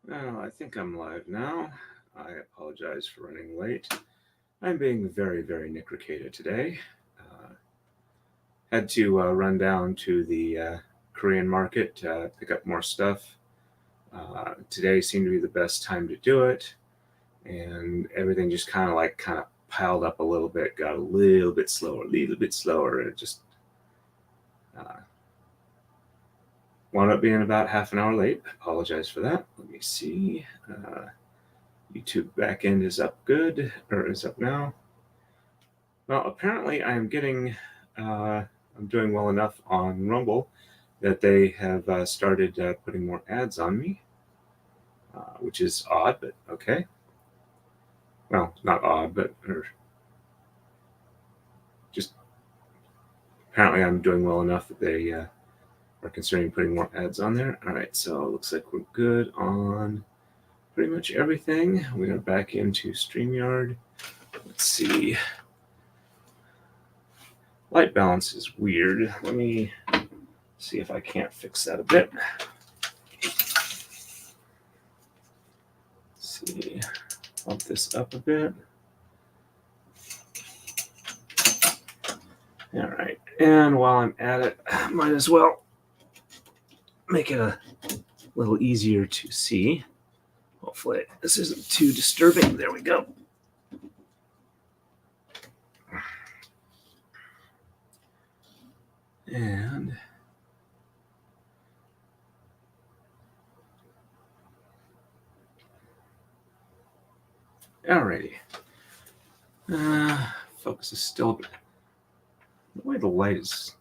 Well, I think I'm live now. I apologize for running late. I'm being very, very Nikriketa today. Had to run down to the Korean market to pick up more stuff. Today seemed to be the best time to do it, and everything just kind of piled up a little bit, got a little bit slower, and it just uh, wound up being about half an hour late. I apologize for that. Let me see. YouTube backend is up good, or is up now. Well, apparently I'm doing well enough on Rumble that they have started putting more ads on me, which is odd, but okay. Well, not odd, but just apparently I'm doing well enough that they are considering putting more ads on there. All right, so it looks like we're good on pretty much everything. We are back into StreamYard. Let's see. Light balance is weird. Let me see if I can't fix that a bit. Let's see. Bump this up a bit. All right. And while I'm at it, I might as well make it a little easier to see. Hopefully this isn't too disturbing. There we go. And alrighty. Focus is still. The way the light is,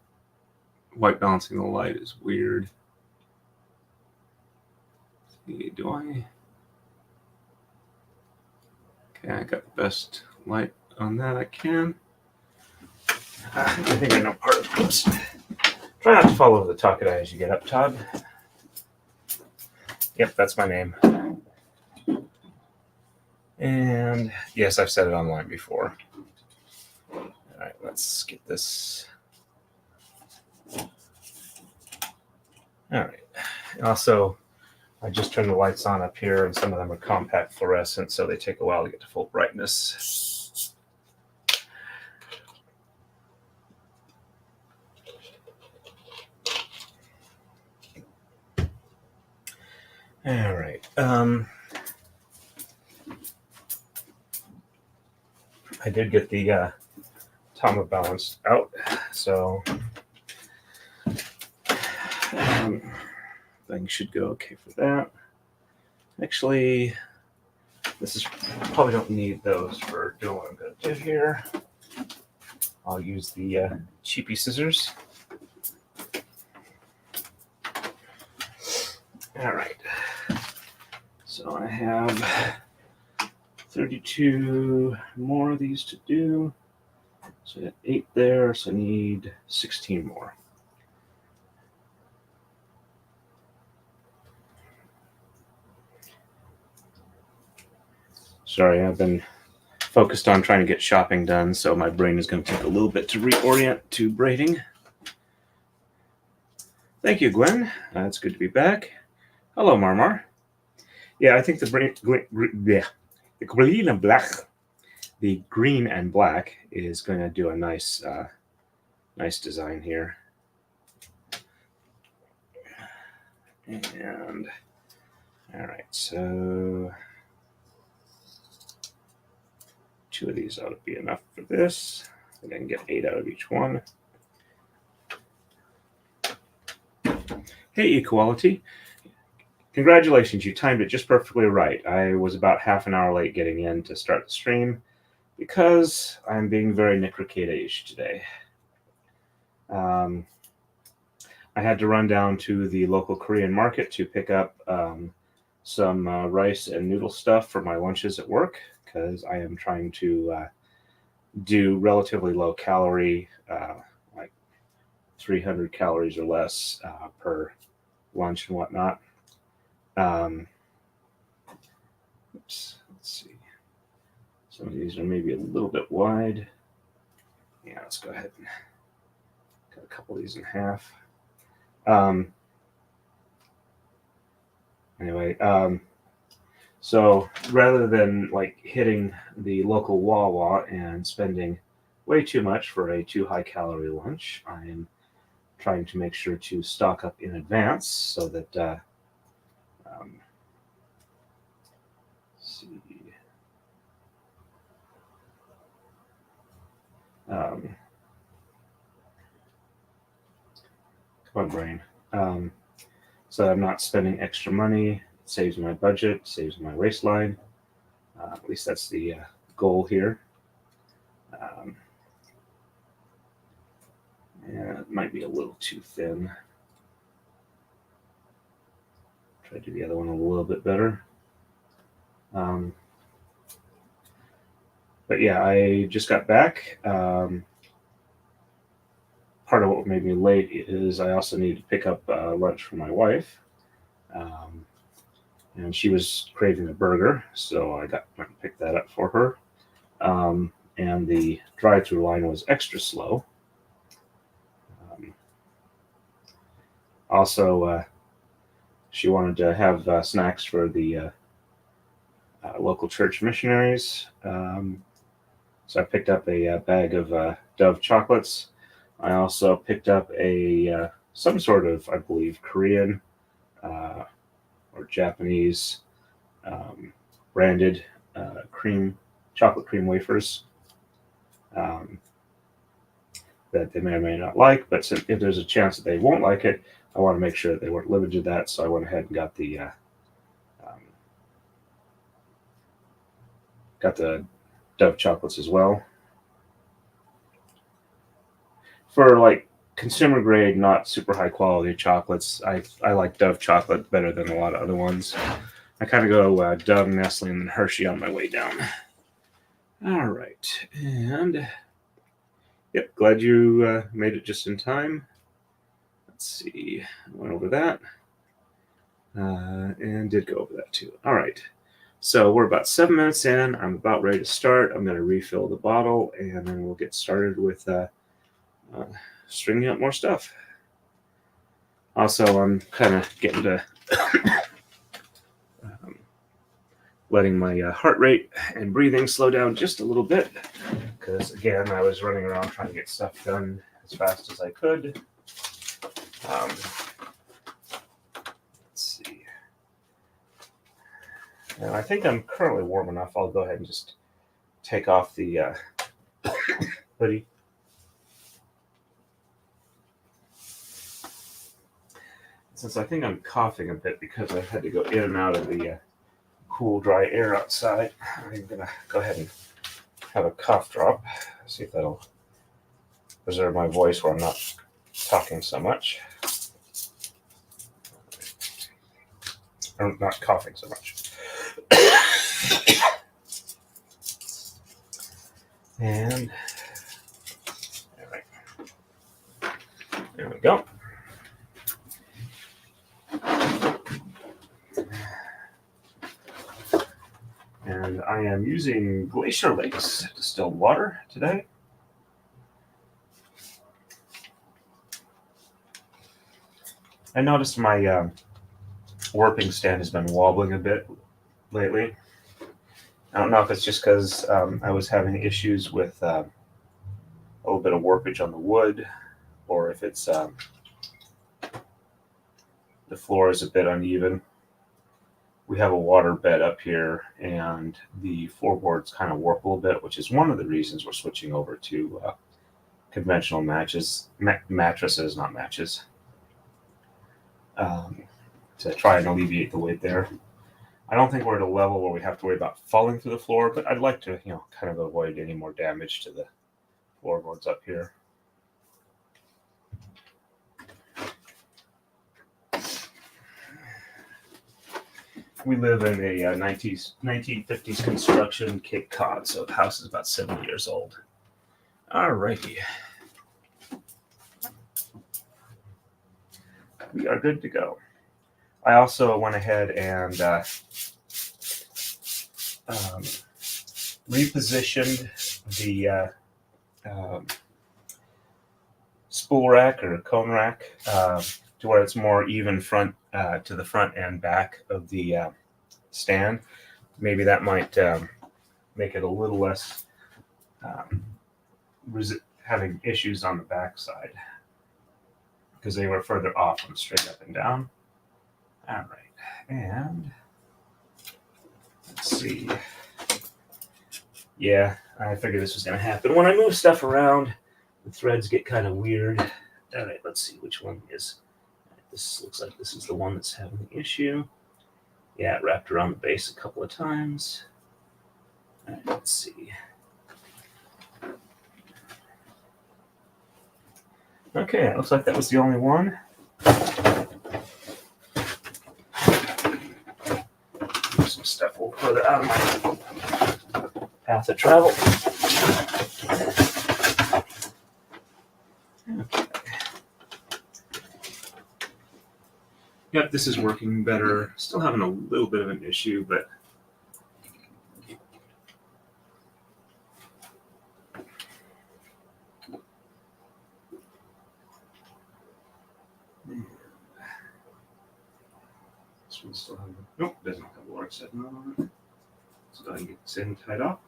white balancing the light is weird. Do I? Okay, I got the best light on that I can. I think I know part of it. Oops. Try not to fall over the Taka-Dai as you get up, Todd. Yep, that's my name. And yes, I've said it online before. All right, let's get this. All right. Also, I just turned the lights on up here, and some of them are compact fluorescent, so they take a while to get to full brightness. All right. I did get the Tama balance out, so things should go okay for that. Actually, probably don't need those for doing what I'm going to do here. I'll use the cheapy scissors. All right. So I have 32 more of these to do. So I got 8 there, so I need 16 more. Sorry, I've been focused on trying to get shopping done, so my brain is going to take a little bit to reorient to braiding. Thank you, Gwen. It's good to be back. Hello, Marmar. Yeah, I think the green and black is going to do a nice design here. And all right, so 2 of these ought to be enough for this. I think I can get 8 out of each one. Hey, Equality. Congratulations, you timed it just perfectly right. I was about half an hour late getting in to start the stream because I'm being very Nikriketa-ish today. I had to run down to the local Korean market to pick up some rice and noodle stuff for my lunches at work because I am trying to do relatively low calorie, like 300 calories or less per lunch and whatnot. Oops, let's see. Some of these are maybe a little bit wide. Yeah, let's go ahead and cut a couple of these in half. Anyway, So rather than like hitting the local Wawa and spending way too much for a too high calorie lunch, I am trying to make sure to stock up in advance so that let's see. Come on, brain. So I'm not spending extra money. It saves my budget, saves my waistline. At least that's the goal here. Yeah, it might be a little too thin. Try to do the other one a little bit better. But yeah, I just got back. Part of what made me late is I also need to pick up lunch for my wife. And she was craving a burger, so I went and picked that up for her. And the drive-through line was extra slow. Also, she wanted to have snacks for the local church missionaries. So I picked up a bag of Dove chocolates. I also picked up a some sort of, I believe, Korean or Japanese branded chocolate cream wafers that they may or may not like. But if there's a chance that they won't like it, I want to make sure that they weren't limited to that. So I went ahead and got the Dove chocolates as well. For like consumer grade, not super high quality chocolates, I like Dove chocolate better than a lot of other ones. I kind of go Dove, Nestle, and then Hershey on my way down. All right, and yep, glad you made it just in time. Let's see, I went over that and did go over that too. All right, so we're about 7 minutes in. I'm about ready to start. I'm going to refill the bottle, and then we'll get started with stringing up more stuff. Also, I'm kind of getting to letting my heart rate and breathing slow down just a little bit, because again, I was running around trying to get stuff done as fast as I could. Let's see. Now, I think I'm currently warm enough. I'll go ahead and just take off the hoodie. Since I think I'm coughing a bit because I had to go in and out of the cool, dry air outside, I'm going to go ahead and have a cough drop. See if that'll preserve my voice where I'm not talking so much. Or not coughing so much. And there we go. And I am using Glacier Lake's distilled water today. I noticed my warping stand has been wobbling a bit lately. I don't know if it's just because I was having issues with a little bit of warpage on the wood, or if it's the floor is a bit uneven. We have a water bed up here, and the floorboards kind of warp a little bit, which is one of the reasons we're switching over to conventional mattresses, not matches, to try and alleviate the weight there. I don't think we're at a level where we have to worry about falling through the floor, but I'd like to, kind of avoid any more damage to the floorboards up here. We live in a 1950s construction, Cape Cod, so the house is about 70 years old. All righty. We are good to go. I also went ahead and repositioned the spool rack or cone rack to where it's more even front to the front and back of the stand. maybe that might make it a little less having issues on the back side, because they were further off from straight up and down. All right, and let's see. Yeah, I figured this was going to happen. When I move stuff around, the threads get kind of weird. All right, let's see which one is. This looks like this is the one that's having the issue. Yeah, it wrapped around the base a couple of times. All right, let's see. Okay, it looks like that was the only one. Move some stuff a little further out of my path of travel. Okay. Yep, this is working better. Still having a little bit of an issue, but this one's still having. Nope, doesn't have a large setting on it. Let's go ahead and get this in tied off.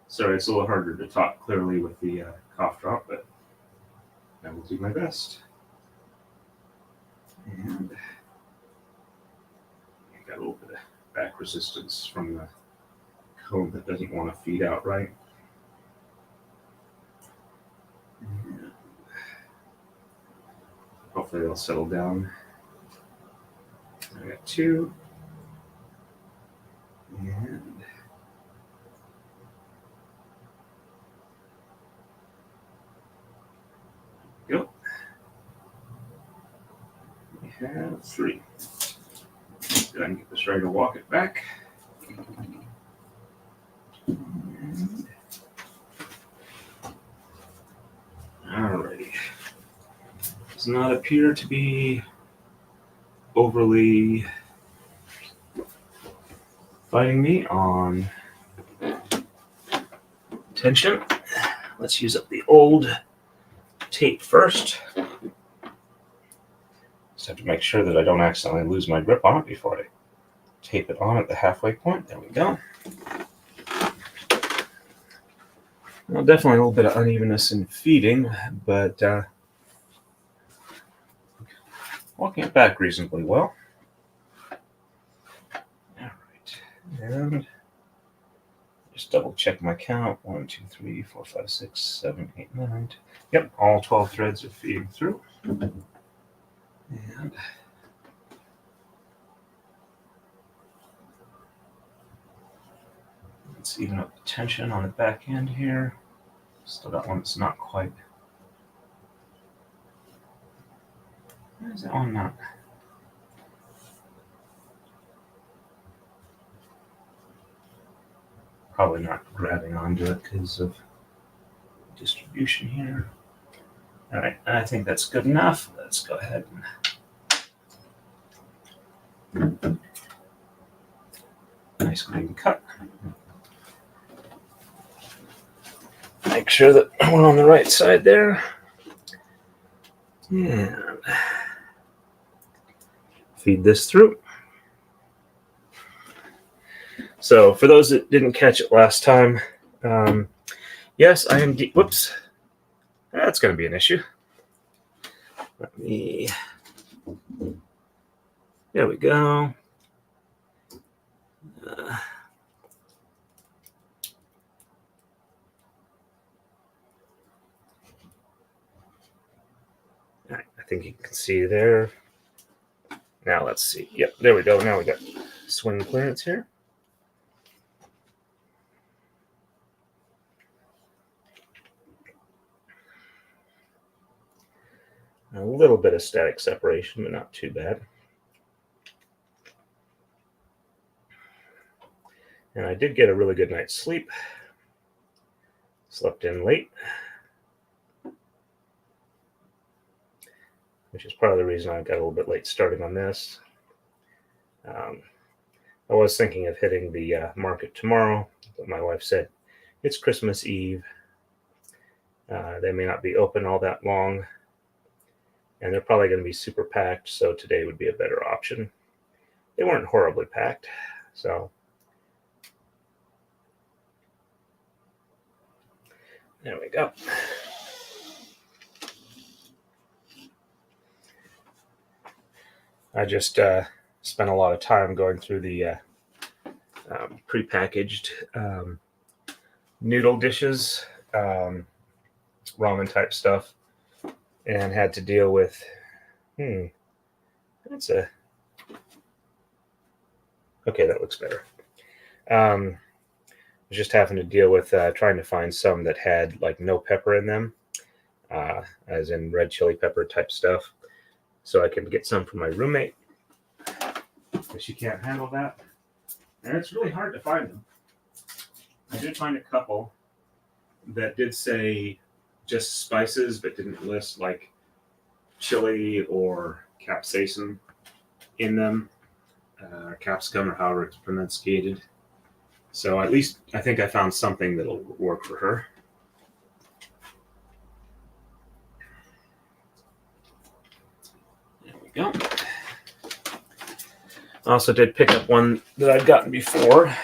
Sorry, it's a little harder to talk clearly with the cough drop, but I will do my best. And I got a little bit of back resistance from the comb that doesn't want to feed out right. And hopefully they'll settle down. I got two. And go. We have three. Go ahead and get this ready to walk it back. Alrighty. Does not appear to be overly fighting me on tension. Let's use up the old tape first. Just have to make sure that I don't accidentally lose my grip on it before I tape it on at the halfway point. There we go. Well, definitely a little bit of unevenness in feeding, but walking it back reasonably well. All right, and just double check my count. 1, 2, 3, 4, 5, 6, 7, 8, 9, 10. Yep, all 12 threads are feeding through. And let's even up the tension on the back end here. Still got one that's not quite. Why is that one not? Probably not grabbing onto it because of distribution here. All right, I think that's good enough. Let's go ahead and nice clean cut. Make sure that we're on the right side there. And feed this through. So for those that didn't catch it last time, yes, I am. Whoops. That's going to be an issue. Let me. There we go. All right, I think you can see there. Now let's see. Yep, there we go. Now we got swing clearance here. A little bit of static separation, but not too bad. And I did get a really good night's sleep. Slept in late, which is part of the reason I got a little bit late starting on this. I was thinking of hitting the market tomorrow, but my wife said it's Christmas Eve. They may not be open all that long. And they're probably going to be super packed, so today would be a better option. They weren't horribly packed, so there we go. I just spent a lot of time going through the prepackaged noodle dishes, ramen type stuff, and had to deal with that's a okay, that looks better. Just having to deal with trying to find some that had like no pepper in them, as in red chili pepper type stuff, so I can get some for my roommate because she can't handle that, and it's really hard to find them. I did find a couple that did say just spices but didn't list like chili or capsaicin in them, or capsicum, or however it's pronunciated. So at least I think I found something that'll work for her. There we go. I also did pick up one that I've gotten before,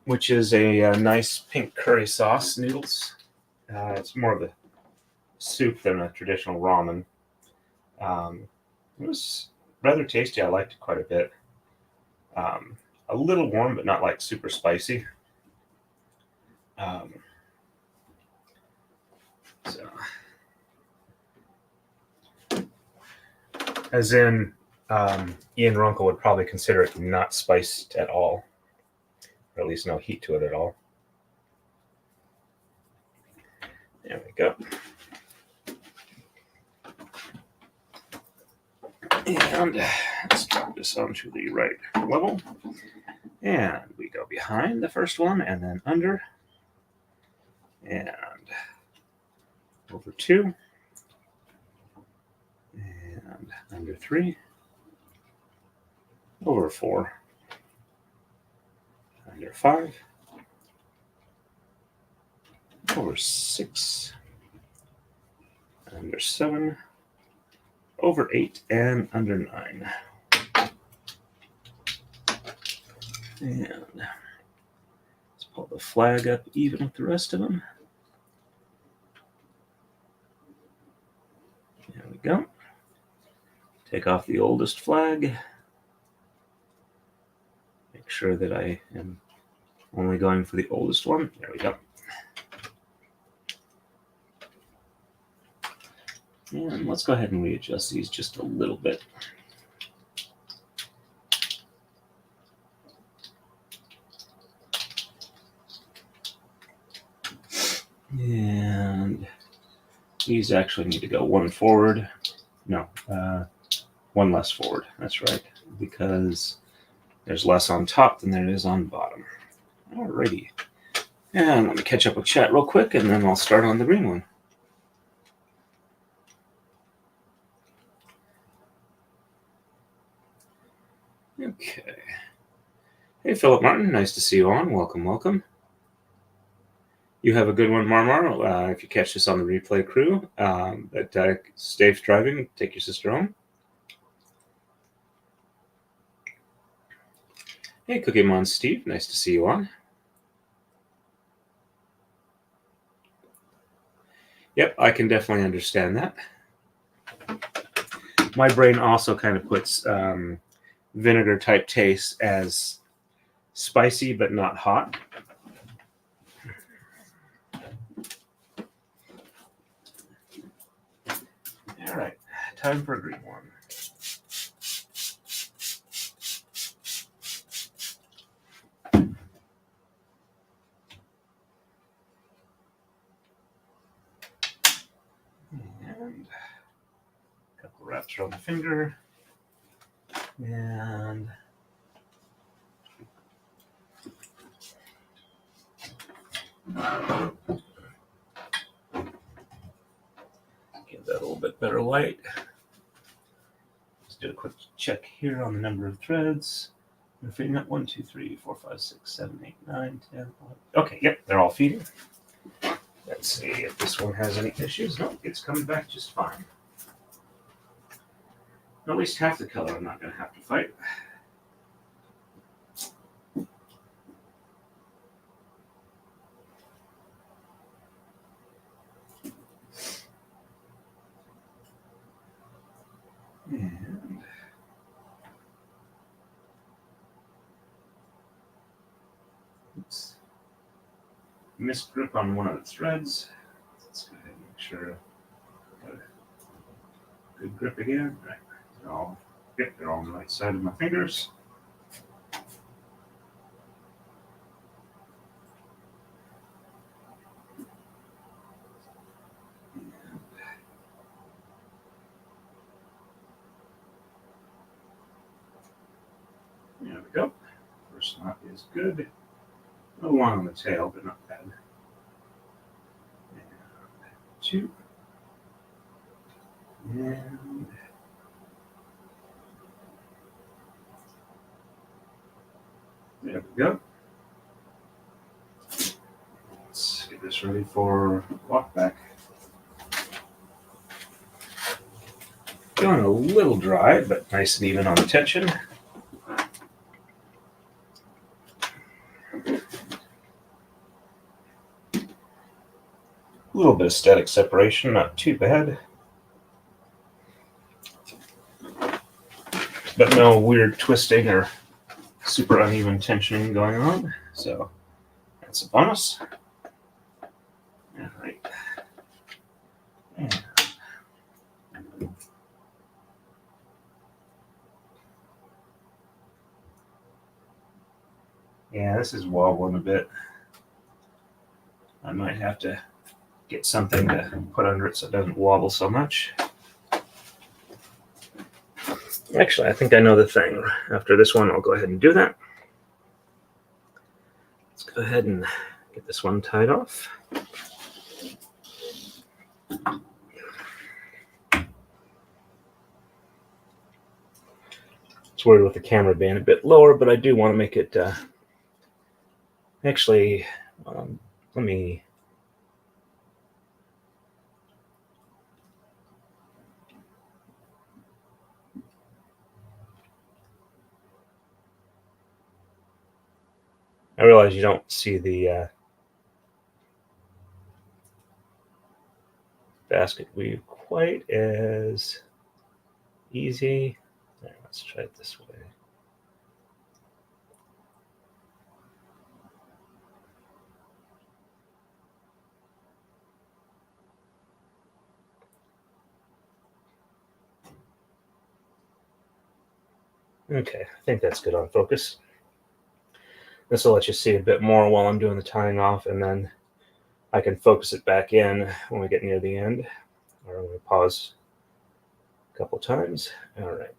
which is a nice pink curry sauce noodles. It's more of a soup than a traditional ramen. It was rather tasty. I liked it quite a bit. A little warm, but not like super spicy. So, as in, Ian Runkle would probably consider it not spiced at all, or at least no heat to it at all. There we go. And let's drop this onto the right level. And we go behind the first one, and then under, and over 2, and under 3, over 4, under 5, over 6, under 7, over 8, and under 9. And let's pull the flag up even with the rest of them. There we go. Take off the oldest flag. Make sure that I am only going for the oldest one. There we go. And let's go ahead and readjust these just a little bit. And these actually need to go one forward. No, one less forward. That's right, because there's less on top than there is on bottom. Alrighty. And let me catch up with chat real quick, and then I'll start on the green one. Okay. Hey, Philip Martin. Nice to see you on. Welcome, welcome. You have a good one, Marmar. If you catch this on the replay crew, but safe driving. Take your sister home. Hey, Cookie Mon Steve. Nice to see you on. Yep, I can definitely understand that. My brain also kind of puts vinegar type taste as spicy but not hot. All right, time for a green one. And a couple wraps around the finger. And give that a little bit better light. Let's do a quick check here on the number of threads. We're feeding up 1, 2, 3, 4, 5, 6, 7, 8, 9, 10, 11. Okay, yep, they're all feeding. Then Let's see if this one has any issues. Nope, it's coming back just fine. At least half the color I'm not going to have to fight. And oops. Missed grip on one of the threads. Let's go ahead and make sure I've got a good grip again. Right. They're all on the right side of my fingers. There we go. First knot is good. A little long on the tail, but not bad. And 2. And there we go. Let's get this ready for walk back. Feeling a little dry, but nice and even on the tension. A little bit of static separation, not too bad. But no weird twisting or super uneven tensioning going on. So that's a bonus. All right. And yeah, this is wobbling a bit. I might have to get something to put under it so it doesn't wobble so much. Actually, I think I know the thing. After this one, I'll go ahead and do that. Let's go ahead and get this one tied off. It's weird with the camera being a bit lower, but I do want to make it actually, let me I realize you don't see the basket weave quite as easy. Right, let's try it this way. Okay, I think that's good on focus. This will let you see a bit more while I'm doing the tying off, and then I can focus it back in when we get near the end. Or I'm going to pause a couple times. All right.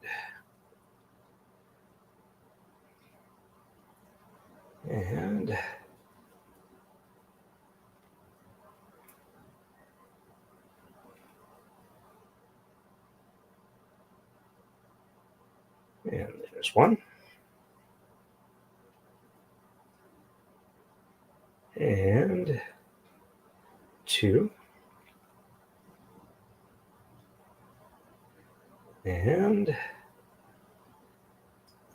And there's one. And 2. And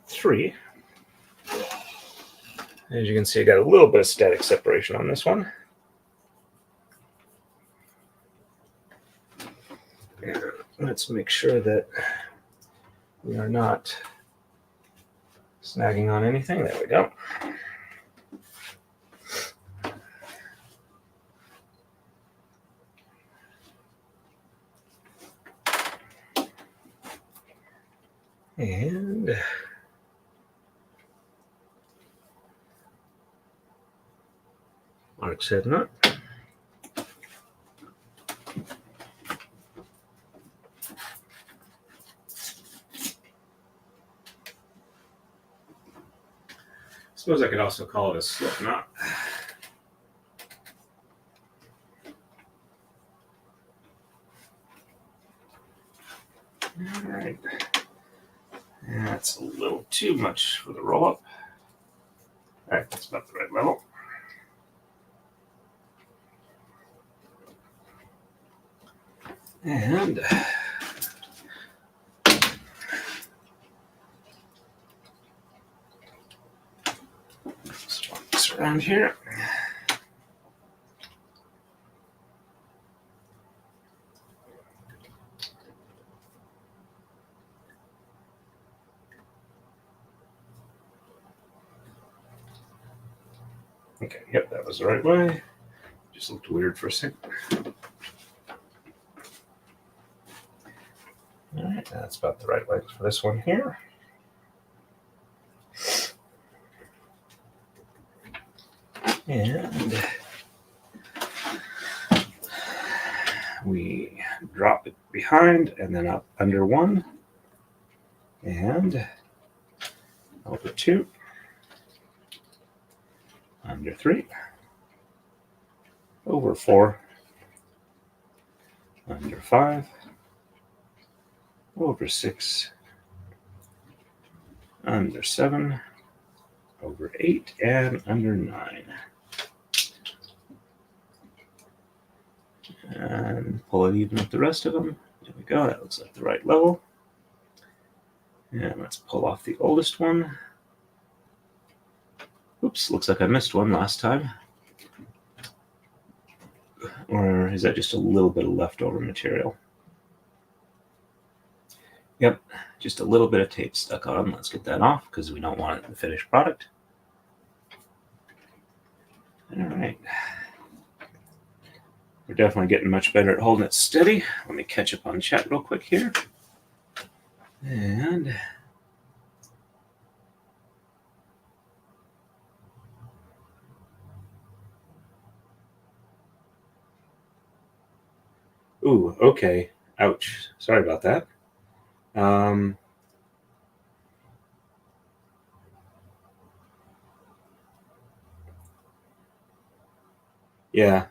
3. As you can see, I got a little bit of static separation on this one. And let's make sure that we are not snagging on anything. There we go. And Mark's head nut. Suppose I could also call it a slip knot. All right. That's a little too much for the roll up. All right, that's about the right level. And swap this around here. Okay, yep, that was the right way. Just looked weird for a second. All right, that's about the right length for this one here. And we drop it behind and then up under 1 and over 2, under 3, over 4, under 5, over 6, under 7, over 8, and under 9. And pull it even with the rest of them. There we go, that looks like the right level. And let's pull off the oldest one. Oops, looks like I missed one last time. Or is that just a little bit of leftover material? Yep, just a little bit of tape stuck on. Let's get that off because we don't want it in the finished product. All right. We're definitely getting much better at holding it steady. Let me catch up on chat real quick here. And ooh, okay. Ouch. Sorry about that. Yeah.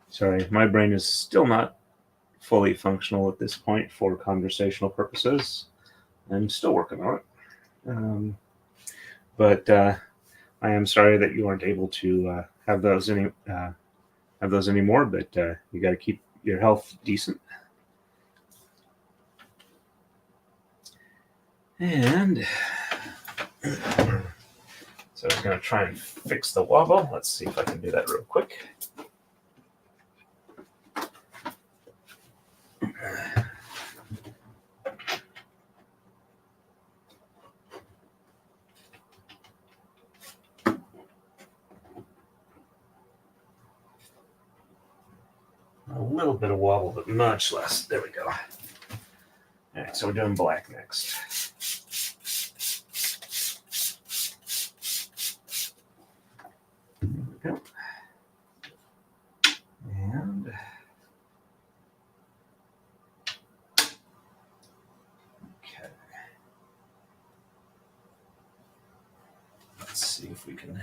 Sorry, my brain is still not fully functional at this point for conversational purposes. I'm still working on it. But I am sorry that you aren't able to have those anymore. But you got to keep your health decent. And so I'm going to try and fix the wobble. Let's see if I can do that real quick. A little bit of wobble, but much less. There we go. All right, so we're doing black next. There we go. And okay. Let's see if we can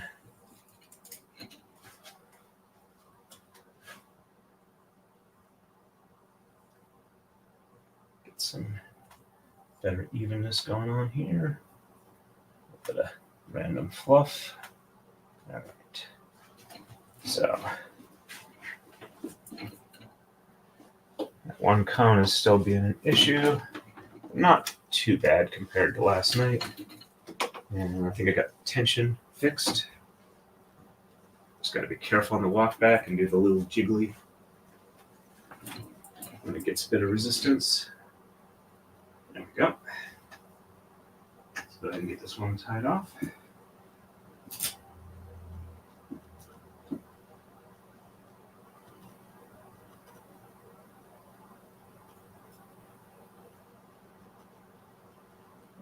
get some better evenness going on here. A bit of random fluff. All right. So that one cone is still being an issue. Not too bad compared to last night. And I think I got tension fixed. Just got to be careful on the walk back and do the little jiggly when it gets a bit of resistance. There we go. So I can get this one tied off.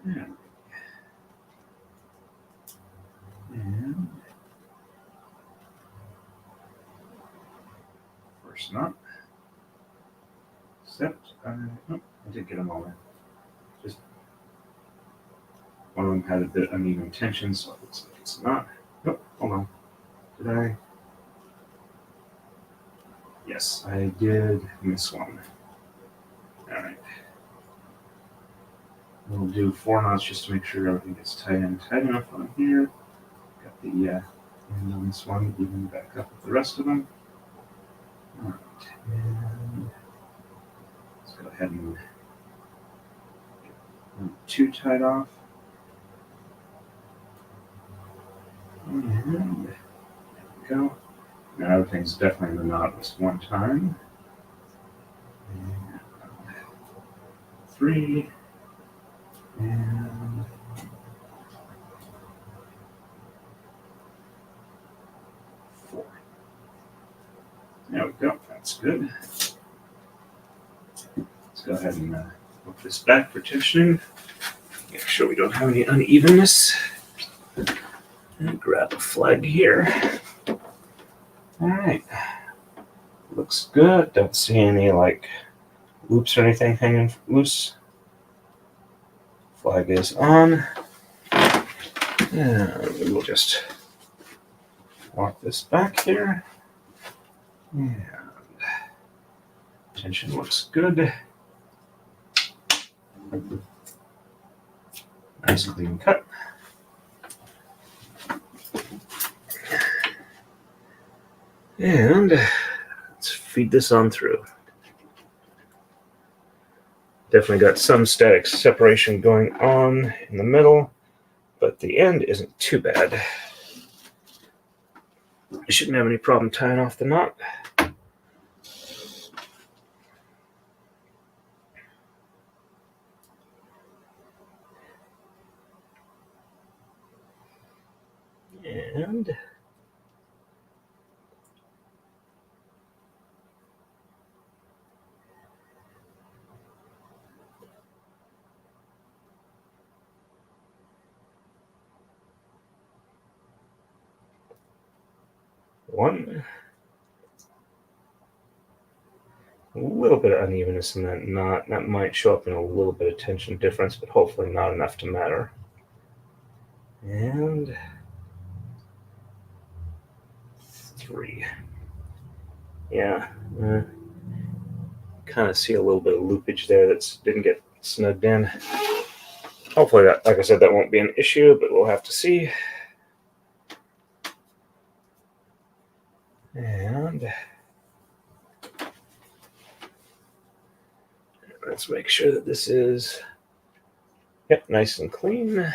Yeah. And first knot. Except, oh, I did get them all in. Just one of them had a bit of uneven tension, so it looks like it's not. Nope, hold on. Did I? Yes, I did miss one. All right. We'll do 4 knots just to make sure everything gets tight enough on here. Got the end on this one, even back up with the rest of them. All right, and let's go ahead and get 2 tied off. And there we go. Now everything's definitely in the knot this one time. And 3 and 4. There we go. That's good. Let's go ahead and look this back for tensioning. Make sure we don't have any unevenness. And grab a flag here. All right. Looks good. Don't see any like loops or anything hanging loose. Flag is on. And we will just walk this back here. And tension looks good. Nice clean cut. And let's feed this on through. Definitely got some static separation going on in the middle, but the end isn't too bad. I shouldn't have any problem tying off the knot. And one. A little bit of unevenness in that knot. That might show up in a little bit of tension difference, but hopefully not enough to matter. And 3. Yeah, kind of see a little bit of loopage there that didn't get snugged in. Hopefully that, like I said, that won't be an issue, but we'll have to see. And let's make sure that this is, yep, nice and clean.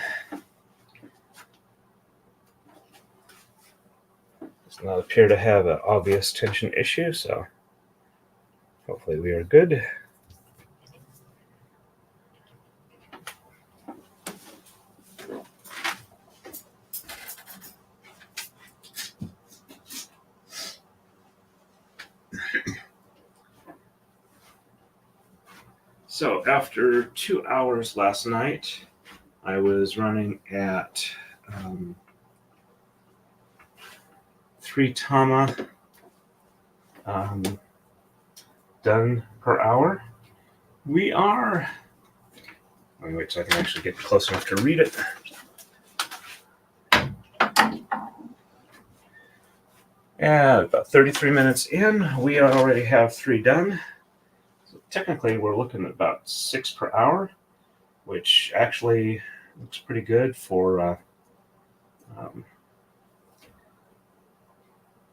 Does not appear to have an obvious tension issue, so hopefully we are good. So after 2 hours last night, I was running at 3 tama done per hour. We are, let me wait so I can actually get close enough to read it. And about 33 minutes in, we already have 3 done. So technically, we're looking at about 6 per hour, which actually looks pretty good for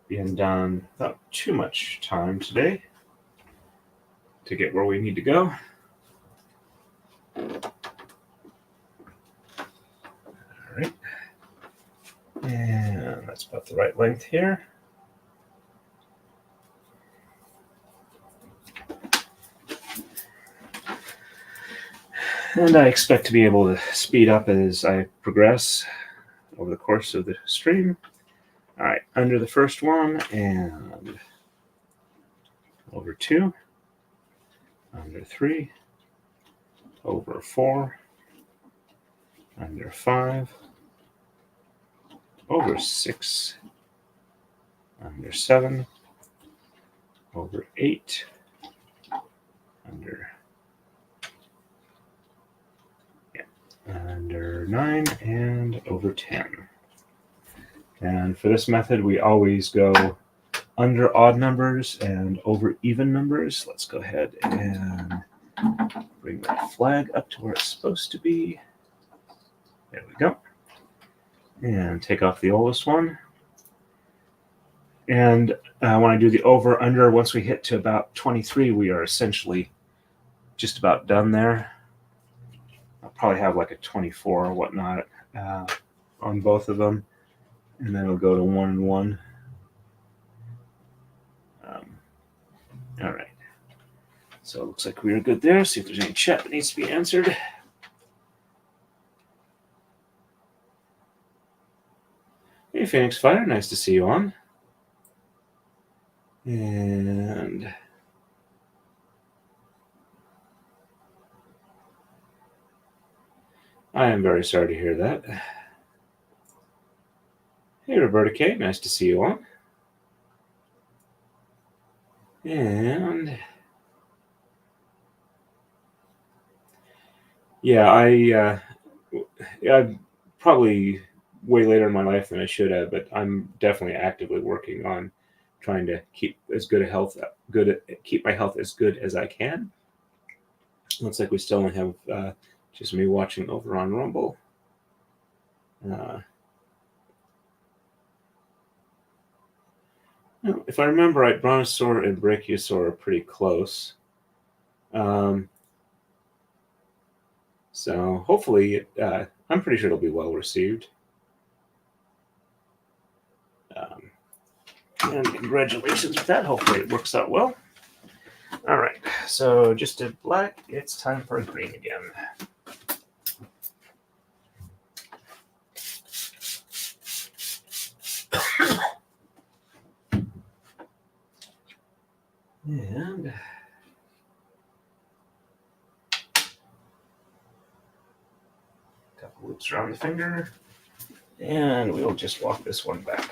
being done without too much time today to get where we need to go. All right. And that's about the right length here. And I expect to be able to speed up as I progress over the course of the stream. All right, under the first one and over 2, under 3, over 4, under 5, over 6, under 7, over 8, under 9, and over 10. And for this method, we always go under odd numbers and over even numbers. Let's go ahead and bring my flag up to where it's supposed to be. There we go. And take off the oldest one. And when I do the over-under, once we hit to about 23, we are essentially just about done there. I'll probably have like a 24 or whatnot on both of them. And then it'll go to 1 and 1. All right. So it looks like we are good there. See if there's any chat that needs to be answered. Hey, Phoenix Fire. Nice to see you on. And I am very sorry to hear that. Hey, Roberta K. Nice to see you on. And yeah, I'm probably way later in my life than I should have, but I'm definitely actively working on trying to keep keep my health as good as I can. Looks like we still only have just me watching over on Rumble. If I remember right, Brontosaur and Brachiosaur are pretty close. So hopefully, I'm pretty sure it'll be well received. And congratulations with that. Hopefully it works out well. All right, so just did black. It's time for green again. And a couple loops around the finger. And we'll just walk this one back.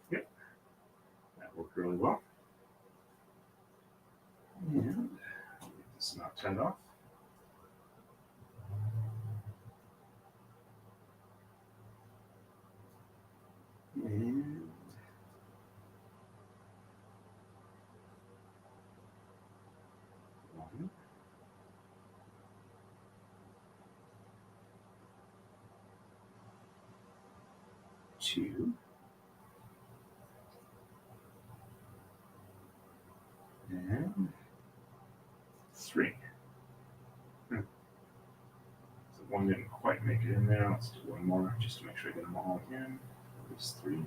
Yep, that worked really well. And it's not turned off. And 1, 2, and 3. So one didn't quite make it in there. Let's do one more just to make sure I get them all in. At least 3.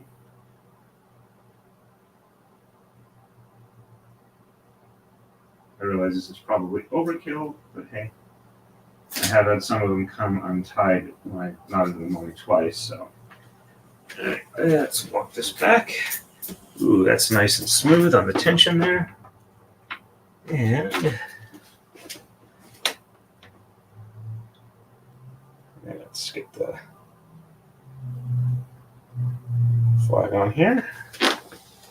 I realize this is probably overkill, but hey, I have had some of them come untied when I knotted them only twice, so. All right, let's walk this back. Ooh, that's nice and smooth on the tension there. And let's get the flag on here.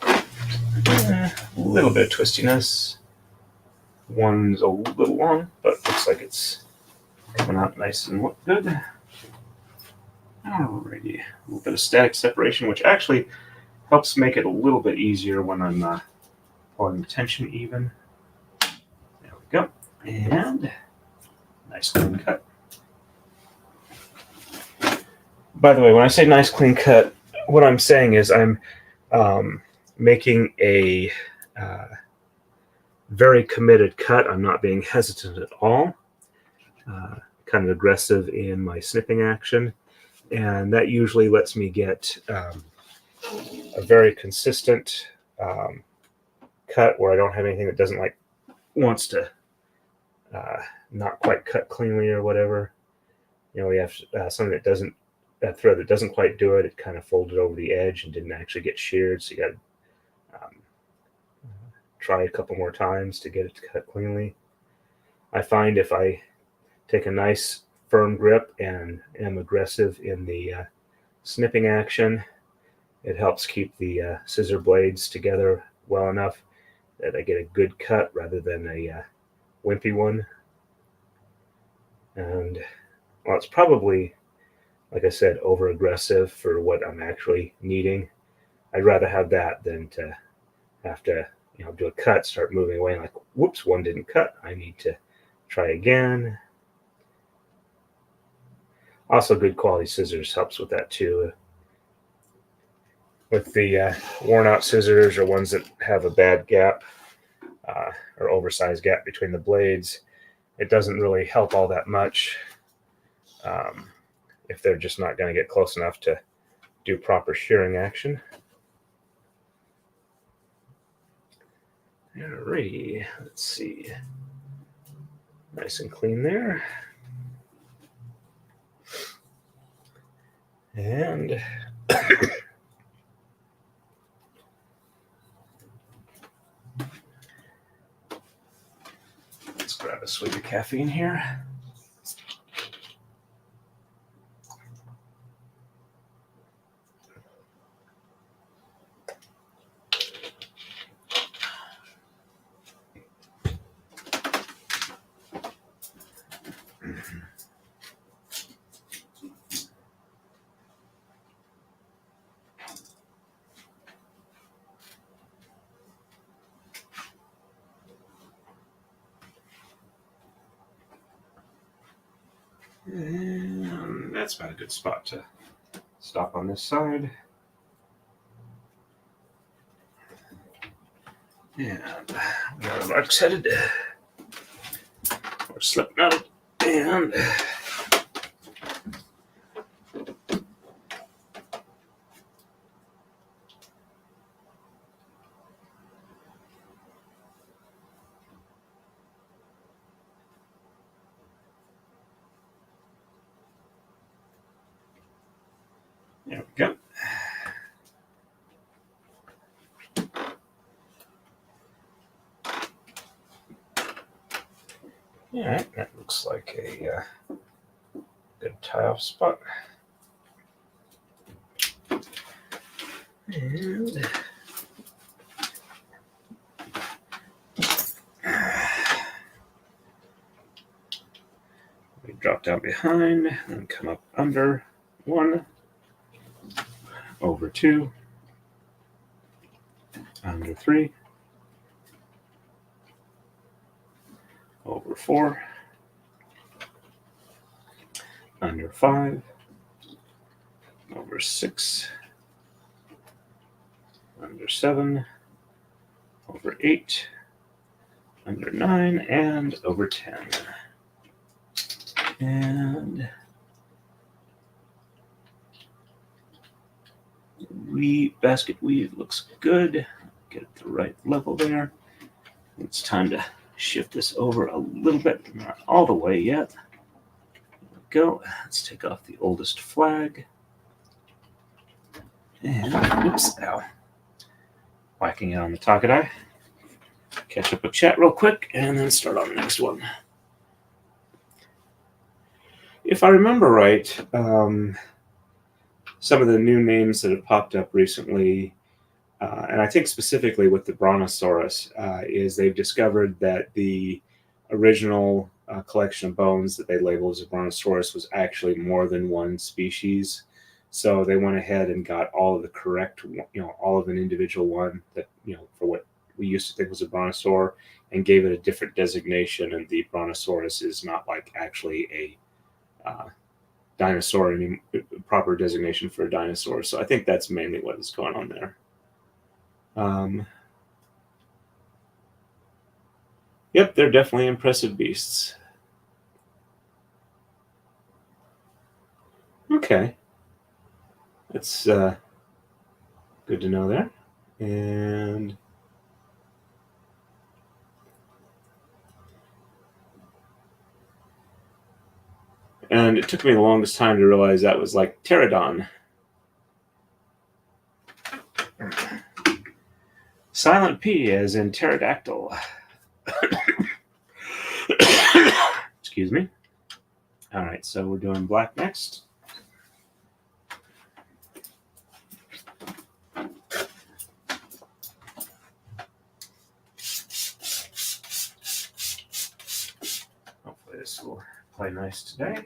A little bit of twistiness. One's a little long, but looks like it's coming out nice and good. Alrighty, a little bit of static separation, which actually helps make it a little bit easier when I'm pulling the tension even. There we go. And nice clean cut. By the way, when I say nice clean cut, what I'm saying is I'm making a very committed cut. I'm not being hesitant at all. Kind of aggressive in my snipping action. And that usually lets me get a very consistent cut where I don't have anything that wants to not quite cut cleanly or whatever. You know, we have something that thread that doesn't quite do it. It kind of folded over the edge and didn't actually get sheared. So you got to try a couple more times to get it to cut cleanly. I find if I take a nice firm grip and am aggressive in the snipping action, it helps keep the scissor blades together well enough that I get a good cut rather than a wimpy one. And well, it's probably, like I said, over aggressive for what I'm actually needing. I'd rather have that than to have to, do a cut, start moving away, like, whoops, one didn't cut. I need to try again. Also, good quality scissors helps with that too. With the worn out scissors or ones that have a bad gap or oversized gap between the blades, it doesn't really help all that much if they're just not going to get close enough to do proper shearing action. Alrighty, let's see. Nice and clean there. And let's grab a swig of caffeine here. And that's about a good spot to stop on this side. And we got our marks headed. We're slipping out. And there we go. All right, that looks like a good tie-off spot. And we drop down behind and come up under 1, over 2, under 3, over 4, under 5, over 6, under 7, over 8, under 9, and over 10. And basket weave looks good. Get it the right level there. It's time to shift this over a little bit, not all the way yet. There we go. Let's take off the oldest flag. And oops, ow. Whacking it on the Taka-Dai. Catch up with chat real quick and then start on the next one. If I remember right, some of the new names that have popped up recently, and I think specifically with the Brontosaurus, is they've discovered that the original collection of bones that they labeled as a Brontosaurus was actually more than one species. So they went ahead and got all of the correct, all of an individual one that, for what we used to think was a brontosaur, and gave it a different designation. And the Brontosaurus is not like actually a dinosaur, any proper designation for a dinosaur. So I think that's mainly what is going on there. Yep, they're definitely impressive beasts. Okay. That's good to know there. And it took me the longest time to realize that was like pterodon. Silent P as in pterodactyl. Excuse me. All right, so we're doing black next. Hopefully this will play nice today.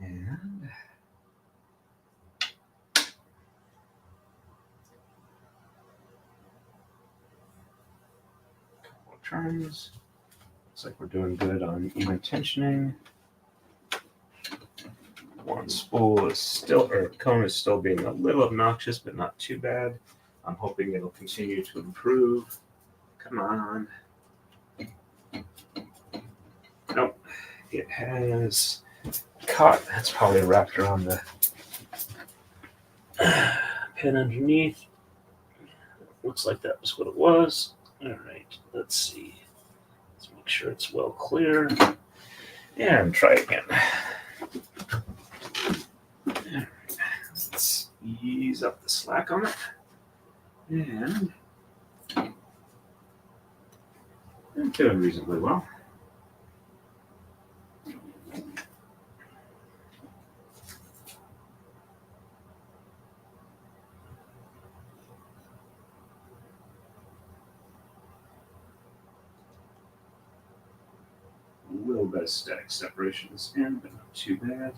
And drums. Looks like we're doing good on even tensioning. One spool is still, or cone is still being a little obnoxious, but not too bad. I'm hoping it'll continue to improve. Come on. Nope. It has caught. That's probably wrapped around the pin underneath. Looks like that was what it was. All right, let's see. Let's make sure it's well clear. And try again. All right. Let's ease up the slack on it. And I'm doing reasonably well. A little bit of static separation at this end, but not too bad.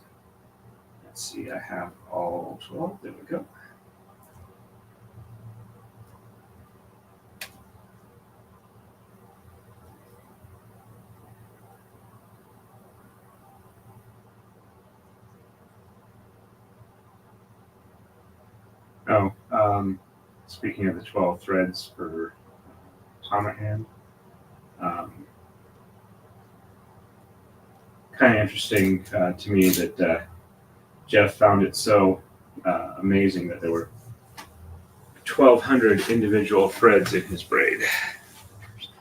Let's see, I have all 12. There we go. Oh, speaking of the 12 threads for Tama hand, kind of interesting to me that Jeff found it so amazing that there were 1,200 individual threads in his braid.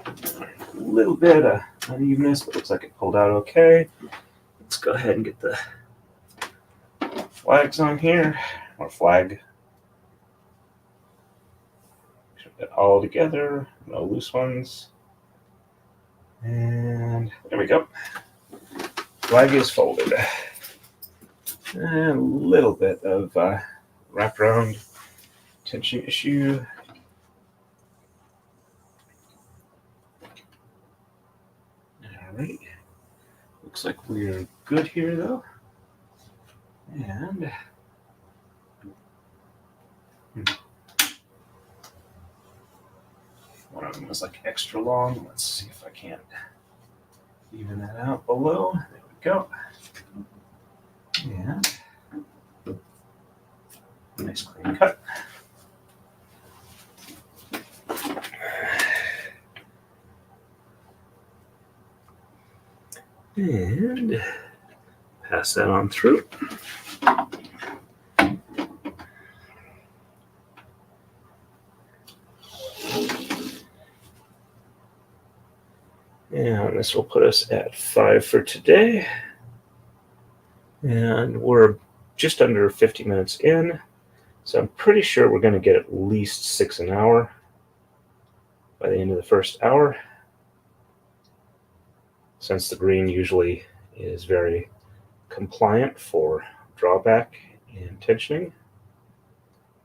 A little bit of unevenness, but looks like it pulled out okay. Let's go ahead and get the flags on here, or flag. Get it all together, no loose ones. And there we go. Flag is folded. And a little bit of wraparound tension issue. All right. Looks like we're good here though. And one of them was like extra long. Let's see if I can't even that out below. There we go. And nice clean cut. And pass that on through. And this will put us at 5 for today. And we're just under 50 minutes in. So I'm pretty sure we're going to get at least 6 an hour by the end of the first hour, since the green usually is very compliant for drawback and tensioning.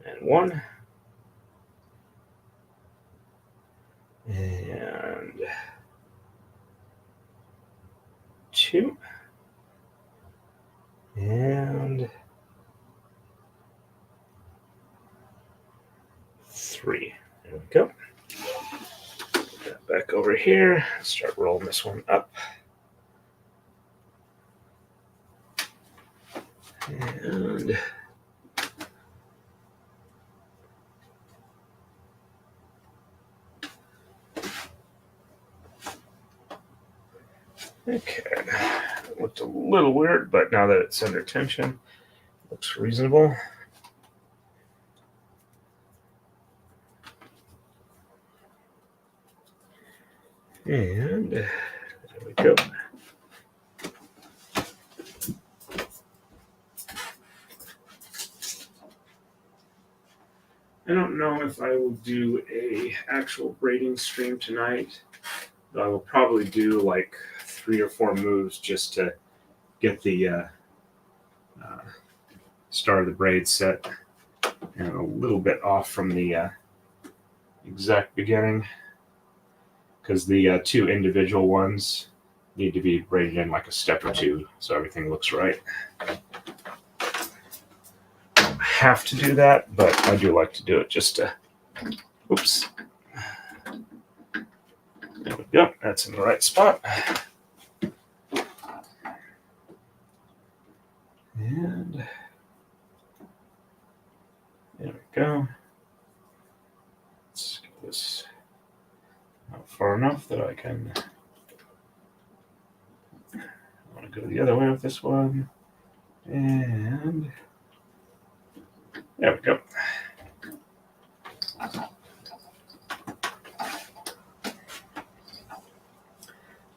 And 1. And 2. And 3. There we go. Put that back over here. Start rolling this one up. And okay, it looked a little weird, but now that it's under tension, it looks reasonable. And there we go. I don't know if I will do a actual braiding stream tonight. I will probably do like 3 or 4 moves just to get the start of the braid set, and a little bit off from the exact beginning, because the 2 individual ones need to be braided in like a step or 2 so everything looks right. Have to do that, but I do like to do it just to, oops, There we go. That's in the right spot. And there we go. Let's get this out far enough that I can. I want to go the other way with this one. And there we go.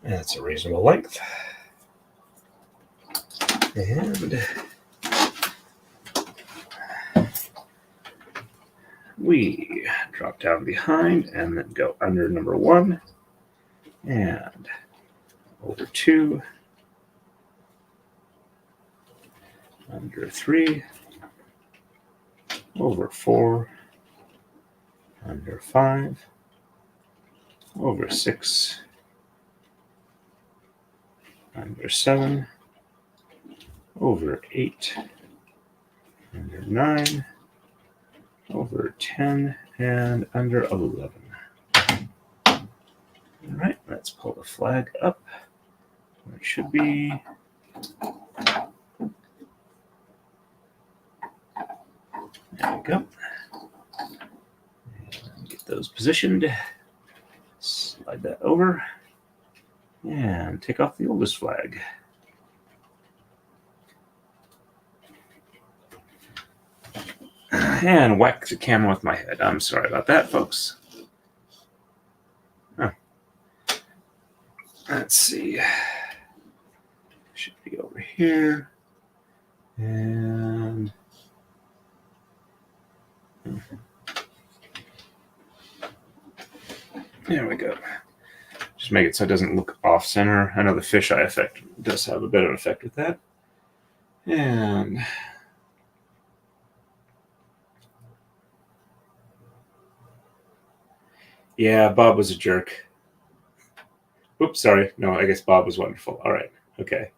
That's a reasonable length. And we drop down behind and then go under number 1 and over 2, under 3, over 4, under 5, over 6, under 7, over 8, under 9, over 10, and under 11. All right, let's pull the flag up where it should be. There we go. And get those positioned. Slide that over. And take off the oldest flag. And whack the camera with my head. I'm sorry about that, folks. Oh. Let's see. Should be over here. And there we go. Just make it so it doesn't look off center. I know the fisheye effect does have a bit of an effect with that. And yeah, Bob was a jerk. Oops, sorry. No, I guess Bob was wonderful. All right. Okay.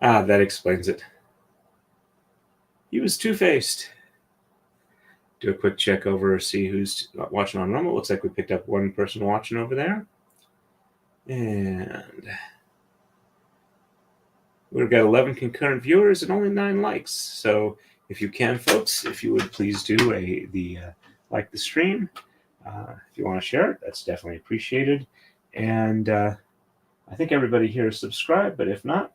Ah, that explains it. He was two-faced. Do a quick check over, see who's watching on normal. Looks like we picked up one person watching over there. And we've got 11 concurrent viewers and only 9 likes. So if you can, folks, if you would please do like the stream. If you want to share it, that's definitely appreciated. And I think everybody here is subscribed, but if not,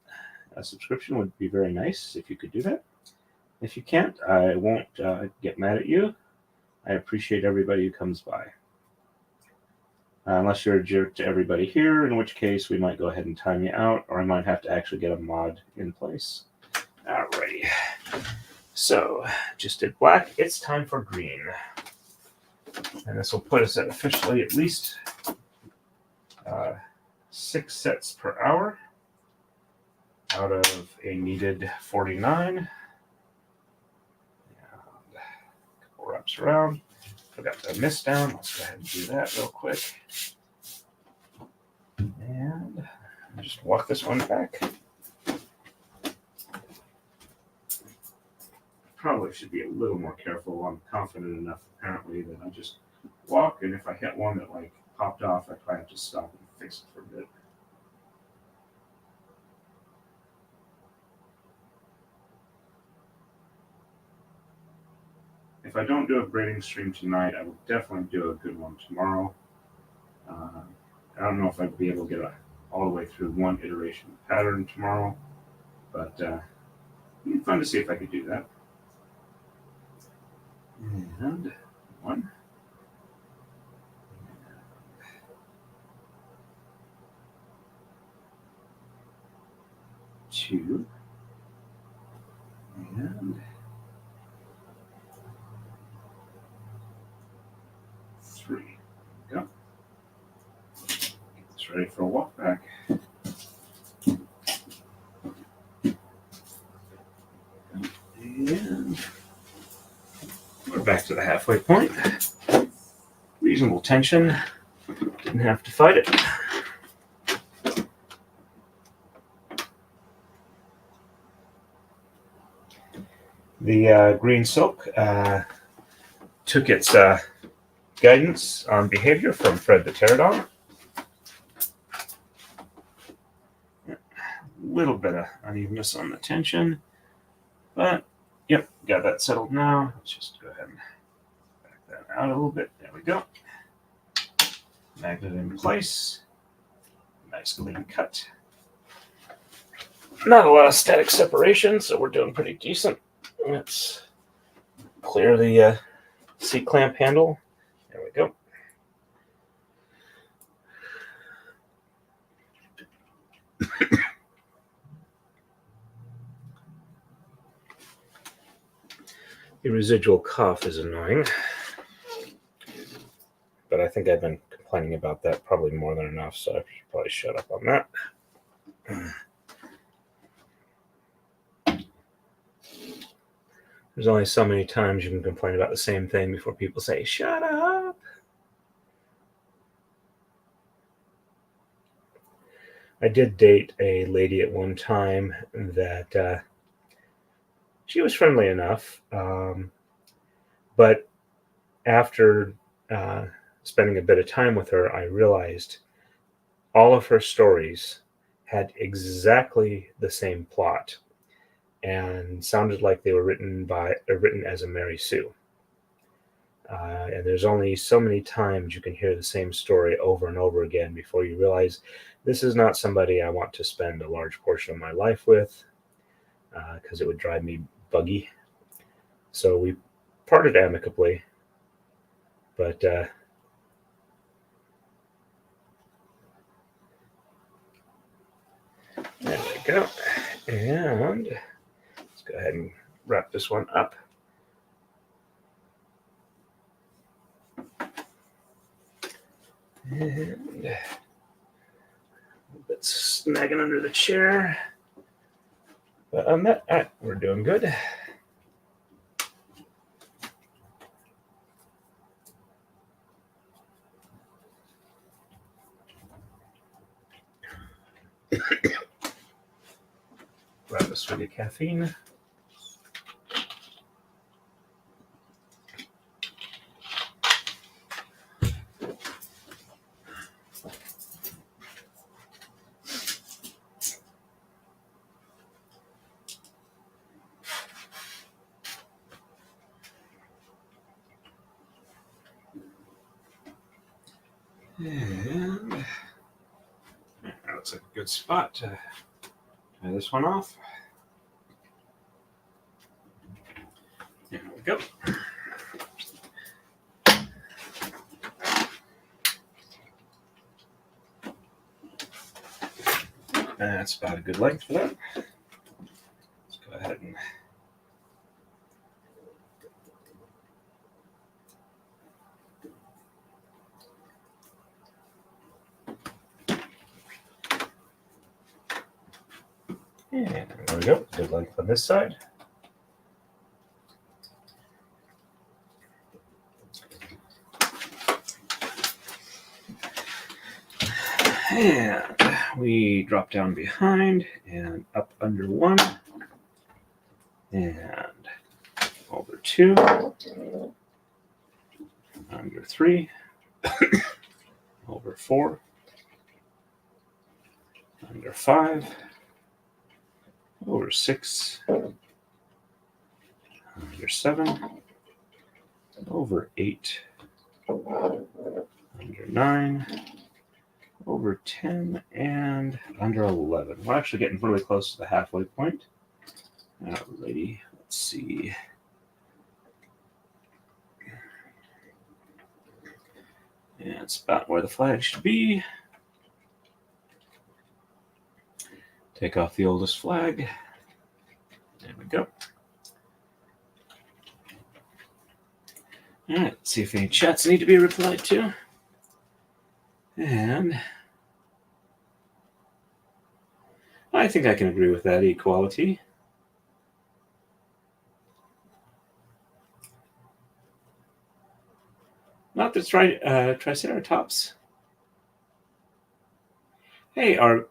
a subscription would be very nice if you could do that. If you can't, I won't get mad at you. I appreciate everybody who comes by. Unless you're a jerk to everybody here, in which case we might go ahead and time you out, or I might have to actually get a mod in place. Alrighty. So, just did black. It's time for green. And this will put us at officially at least 6 sets per hour out of a needed 49. Wraps around. Forgot the mist down. Let's go ahead and do that real quick. And just walk this one back. Probably should be a little more careful. I'm confident enough, apparently, that I just walk, and if I hit one that like popped off, I probably have to stop and fix it for a bit. If I don't do a braiding stream tonight, I will definitely do a good one tomorrow. I don't know if I'd be able to get all the way through one iteration pattern tomorrow, but it'd be fun to see if I could do that. And 1. 2. And 3. There we go. Get this ready for a walk back. And we're back to the halfway point. Reasonable tension. Didn't have to fight it. The green silk took its guidance on behavior from Fred the Pterodon. A little bit of unevenness on the tension, but yep, got that settled now. Let's just go ahead and back that out a little bit. There we go. Magnet in place. Nice clean cut. Not a lot of static separation, so we're doing pretty decent. Let's clear the C-clamp handle. There we go. The residual cough is annoying, but I think I've been complaining about that probably more than enough, so I should probably shut up on that. There's only so many times you can complain about the same thing before people say, shut up. I did date a lady at one time that she was friendly enough, but after spending a bit of time with her, I realized all of her stories had exactly the same plot and sounded like they were written as a Mary Sue. And there's only so many times you can hear the same story over and over again before you realize this is not somebody I want to spend a large portion of my life with, because it would drive me buggy. So we parted amicably, but there we go. And let's go ahead and wrap this one up. And a bit snagging under the chair. But on that, all right, we're doing good. Grab a swig of caffeine. And that looks like a good spot to tie this one off. There we go. That's about a good length for that. Let's go ahead and there we go. Good length on this side. And we drop down behind and up under one and over two, under three, over four, under five, over six, under seven, over eight, under nine, over 10, and under 11. We're actually getting really close to the halfway point. Alrighty, let's see. Yeah, it's about where the flag should be. Take off the oldest flag. There we go. All right, let's see if any chats need to be replied to. And I think I can agree with that equality. Not the Triceratops. Hey, AR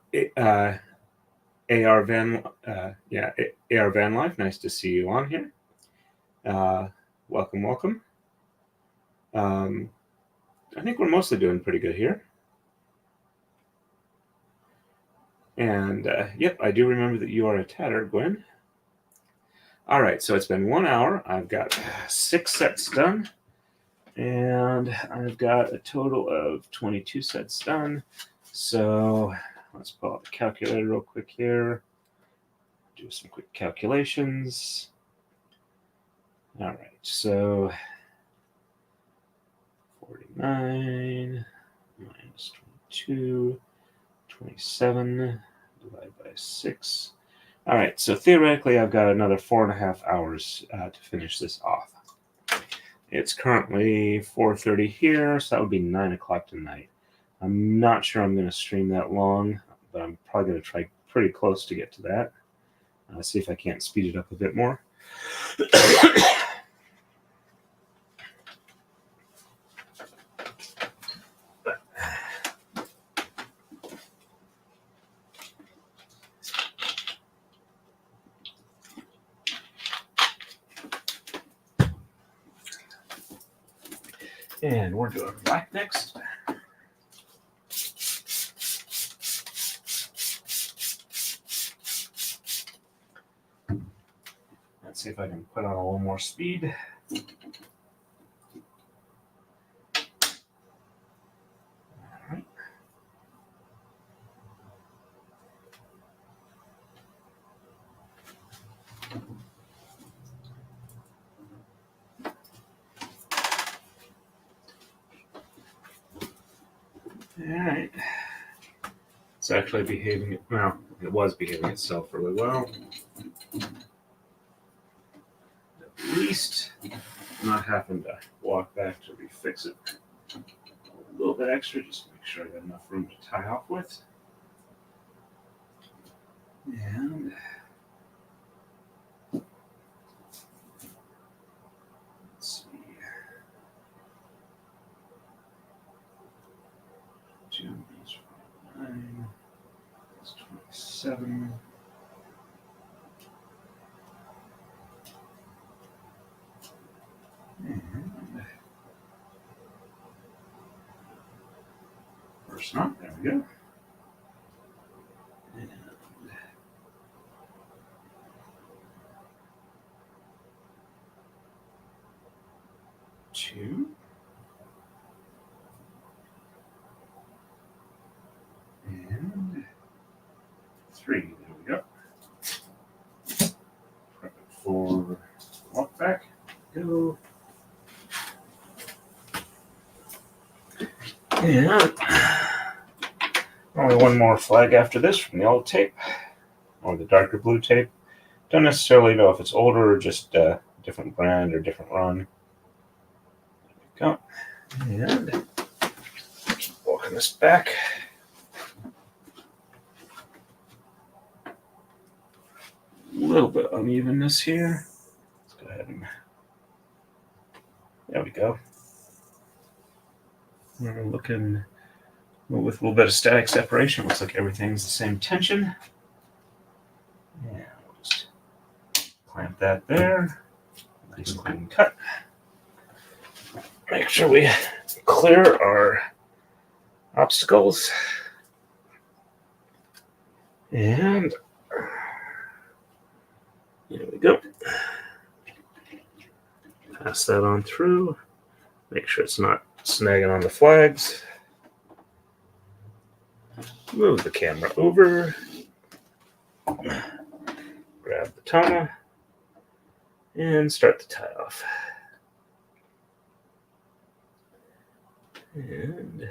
Van, AR Van Life. Nice to see you on here. Welcome, welcome. I think we're mostly doing pretty good here. And yep, I do remember that you are a tatter, Gwen. All right, so it's been 1 hour. I've got 6 sets done, and I've got a total of 22 sets done. So let's pull out the calculator real quick here. Do some quick calculations. All right, so 49 minus 22, 27, divided by 6. All right, so theoretically, I've got another 4.5 hours to finish this off. It's currently 4:30 here, so that would be 9 o'clock tonight. I'm not sure I'm going to stream that long, but I'm probably going to try pretty close to get to that. See if I can't speed it up a bit more. And we're doing black next. Let's see if I can put on a little more speed. Alright. It's actually behaving, well, it was behaving itself really well. At least not having to walk back to refix it. A little bit extra just to make sure I got enough room to tie off with. And let's see. 2 is 9. That's 27. And first knot, there we go. And 2. And 3. There we go. Prep it for walk back. Go. And only one more flag after this from the old tape, or the darker blue tape. Don't necessarily know if it's older or just a different brand or different run. There we go. And keep walking this back. A little bit unevenness here. Let's go ahead and there we go. We're looking with a little bit of static separation. Looks like everything's the same tension. And we'll just clamp that there. Nice clean cut. Make sure we clear our obstacles. And here we go. Pass that on through. Make sure it's not snagging on the flags. Move the camera over. Grab the Tama and start the tie off. And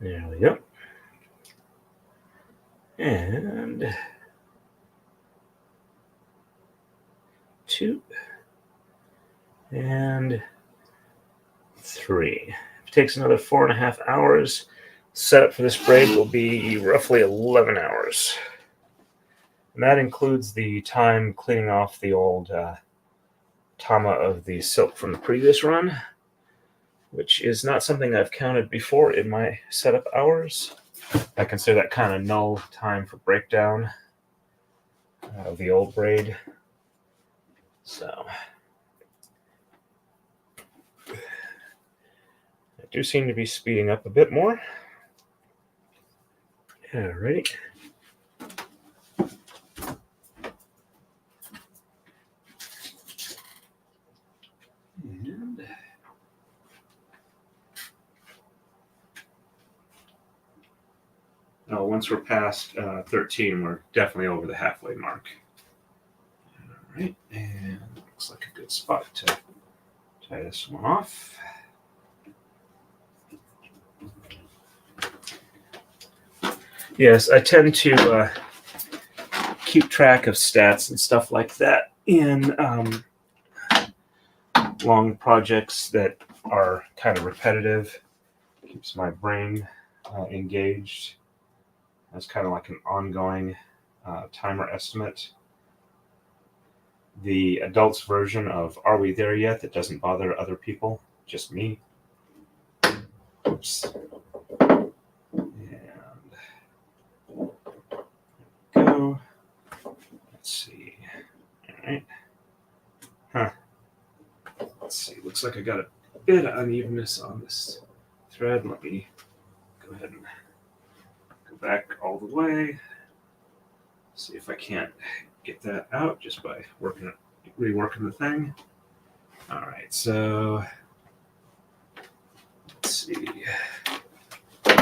there we go. And 2 and 3. It takes another 4.5 hours. Setup for this braid will be roughly 11 hours. And that includes the time cleaning off the old Tama of the silk from the previous run. which is not something I've counted before in my setup hours. I consider that kind of null time for breakdown of the old braid. So I do seem to be speeding up a bit more. Alrighty. And once we're past 13, we're definitely over the halfway mark. All right, and looks like a good spot to tie this one off. Yes, I tend to keep track of stats and stuff like that in long projects that are kind of repetitive. Keeps my brain engaged. That's kind of like an ongoing timer estimate. The adults version of Are We There Yet? That doesn't bother other people, just me. Oops. And go. Let's see. All right. Huh. Let's see. Looks like I got a bit of unevenness on this thread. Let me go ahead and go back all the way. See if I can't get that out just by reworking the thing. All right, so let's see. All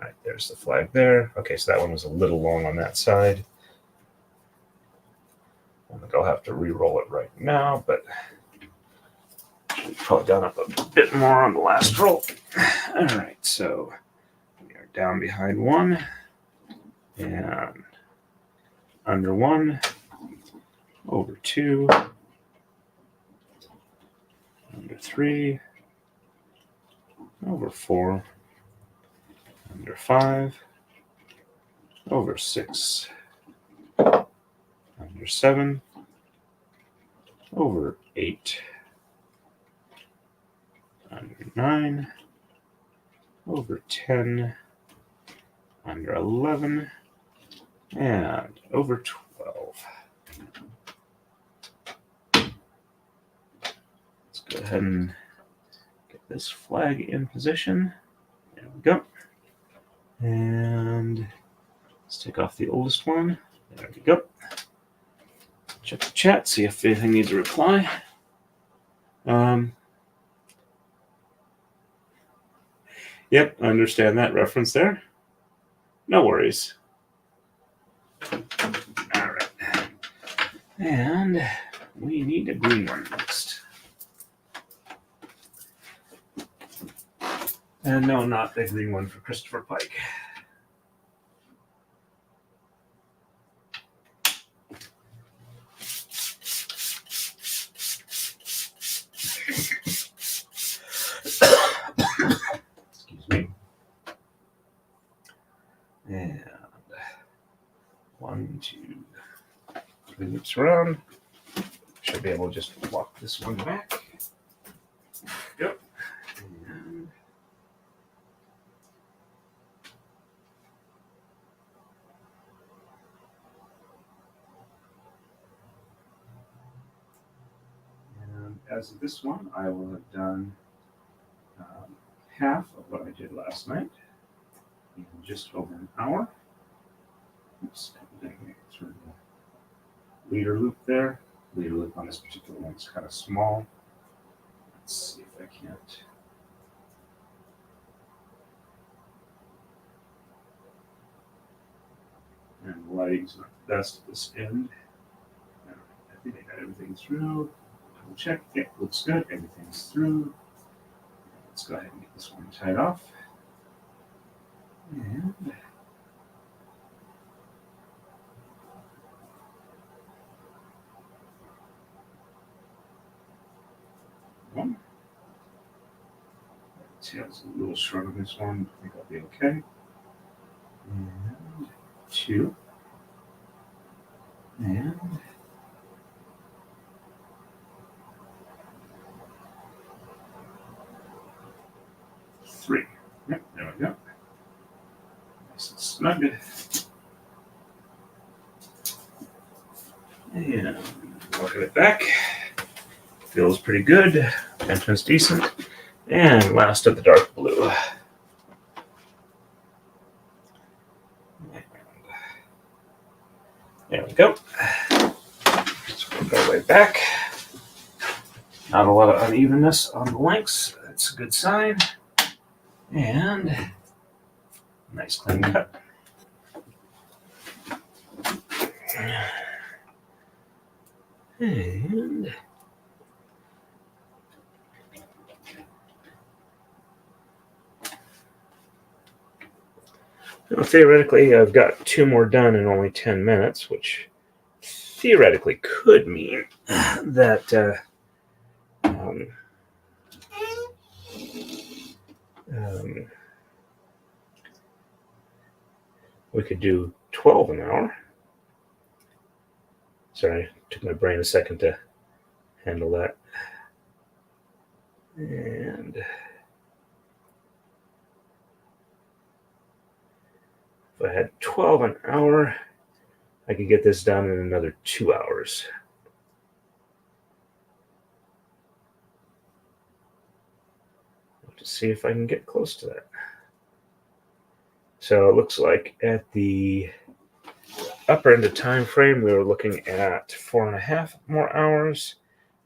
right, there's the flag there. Okay, so that one was a little long on that side. I think I'll have to re-roll it right now, but we've probably gone up a bit more on the last roll. All right, so we are down behind one and under one, over two, under three, over four, under five, over six, under seven, over eight, under nine, over 10, under 11, and over 12. Let's go ahead and get this flag in position. There we go. And let's take off the oldest one. There we go. Check the chat, see if anything needs a reply. Yep, I understand that reference there. No worries. All right. And we need a green one next. And no, not the green one for Christopher Pike. Excuse me. And 1, 2, 3 loops around. Should be able to just walk this one back. Yep. And as of this one, I will have done half of what I did last night in just over an hour. Oops, through the leader loop there. Leader loop on this particular one is kind of small. Let's see if I can't. And the lighting's not the best at this end. I think I got everything through. Double check. Yeah, looks good. Everything's through. Let's go ahead and get this one tied off. And one. Tail's a little short on this one. I think I'll be okay. And 2. And 3. Yep, there we go. Nice and snug. And look at it back. Feels pretty good. Tension's decent. And last of the dark blue. There we go. Let's work our way back. Not a lot of unevenness on the lengths. That's a good sign. And nice clean cut. And well, theoretically, I've got 2 more done in only 10 minutes, which theoretically could mean that we could do 12 an hour. Sorry, it took my brain a second to handle that. And if I had 12 an hour, I could get this done in another 2 hours. I'll just see if I can get close to that. So it looks like at the upper end of time frame, we were looking at 4.5 more hours.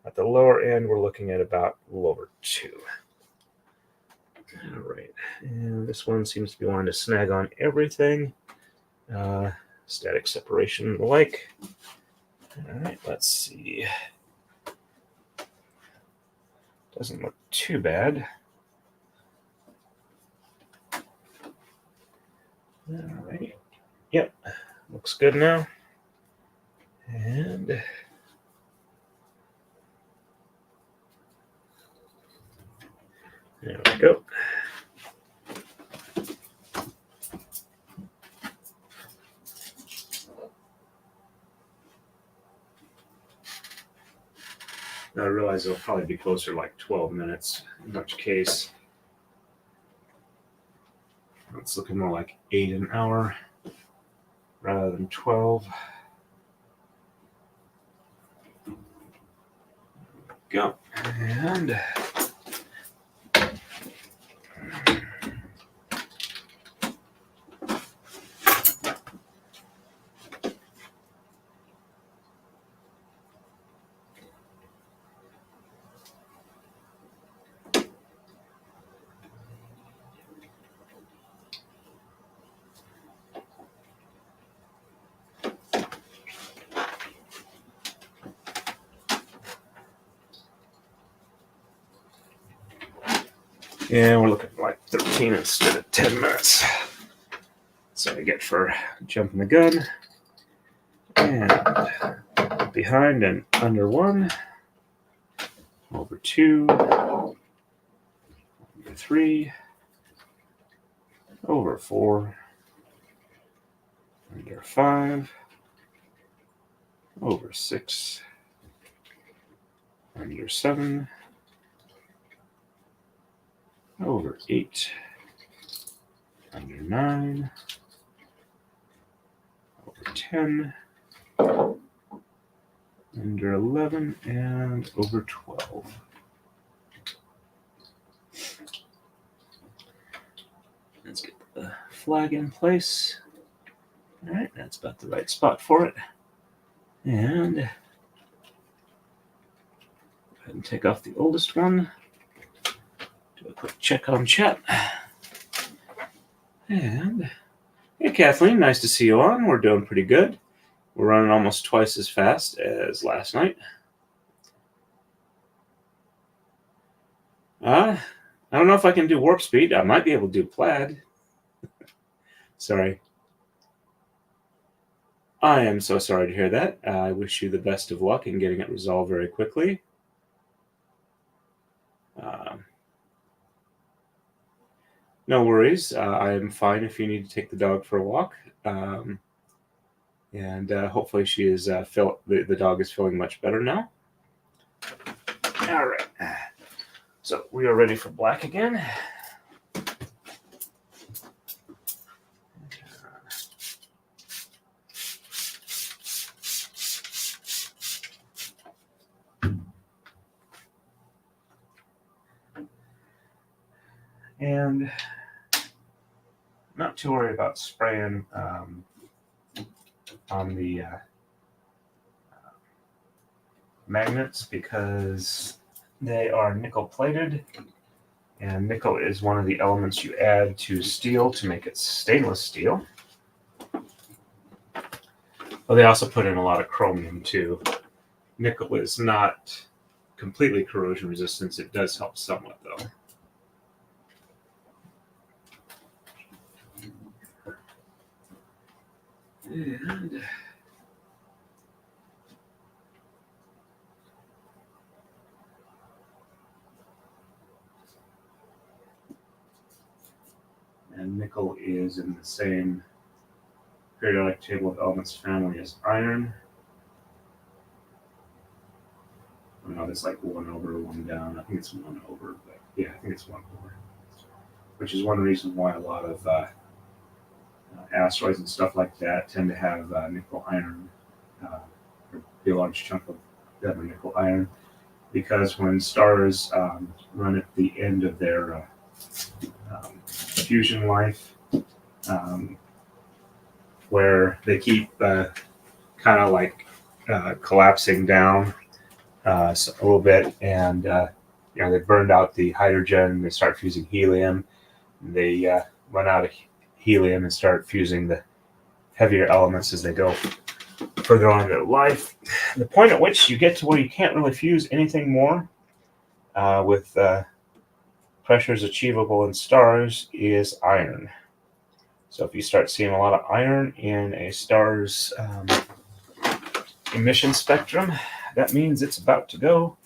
At the lower end, we're looking at about a little over 2. All right, and this one seems to be wanting to snag on everything. Static separation and the like. All right, let's see. Doesn't look too bad. All right. Yep, looks good now. And there we go. I realize it'll probably be closer to like 12 minutes, in which case it's looking more like 8 an hour rather than 12. Go. And yeah, we're looking at like 13 instead of 10 minutes. So I get for jumping the gun. And behind and under 1. Over 2. Over 3. Over 4. Under 5. Over 6. Under 7. Over 8. Under 9. Over 10. Under 11 and over 12. Let's get the flag in place. All right, that's about the right spot for it. And go ahead and take off the oldest one. Do a quick check on chat. And hey, Kathleen, nice to see you on. We're doing pretty good. We're running almost twice as fast as last night. I don't know if I can do warp speed. I might be able to do plaid. Sorry. I am so sorry to hear that. I wish you the best of luck in getting it resolved very quickly. No worries. I am fine if you need to take the dog for a walk. And hopefully she is the dog is feeling much better now. All right. So we are ready for black again. And not too worried about spraying on the magnets because they are nickel plated, and nickel is one of the elements you add to steel to make it stainless steel. Well, they also put in a lot of chromium too. Nickel is not completely corrosion resistant. It does help somewhat though. And nickel is in the same periodic table of elements family as iron. I don't know, it's like 1 over, 1 down. I think it's 1 over, but yeah, I think it's 1 over. Which is one reason why a lot of asteroids and stuff like that tend to have nickel iron, or be a large chunk of them are nickel iron, because when stars run at the end of their fusion life, where they keep kind of like collapsing down a little bit, and they burned out the hydrogen, they start fusing helium, they run out of helium and start fusing the heavier elements as they go further on in their life. The point at which you get to where you can't really fuse anything more with pressures achievable in stars is iron. So if you start seeing a lot of iron in a star's emission spectrum, that means it's about to go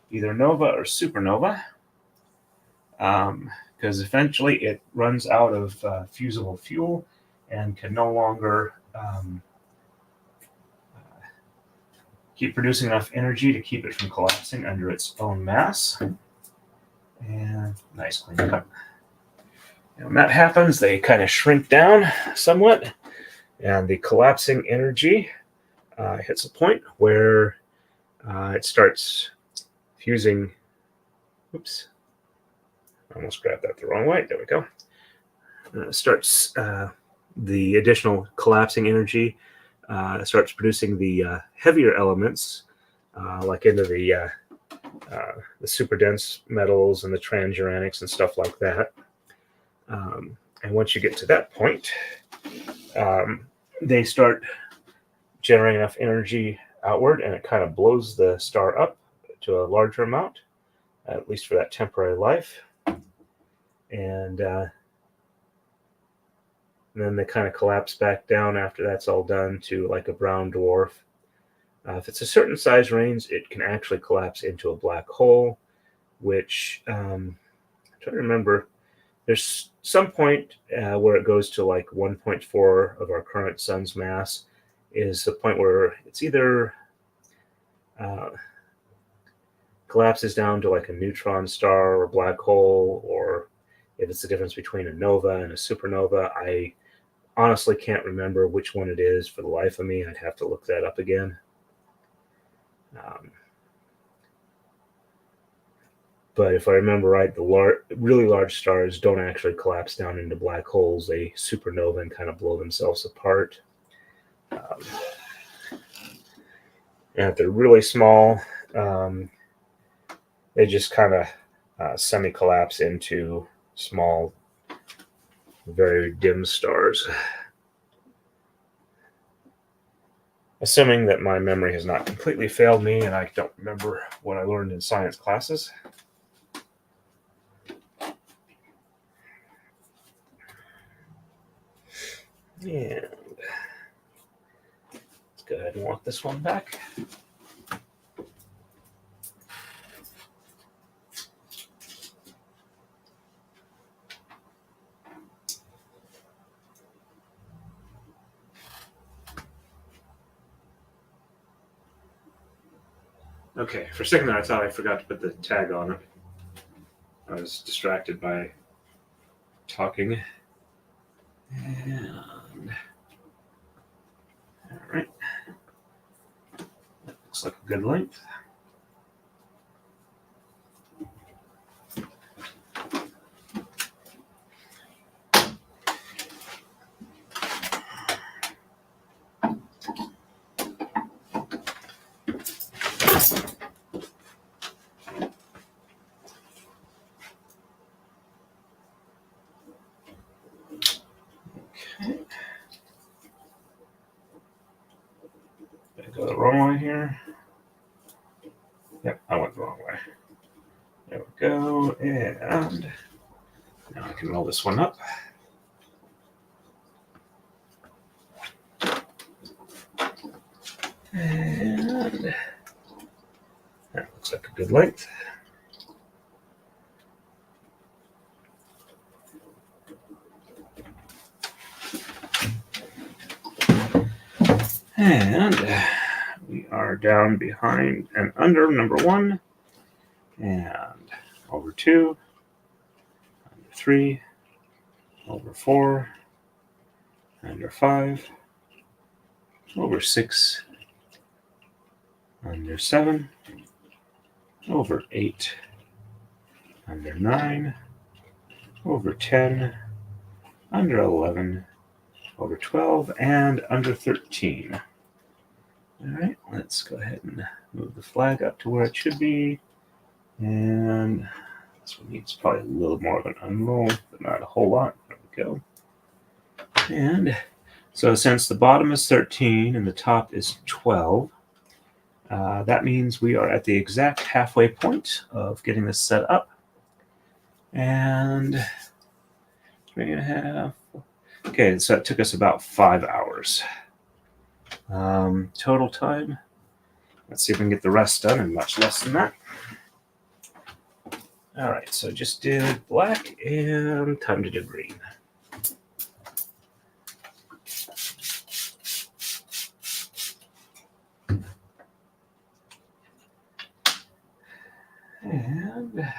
either nova or supernova, because eventually it runs out of fusible fuel and can no longer keep producing enough energy to keep it from collapsing under its own mass. And nice clean cut. And when that happens, they kind of shrink down somewhat, and the collapsing energy hits a point where it starts fusing. Oops, I almost grabbed that the wrong way. There we go. Starts the additional collapsing energy starts producing the heavier elements, like into the super dense metals and the transuranics and stuff like that. And once you get to that point, they start generating enough energy outward, and it kind of blows the star up to a larger amount, at least for that temporary life. And then they kind of collapse back down after that's all done to like a brown dwarf. If it's a certain size range, it can actually collapse into a black hole, which I'm trying to remember. There's some point where it goes to like 1.4 of our current sun's mass is the point where it's either collapses down to like a neutron star or black hole, or if it's the difference between a nova and a supernova. I honestly can't remember which one it is for the life of me. I'd have to look that up again. But if I remember right, the really large stars don't actually collapse down into black holes. They supernova and kind of blow themselves apart. And if they're really small, they just kind of semi-collapse into small, very dim stars. Assuming that my memory has not completely failed me and I don't remember what I learned in science classes. And let's go ahead and walk this one back. Okay, for a second there I thought I forgot to put the tag on it. I was distracted by talking. And all right, that looks like a good length. wrong way here. Yep, I went the wrong way. There we go, and now I can roll this one up. And that looks like a good length. And we are down behind and under number 1, and over 2, under 3, over 4, under 5, over 6, under 7, over 8, under 9, over 10, under 11, over 12, and under 13. All right, let's go ahead and move the flag up to where it should be. And this one needs probably a little more of an unroll, but not a whole lot. There we go. And so since the bottom is 13 and the top is 12, that means we are at the exact halfway point of getting this set up. And 3.5. Okay, so it took us about 5 hours. Total time. Let's see if we can get the rest done in much less than that. All right, so just did black and time to do green. And a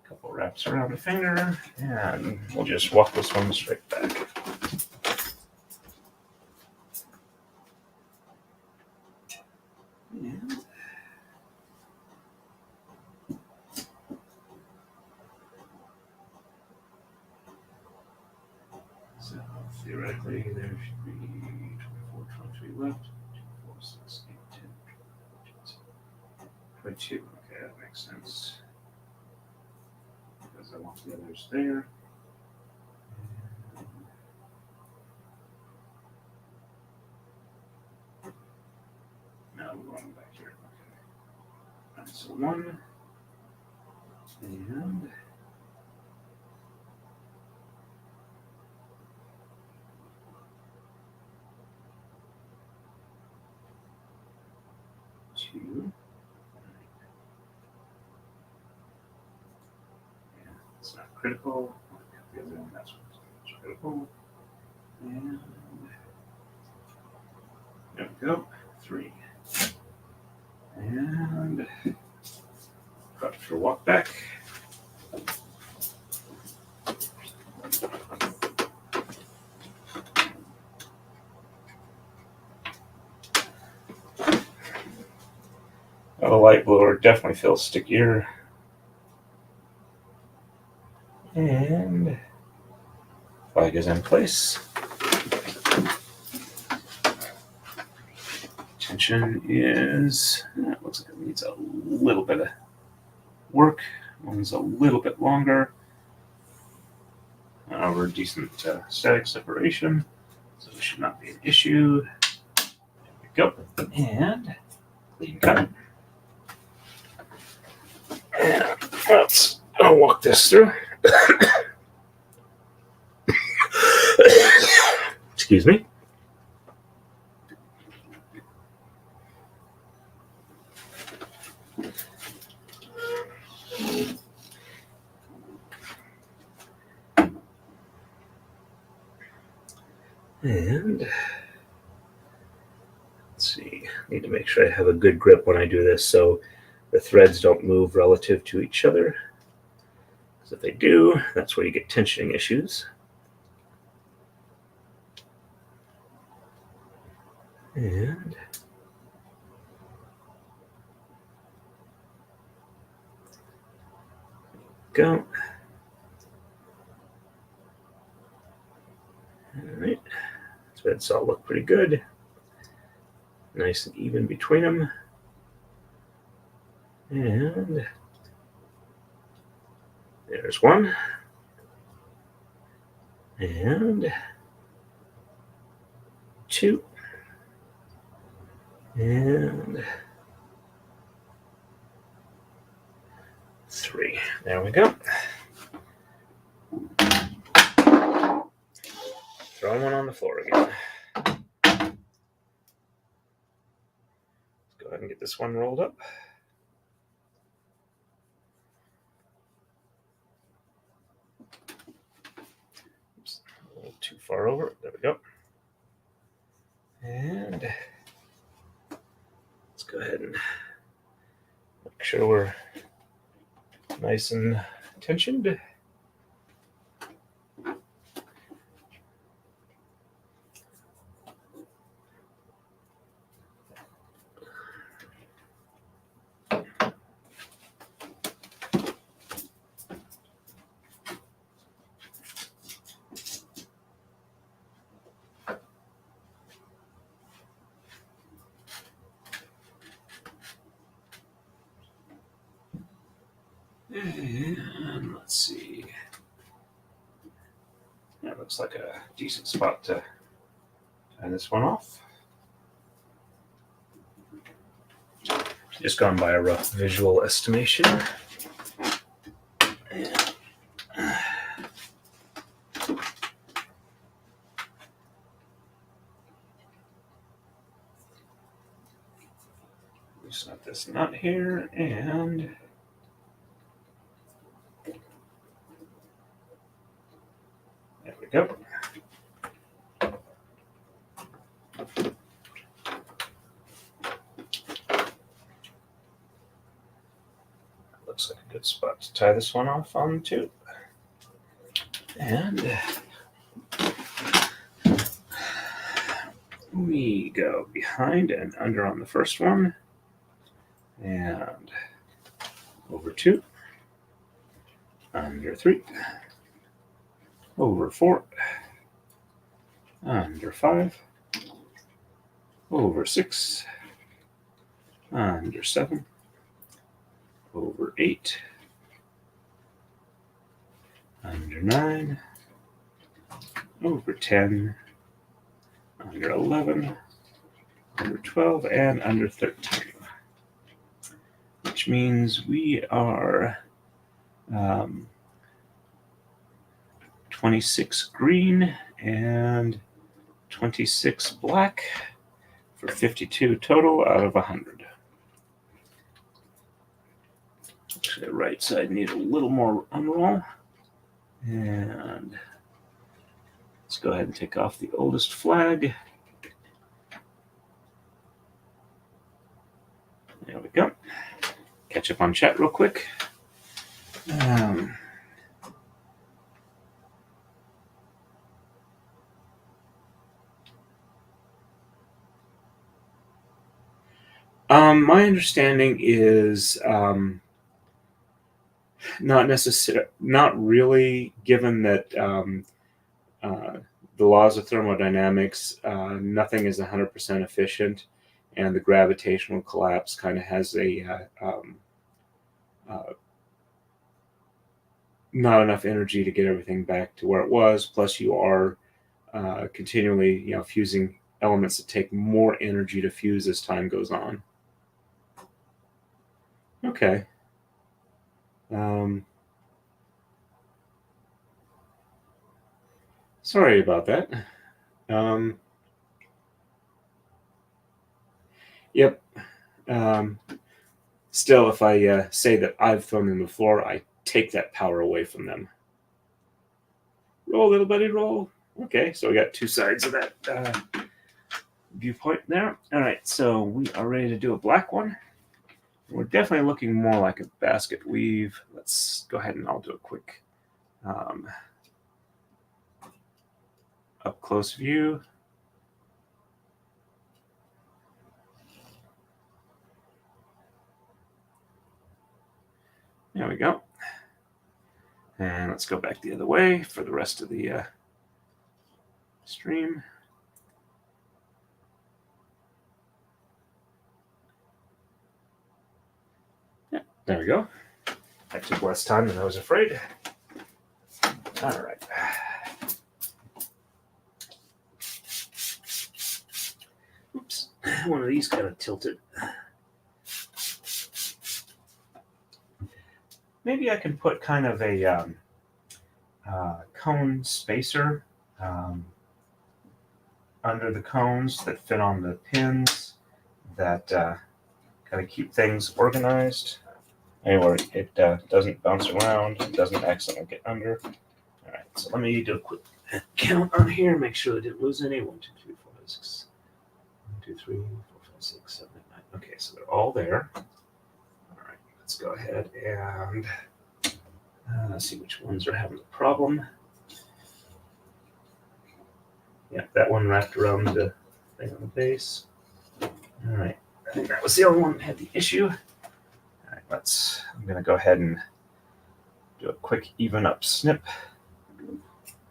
couple wraps around the finger, and we'll just walk this one straight back. So theoretically, there should be 24, 23 left. 2, 4, 6, 8, 10, 22. Okay, that makes sense. Because I want the others there. Now we're going back here. Okay. All right, so 1 and 2. Yeah, it's not critical. The other one, that's what's critical. And there we go. 3. And cut for walk back. Oh, the light blower definitely feels stickier. And flag is in place. Tension is, it looks like it needs a little bit of work. One's a little bit longer. We're decent static separation, so it should not be an issue. There we go. And clean cut. And I'll walk this through. Excuse me. And let's see, need to make sure I have a good grip when I do this so the threads don't move relative to each other. Because if they do, that's where you get tensioning issues. And go. All right, threads all look pretty good. Nice and even between them. And there's one. And 2. And 3. There we go. Throwing one on the floor again. Let's go ahead and get this one rolled up. Oops, a little too far over. There we go. And let's go ahead and make sure we're nice and tensioned. And let's see. That looks like a decent spot to tie this one off. Just gone by a rough visual estimation. Loosen up this nut here, and there we go. Looks like a good spot to tie this one off on too. And we go behind and under on the first one, and over 2, under 3, over 4, under 5, over 6, under 7, over 8, under 9, over 10, under 11, under 12, and under 13. Which means we are 26 green and 26 black for 52 total out of 100. Actually, the right side needs a little more unroll. And let's go ahead and take off the oldest flag. There we go. Catch up on chat real quick. My understanding is not really, given that the laws of thermodynamics, nothing is 100% efficient, and the gravitational collapse kind of has a not enough energy to get everything back to where it was. Plus, you are continually, fusing elements that take more energy to fuse as time goes on. Okay. Sorry about that. Yep. Still, if I say that I've thrown them before, I take that power away from them. Roll, little buddy, roll. Okay, so we got 2 sides of that viewpoint there. All right, so we are ready to do a black one. We're definitely looking more like a basket weave. Let's go ahead and I'll do a quick up close view. There we go. And let's go back the other way for the rest of the stream. Yeah, there we go. That took less time than I was afraid. All right. Oops. one of these kind of tilted. Maybe I can put kind of a cone spacer under the cones that fit on the pins that kind of keep things organized. Anyway, it doesn't bounce around, it doesn't accidentally get under. All right, so let me do a quick count on here, make sure I didn't lose any. 1, 2, 3, 4, 5, 6. 1, 2, 3, 4, 5, 6, 7, 8, 9. Okay, so they're all there. All right, let's go ahead and see which ones are having the problem. Yeah, that one wrapped around the thing on the base. All right, I think that was the only one that had the issue. All right, I'm going to go ahead and do a quick even up snip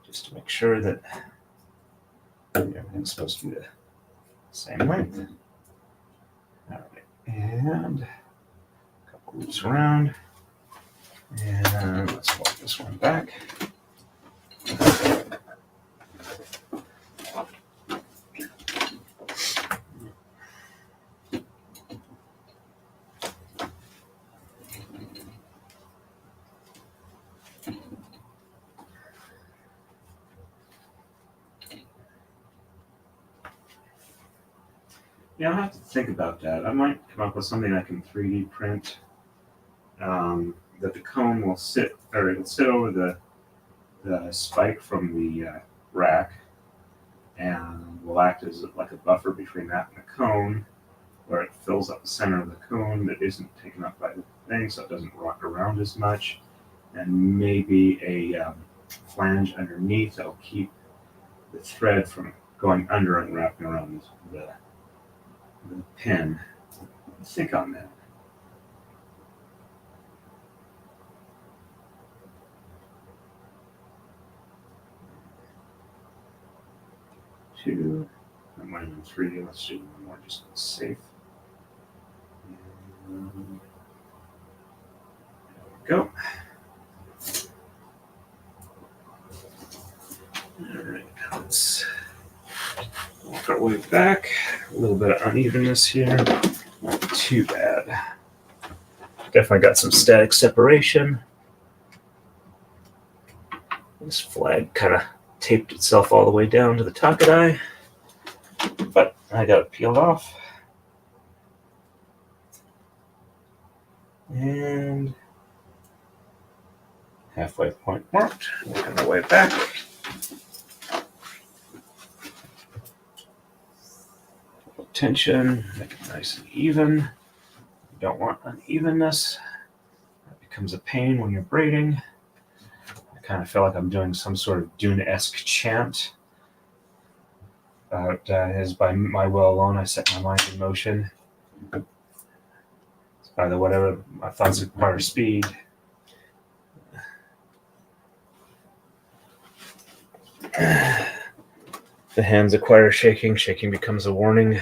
just to make sure that everything's supposed to be the same length. All right, and a couple loops around. And let's walk this one back. Yeah, I'll have to think about that. I might come up with something I can 3D print that the cone will sit, or it'll sit over the spike from the rack and will act as like a buffer between that and the cone, where it fills up the center of the cone that isn't taken up by the thing, so it doesn't rock around as much, and maybe a flange underneath that'll keep the thread from going under and wrapping around the pin. Think on that. Two, that might have been 3. Let's do one more just safe. And there we go. All right, let's walk our way back. A little bit of unevenness here. Not too bad. Definitely got some static separation. This flag kind of taped itself all the way down to the Taka-Dai, but I got it peeled off. And halfway point marked. Working our way back. Tension, make it nice and even. You don't want unevenness. That becomes a pain when you're braiding. I kind of feel like I'm doing some sort of Dune-esque chant. Is by my will alone I set my mind in motion. It's by the whatever my thoughts require speed. The hands acquire shaking. Shaking becomes a warning.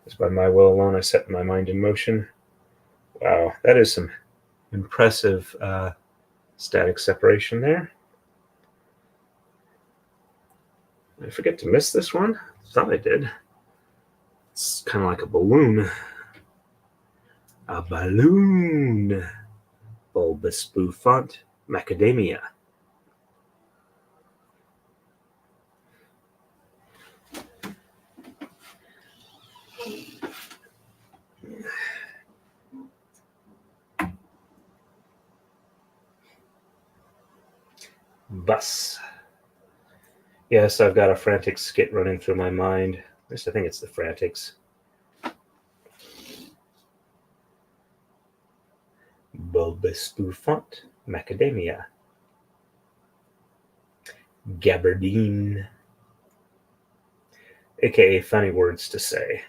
It's by my will alone I set my mind in motion. Wow, that is some impressive static separation there. Did I forget to miss this one? I thought I did. It's kind of like a balloon. A balloon. Bulbous bouffant macadamia. Bus. Yes, I've got a frantic skit running through my mind. At least I think it's the Frantics. Bulbous bouffant macadamia. Gabardine. AKA funny words to say.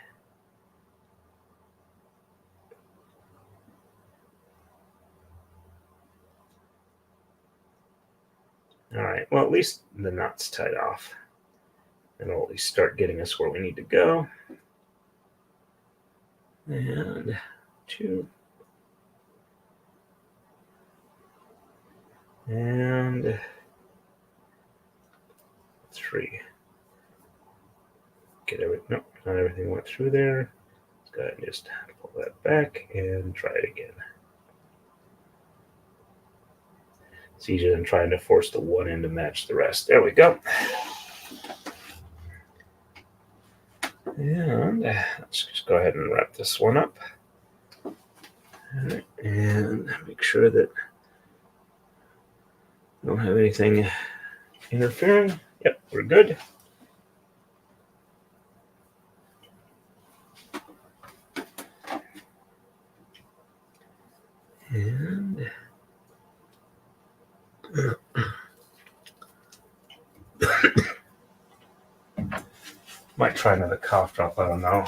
All right, well, at least the knot's tied off. And it'll at least start getting us where we need to go. And 2. And 3. get everything. Nope, not everything went through there. Let's go ahead and just pull that back and try it again. It's easier than trying to force the one end to match the rest. There we go. And let's just go ahead and wrap this one up. All right, and make sure that we don't have anything interfering. Yep, we're good. And might try another cough drop, I don't know.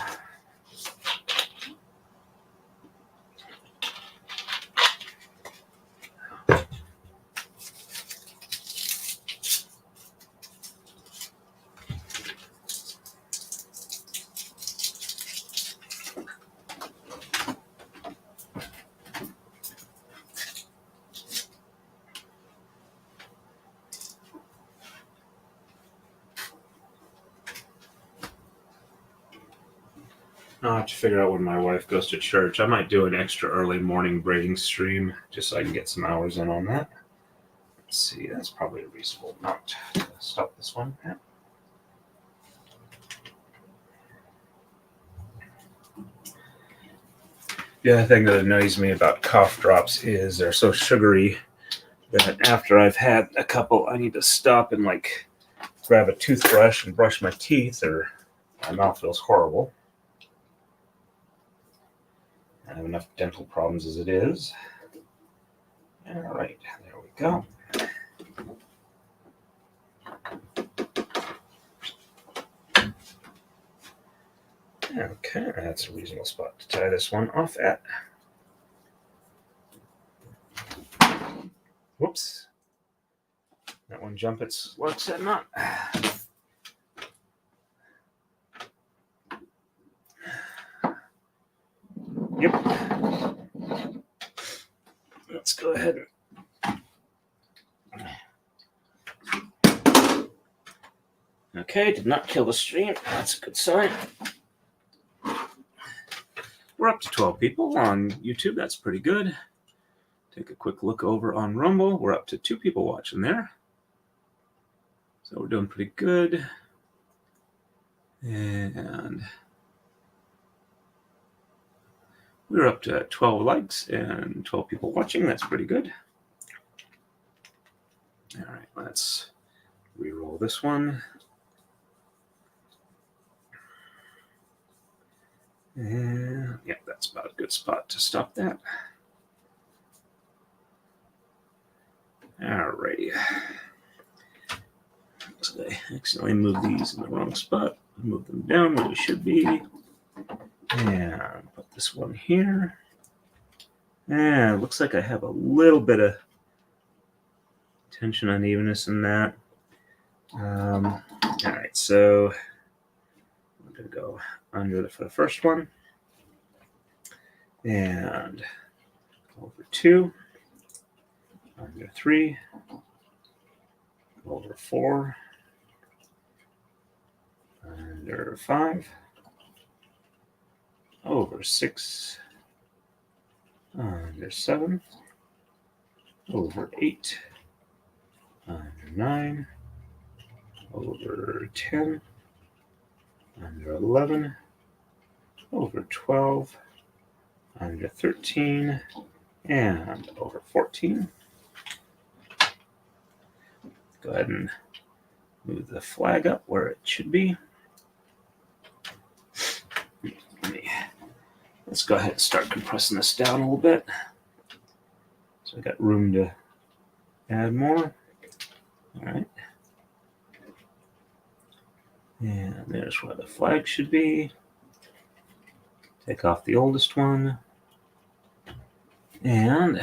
I'll have to figure out when my wife goes to church. I might do an extra early morning braiding stream just so I can get some hours in on that. Let's see, that's probably a reasonable amount to stop this one. Yeah. The other thing that annoys me about cough drops is they're so sugary that after I've had a couple, I need to stop and like grab a toothbrush and brush my teeth, or my mouth feels horrible. I have enough dental problems as it is. All right, there we go. Okay, that's a reasonable spot to tie this one off at. Whoops. That one jump its luck set knot. Yep. Let's go ahead and... Okay, did not kill the stream. That's a good sign. We're up to 12 people on YouTube. That's pretty good. Take a quick look over on Rumble. We're up to 2 people watching there. So we're doing pretty good. And we're up to 12 likes and 12 people watching. That's pretty good. All right, let's re-roll this one. And yeah, that's about a good spot to stop that. Alrighty. So I accidentally moved these in the wrong spot. Move them down where they should be. And put this one here. And it looks like I have a little bit of tension unevenness in that. All right, so I'm going to go under for the first one. And over 2. Under 3. Over 4. Under 5. Over 6. Under 7. Over 8. Under 9. Over 10. Under 11. Over 12. Under 13. And over 14. Go ahead and move the flag up where it should be. Let's go ahead and start compressing this down a little bit. So I got room to add more. All right. And there's where the flag should be. Take off the oldest one. And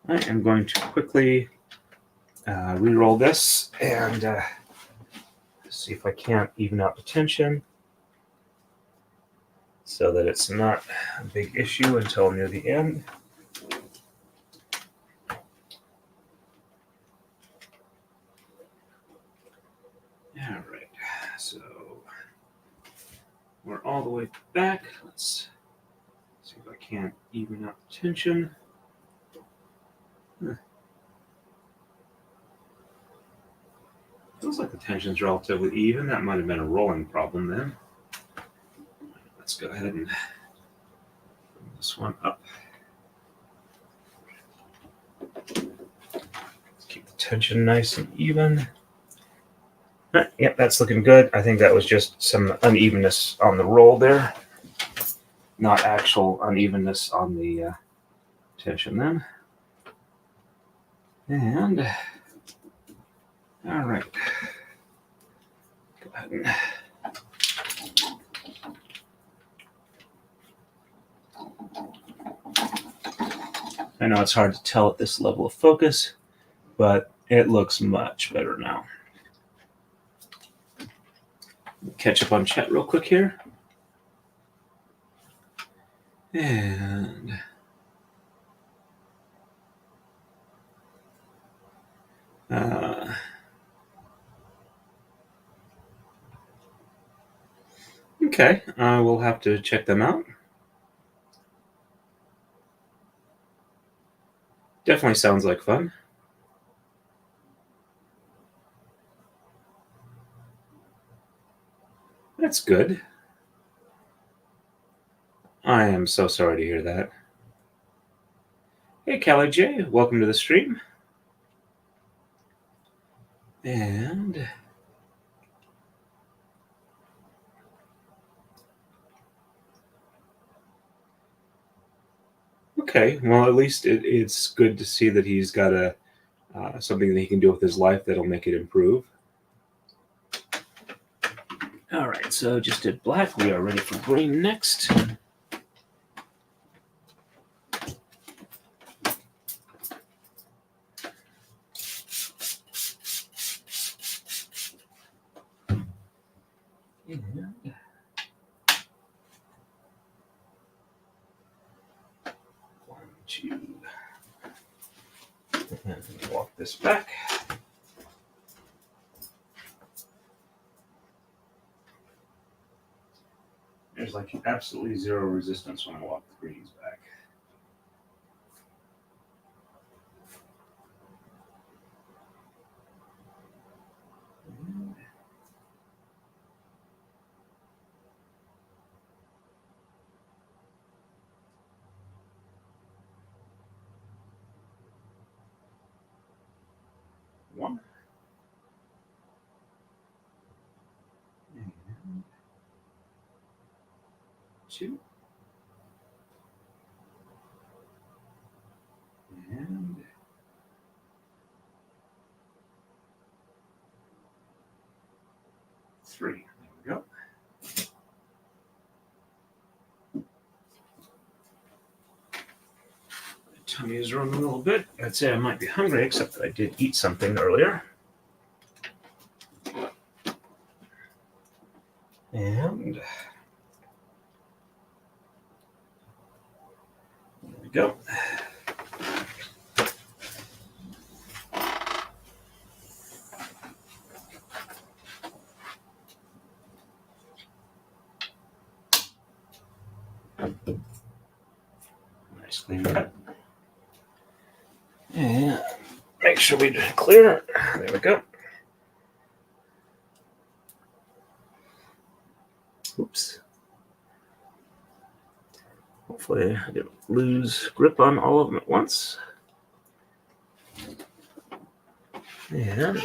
I am going to quickly re-roll this and see if I can't even out the tension so that it's not a big issue until near the end. All right, so We're all the way back. Let's see if I can't even out the tension. Feels like the tension's relatively even. That might have been a rolling problem then. Let's go ahead and bring this one up. Let's keep the tension nice and even. Yep, that's looking good. I think that was just some unevenness on the roll there, not actual unevenness on the tension then. And all right, go ahead and I know it's hard to tell at this level of focus, but it looks much better now. Catch up on chat real quick here. And okay, we'll have to check them out. Definitely sounds like fun. That's good. I am so sorry to hear that. Hey, Callie J, welcome to the stream. And okay, well, at least it's good to see that he's got something that he can do with his life that'll make it improve. All right, so just did black. We are ready for green next. One, two. And walk this back. There's like absolutely zero resistance when I walk the greens back. One. And two. And three. There we go. My tummy is running a little bit. I'd say I might be hungry, except that I did eat something earlier. And there we go. Nice clean cut. And make sure we clear. There we go. Oops. Hopefully I didn't lose grip on all of them at once. And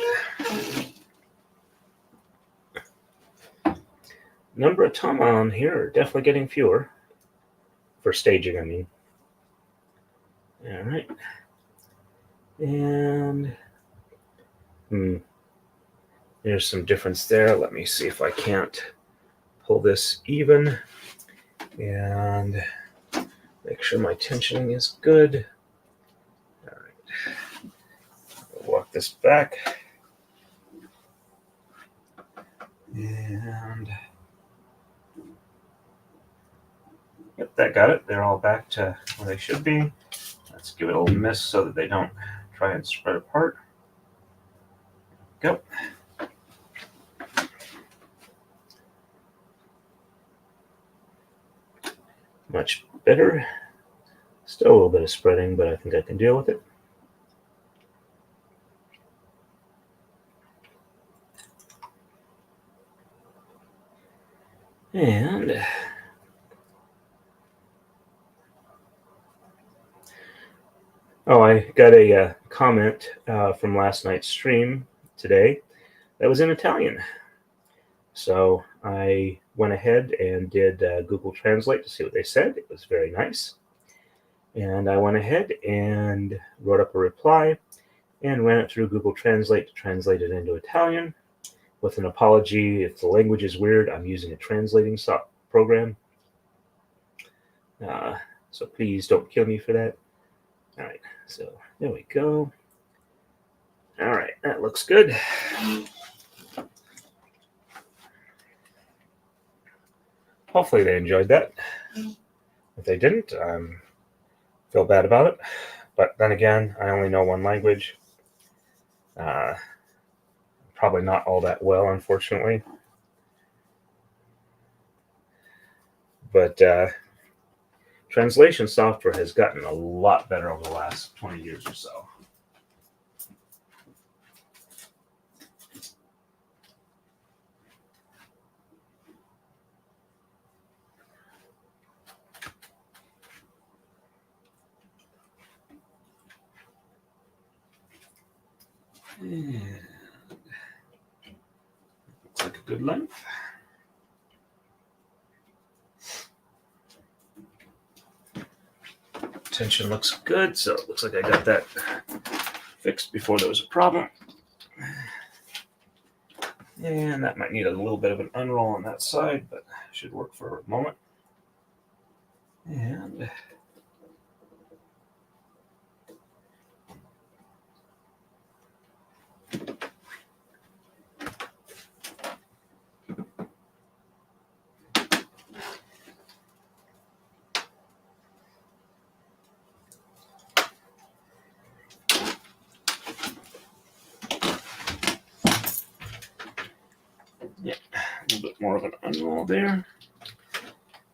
number of tama on here are definitely getting fewer. For staging, I mean. All right. And there's some difference there. Let me see if I can't pull this even and make sure my tensioning is good. All right. I'll walk this back. And yep, that got it. They're all back to where they should be. Let's give it a little miss so that they don't try and spread apart. Go. Much better. Still a little bit of spreading, but I think I can deal with it. And I got a comment from last night's stream today that was in Italian. So I went ahead and did Google Translate to see what they said. It was very nice. And I went ahead and wrote up a reply and ran it through Google Translate to translate it into Italian with an apology. If the language is weird, I'm using a translating program. So please don't kill me for that. All right, so there we go. All right, that looks good. Hopefully they enjoyed that. If they didn't, feel bad about it. But then again, I only know one language. Probably not all that well, unfortunately. But translation software has gotten a lot better over the last 20 years or so. And looks like a good length. Tension looks good, so it looks like I got that fixed before there was a problem. And that might need a little bit of an unroll on that side, but should work for a moment. And yeah, a little bit more of an unroll there.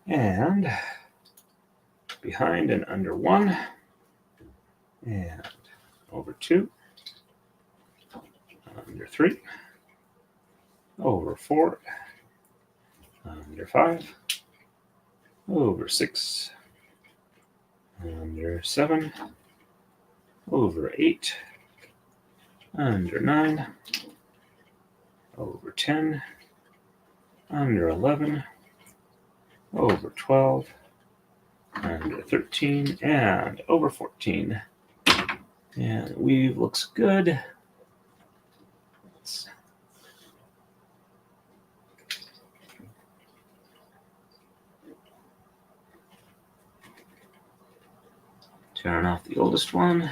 And behind and under 1. And over 2. Under 3. Over 4. Under 5. Over 6. Under 7. Over 8. Under 9. Over 10. Under 11. Over 12. Under 13. And over 14. And weave looks good. Let's turn off the oldest one.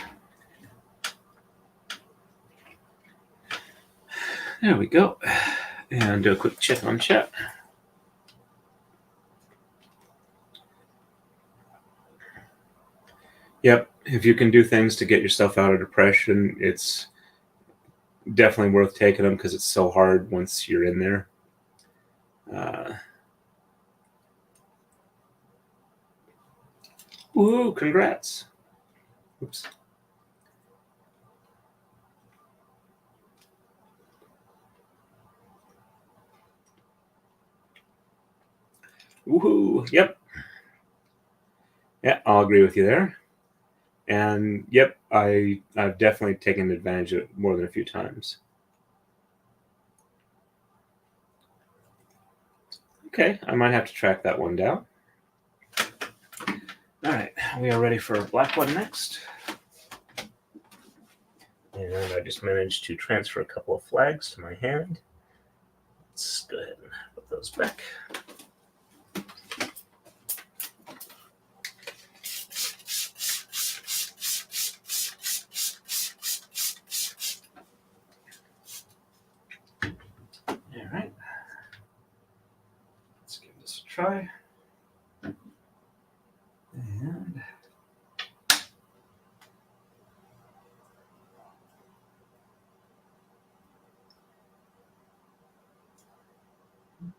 There we go. And do a quick check on chat. Yep, if you can do things to get yourself out of depression, it's definitely worth taking them because it's so hard once you're in there. Ooh, congrats. Oops. Woohoo, yep. Yeah, I'll agree with you there. And yep, I've definitely taken advantage of it more than a few times. Okay, I might have to track that one down. All right, we are ready for a black one next. And I just managed to transfer a couple of flags to my hand. Let's go ahead and put those back. All right, let's give this a try. And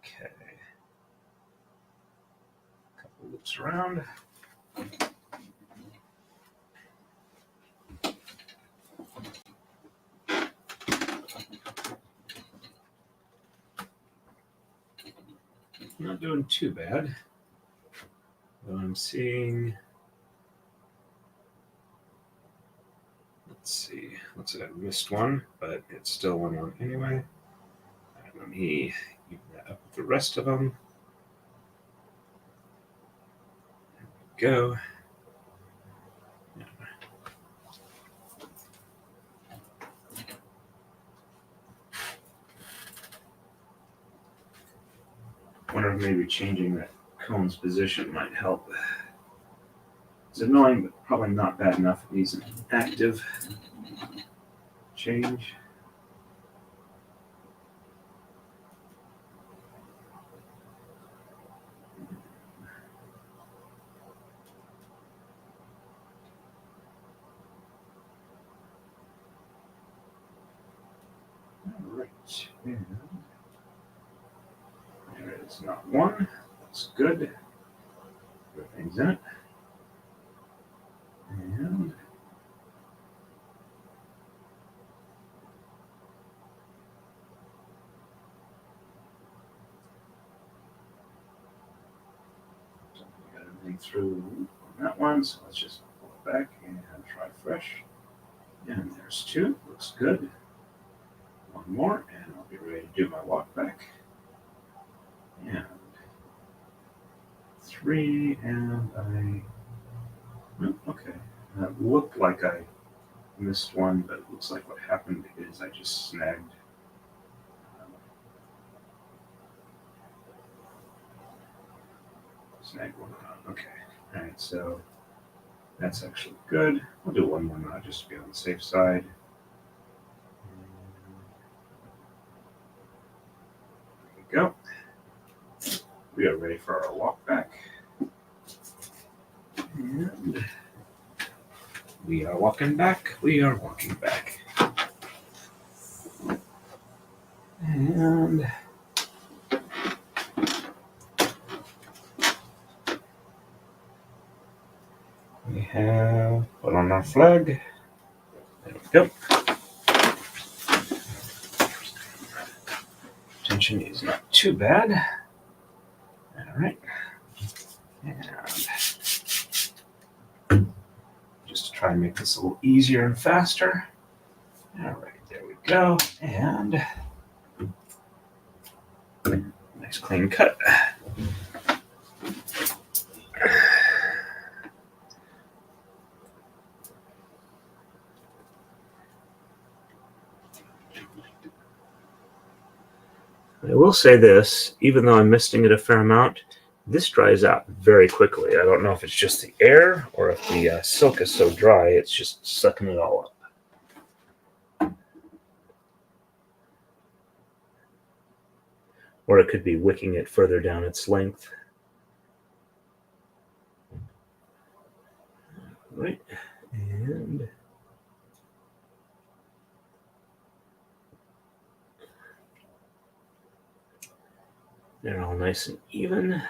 okay, a couple of loops around. Not doing too bad. Though I'm seeing, let's see, looks like I missed one, but it still went on anyway. Let me even that up with the rest of them. There we go. Wonder if maybe changing that cone's position might help. It's annoying, but probably not bad enough. It needs an active change. All right. And there is not one. That's good. Everything's in it. And got everything through on that one, so let's just pull it back and try fresh. And there's two. Looks good. One more, and I'll be ready to do my walk back. And three, and okay. That looked like I missed one, but it looks like what happened is I just snagged one on. Okay. All right, so that's actually good. I'll do one more knot just to be on the safe side. There we go. We are ready for our walk back. And we are walking back. We are walking back. And we have put on our flag. There we go. Tension is not too bad. All right. And just to try and make this a little easier and faster. All right, there we go. And nice clean cut. I will say this, even though I'm misting it a fair amount, this dries out very quickly. I don't know if it's just the air or if the silk is so dry, it's just sucking it all up. Or it could be wicking it further down its length. All right, and they're all nice and even.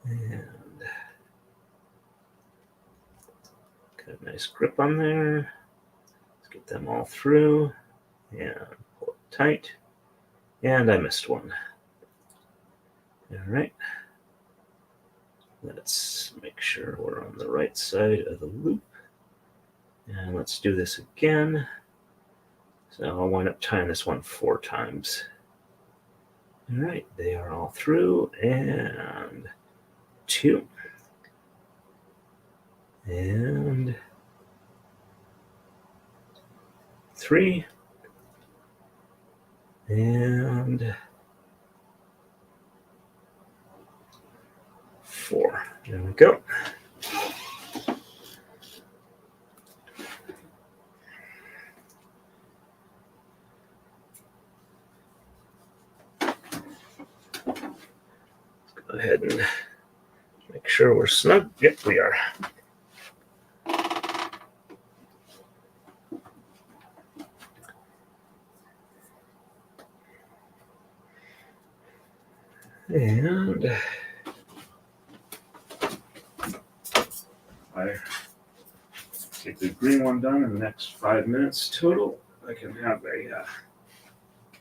And got a nice grip on there. Let's get them all through. And pull it tight. And I missed one. All right. Let's make sure we're on the right side of the loop. And let's do this again. So I'll wind up tying this one 4 times. All right, they are all through, and 2, and 3, and 4. There we go. Go ahead and make sure we're snug. Yep, we are. And green one done in the next 5 minutes total. I can have a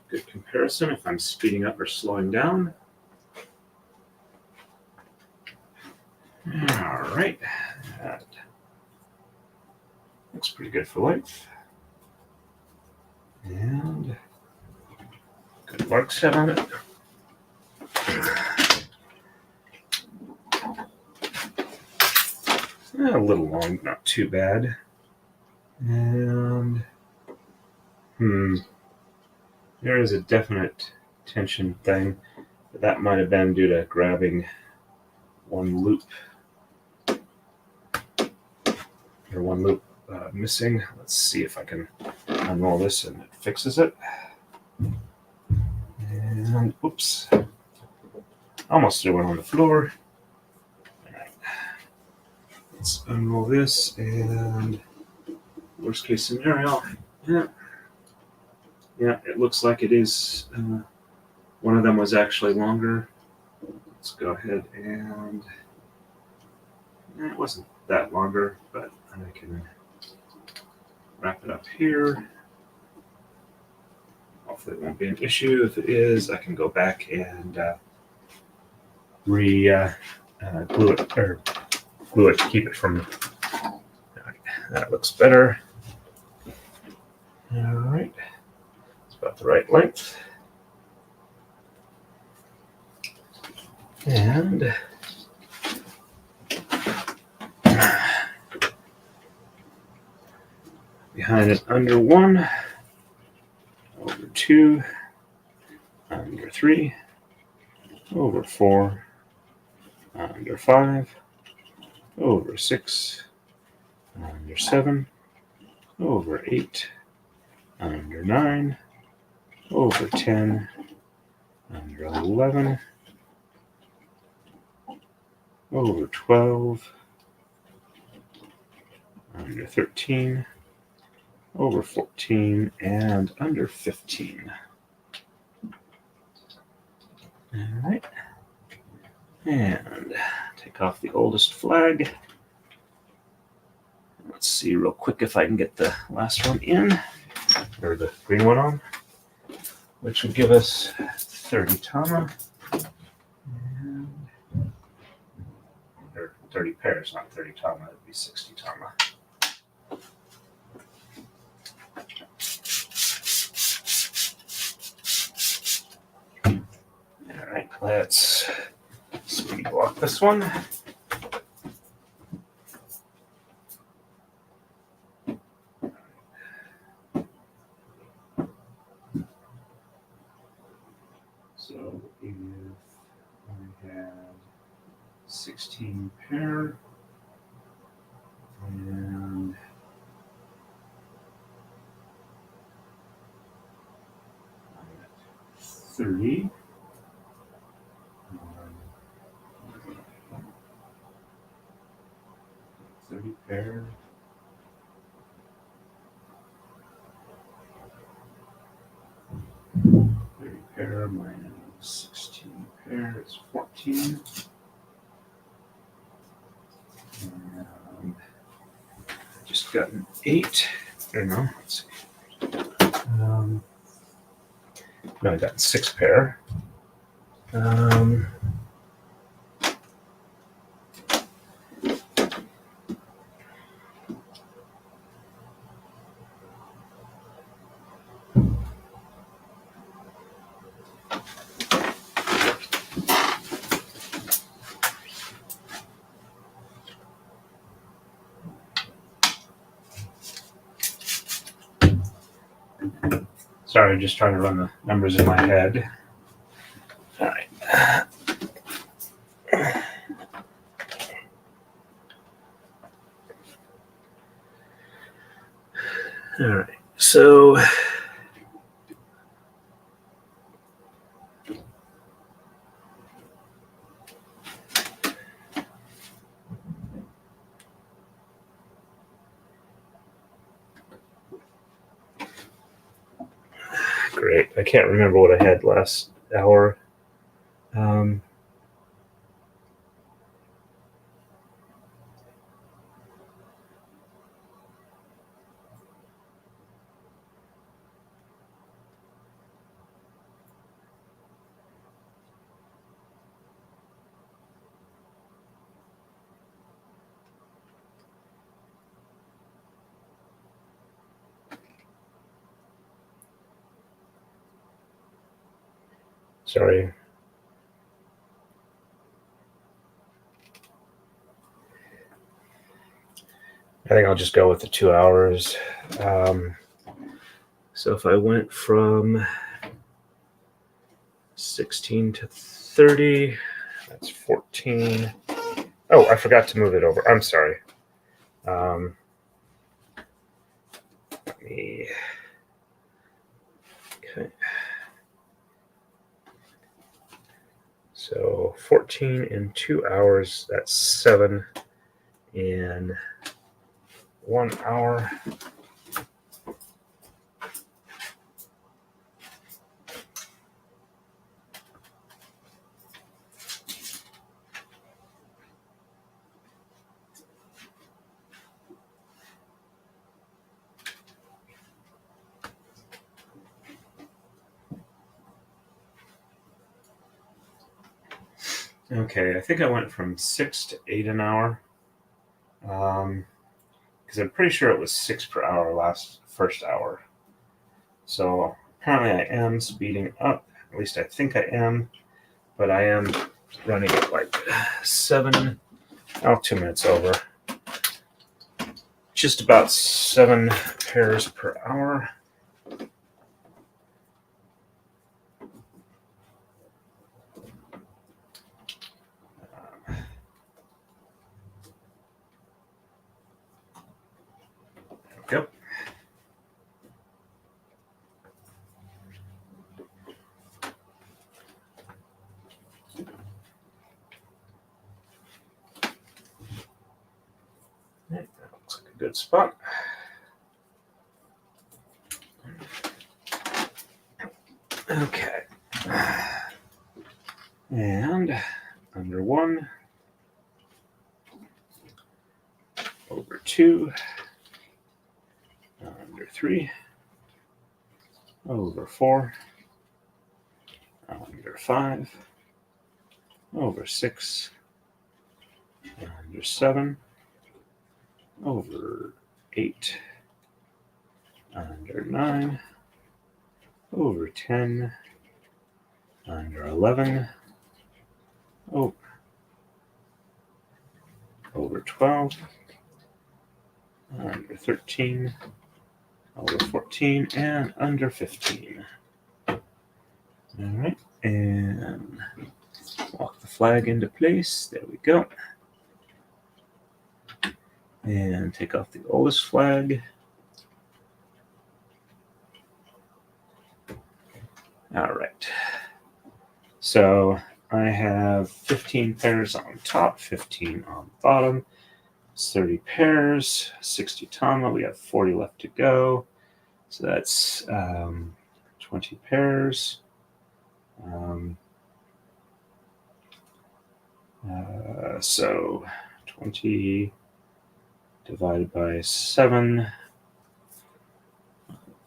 good comparison if I'm speeding up or slowing down. All right, that looks pretty good for length. And good mark set on it. A little long, not too bad. And there is a definite tension thing, but that might have been due to grabbing one loop or one loop missing. Let's see if I can unroll this and it fixes it. And oops, almost threw one on the floor. All right, let's unroll this, and worst case scenario, yeah, it looks like it is. One of them was actually longer. Let's go ahead and it wasn't that longer, but I can wrap it up here. Hopefully it won't be an issue. If it is, I can go back and glue it or glue it to keep it from. That looks better. All right, it's about the right length. And behind it under 1, over 2, under 3, over 4, under 5, over 6, under 7, over 8, under 9, over 10, under 11, over 12, under 13, over 14, and under 15. All right. And take off the oldest flag. Let's see real quick if I can get the last one in, or the green one on, which would give us 30 tama. Or 30 pairs, not 30 tama, it'd be 60 tama. All right, let's speed walk this one. So if I had 16 pair and I'm at 30. 30 pair. Pair minus 16 pair is 14. And I just got an 8. Or no, let's see. No, I got 6 pair. Sorry, just trying to run the numbers in my head. All right. All right. So great. I can't remember what I had last hour. Sorry. I think I'll just go with the 2 hours. So if I went from 16 to 30, that's 14. Oh, I forgot to move it over. I'm sorry. Let me. Okay. So 14 in 2 hours, that's 7 in 1 hour. Okay, I think I went from 6 to 8 an hour. Because I'm pretty sure it was 6 per hour first hour. So apparently I am speeding up. At least I think I am. But I am running at like 2 minutes over. Just about 7 pairs per hour. Yep. That looks like a good spot. Okay. And under 1, over 2, under 3, over 4, under 5, over 6, under 7, over 8, under 9, over 10, under 11, over 12, under 13, over 14, and under 15. All right, and lock the flag into place. There we go. And take off the oldest flag. All right. So I have 15 pairs on top, 15 on bottom. It's 30 pairs, 60 tama. We have 40 left to go. So that's 20 pairs. So 20 divided by 7,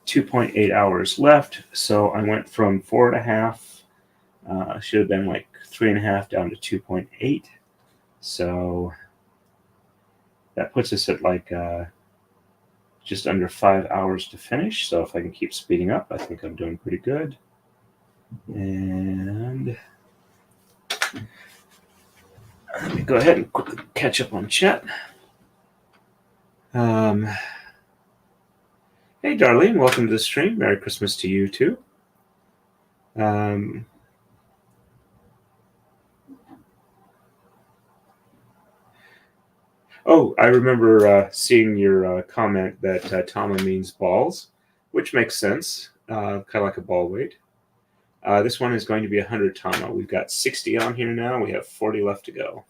2.8 hours left. So I went from 4.5, should have been like 3.5 down to 2.8. So that puts us at like just under 5 hours to finish. So if I can keep speeding up, I think I'm doing pretty good. And let me go ahead and quickly catch up on chat. Hey, Darlene, welcome to the stream. Merry Christmas to you, too. Oh, I remember seeing your comment that tama means balls, which makes sense, kind of like a ball weight. This one is going to be 100 tama. We've got 60 on here now. We have 40 left to go.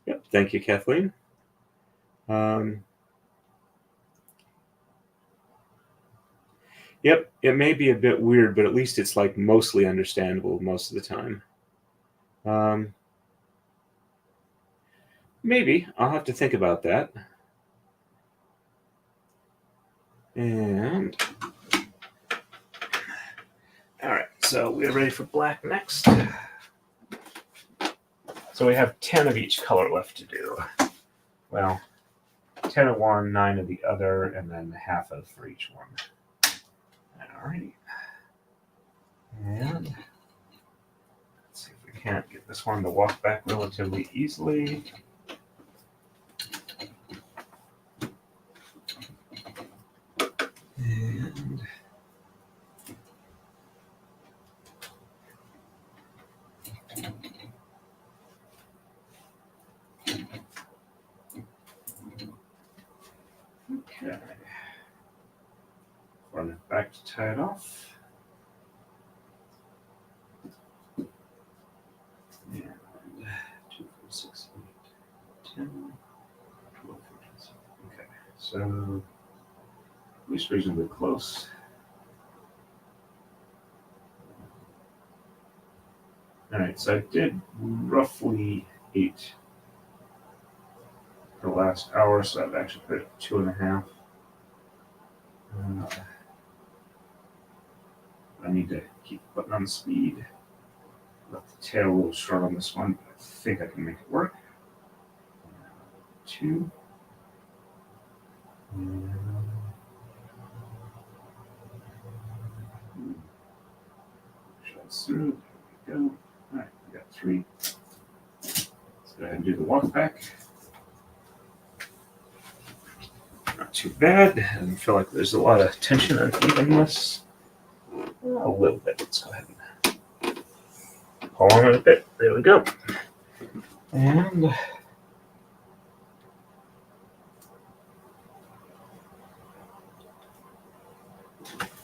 Yep, thank you, Kathleen. Yep, it may be a bit weird, but at least it's like mostly understandable most of the time. Maybe. I'll have to think about that. And all right, so we're ready for black next. So we have 10 of each color left to do. Well, 10 of one, 9 of the other, and then half of for each one. All righty. And let's see if we can't get this one to walk back relatively easily. And okay. Run it back to tie it off. And 2, 4, 6, 8, 10, 12, 14, 16. Okay, so at least reasonably close. All right, so I did roughly 8 for the last hour, so I've actually put it 2.5. I need to keep putting on speed. Left the tail a little short on this one, but I think I can make it work. 2. Shots through. There we go. All right, we got 3. Let's go ahead and do the walk back. Not too bad. Doesn't feel like there's a lot of tension and evenness. A little bit. Let's go ahead and pull on it a bit. There we go. And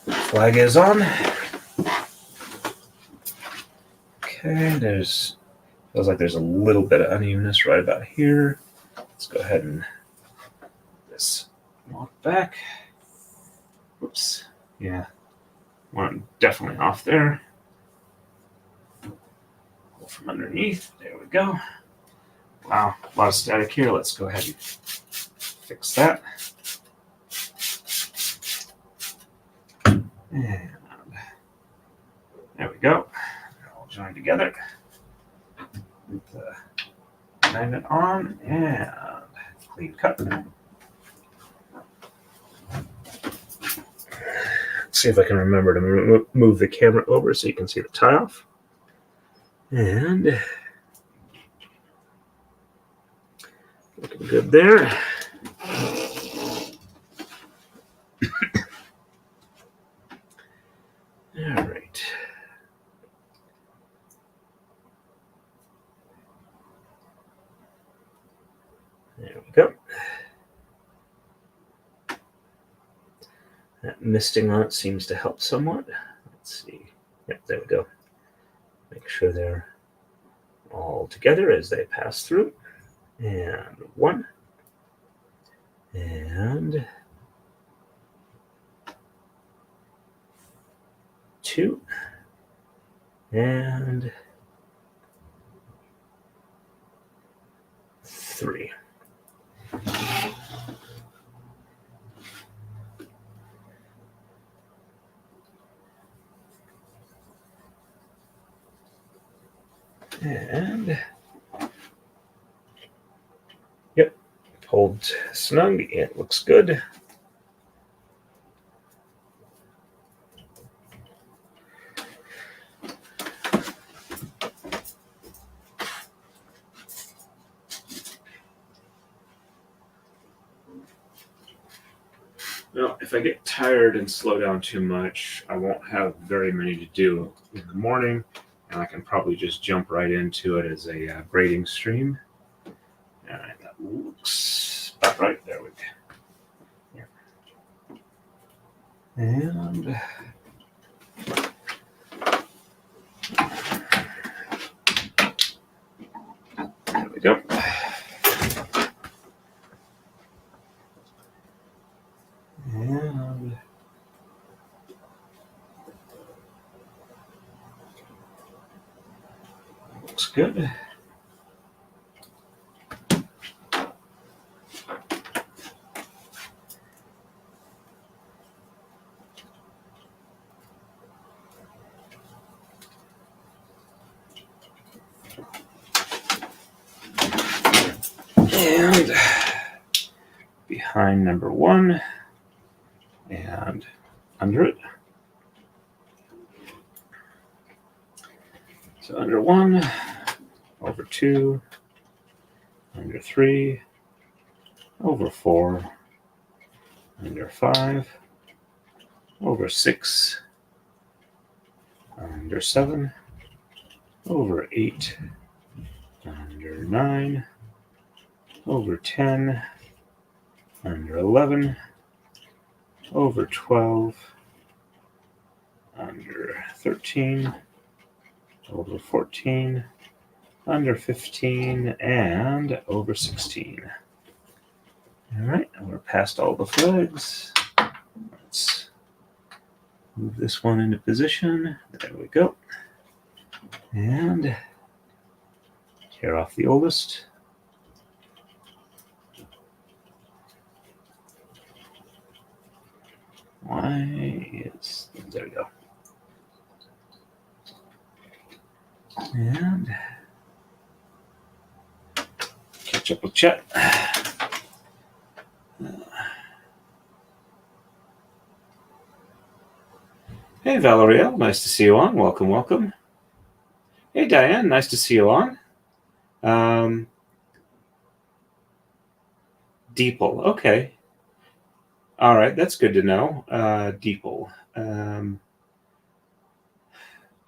flag is on. Okay, feels like there's a little bit of unevenness right about here. Let's go ahead and this walk back. Whoops. Yeah. One definitely off there. Pull from underneath. There we go. Wow, a lot of static here. Let's go ahead and fix that. And there we go. They're all joined together. With the magnet on and clean cut. See if I can remember to move the camera over so you can see the tie off. And looking good there. All right. There we go. That misting on it seems to help somewhat. Let's see. Yep, there we go. Make sure they're all together as they pass through. And 1. And 2. And 3. And yep, hold snug. It looks good. Well, if I get tired and slow down too much, I won't have very many to do in the morning, and I can probably just jump right into it as a braiding stream. All right, that looks about right. There we go. Yeah. And there we go. And looks good. And behind number 1 and under it. So under 1, over 2, under 3, over 4, under 5, over 6, under 7, over 8, under 9, over 10, under 11, over 12, under 13, over 14, under 15, and over 16. All right, and we're past all the flags. Let's move this one into position. There we go. And tear off the oldest. Why is, there we go. And catch up with Chet. Hey, Valeriel, nice to see you on. Welcome, welcome. Hey, Diane, nice to see you on. Deeple, okay. All right, that's good to know. Deeple.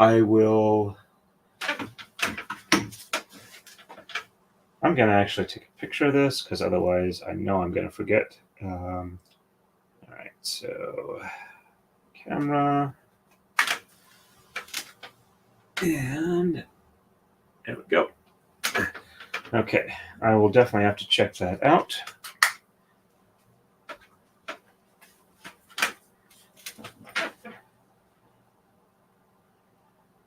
I will... I'm going to actually take a picture of this because otherwise I know I'm going to forget. All right, so camera. And there we go. Okay, I will definitely have to check that out.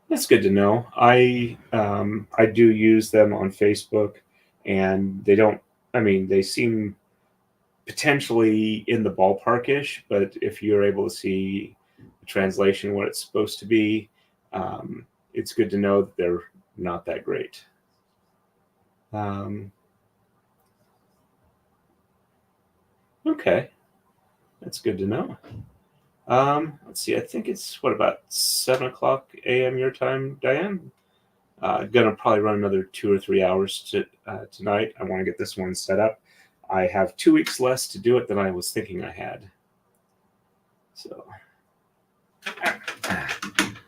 That's good to know. I do use them on Facebook, and they don't. I mean, they seem potentially in the ballpark-ish, but if you're able to see the translation what it's supposed to be, it's good to know that they're not that great. Okay, that's good to know. Let's see. I think it's about 7 o'clock a.m. your time, Diane. Gonna probably run another 2 or 3 hours tonight. I want to get this one set up. I have 2 weeks less to do it than I was thinking I had.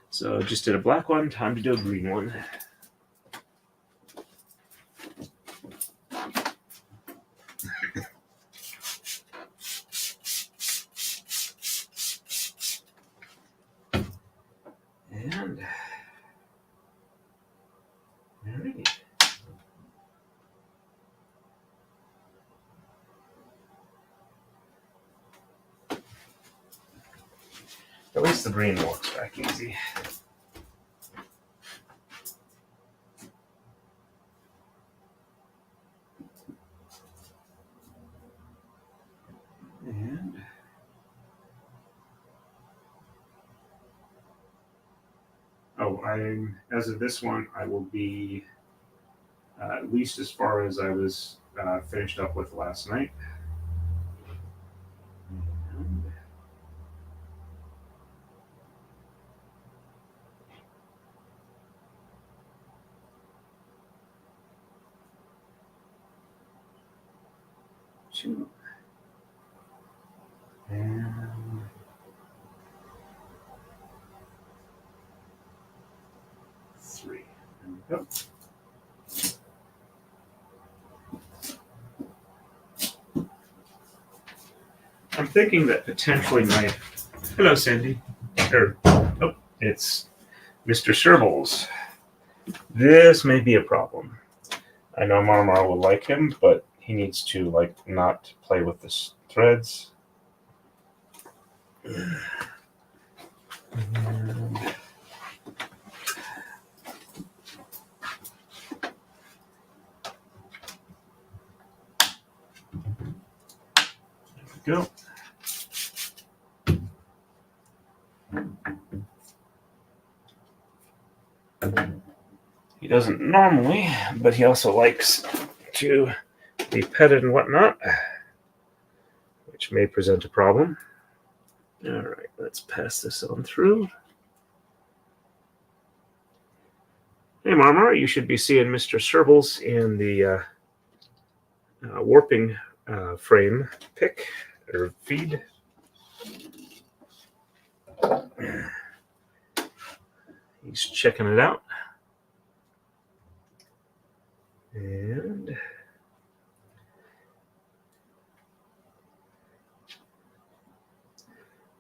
So just did a black one. Time to do a green one. And all right. At least the green walks back easy. And as of this one, I will be at least as far as I was finished up with last night. Two. And 3. There we go. I'm thinking that potentially my... Hello, Sandy. It's Mr. Servals. This may be a problem. I know Marmar will like him, but he needs to, not play with the threads. And there we go. He doesn't normally, but he also likes to be petted and whatnot, which may present a problem. All right, let's pass this on through. Hey, Marmar, you should be seeing Mr. Servals in the warping frame pick or feed. He's checking it out. And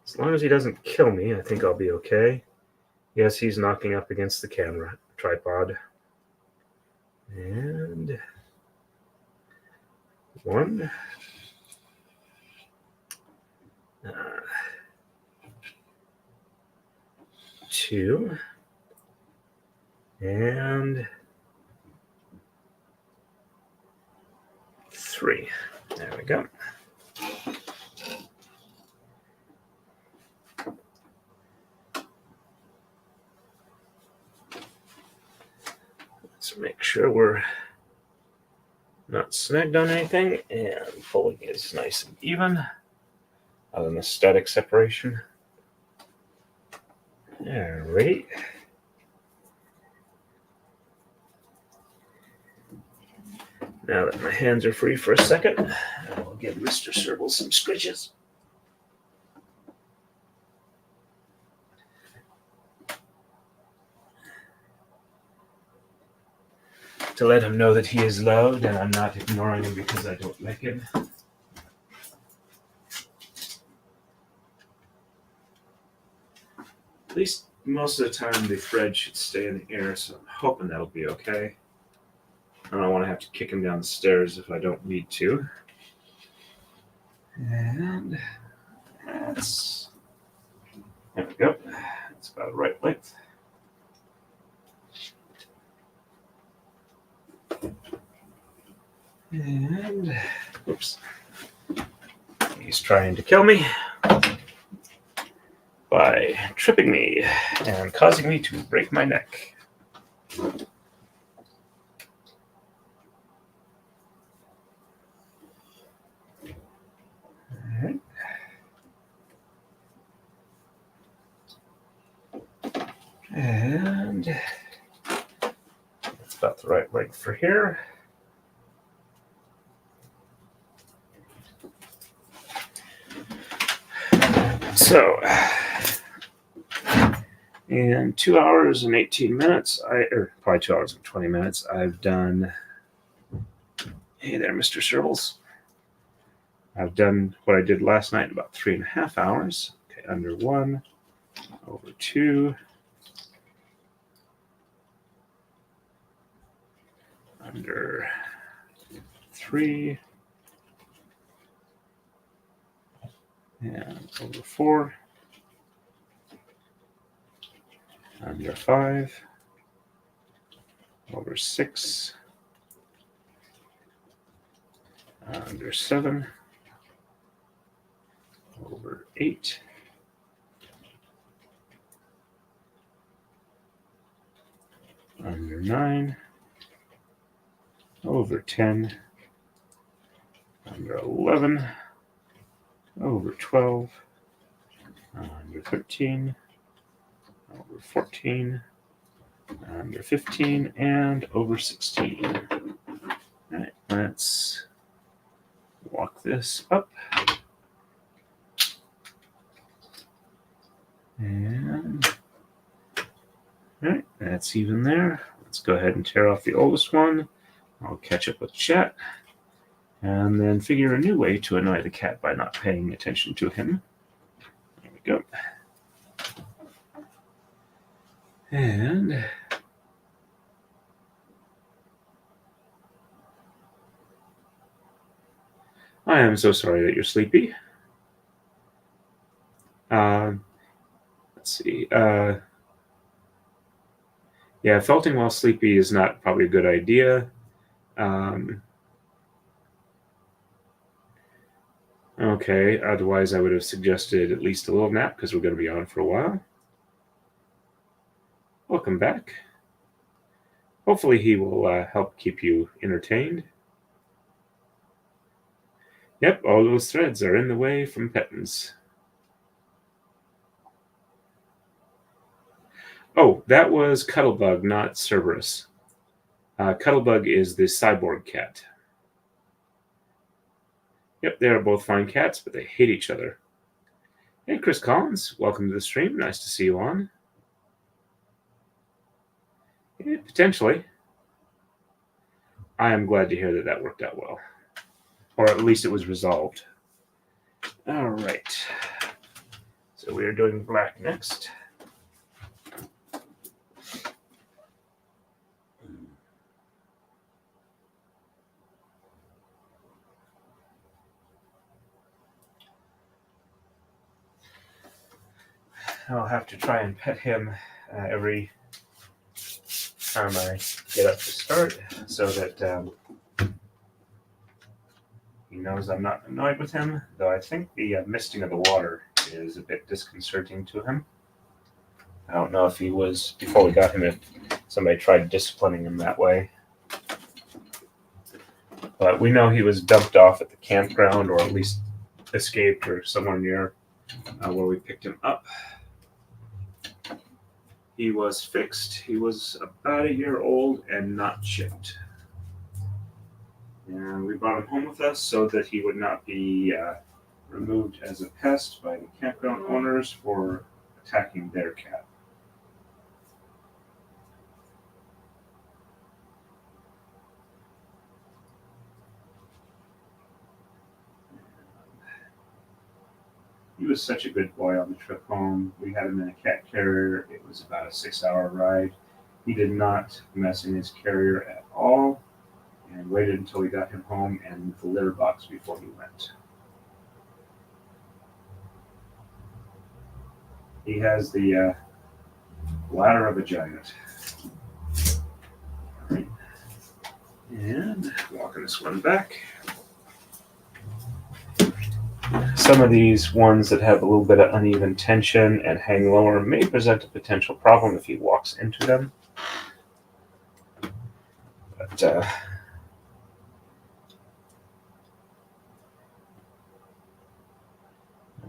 as long as he doesn't kill me, I think I'll be okay. Yes, he's knocking up against the camera tripod. And 1. 2. And 3. There we go. Let's make sure we're not snagged on anything, and pulling is nice and even, other than the static separation. All right. Now that my hands are free for a second, I'll give Mr. Serval some scritches. To let him know that he is loved and I'm not ignoring him because I don't like him. At least most of the time the thread should stay in the air, so I'm hoping that'll be okay. I don't want to have to kick him down the stairs if I don't need to. And that's, there we go. That's about the right length. And, oops. He's trying to kill me by tripping me and causing me to break my neck. Alright. And that's about the right length for here. So, in 2 hours and 18 minutes, or probably 2 hours and 20 minutes, I've done, hey there, Mr. Servals. I've done what I did last night in about 3.5 hours. Okay, under 1, over 2, under 3, and over 4, under 5, over 6, under 7, over 8, under 9, over 10, under 11, over 12, under 13, over 14, under 15, and over 16. All right, let's walk this up. And all right, that's even there. Let's go ahead and tear off the oldest one. I'll catch up with chat and then figure a new way to annoy the cat by not paying attention to him. There we go. And I am so sorry that you're sleepy. Let's see. Yeah, felting while sleepy is not probably a good idea. Okay, otherwise I would have suggested at least a little nap because we're going to be on for a while. Welcome back. Hopefully he will help keep you entertained. Yep, all those threads are in the way from Pettins. Oh, that was Cuttlebug, not Cerberus. Cuttlebug is the cyborg cat. Yep, they are both fine cats, but they hate each other. Hey, Chris Collins, welcome to the stream. Nice to see you on. Yeah, potentially. I am glad to hear that that worked out well. Or at least it was resolved. All right. So we are doing black next. I'll have to try and pet him every time I get up to start so that he knows I'm not annoyed with him, though I think the misting of the water is a bit disconcerting to him. I don't know if he was, before we got him, if somebody tried disciplining him that way. But we know he was dumped off at the campground, or at least escaped or somewhere near where we picked him up. He was fixed. He was about a year old and not chipped. And we brought him home with us so that he would not be removed as a pest by the campground owners for attacking their cat. He was such a good boy on the trip home. We had him in a cat carrier. It was about a 6-hour ride. He did not mess in his carrier at all and waited until we got him home and the litter box before he went. He has the ladder of a giant. All right. And walking this one back. Some of these ones that have a little bit of uneven tension and hang lower may present a potential problem if he walks into them. But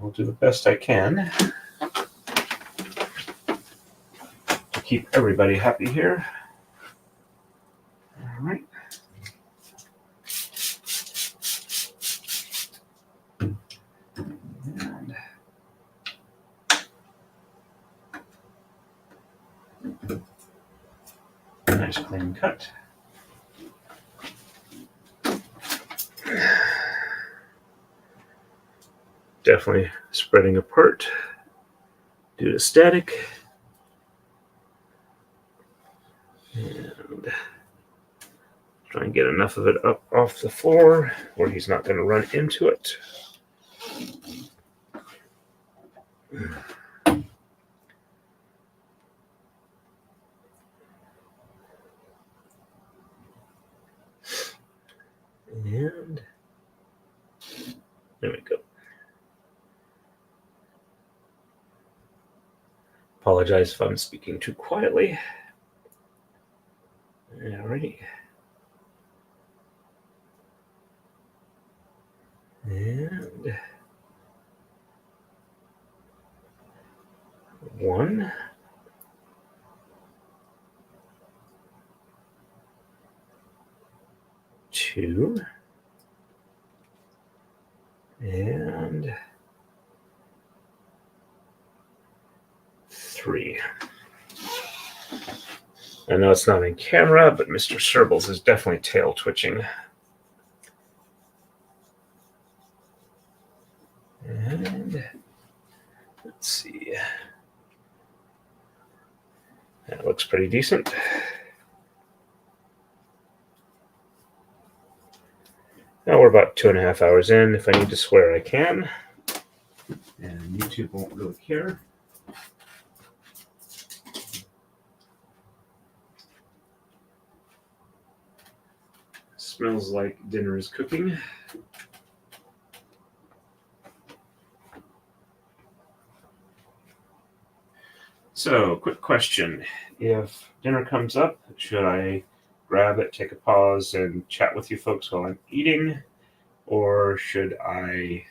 I'll do the best I can to keep everybody happy here. All right. And nice clean cut. Definitely spreading apart due to static. And try and get enough of it up off the floor where he's not going to run into it. And there we go. Apologize if I'm speaking too quietly. Alrighty. And 1, 2, and 3. I know it's not in camera, but Mr. Serbles is definitely tail twitching. And let's see. That looks pretty decent. Now we're about 2.5 hours in. If I need to swear, I can. And YouTube won't really care. Smells like dinner is cooking. So, quick question. If dinner comes up, should I grab it, take a pause, and chat with you folks while I'm eating? Or should I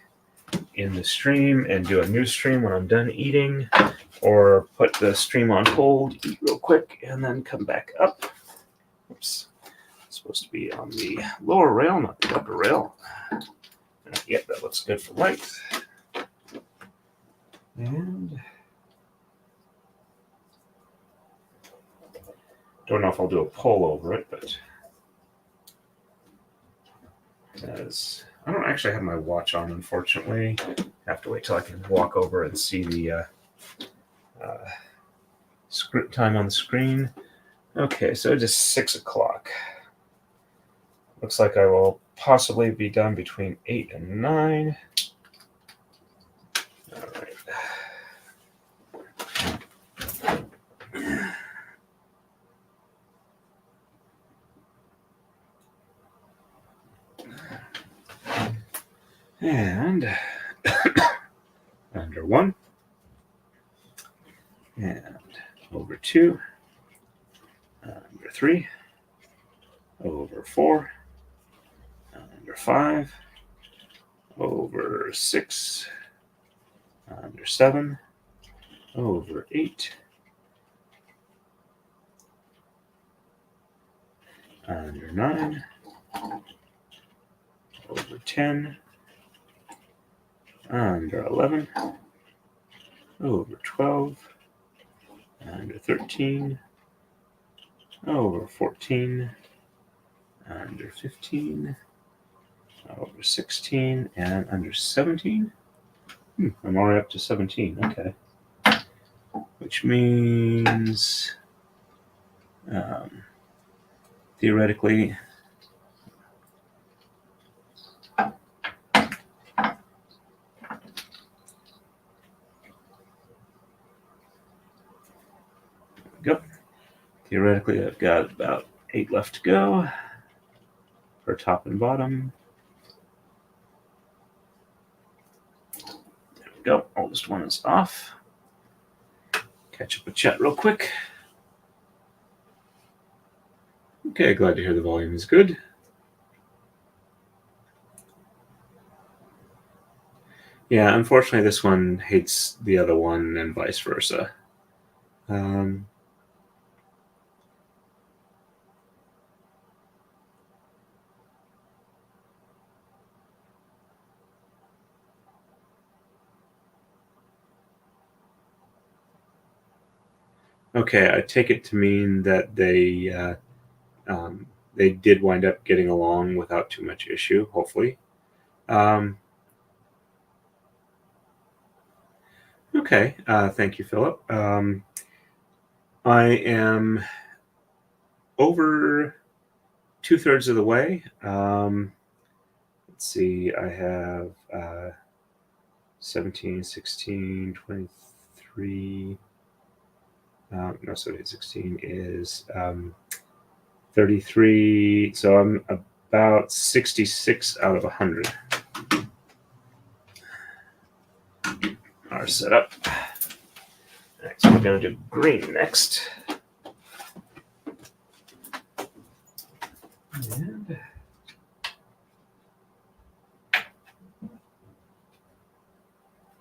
in the stream and do a new stream when I'm done eating, or put the stream on hold, eat real quick, and then come back up. Oops. It's supposed to be on the lower rail, not the upper rail. Yep, that looks good for length. And don't know if I'll do a pull over it, but as I don't actually have my watch on, unfortunately. I have to wait till I can walk over and see the script time on the screen. Okay, so it is 6 o'clock. Looks like I will possibly be done between 8 and 9. All right. And under 1, and over 2, under 3, over 4, under 5, over 6, under 7, over 8, under 9, over 10, under 11, over 12, under 13, over 14, under 15, over 16, and under 17. I'm already up to 17, okay. Which means, theoretically, go. Theoretically, I've got about 8 left to go for top and bottom. There we go. Oldest one is off. Catch up with chat real quick. Okay, glad to hear the volume is good. Yeah, unfortunately, this one hates the other one and vice versa. Okay, I take it to mean that they did wind up getting along without too much issue, hopefully. Okay, thank you, Philip. I am over 2/3 of the way. Let's see, I have 17, 16, 23. No, 16 is 33. So I'm about 66 out of 100. Our setup. All right, so we're going to do green next. And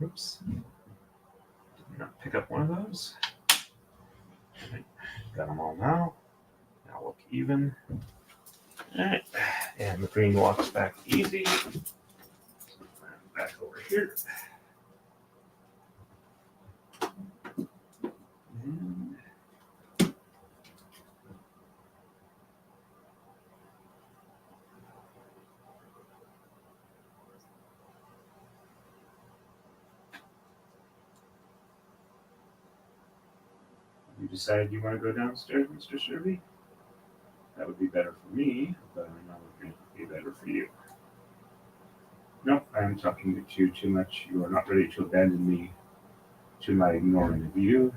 oops, did not pick up one of those. Right. Got them all now. Now look even. All right, and the green walks back easy. Back over here. And you decided you want to go downstairs, Mr. Serby? That would be better for me, but I know it would be better for you. Nope, I am talking to you too much. You are not ready to abandon me to my ignoring of you.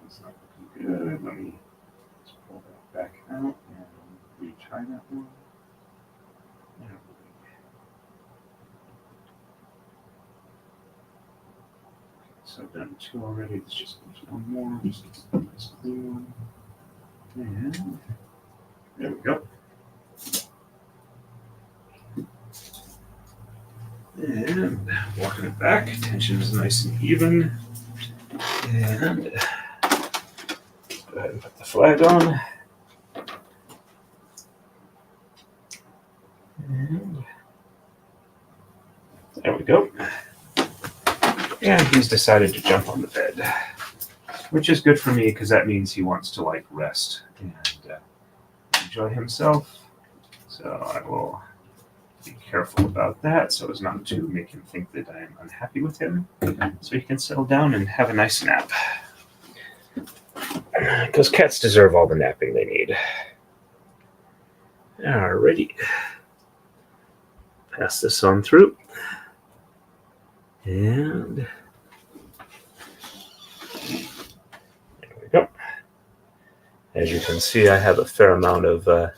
It's not looking good. Let me just pull that back out and retry that one. So I've done 2 already. Let's just do 1 more. Just get this clean one. And there we go. And walking it back, tension is nice and even. And go ahead and put the flag on. And there we go. And he's decided to jump on the bed, which is good for me because that means he wants to like rest and enjoy himself. So I will be careful about that so as not to make him think that I am unhappy with him, so he can settle down and have a nice nap. Because cats deserve all the napping they need. Alrighty. Pass this on through. And there we go. As you can see, I have a fair amount of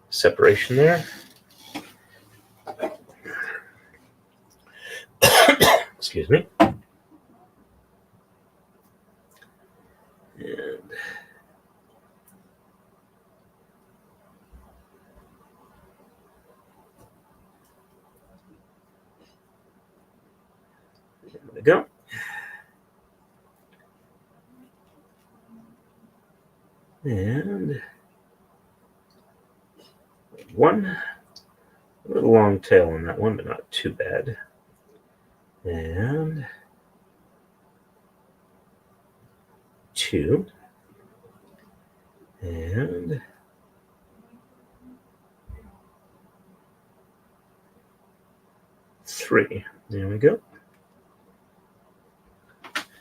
separation there. Excuse me. And there we go. And one, a little long tail on that one, but not too bad. And two, and three. There we go.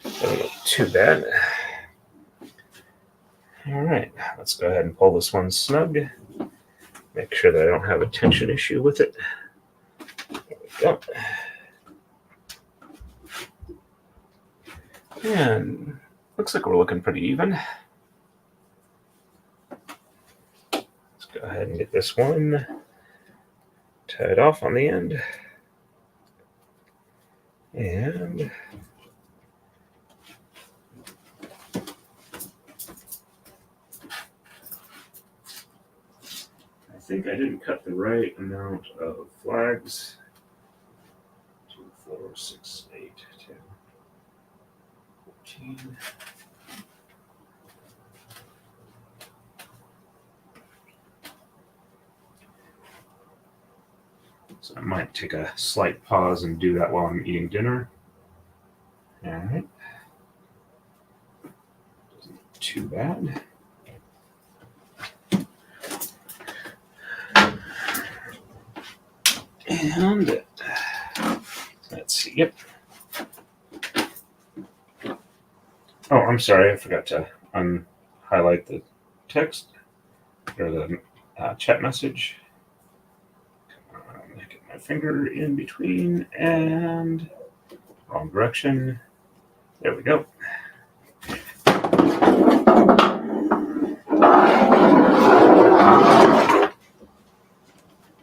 Doesn't look too bad. All right, let's go ahead and pull this one snug. Make sure that I don't have a tension issue with it. There we go. And looks like we're looking pretty even. Let's go ahead and get this one tied off on the end. And I think I didn't cut the right amount of flags. 2, 4, 6, 8, 10, 14. So I might take a slight pause and do that while I'm eating dinner. All right. Doesn't look too bad. And let's see. Yep. Oh, I'm sorry. I forgot to highlight the text or the chat message. Get my finger in between and wrong direction. There we go.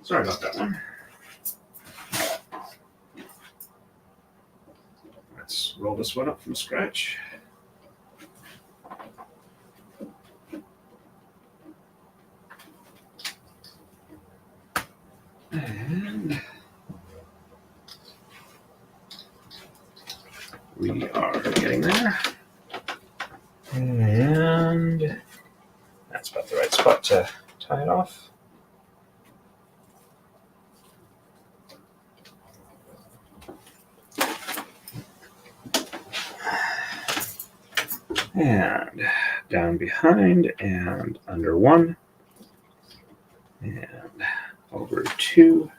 Sorry about that one. Let's roll this one up from scratch. And we are getting there. And that's about the right spot to tie it off. And down behind and under one. And over 2,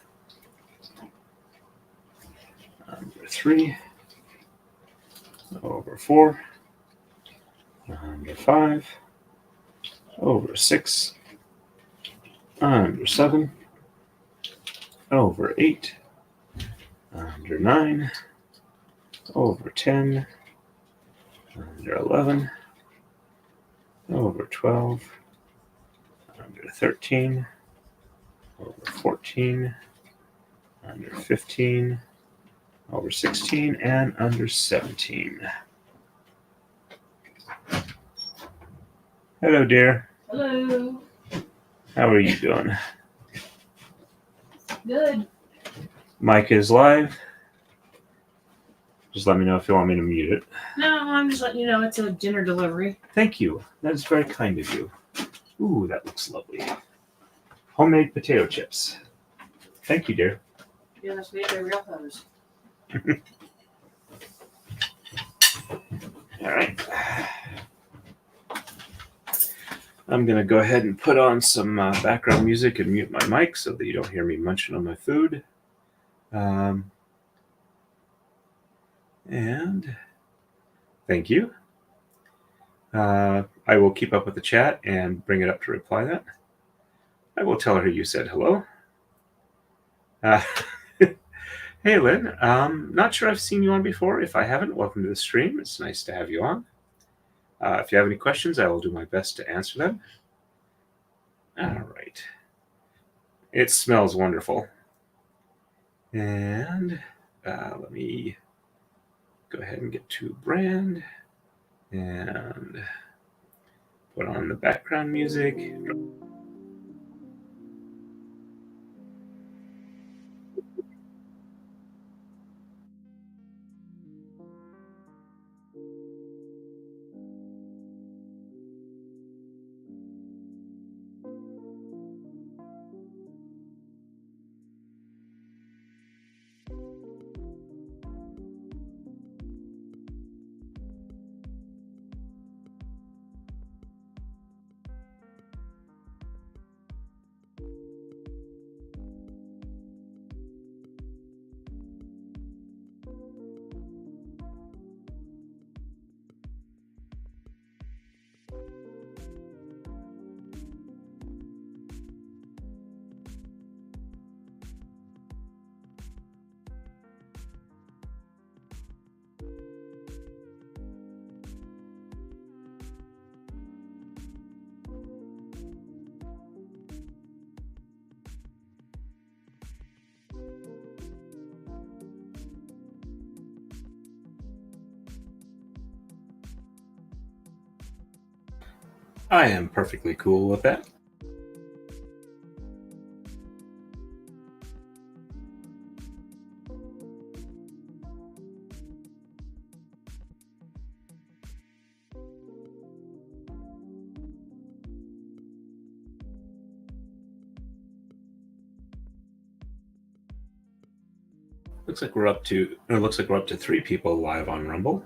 under 3, over 4, under 5, over 6, under 7, over 8, under 9, over 10, under 11, over 12, under 13, over 14, under 15, over 16, and under 17. Hello, dear. Hello. How are you doing? Good. Mike is live. Just let me know if you want me to mute it. No, I'm just letting you know it's a dinner delivery. Thank you. That is very kind of you. Ooh, that looks lovely. Homemade potato chips. Thank you, dear. Yeah, that's made by real feathers. All right. I'm going to go ahead and put on some background music and mute my mic so that you don't hear me munching on my food. And thank you. I will keep up with the chat and bring it up to reply that. I will tell her you said hello. Hey, Lynn. Not sure I've seen you on before. If I haven't, welcome to the stream. It's nice to have you on. If you have any questions, I will do my best to answer them. All right. It smells wonderful. And let me go ahead and get to brand and put on the background music. I am perfectly cool with that. Looks like we're up to 3 people live on Rumble.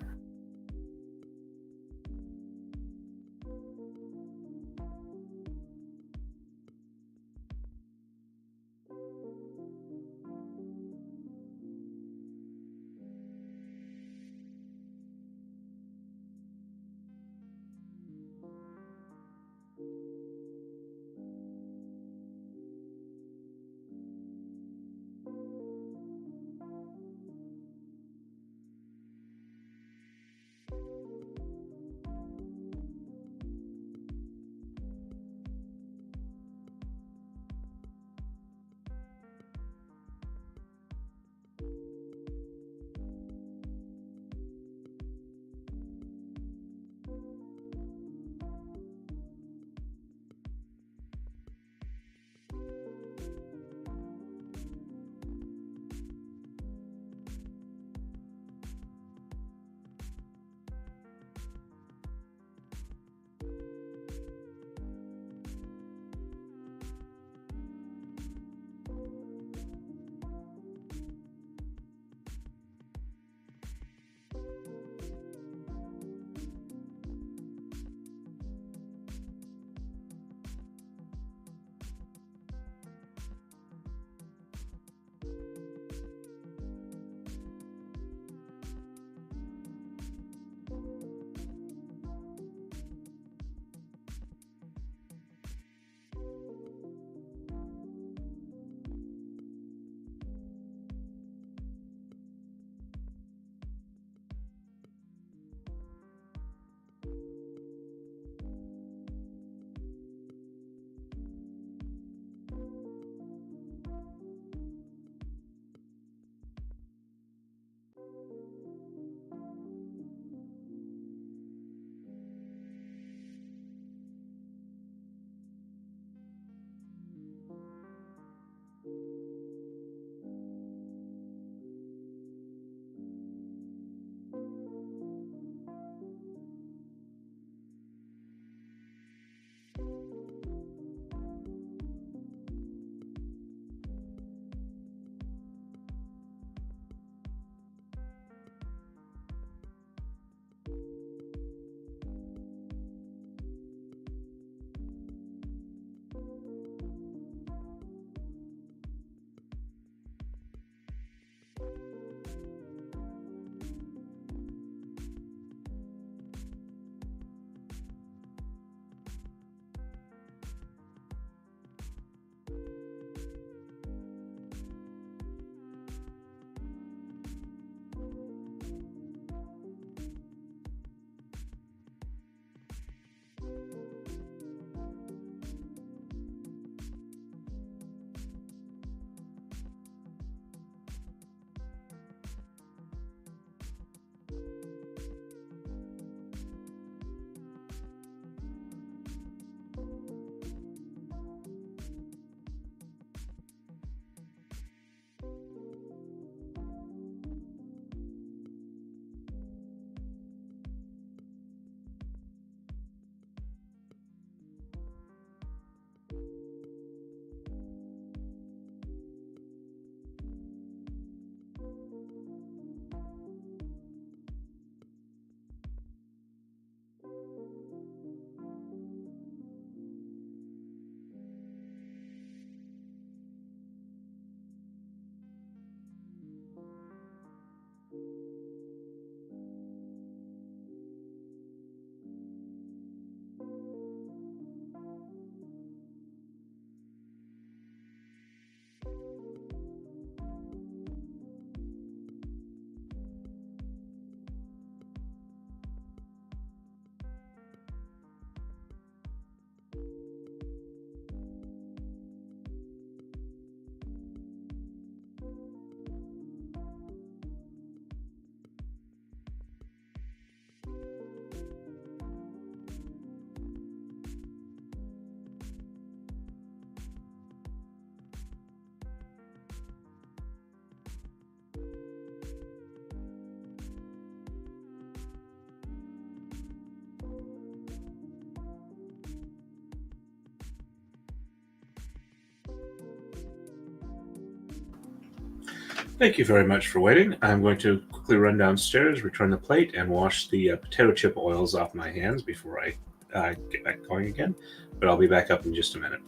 Thank you very much for waiting. I'm going to quickly run downstairs, return the plate, and wash the potato chip oils off my hands before I get back going again. But I'll be back up in just a minute.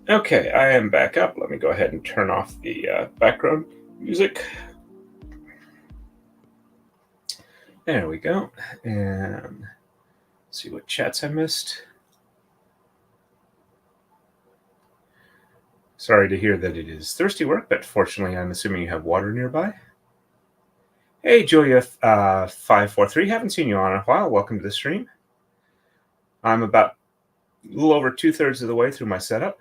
Okay, I am back up. Let me go ahead and turn off the background music. There we go. And see what chats I missed. Sorry to hear that it is thirsty work, but fortunately I'm assuming you have water nearby. Hey, Julia 543, haven't seen you on a while. Welcome to the stream. I'm about a little over 2/3 of the way through my setup.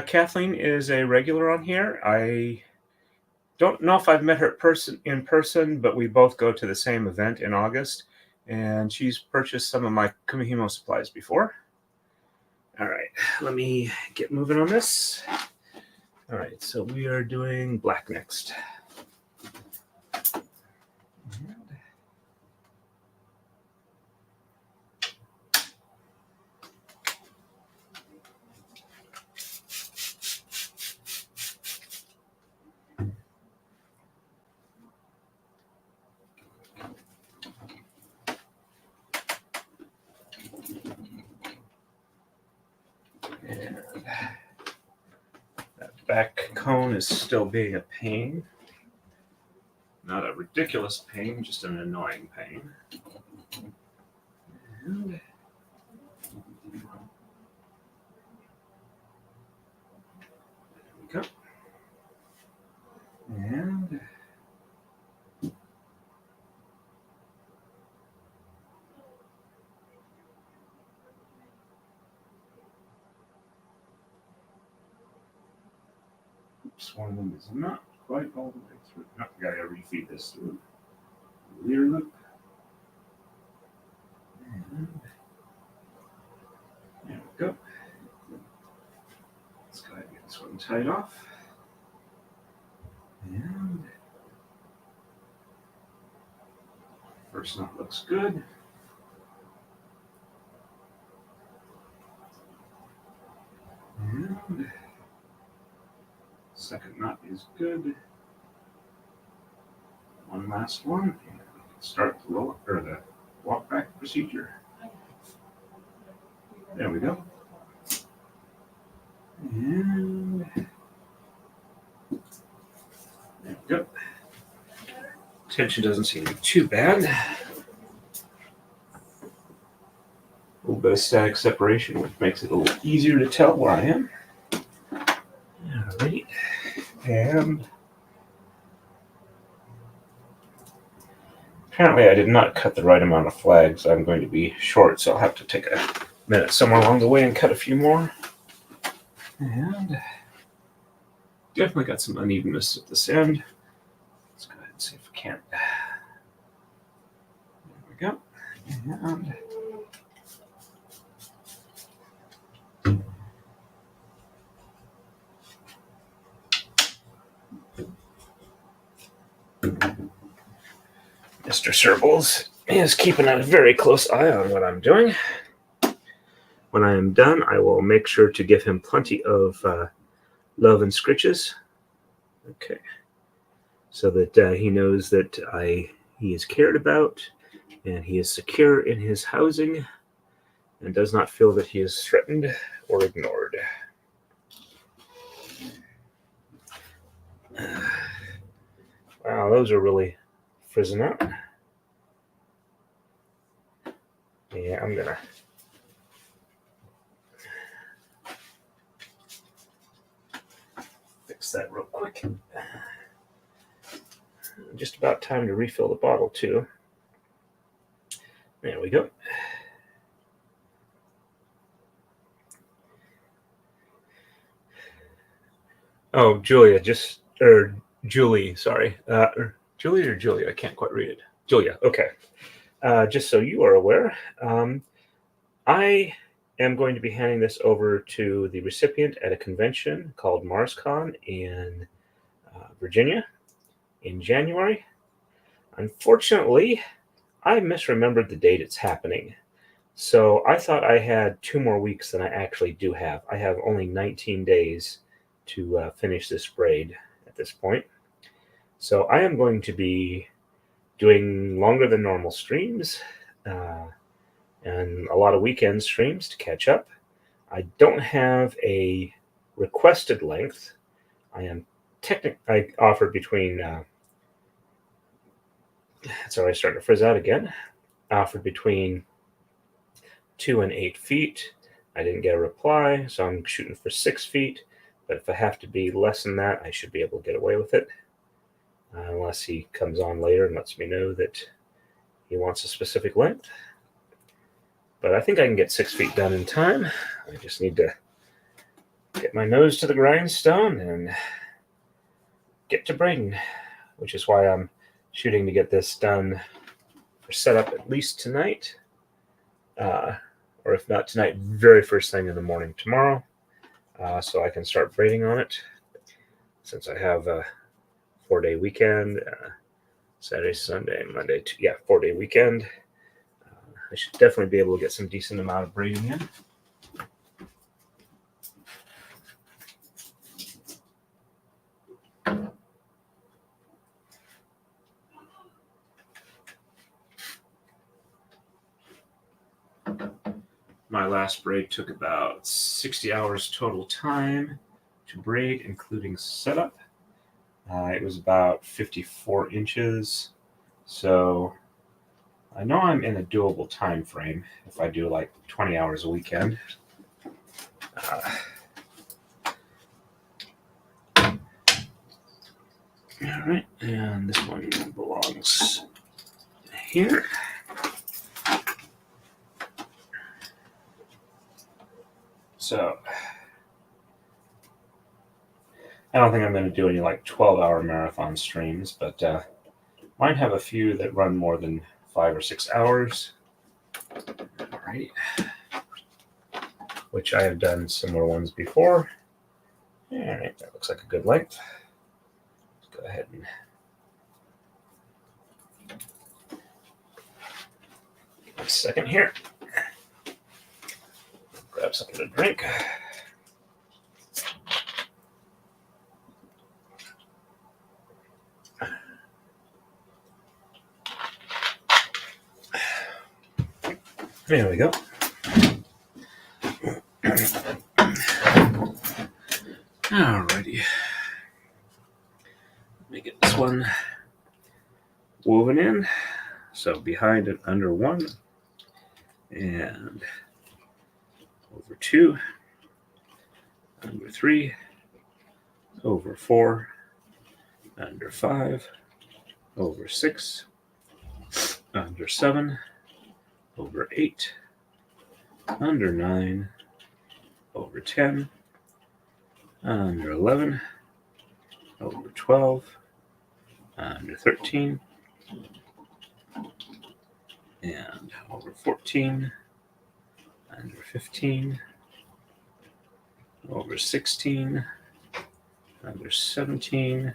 Kathleen is a regular on here. I don't know if I've met her in person, but we both go to the same event in August, and she's purchased some of my Kumihimo supplies before. All right, let me get moving on this. All right, so we are doing black next. And that back cone is still being a pain. Not a ridiculous pain, just an annoying pain. And there we go. And oops, one of them is not quite all the way through. No, I gotta refeed this through the leader loop. And there we go. Let's go ahead and get this one tied off. And first knot looks good. And second knot is good. One last one, and we can start the roll or the walk back procedure. There we go. And there we go. Tension doesn't seem to be too bad. A little bit of static separation, which makes it a little easier to tell where I am. All right. And apparently I did not cut the right amount of flags. I'm going to be short, so I'll have to take a minute somewhere along the way and cut a few more. And definitely got some unevenness at this end. Let's go ahead and see if we can't. There we go. And Mr. Serbles is keeping a very close eye on what I'm doing. When I am done, I will make sure to give him plenty of love and scritches. Okay. So that he knows that he is cared about and he is secure in his housing and does not feel that he is threatened or ignored. Wow, those are really frizzing out. Yeah, I'm gonna fix that real quick. Just about time to refill the bottle too. There we go. Oh, Julia, Julie, sorry. Julie or Julia, I can't quite read it. Julia, okay. Just so you are aware, I am going to be handing this over to the recipient at a convention called MarsCon in Virginia in January. Unfortunately, I misremembered the date it's happening. So I thought I had 2 more weeks than I actually do have. I have only 19 days to finish this braid at this point. So I am going to be doing longer than normal streams and a lot of weekend streams to catch up. I don't have a requested length. I offered between sorry, starting to frizz out again. Offered between 2 and 8 feet. I didn't get a reply, so I'm shooting for 6 feet. But if I have to be less than that, I should be able to get away with it. Unless he comes on later and lets me know that he wants a specific length. But I think I can get 6 feet done in time. I just need to get my nose to the grindstone and get to braiding, which is why I'm shooting to get this done for setup at least tonight. or if not tonight, very first thing in the morning tomorrow, so I can start braiding on it. Since I have a 4-day weekend, Saturday, Sunday, Monday, 4-day weekend, I should definitely be able to get some decent amount of braiding in. My last braid took about 60 hours total time to braid, including setup. It was about 54 inches, so I know I'm in a doable time frame if I do like 20 hours a weekend. All right, and this one belongs here. So I don't think I'm going to do any like 12-hour marathon streams, but might have a few that run more than 5 or 6 hours. All right, which I have done similar ones before. All right, that looks like a good length. Let's go ahead and give me a second here. Grab something to drink. There we go. Alrighty. Let me get this one woven in. So behind and under 1, and over 2, under 3, over 4, under 5, over 6, under 7, over 8, under 9, over 10, under 11, over 12, under 13, and over 14, under 15, over 16, under 17,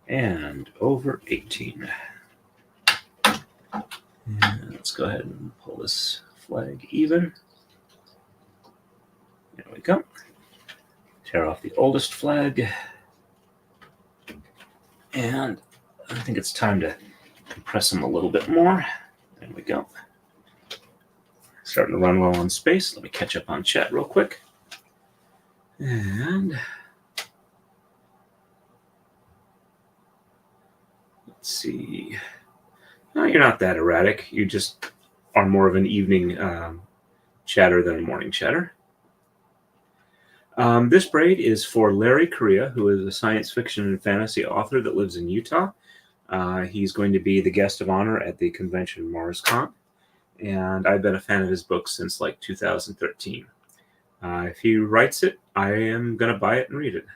and over 18. And let's go ahead and pull this flag even. There we go. Tear off the oldest flag. And I think it's time to compress them a little bit more. There we go. Starting to run low on space. Let me catch up on chat real quick. And let's see. No, you're not that erratic. You just are more of an evening chatter than a morning chatter. This braid is for Clarie Cassan, who is a science fiction and fantasy author that lives in Utah. He's going to be the guest of honor at the convention MarsCon, and I've been a fan of his book since like 2013. If he writes it, I am going to buy it and read it.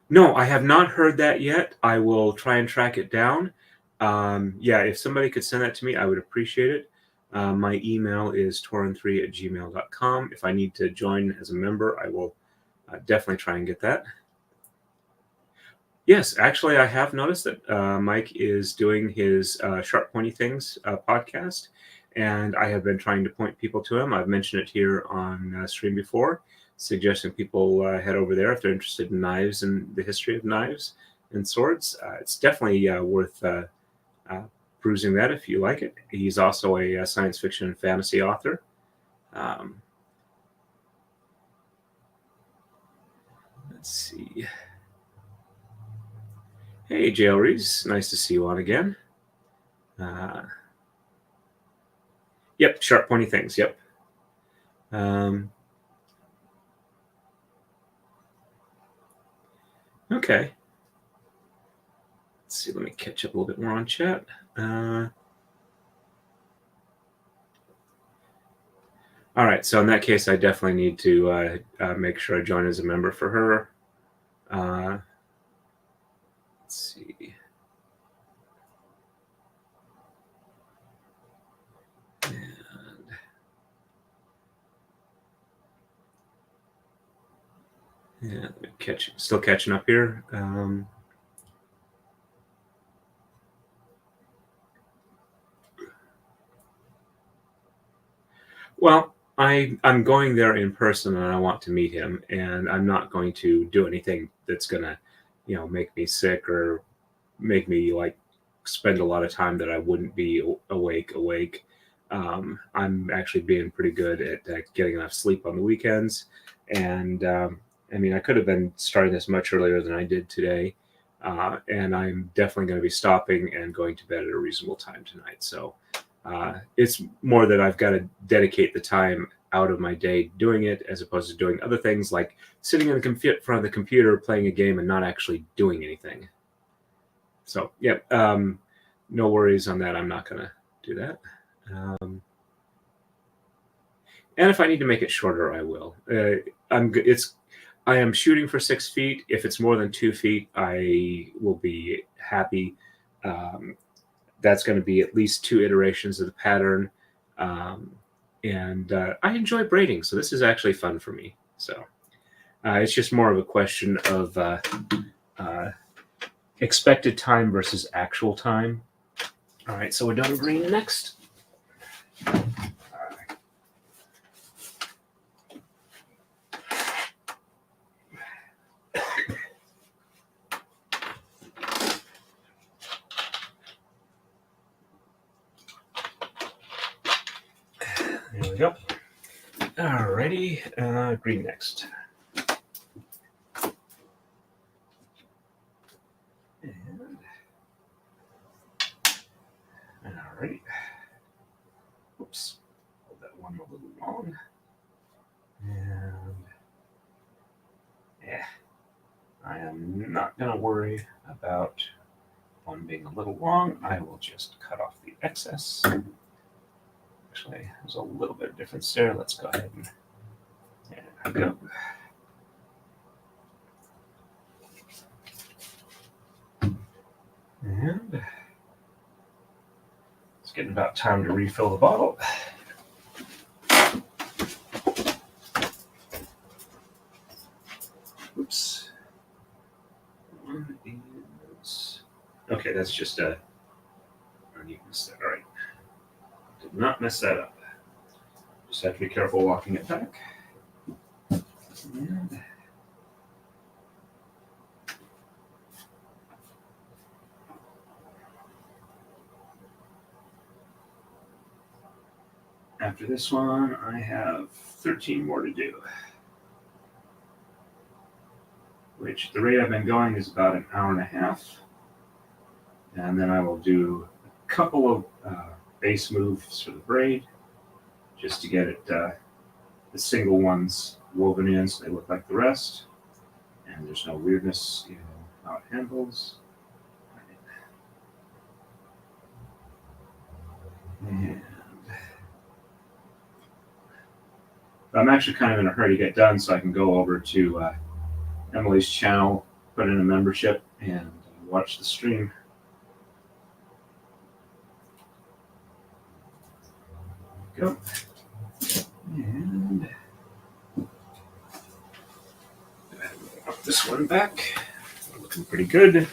No, I have not heard that yet. I will try and track it down. Yeah, if somebody could send that to me, I would appreciate it. My email is torin3@gmail.com. If I need to join as a member, I will definitely try and get that. Yes, actually, I have noticed that Mike is doing his Sharp Pointy Things podcast, and I have been trying to point people to him. I've mentioned it here on stream before, suggesting people head over there if they're interested in knives and the history of knives and swords. It's definitely worth perusing that if you like it. He's also a science fiction and fantasy author. Let's see. Hey, Jail Reese. Nice to see you on again. Yep, Sharp Pointy Things. Yep. Okay. Let's see. Let me catch up a little bit more on chat. All right. So in that case, I definitely need to make sure I join as a member for her. Let's see. Yeah, still catching up here. Well, I'm going there in person, and I want to meet him, and I'm not going to do anything that's gonna, make me sick or make me like spend a lot of time that I wouldn't be awake. I'm actually being pretty good at getting enough sleep on the weekends, and I mean, I could have been starting this much earlier than I did today, and I'm definitely going to be stopping and going to bed at a reasonable time tonight. So it's more that I've got to dedicate the time out of my day doing it, as opposed to doing other things like sitting in front of the computer playing a game and not actually doing anything. So yeah, no worries on that. I'm not going to do that. And if I need to make it shorter, I will. I am shooting for 6 feet. If it's more than 2 feet, I will be happy. That's going to be at least 2 iterations of the pattern. And I enjoy braiding, so this is actually fun for me. So it's just more of a question of expected time versus actual time. All right, so we're done green next. There we go. Alrighty, green next. And alrighty. Oops, hold that one a little long. And yeah, I am not going to worry about one being a little long. I will just cut off the excess. Actually, there's a little bit of difference there. Let's go ahead and go. And it's getting about time to refill the bottle. Oops. One is... Okay, that's just a unequenness there. All right. Did not mess that up. Just have to be careful walking it back. And after this one, I have 13 more to do, which the rate I've been going is about an hour and a half. And then I will do a couple of base moves for the braid, just to get it the single ones woven in so they look like the rest. And there's no weirdness in how it handles. And I'm actually kind of in a hurry to get done so I can go over to Emily's channel, put in a membership, and watch the stream. Go. And put this one back. Looking pretty good.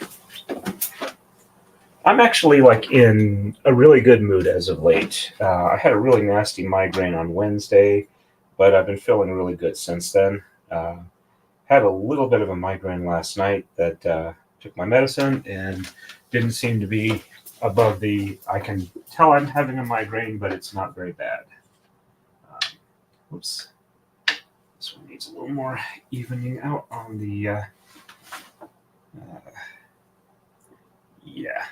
I'm actually like in a really good mood as of late. I had a really nasty migraine on Wednesday, but I've been feeling really good since then. Had a little bit of a migraine last night that took my medicine and didn't seem to be above the, I can tell I'm having a migraine, but it's not very bad. Oops. This one needs a little more evening out on the, yeah.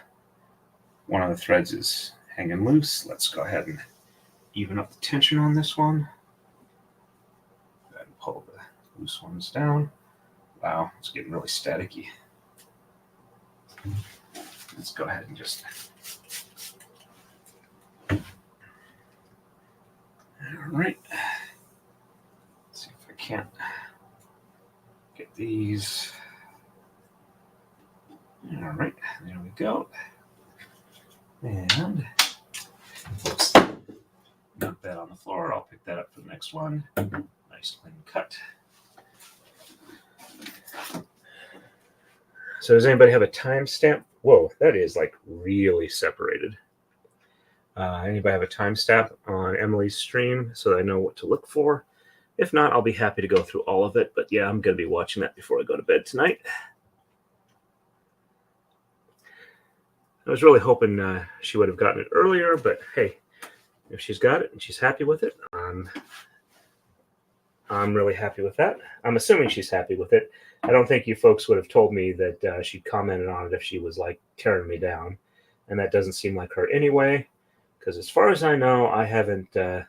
One of the threads is hanging loose. Let's go ahead and even up the tension on this one. Go ahead and pull the loose ones down. Wow, it's getting really staticky. Let's go ahead and just... All right. Let's see if I can't get these. All right, there we go. And oops, dump that on the floor. I'll pick that up for the next one. Nice clean cut. So does anybody have a timestamp? Whoa, that is like really separated. Anybody have a timestamp on Emily's stream so that I know what to look for? If not, I'll be happy to go through all of it. But yeah, I'm going to be watching that before I go to bed tonight. I was really hoping she would have gotten it earlier, but hey, if she's got it and she's happy with it, I'm really happy with that. I'm assuming she's happy with it. I don't think you folks would have told me that she commented on it if she was like tearing me down, and that doesn't seem like her anyway. Because as far as I know, I haven't done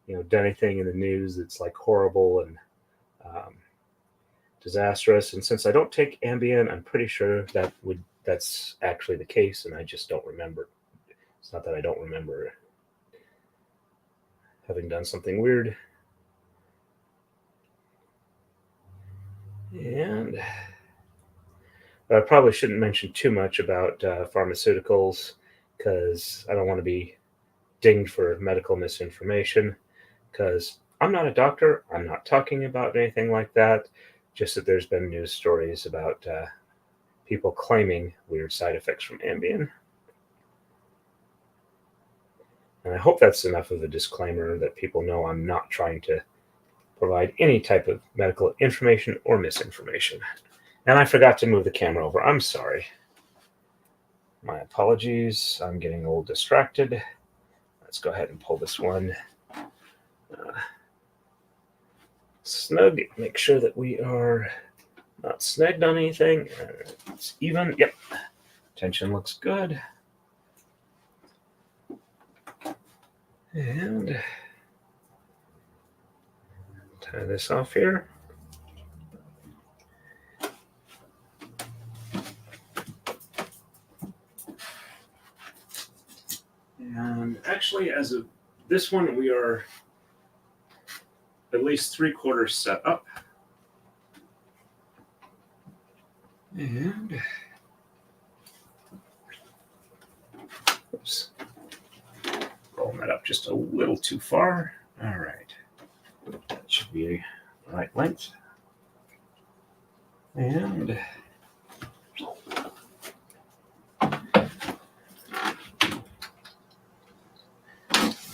anything in the news that's like horrible and disastrous. And since I don't take Ambien, I'm pretty sure that's actually the case, and I just don't remember. It's not that I don't remember having done something weird. And I probably shouldn't mention too much about pharmaceuticals because I don't want to be dinged for medical misinformation, because I'm not a doctor. I'm not talking about anything like that. Just that there's been news stories about people claiming weird side effects from Ambien. And I hope that's enough of a disclaimer that people know I'm not trying to provide any type of medical information or misinformation. And I forgot to move the camera over. I'm sorry. My apologies. I'm getting a little distracted. Let's go ahead and pull this one snug. Make sure that we are not snagged on anything. It's even. Yep. Tension looks good. And tie this off here. And actually, as of this one, we are at least 3/4 set up. And oops, rolling that up just a little too far. All right, that should be the right length. And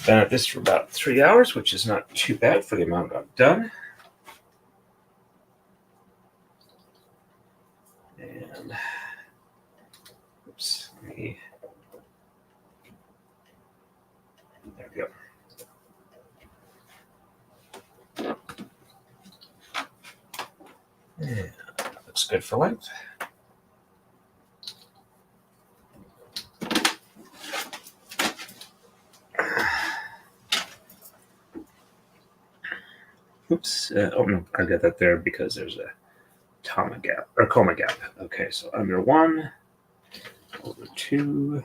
been at this for about 3 hours, which is not too bad for the amount I've done. And oops, there we go. Yeah, looks good for length. Oops. Oh no, I got that there because there's a comma gap. Okay, so under 1, over 2,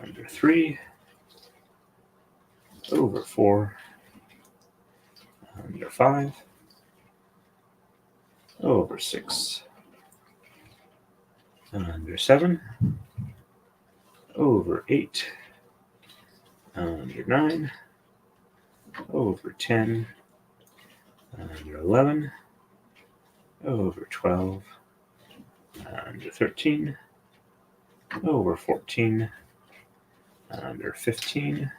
under 3, over 4, under 5, over 6, under 7, over 8, under 9, over 10, under 11, over 12, under 13, over 14, under 15,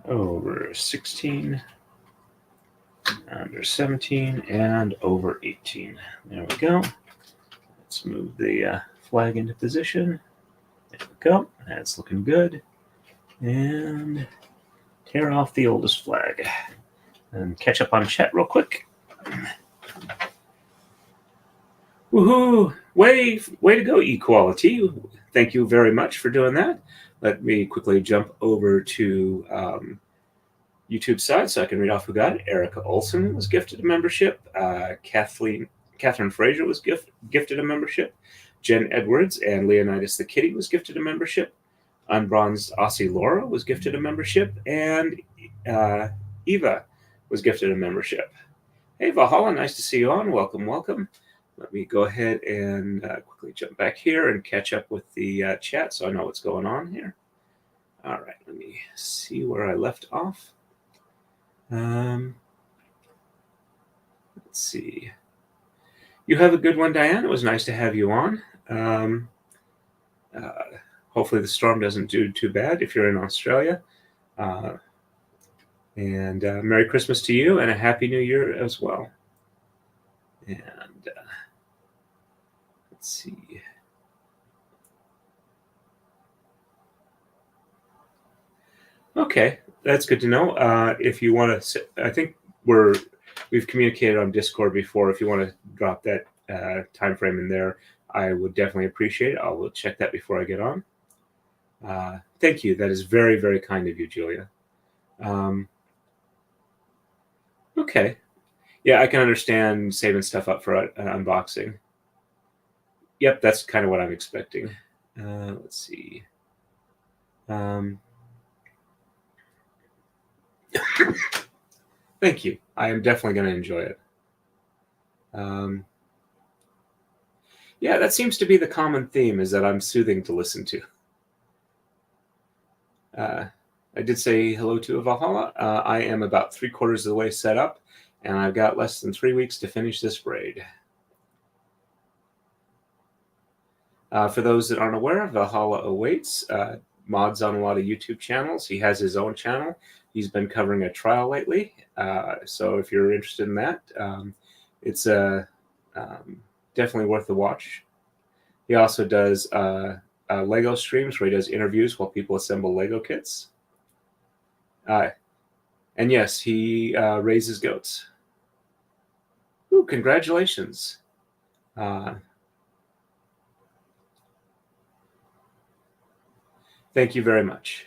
over 16, under 17, and over 18. There we go. Let's move the flag into position. There we go. That's looking good. And tear off the oldest flag. And catch up on chat real quick. Woohoo! Way to go, Equality. Thank you very much for doing that. Let me quickly jump over to YouTube side so I can read off who got it. Erica Olson was gifted a membership. Catherine Fraser was gifted a membership. Jen Edwards and Leonidas the Kitty was gifted a membership. Unbronzed Aussie Laura was gifted a membership. And Eva was gifted a membership. Hey, Valhalla, nice to see you on. Welcome, welcome. Let me go ahead and quickly jump back here and catch up with the chat so I know what's going on here. All right, let me see where I left off. Let's see. You have a good one, Diane. It was nice to have you on. Hopefully the storm doesn't do too bad if you're in Australia. And Merry Christmas to you and a Happy New Year as well. And let's see. Okay, that's good to know. If you want to, I think we've communicated on Discord before. If you want to drop that time frame in there, I would definitely appreciate it. I will check that before I get on. Thank you. That is very, very kind of you, Julia. Okay. Yeah, I can understand saving stuff up for an unboxing. Yep, that's kind of what I'm expecting. Let's see. Thank you. I am definitely going to enjoy it. Yeah, that seems to be the common theme, is that I'm soothing to listen to. I did say hello to Valhalla. I am about 3/4 of the way set up, and I've got less than 3 weeks to finish this braid. For those that aren't aware, Valhalla awaits mods on a lot of YouTube channels. He has his own channel. He's been covering a trial lately. So if you're interested in that, it's definitely worth the watch. He also does Lego streams where he does interviews while people assemble Lego kits. And yes, he raises goats. Ooh, congratulations. Thank you very much.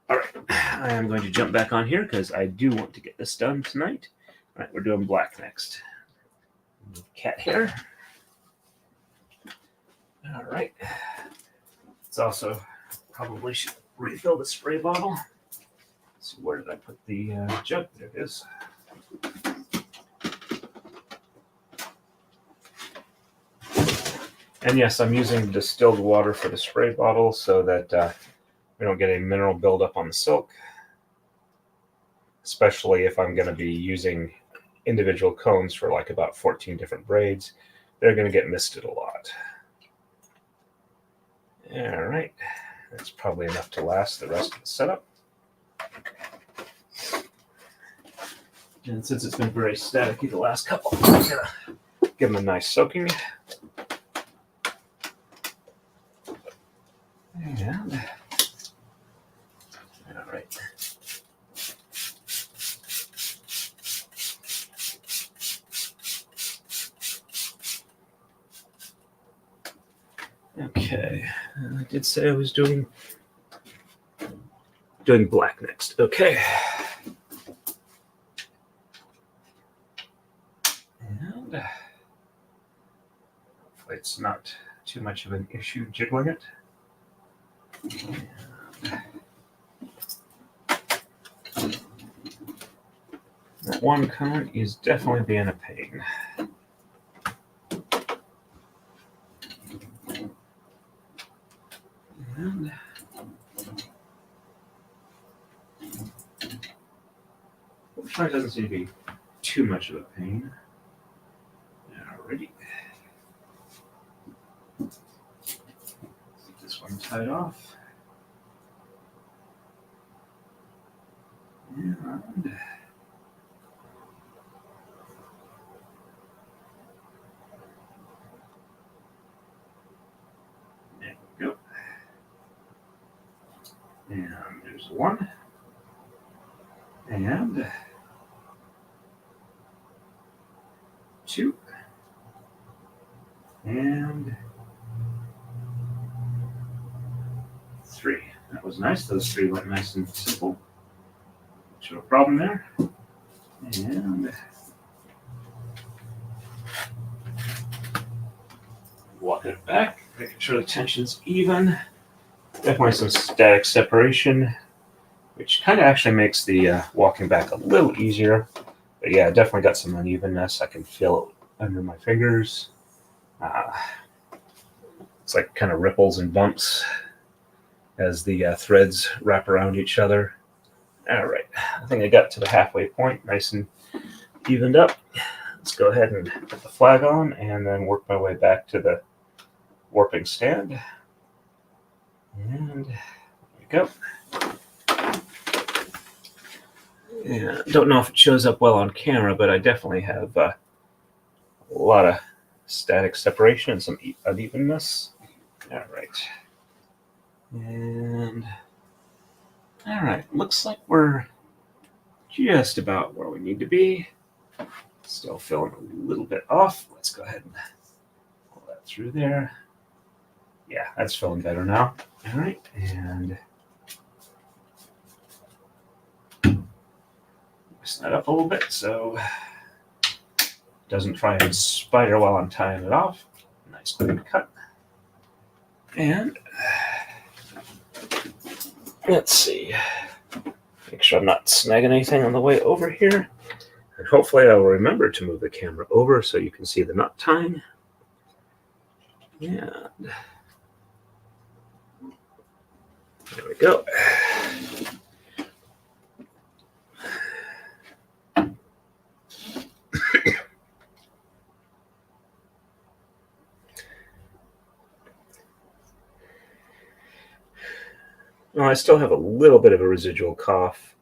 All right, I am going to jump back on here because I do want to get this done tonight. All right, we're doing black next. Cat hair. All right. It's also probably should refill the spray bottle. Let's see, where did I put the jug? There it is. And yes, I'm using distilled water for the spray bottle so that we don't get a mineral buildup on the silk, especially if I'm going to be using individual cones for like about 14 different braids. They're going to get misted a lot. All right, that's probably enough to last the rest of the setup. And since it's been very staticky the last couple, I'm going to give them a nice soaking. And, all right. Okay, I did say I was doing black next. Okay. And hopefully it's not too much of an issue jiggling it. That one cone is definitely being a pain. And fortunately, it doesn't seem to be too much of a pain. Alrighty. Get this one tied off. And there we go. And there's one. And two. And three. That was nice. Those three went nice and simple. No problem there. And walk it back, making sure the tension's even. Definitely some static separation, which kind of actually makes the walking back a little easier. But yeah, definitely got some unevenness. I can feel it under my fingers. It's like kind of ripples and bumps. as the threads wrap around each other. All right, I think I got to the halfway point, nice and evened up. Let's go ahead and put the flag on and then work my way back to the warping stand. And there we go. Yeah, don't know if it shows up well on camera, but I definitely have a lot of static separation and some unevenness. All right. And all right, looks like we're just about where we need to be. Still feeling a little bit off. Let's go ahead and pull that through there. Yeah, that's feeling better now. All right, and loosen that up a little bit so it doesn't try and spider while I'm tying it off. Nice clean cut. And let's see. Make sure I'm not snagging anything on the way over here. And hopefully I will remember to move the camera over so you can see the knot tying. And there we go. Well, I still have a little bit of a residual cough.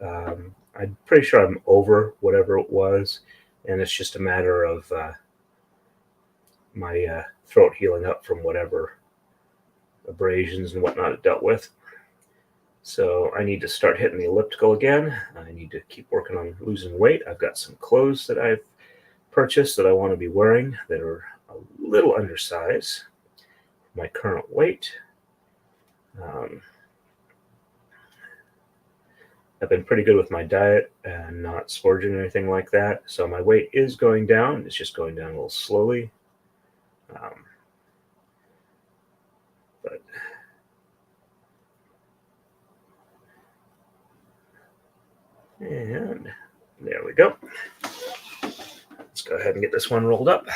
I'm pretty sure I'm over whatever it was, and it's just a matter of my throat healing up from whatever abrasions and whatnot it dealt with. So I need to start hitting the elliptical again. I need to keep working on losing weight. I've got some clothes that I've purchased that I want to be wearing that are a little undersized for my current weight. I've been pretty good with my diet and not splurging or anything like that. So my weight is going down. It's just going down a little slowly. And there we go. Let's go ahead and get this one rolled up.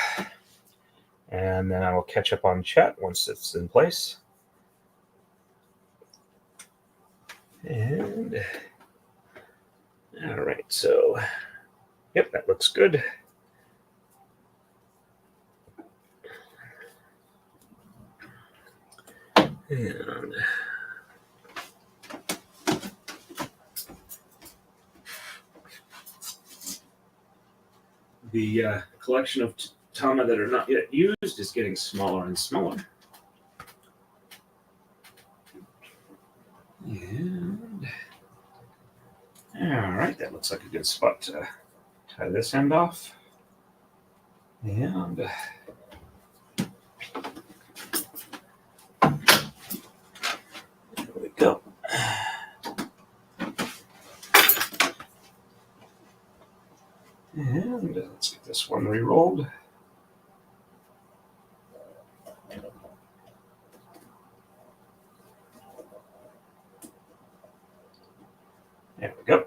And then I will catch up on chat once it's in place. And all right, so yep, that looks good. And the collection of tama that are not yet used is getting smaller and smaller. And all right, that looks like a good spot to tie this end off. And there we go. And let's get this one re-rolled. There we go.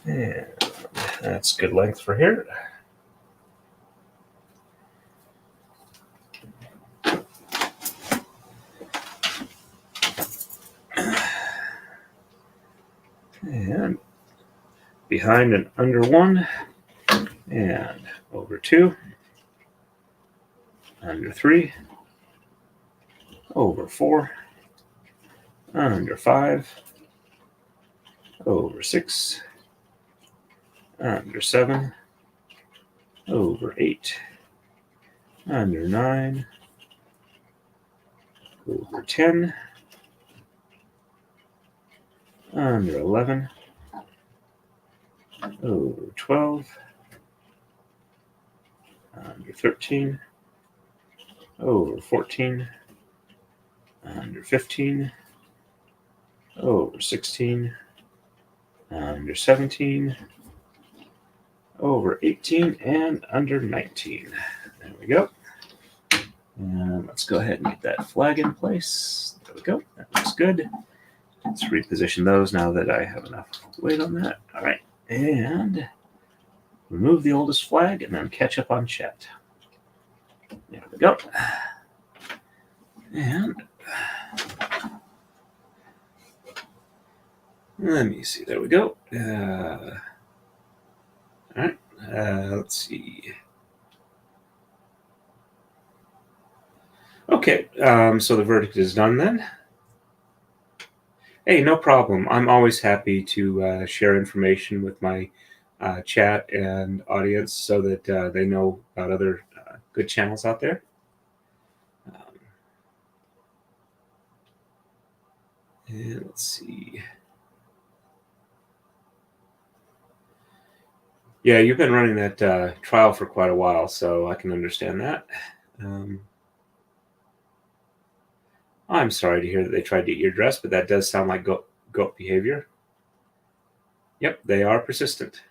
And that's good length for here. And behind and under 1, and over 2, under 3, over 4, under 5, over 6, under 7, over 8, under 9, over 10, under 11, over 12, under 13, over 14, under 15, over 16, under 17, over 18, and under 19. There we go. And let's go ahead and get that flag in place. There we go. That looks good. Let's reposition those now that I have enough weight on that. All right. And remove the oldest flag and then catch up on chat. There we go. And let me see. There we go. All right. Let's see. Okay. So the verdict is done then. Hey, no problem. I'm always happy to share information with my chat and audience so that they know about other good channels out there. And let's see. Yeah, you've been running that trial for quite a while, so I can understand that. I'm sorry to hear that they tried to eat your dress, but that does sound like goat behavior. Yep, they are persistent.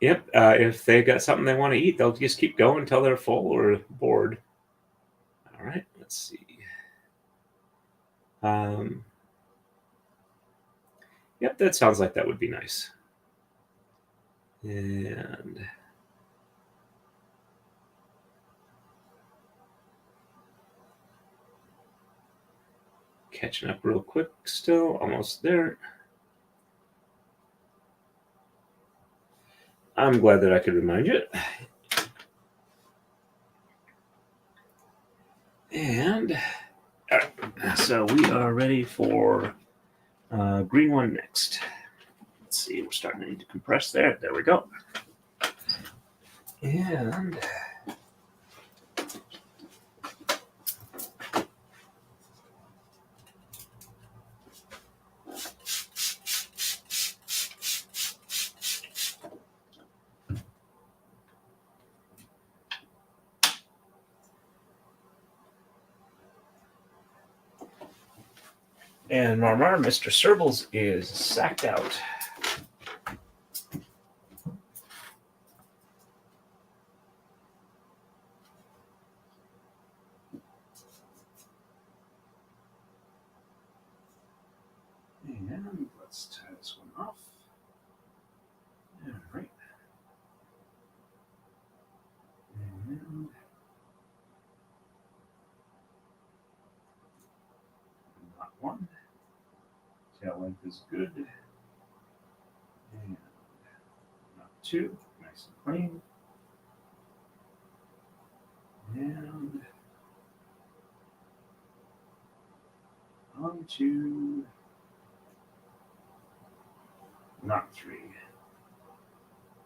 Yep, if they've got something they want to eat, they'll just keep going until they're full or bored. All right, let's see. Yep, that sounds like that would be nice. And catching up real quick still, almost there. I'm glad that I could remind you. And all right, so we are ready for green one next. Let's see, we're starting to need to compress there. There we go. And Marmar, Mr. Serbles is sacked out. And let's tie this one off. All right. And not one. Tail length is good. And not two. Nice and clean. And on to not three.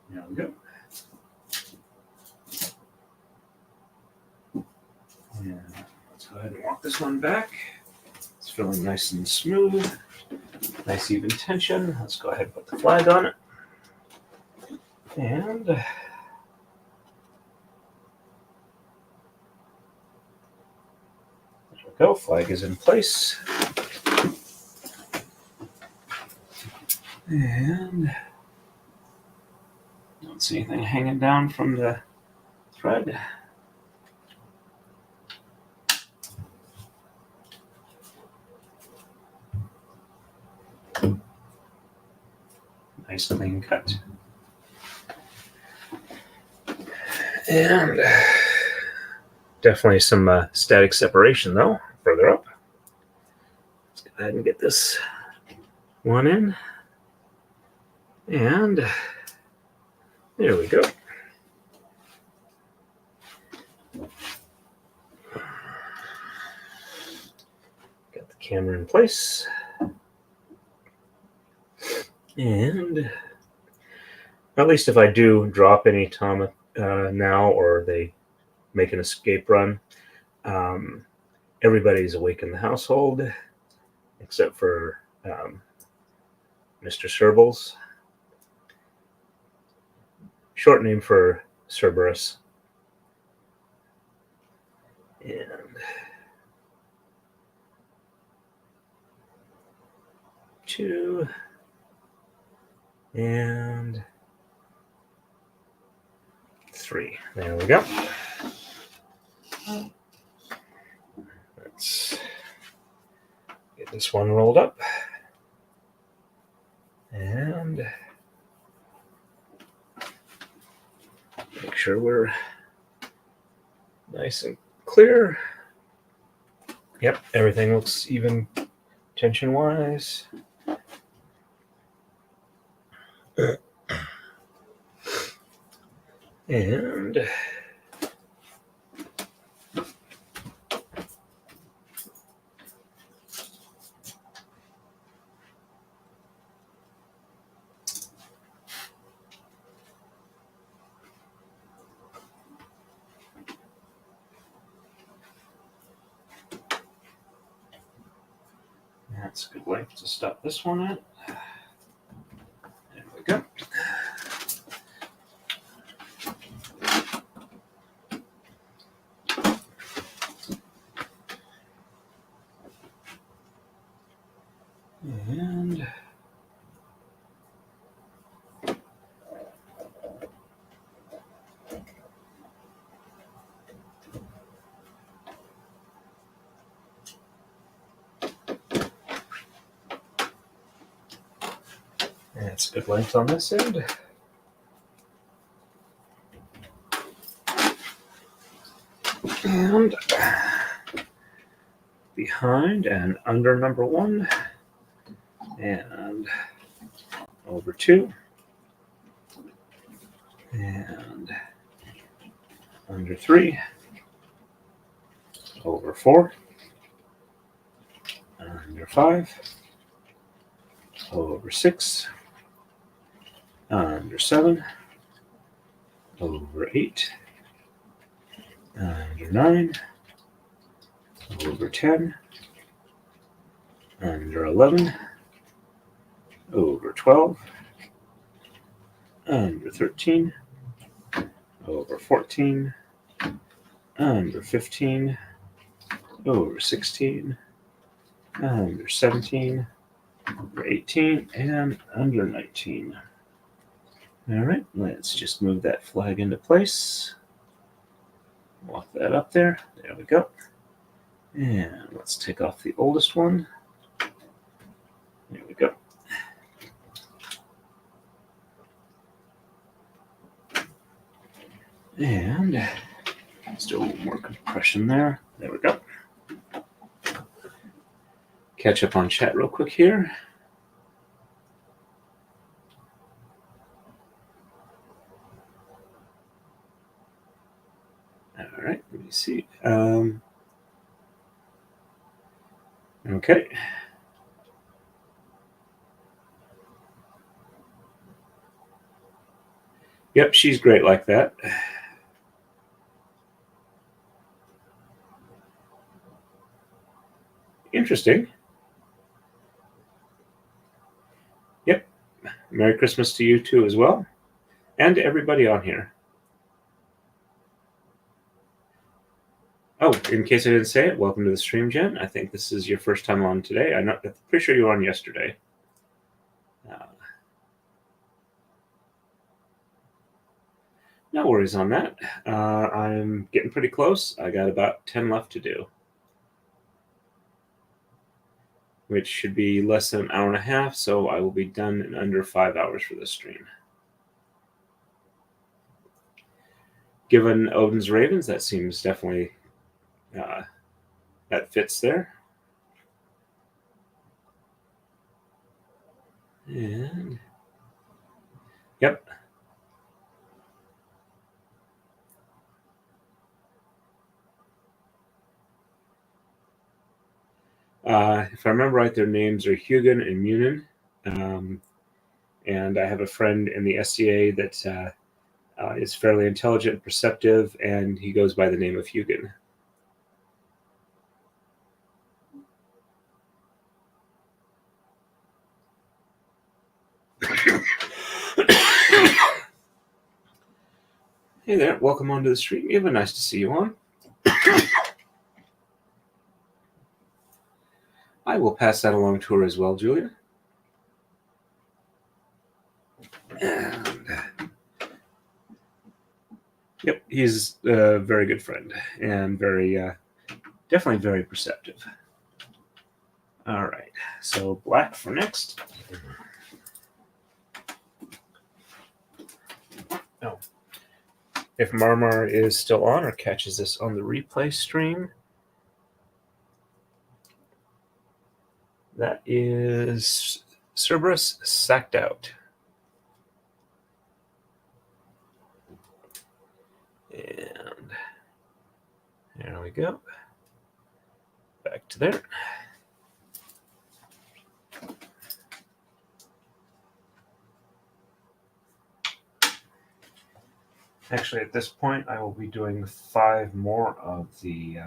There we go. And let's go ahead and walk this one back. It's feeling nice and smooth. Nice even tension. Let's go ahead and put the flag on it. And there we go. Flag is in place. And don't see anything hanging down from the thread. Nice clean cut. And definitely some static separation though, further up. Let's go ahead and get this one in. And there we go. Got the camera in place. And at least if I do drop any Tama now, or they make an escape run, everybody's awake in the household except for Mr. Serbles. Short name for Cerberus. And two. And three. There we go. Let's get this one rolled up. And sure we're nice and clear. Yep, everything looks even tension-wise. And that's a good length to stop this one at. There we go. And that's a good length on this end. And behind and under number 1 and over 2 and under 3 over 4 under 5 over 6 under 7 over 8 under 9 over 10 under 11 over 12 under 13 over 14 under 15 over 16 under 17 over 18 and under 19. All right, let's just move that flag into place. Walk that up there. There we go. And let's take off the oldest one. There we go. And let's do a little more compression there. There we go. Catch up on chat real quick here. All right, let me see. Okay. Yep, she's great like that. Interesting. Yep. Merry Christmas to you too as well. And to everybody on here. Oh, in case I didn't say it, welcome to the stream, Jen. I think this is your first time on today. I'm pretty sure you were on yesterday. No worries on that. I'm getting pretty close. I got about 10 left to do, which should be less than an hour and a half, so I will be done in under 5 hours for this stream. Given Odin's Ravens, that seems definitely, that fits there. And, yep. If I remember right, their names are Hugin and Munin. And I have a friend in the SCA that is fairly intelligent and perceptive, and he goes by the name of Hugin. Hey there, welcome onto the stream. Eva, nice to see you on. I will pass that along to her as well, Julia. And, yep, he's a very good friend and very, definitely very perceptive. All right, so black for next. Oh. if Marmar is still on or catches this on the replay stream. That is Cerberus sacked out. And there we go. Back to there. Actually, at this point, I will be doing 5 more of the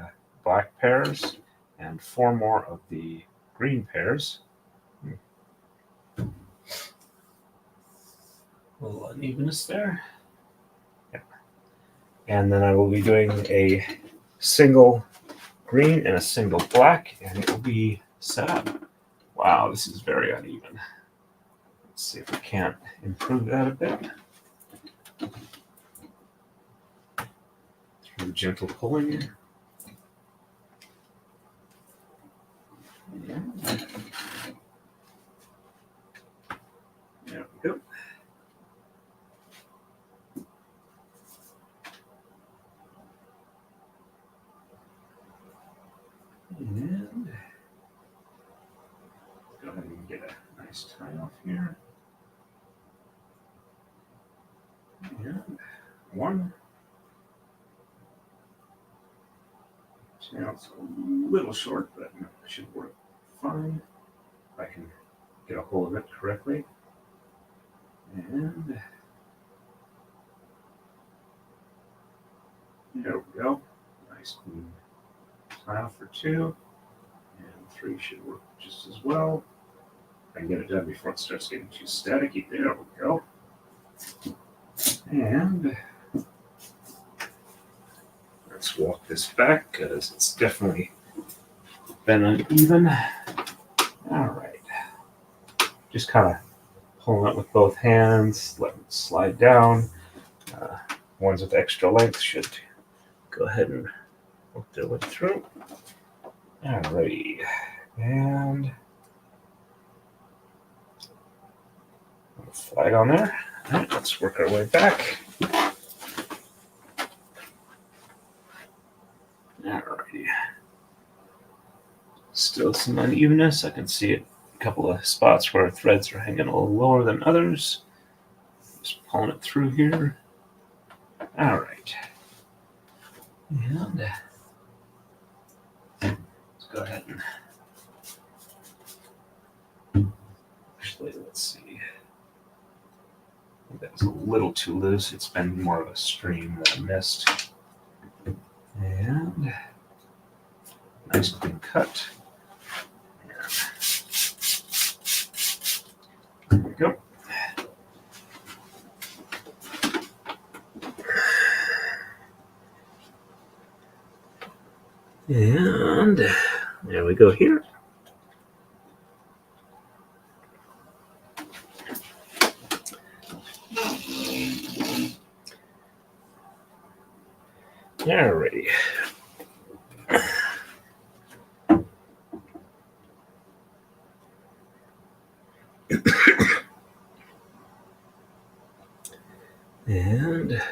black pairs and 4 more of the green pairs. A little unevenness there. Yeah. And then I will be doing a single green and a single black, and it will be set up. Wow, this is very uneven. Let's see if we can't improve that a bit. Through gentle pulling. Yeah. There we go. And go ahead and get a nice tie off here. And 1. Now it's a little short, but it should work fine if I can get a hold of it correctly. And there we go. Nice clean tile for 2. And 3 should work just as well. I can get it done before it starts getting too staticky. There we go. And let's walk this back because it's definitely been uneven. All right. Just kind of pulling it with both hands, let it slide down. Ones with extra length should go ahead and work their way through. All righty. And a flag on there. All right, let's work our way back. Alrighty. Still some unevenness. I can see a couple of spots where threads are hanging a little lower than others. Just pulling it through here. Alright. And let's go ahead and actually, let's see. I think that was a little too loose. It's been more of a stream than a mist. And nice clean cut. There we go. And there we go here. Alrighty. And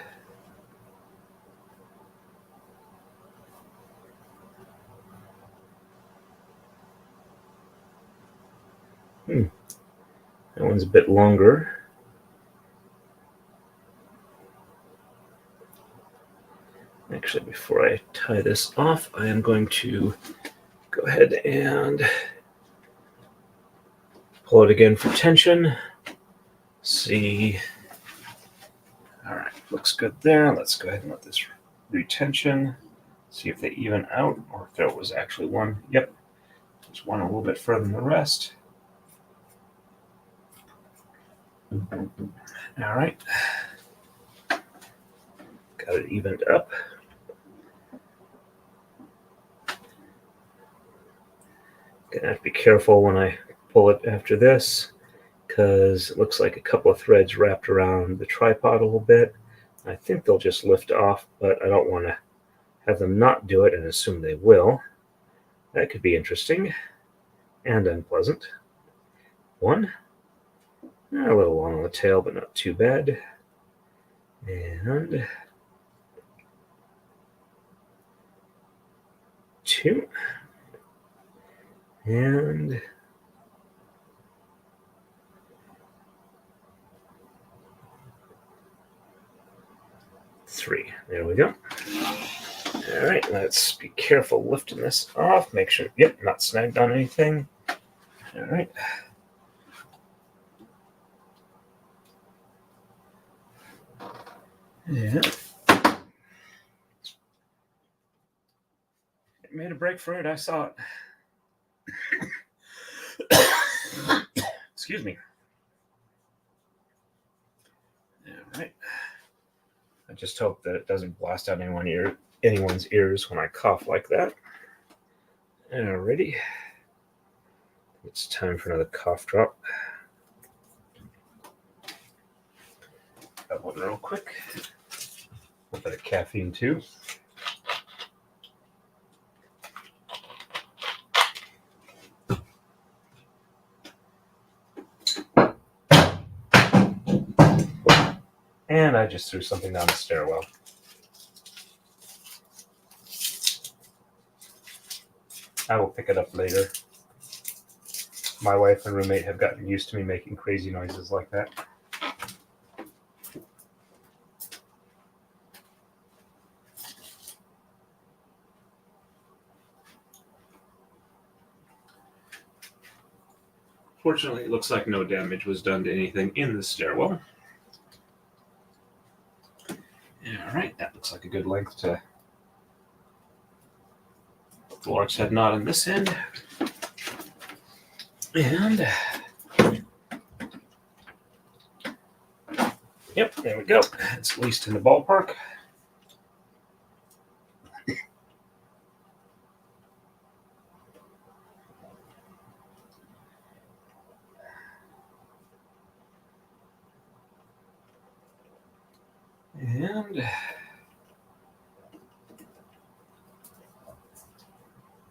that one's a bit longer. Actually, before I tie this off, I am going to go ahead and pull it again for tension. See. All right, looks good there. Let's go ahead and let this retension. See if they even out or if there was actually one. Yep, there's one a little bit further than the rest. All right. Got it evened up. Gonna have to be careful when I pull it after this because it looks like a couple of threads wrapped around the tripod a little bit. I think they'll just lift off, but I don't want to have them not do it and assume they will. That could be interesting and unpleasant. One. A little long on the tail, but not too bad. And 2. And 3. There we go. All right, let's be careful lifting this off. Make sure, yep, not snagged on anything. All right. Yeah. It made a break for it. I saw it. Excuse me. All right. I just hope that it doesn't blast out anyone's ears when I cough like that. Alrighty. It's time for another cough drop. That one real quick. A bit of caffeine too. And I just threw something down the stairwell. I will pick it up later. My wife and roommate have gotten used to me making crazy noises like that. Fortunately, it looks like no damage was done to anything in the stairwell. All right, that looks like a good length to put the lark's head knot on this end. And yep, there we go. It's at least in the ballpark. And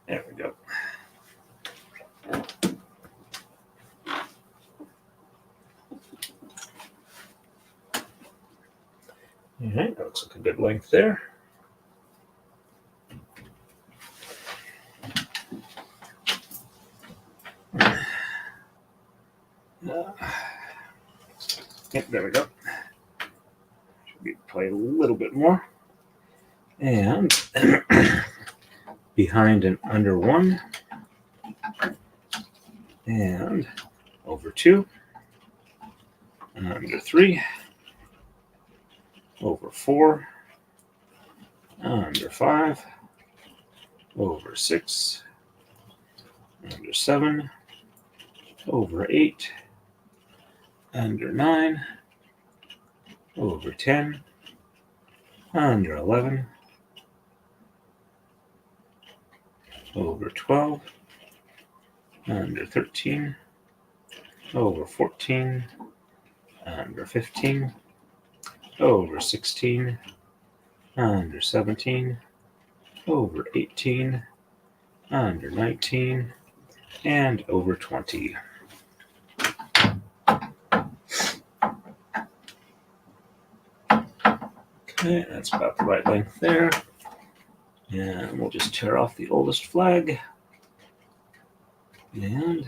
there we go. All right, that looks like a good length there. Yep, there we go. Should be played a little bit more. And behind and under 1. And over 2. Under 3. Over 4. Under 5. Over 6. Under 7. Over 8. Under 9. Over 10. Under 11. Over 12. Under 13. Over 14. Under 15. Over 16. Under 17. Over 18. Under 19. And over 20. Okay, that's about the right length there. And we'll just tear off the oldest flag. And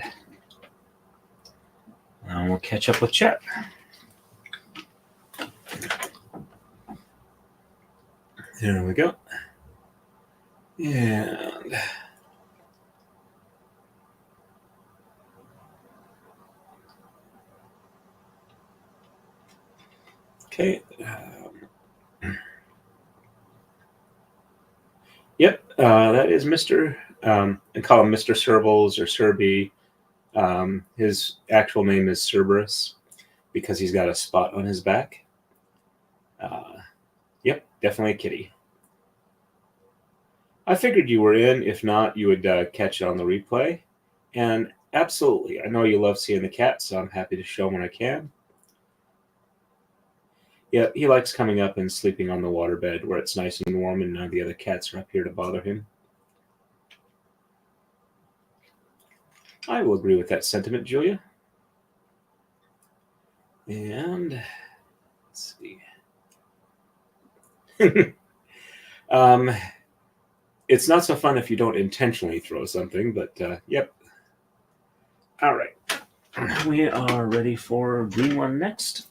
now we'll catch up with chat. There we go. And okay. Yep, that is Mr. I call him Mr. Serbles or Serby. His actual name is Cerberus because he's got a spot on his back. Yep, definitely a kitty. I figured you were in. If not, you would catch it on the replay. And absolutely, I know you love seeing the cat, so I'm happy to show him when I can. Yeah, he likes coming up and sleeping on the waterbed where it's nice and warm and none of the other cats are up here to bother him. I will agree with that sentiment, Julia. And let's see. it's not so fun if you don't intentionally throw something, but yep. All right. We are ready for green one next.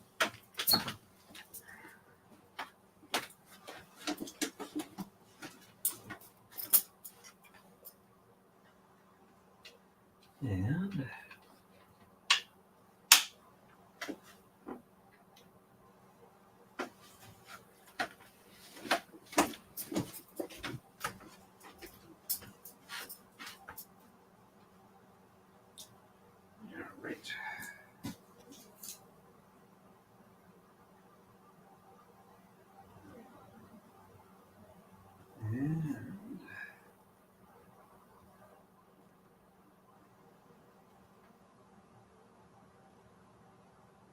And right. And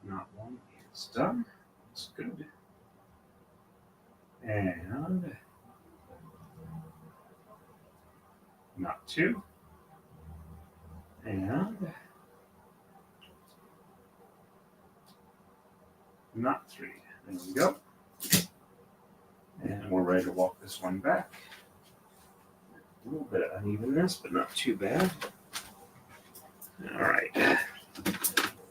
not one is done. That's good. And not two. And not three. There we go. And we're ready to walk this one back. A little bit of unevenness, but not too bad. All right.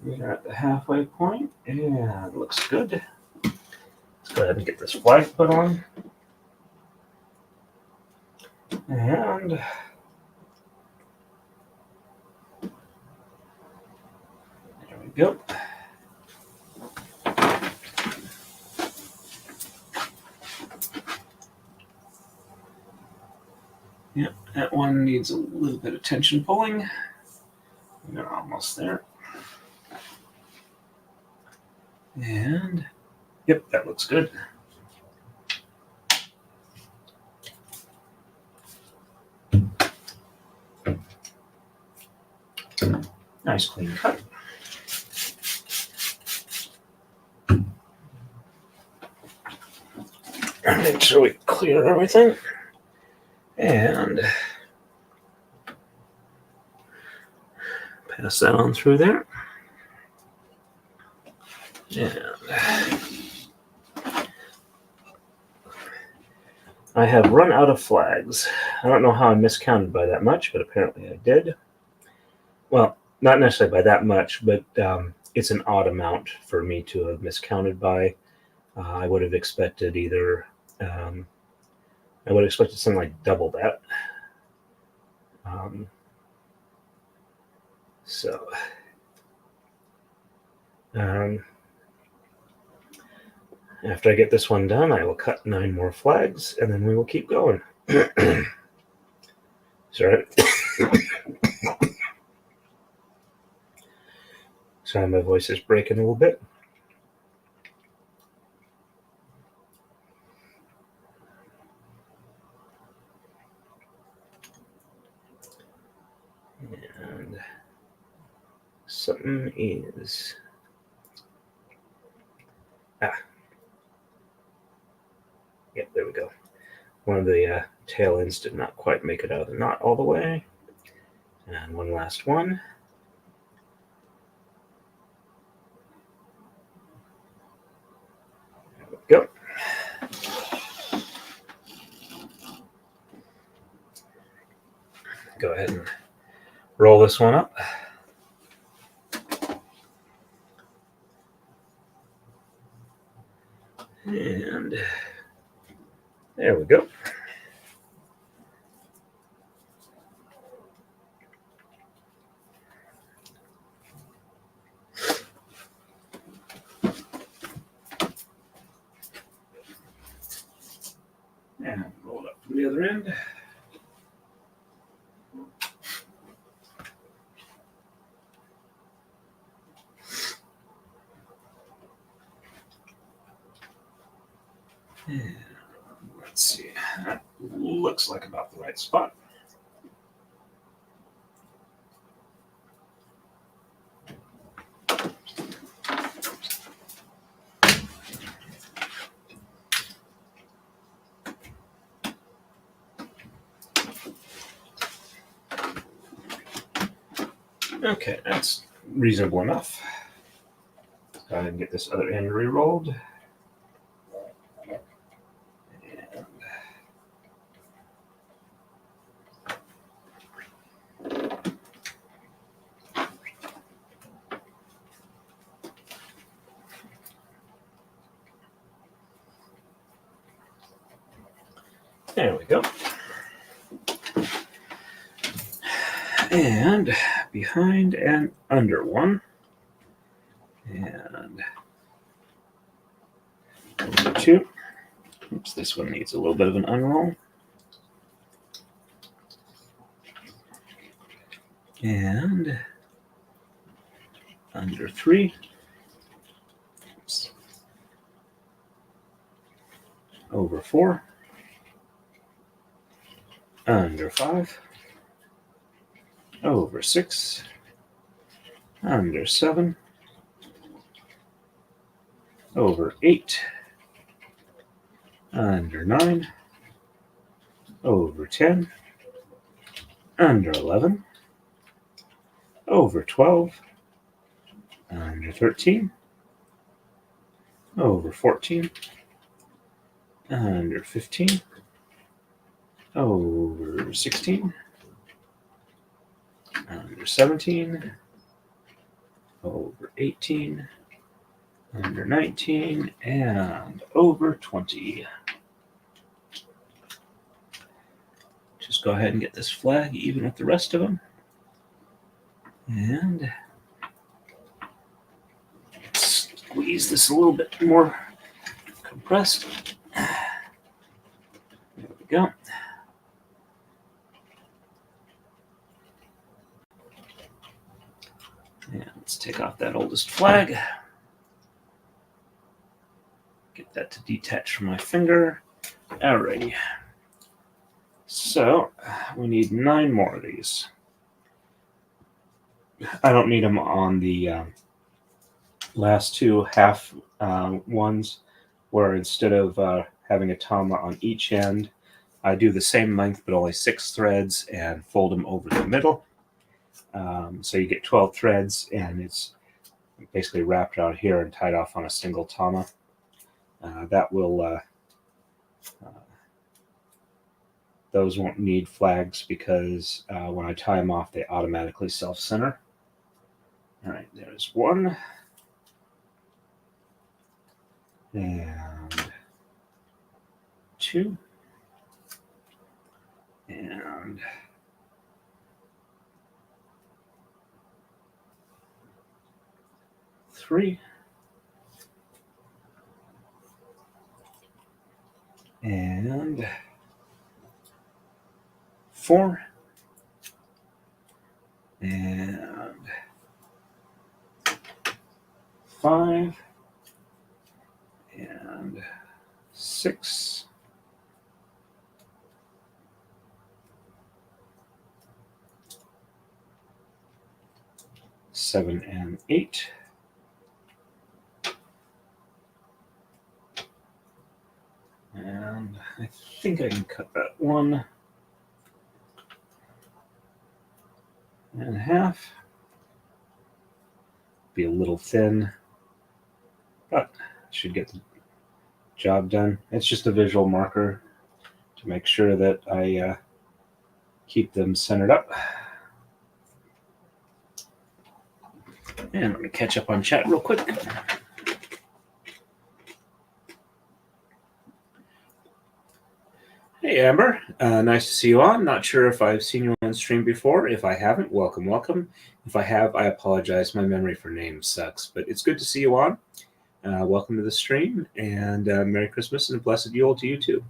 We're at the halfway point, and it looks good. Let's go ahead and get this flag put on. And there we go. Yep, that one needs a little bit of tension pulling. We're almost there. And yep, that looks good. Nice clean cut. Make sure we clear everything. And pass that on through there. And I have run out of flags. I don't know how I miscounted by that much, but apparently I did. Well, not necessarily by that much, but it's an odd amount for me to have miscounted by. I would have expected either, I would have expected something like double that. After I get this one done, I will cut 9 more flags, and then we will keep going. Sorry. Sorry, my voice is breaking a little bit. And something is... Yep, there we go. One of the tail ends did not quite make it out of the knot all the way. And one last one. There we go. Go ahead and roll this one up. And there we go. And roll it up from the other end. And let's see, that looks like about the right spot. Okay, that's reasonable enough. Let's go ahead and get this other end re-rolled. And There we go. And behind and under one. And over two. Oops, this one needs a little bit of an unroll. And under three. Oops. Over four. Under five. Over six. Under seven. Over eight. Under 9, over 10, under 11, over 12, under 13, over 14, under 15, over 16, under 17, over 18, under 19, and over 20. Just go ahead and get this flag even with the rest of them. And squeeze this a little bit more compressed. There we go. And let's take off that oldest flag. Get that to detach from my finger. Alrighty. So we need 9 more of these. I don't need them on the last two half ones, where instead of having a tama on each end, I do the same length but only 6 threads and fold them over the middle. So you get 12 threads, and it's basically wrapped out here and tied off on a single tama. That will those won't need flags because when I tie them off, they automatically self-center. All right, there's one. And 2. And 3. And 4. And 5. And 6. 7 and 8. And I think I can cut that 1.5. Be a little thin, but should get the job done. It's just a visual marker to make sure that I keep them centered up. And let me catch up on chat real quick. Hey, Amber. Nice to see you on. Not sure if I've seen you on stream before. If I haven't, welcome, welcome. If I have, I apologize. My memory for names sucks, but it's good to see you on. Welcome to the stream, and Merry Christmas and Blessed Yule to you too.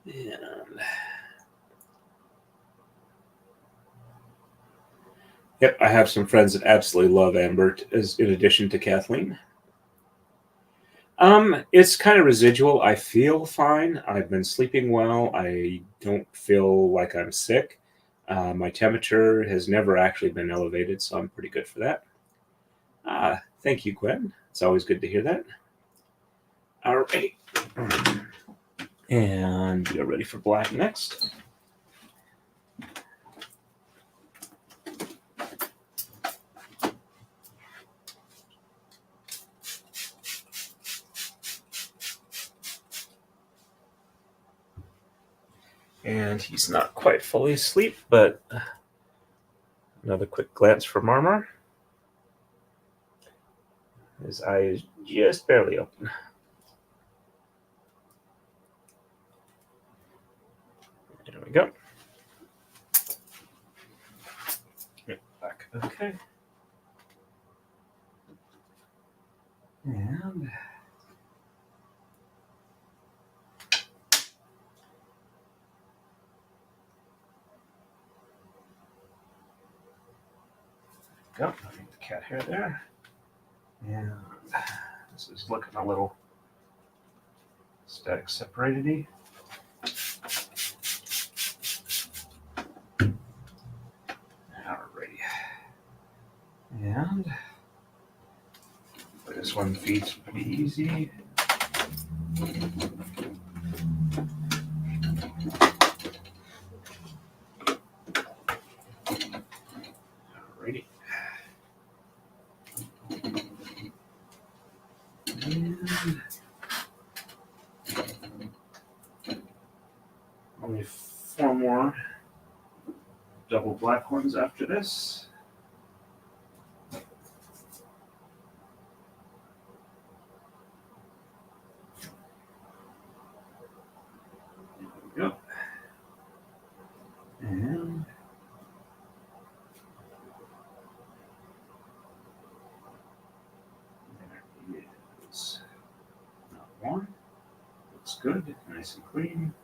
And yep, I have some friends that absolutely love Amber, in addition to Kathleen. It's kind of residual. I feel fine. I've been sleeping well. I don't feel like I'm sick. My temperature has never actually been elevated, so I'm pretty good for that. Thank you, Gwen. It's always good to hear that. All right. And you're ready for black next. And he's not quite fully asleep, but another quick glance for Marmar. His eye is just barely open. we go. Back. Okay. And go. I need the cat hair there. And this is looking a little static separated-y. Alrighty. And this one feeds pretty easy. Alrighty. And only 4 more double black ones after this. There we go. And there is not one. Looks good, nice and clean.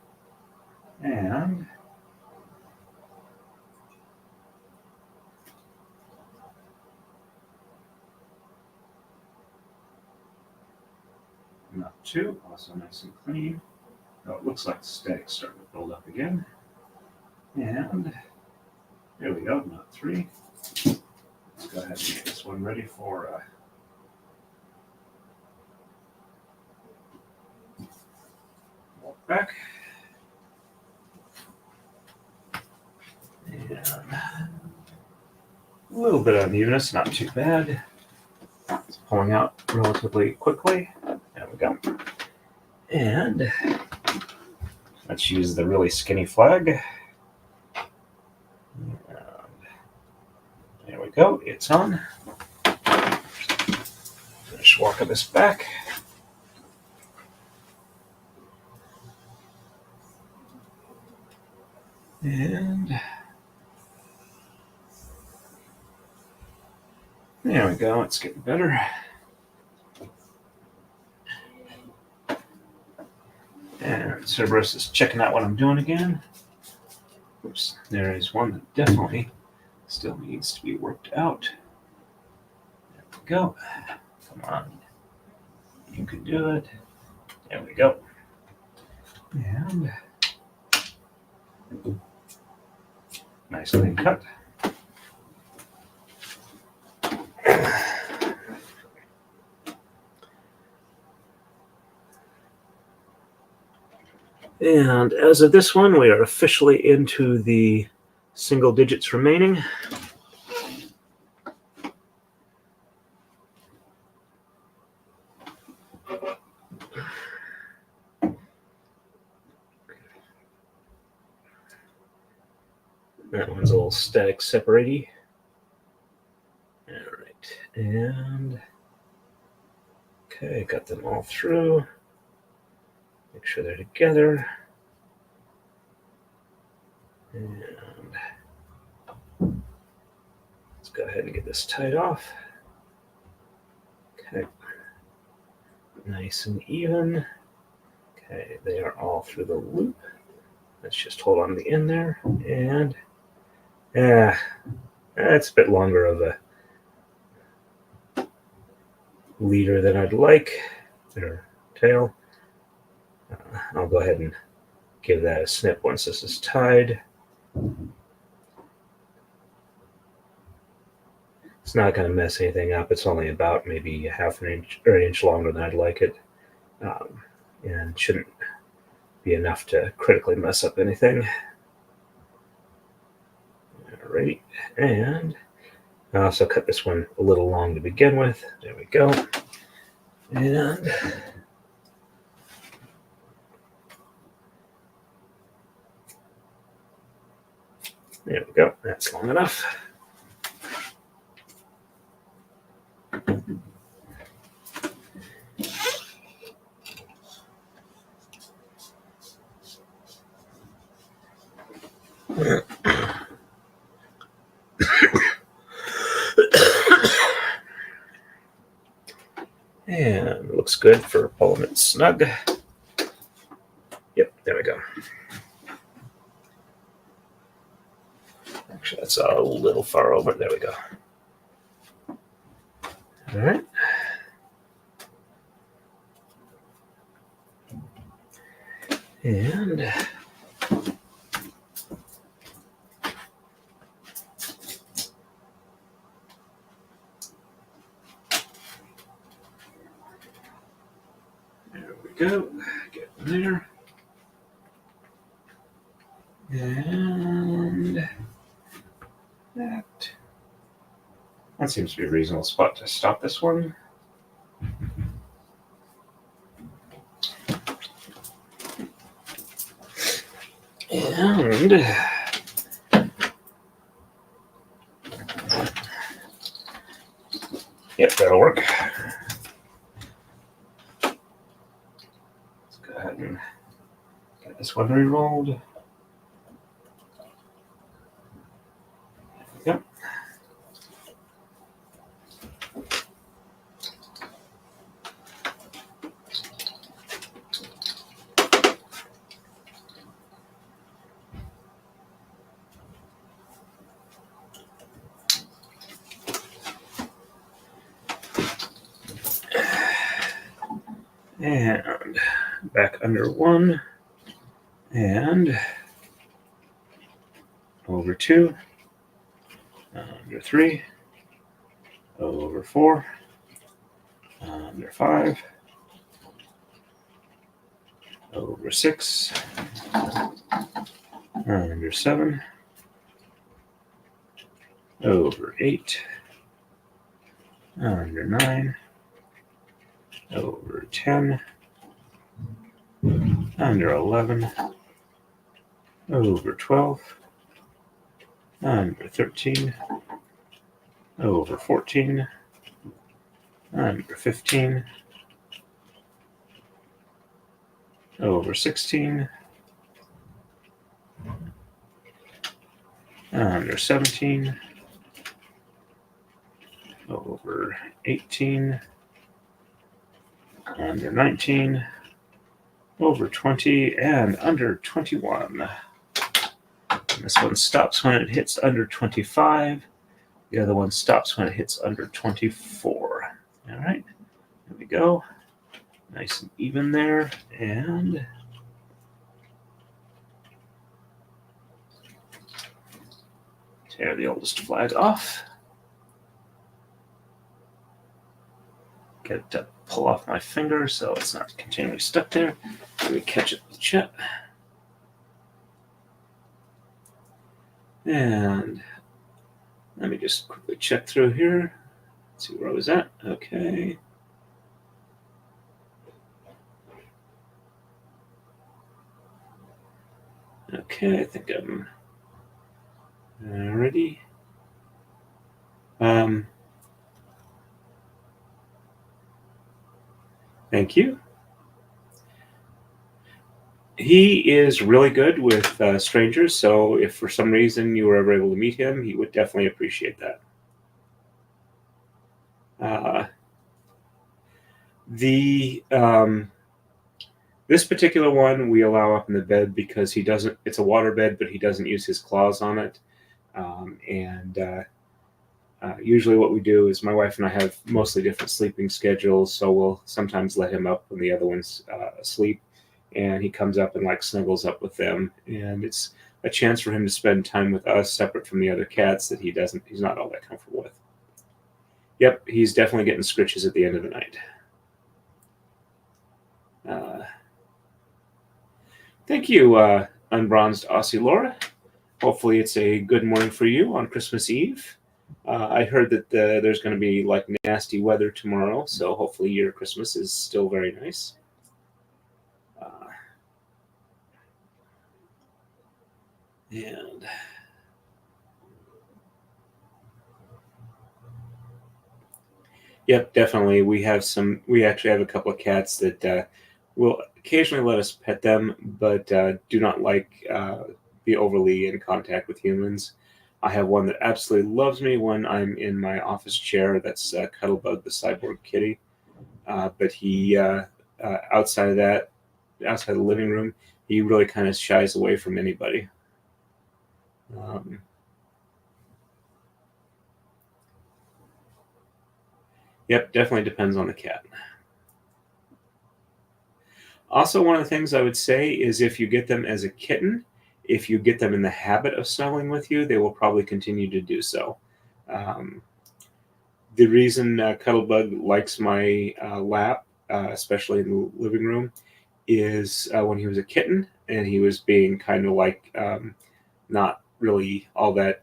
And not 2, also nice and clean. Oh, it looks like the static's starting to build up again. And there we go, not 3. Let's go ahead and get this one ready for walk back. And a little bit of unevenness, not too bad. It's pulling out relatively quickly. There we go. And let's use the really skinny flag. And there we go, it's on. Finish walking this back. And there we go, it's getting better. And Cerberus is checking out what I'm doing again. Oops, there is one that definitely still needs to be worked out. There we go. Come on. You can do it. There we go. And nice clean cut. And as of this one, we are officially into the single digits remaining. That one's a little static separate-y. All right, and okay, got them all through. Make sure they're together. And let's go ahead and get this tied off. Okay. Nice and even. Okay, they are all through the loop. Let's just hold on to the end there. And that's a bit longer of a leader than I'd like, or tail. I'll go ahead and give that a snip once this is tied. It's not going to mess anything up. It's only about maybe half an inch or an inch longer than I'd like it, and shouldn't be enough to critically mess up anything. Alright, and I also cut this one a little long to begin with. There we go. And there we go. That's long enough. And looks good for pulling it snug. Yep, there we go. Actually, that's a little far over. There we go. All right. And there we go. Get in there. And that seems to be a reasonable spot to stop this one. And yep, that'll work. Let's go ahead and get this one re-rolled. There we go. And back under 1, and over 2, under 3, over 4, under 5, over 6, under 7, over 8, under 9, over 10, under 11, over 12, under 13, over 14, under 15, over 16, under 17, over 18, under 19, over 20, and under 21. And this one stops when it hits under 25. The other one stops when it hits under 24. All right, there we go. Nice and even there. And tear the oldest flag off. Get it to pull off my finger so it's not continually stuck there. Let me catch it with Chet. And let me just quickly check through here. See where I was at. Okay. Okay, I think I'm ready. Thank you. He is really good with strangers, so if for some reason you were ever able to meet him, he would definitely appreciate that. This particular one we allow up in the bed because he doesn't. It's a water bed, but he doesn't use his claws on it. Usually what we do is my wife and I have mostly different sleeping schedules, so we'll sometimes let him up when the other one's asleep, and he comes up and like snuggles up with them, and it's a chance for him to spend time with us separate from the other cats that he's not all that comfortable with. Yep, he's definitely getting scritches at the end of the night. Thank you, Unbronzed Aussie Laura. Hopefully it's a good morning for you on Christmas Eve. I heard that there's going to be like nasty weather tomorrow, so hopefully your Christmas is still very nice. And yep, definitely. We actually have a couple of cats that will occasionally let us pet them, but do not like be overly in contact with humans. I have one that absolutely loves me when I'm in my office chair. That's Cuddlebug, the cyborg kitty. but he outside of that, outside the living room, he really kind of shies away from anybody. Yep, definitely depends on the cat. Also, one of the things I would say is if you get them as a kitten, if you get them in the habit of snuggling with you, they will probably continue to do so. The reason Cuddlebug likes my lap, especially in the living room, is when he was a kitten and he was being kind of like not really all that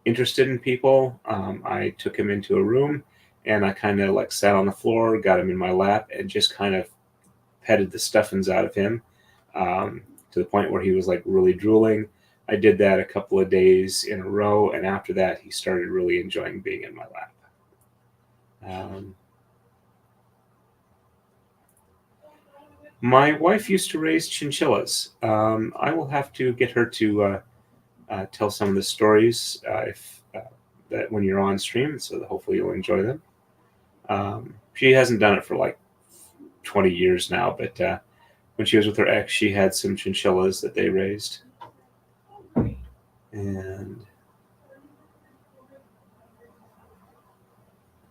interested in people. I took him into a room and I kind of like sat on the floor, got him in my lap, and just kind of petted the stuffings out of him to the point where he was like really drooling. I did that a couple of days in a row, and after that, he started really enjoying being in my lap. My wife used to raise chinchillas. I will have to get her to tell some of the stories that when you're on stream, so that hopefully you'll enjoy them. She hasn't done it for like 20 years now, but when she was with her ex, she had some chinchillas that they raised. And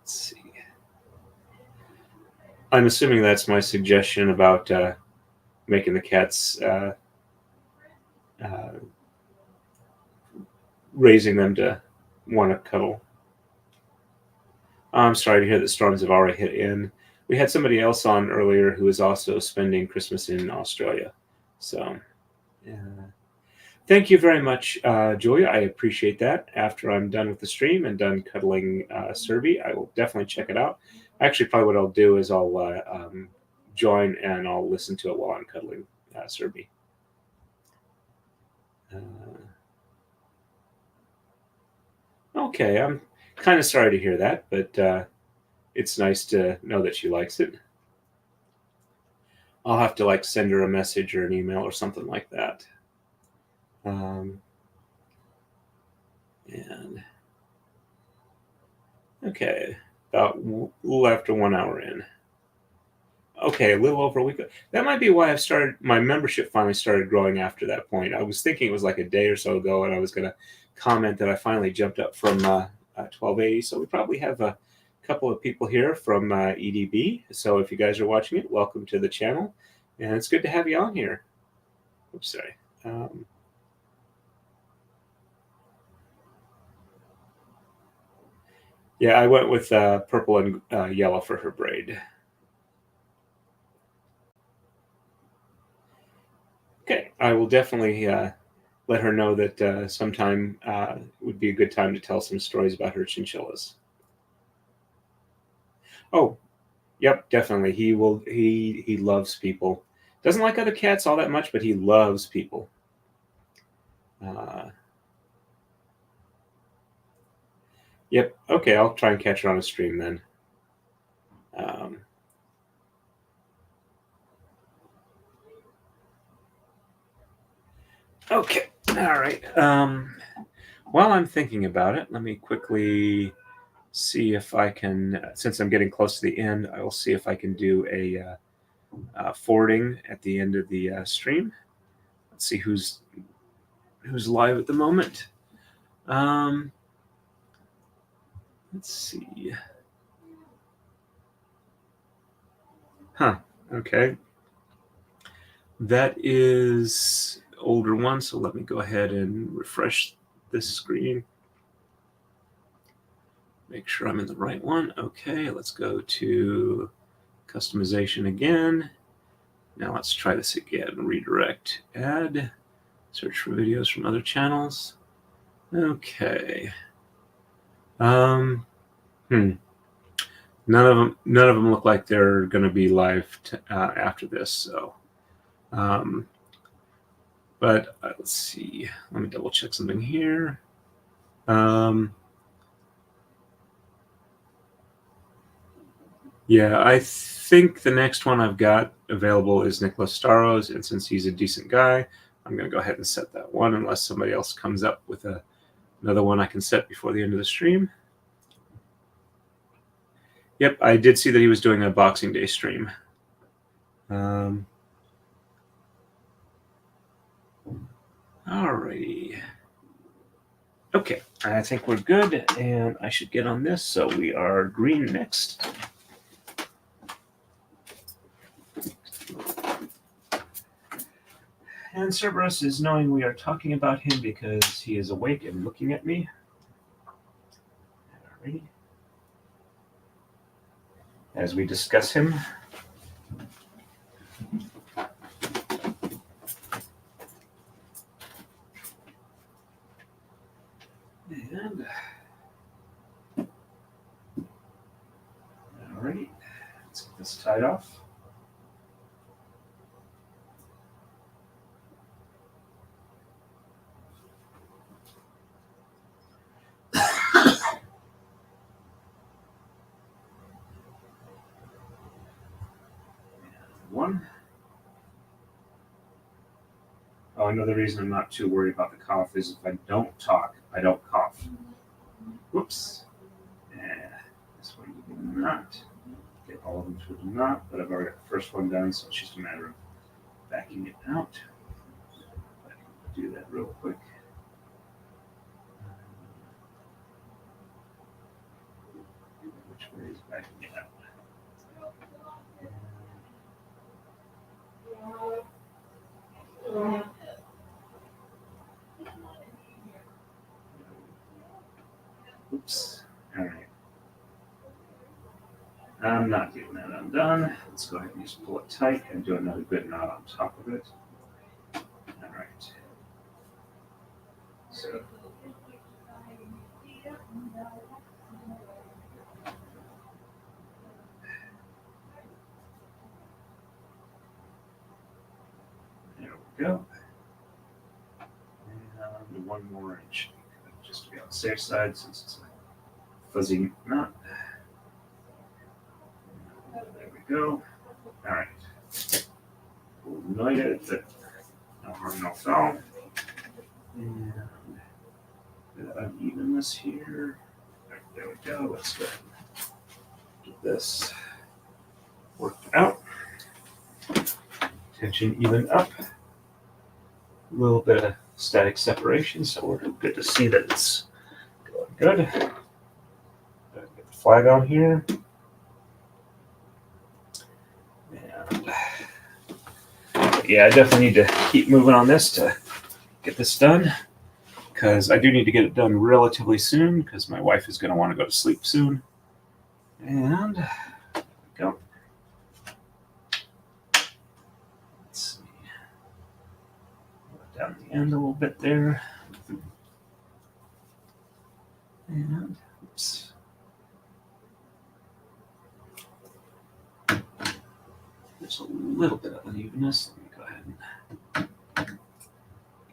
let's see. I'm assuming that's my suggestion about making the cats, raising them to want to cuddle. I'm sorry to hear that storms have already hit in. We had somebody else on earlier who was also spending Christmas in Australia. So, thank you very much, Julia. I appreciate that. After I'm done with the stream and done cuddling Serby, I will definitely check it out. Actually, probably what I'll do is I'll join and I'll listen to it while I'm cuddling Serby. Okay, I'm kind of sorry to hear that, but it's nice to know that she likes it. I'll have to like send her a message or an email or something like that. And okay, about a little after 1 hour in. Okay, a little over a week. That might be why my membership finally started growing after that point. I was thinking it was like a day or so ago, and I was going to comment that I finally jumped up from 1280. So we probably have a couple of people here from EDB. So if you guys are watching it, welcome to the channel. And it's good to have you on here. Oops, sorry. Yeah, I went with purple and yellow for her braid. Okay, I will definitely let her know that sometime would be a good time to tell some stories about her chinchillas. Oh, yep, definitely. He will. He loves people. Doesn't like other cats all that much, but he loves people. Yep. Okay, I'll try and catch her on a stream then. Okay. All right. While I'm thinking about it, let me quickly see if I can. Since I'm getting close to the end, I will see if I can do a forwarding at the end of the stream. Let's see who's live at the moment. Let's see. Huh. Okay. That is older one, so let me go ahead and refresh this screen. Make sure I'm in the right one. Okay, let's go to customization again. Now let's try this again. Redirect, add, search for videos from other channels. Okay. None of them look like they're going to be live after this. So, but let's see. Let me double check something here. Yeah, I think the next one I've got available is Nicholas Staros, and since he's a decent guy, I'm going to go ahead and set that one unless somebody else comes up with another one I can set before the end of the stream. Yep, I did see that he was doing a Boxing Day stream. Alrighty. Okay, I think we're good, and I should get on this. So we are green next. And Cerberus is knowing we are talking about him because he is awake and looking at me. Alrighty. As we discuss him. And alright, let's get this tied off. One. Oh, another reason I'm not too worried about the cough is if I don't talk, I don't cough. Whoops. This one you do not. Get all of them to do not, but I've already got the first one done, so it's just a matter of backing it out. I can do that real quick. Which way is backing it out? Oops. All right. I'm not getting that undone. Let's go ahead and just pull it tight and do another good knot on top of it. All right. So. There we go. And one more inch, just to be on the safe side since it's a fuzzy knot. There we go. All right. We'll knight it, but no harm, no foul. And a bit of unevenness here. There we go. Let's go ahead and get this worked out. Tension even up. A little bit of static separation, so we're good to see that it's going good. Get the flag on here. And yeah, I definitely need to keep moving on this to get this done, because I do need to get it done relatively soon, because my wife is going to want to go to sleep soon. And there we go. Let's see. Down the end a little bit there. And oops. There's a little bit of unevenness. Let me go ahead and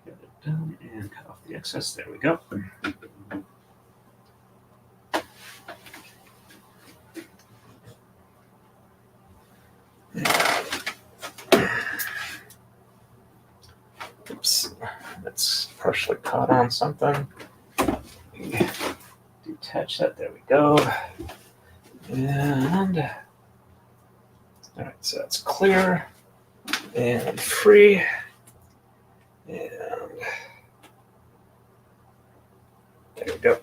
get it done and cut off the excess. There we go. Oops, that's partially caught on something. Detach that. There we go. And all right, so that's clear and free. And there we go.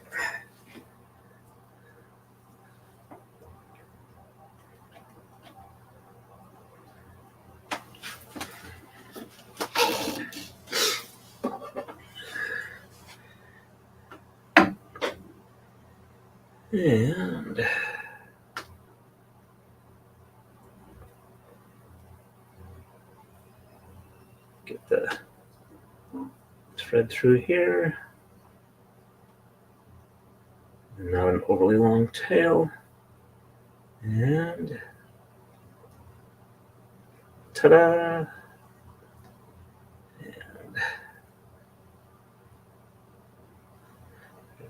And get the thread through here. Not an overly long tail. And ta-da! And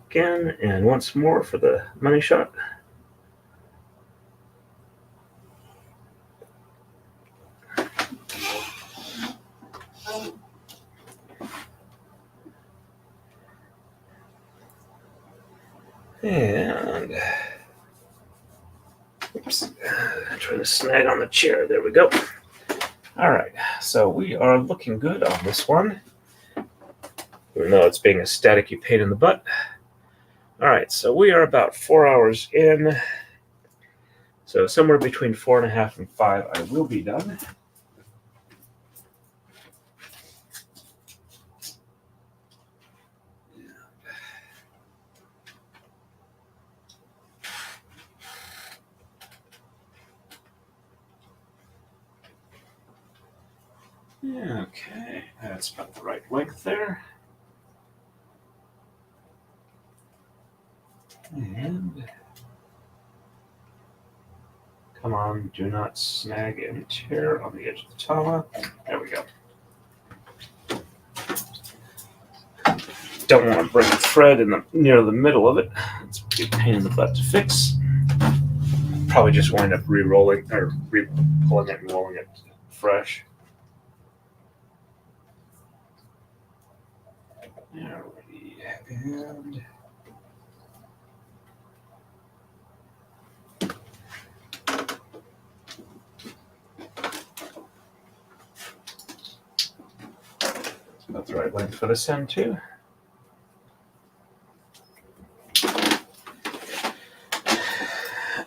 again, and once more for the money shot. And Oops. Try to snag on the chair. There we go. All right, so we are looking good on this one, even though it's being a staticky pain in the butt. All right, so we are about 4 hours in. So somewhere between 4.5 and 5, I will be done. Okay, that's about the right length there. And come on, do not snag and tear on the edge of the tama. There we go. Don't want to break a thread near the middle of it. It's a big pain in the butt to fix. Probably just wind up re-rolling or pulling it and rolling it fresh. Alrighty, and that's the right length for this end too.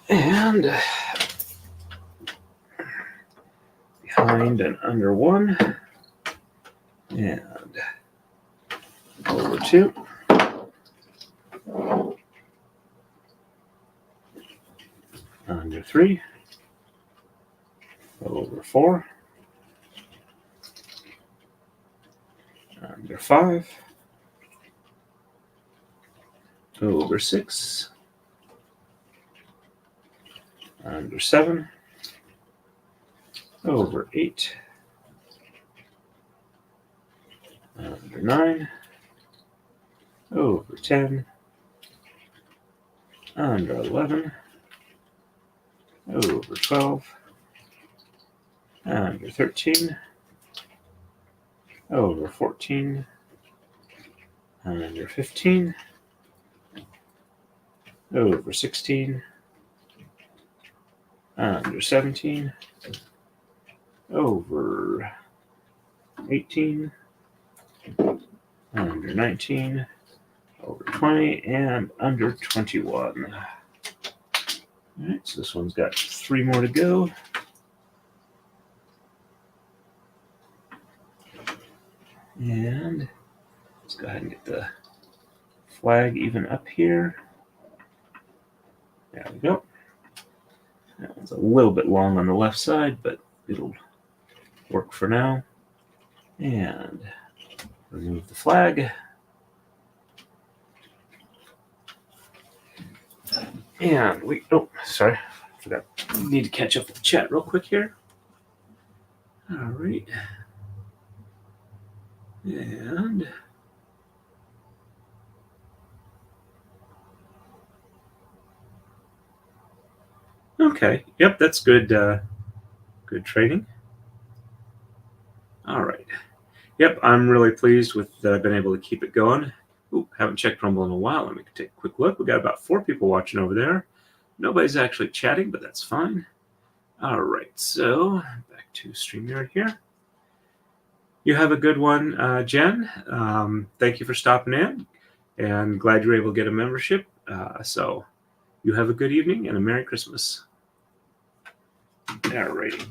And behind and under one, and over two, under three, over four, under five, over six, under seven, over eight, under nine, over 10, under 11, over 12, under 13, over 14, under 15, over 16, under 17, over 18, under 19, over 20, and under 21. All right, so this one's got 3 more to go. And let's go ahead and get the flag even up here. There we go. That one's a little bit long on the left side, but it'll work for now. And remove the flag. And sorry, I forgot. Need to catch up with the chat real quick here. All right. And okay, yep, that's good. Good training. All right. Yep, I'm really pleased with that I've been able to keep it going. Ooh, haven't checked Rumble in a while. Let me take a quick look. We got about 4 people watching over there. Nobody's actually chatting, but that's fine. All right, so back to StreamYard here. You have a good one, Jen. Thank you for stopping in, and glad you were able to get a membership. So you have a good evening and a Merry Christmas. All righty.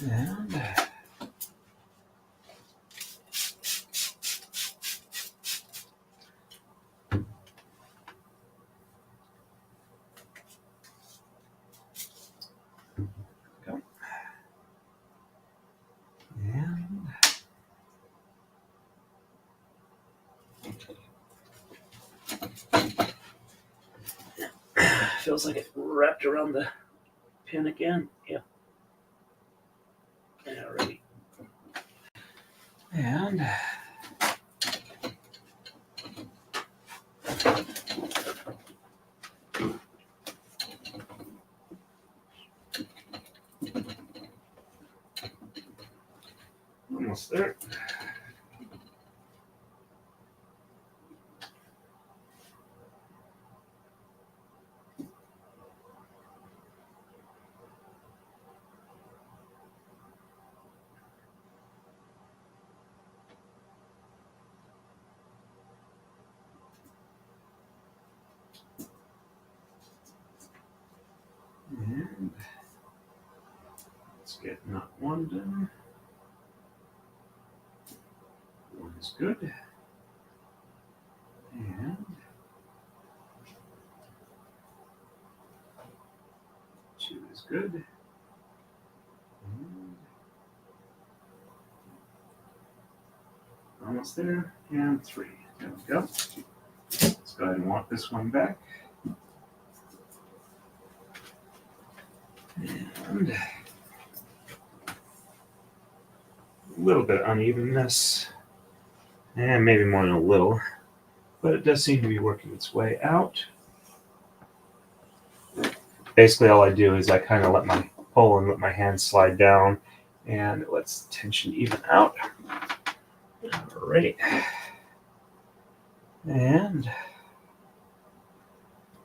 And go. And feels like it wrapped around the pin again. Yeah. Alrighty. And there. And let's get knot one done. One is good. And two is good. And almost there. And three. There we go. Let's go ahead and walk this one back. And a little bit of unevenness, and maybe more than a little, but it does seem to be working its way out. Basically, all I do is I kind of let my pull and let my hand slide down, and it lets the tension even out. All right. And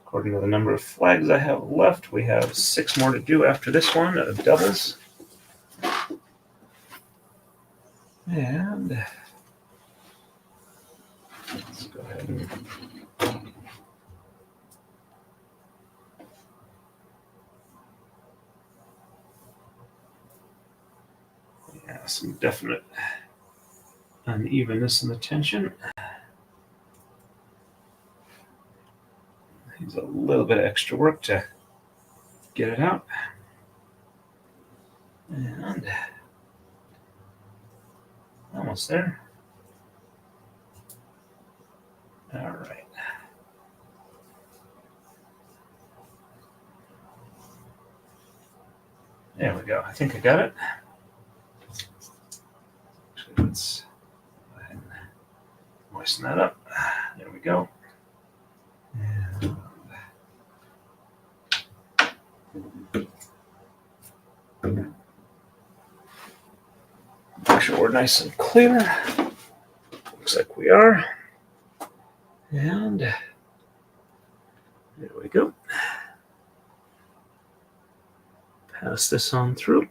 according to the number of flags I have left, we have 6 more to do after this one of doubles. And let's go ahead and yeah, some definite unevenness in the tension. Needs a little bit of extra work to get it out. And almost there. All right. There we go. I think I got it. Actually, let's go ahead and moisten that up. There we go. And make sure we're nice and clear. Looks like we are. And there we go. Pass this on through.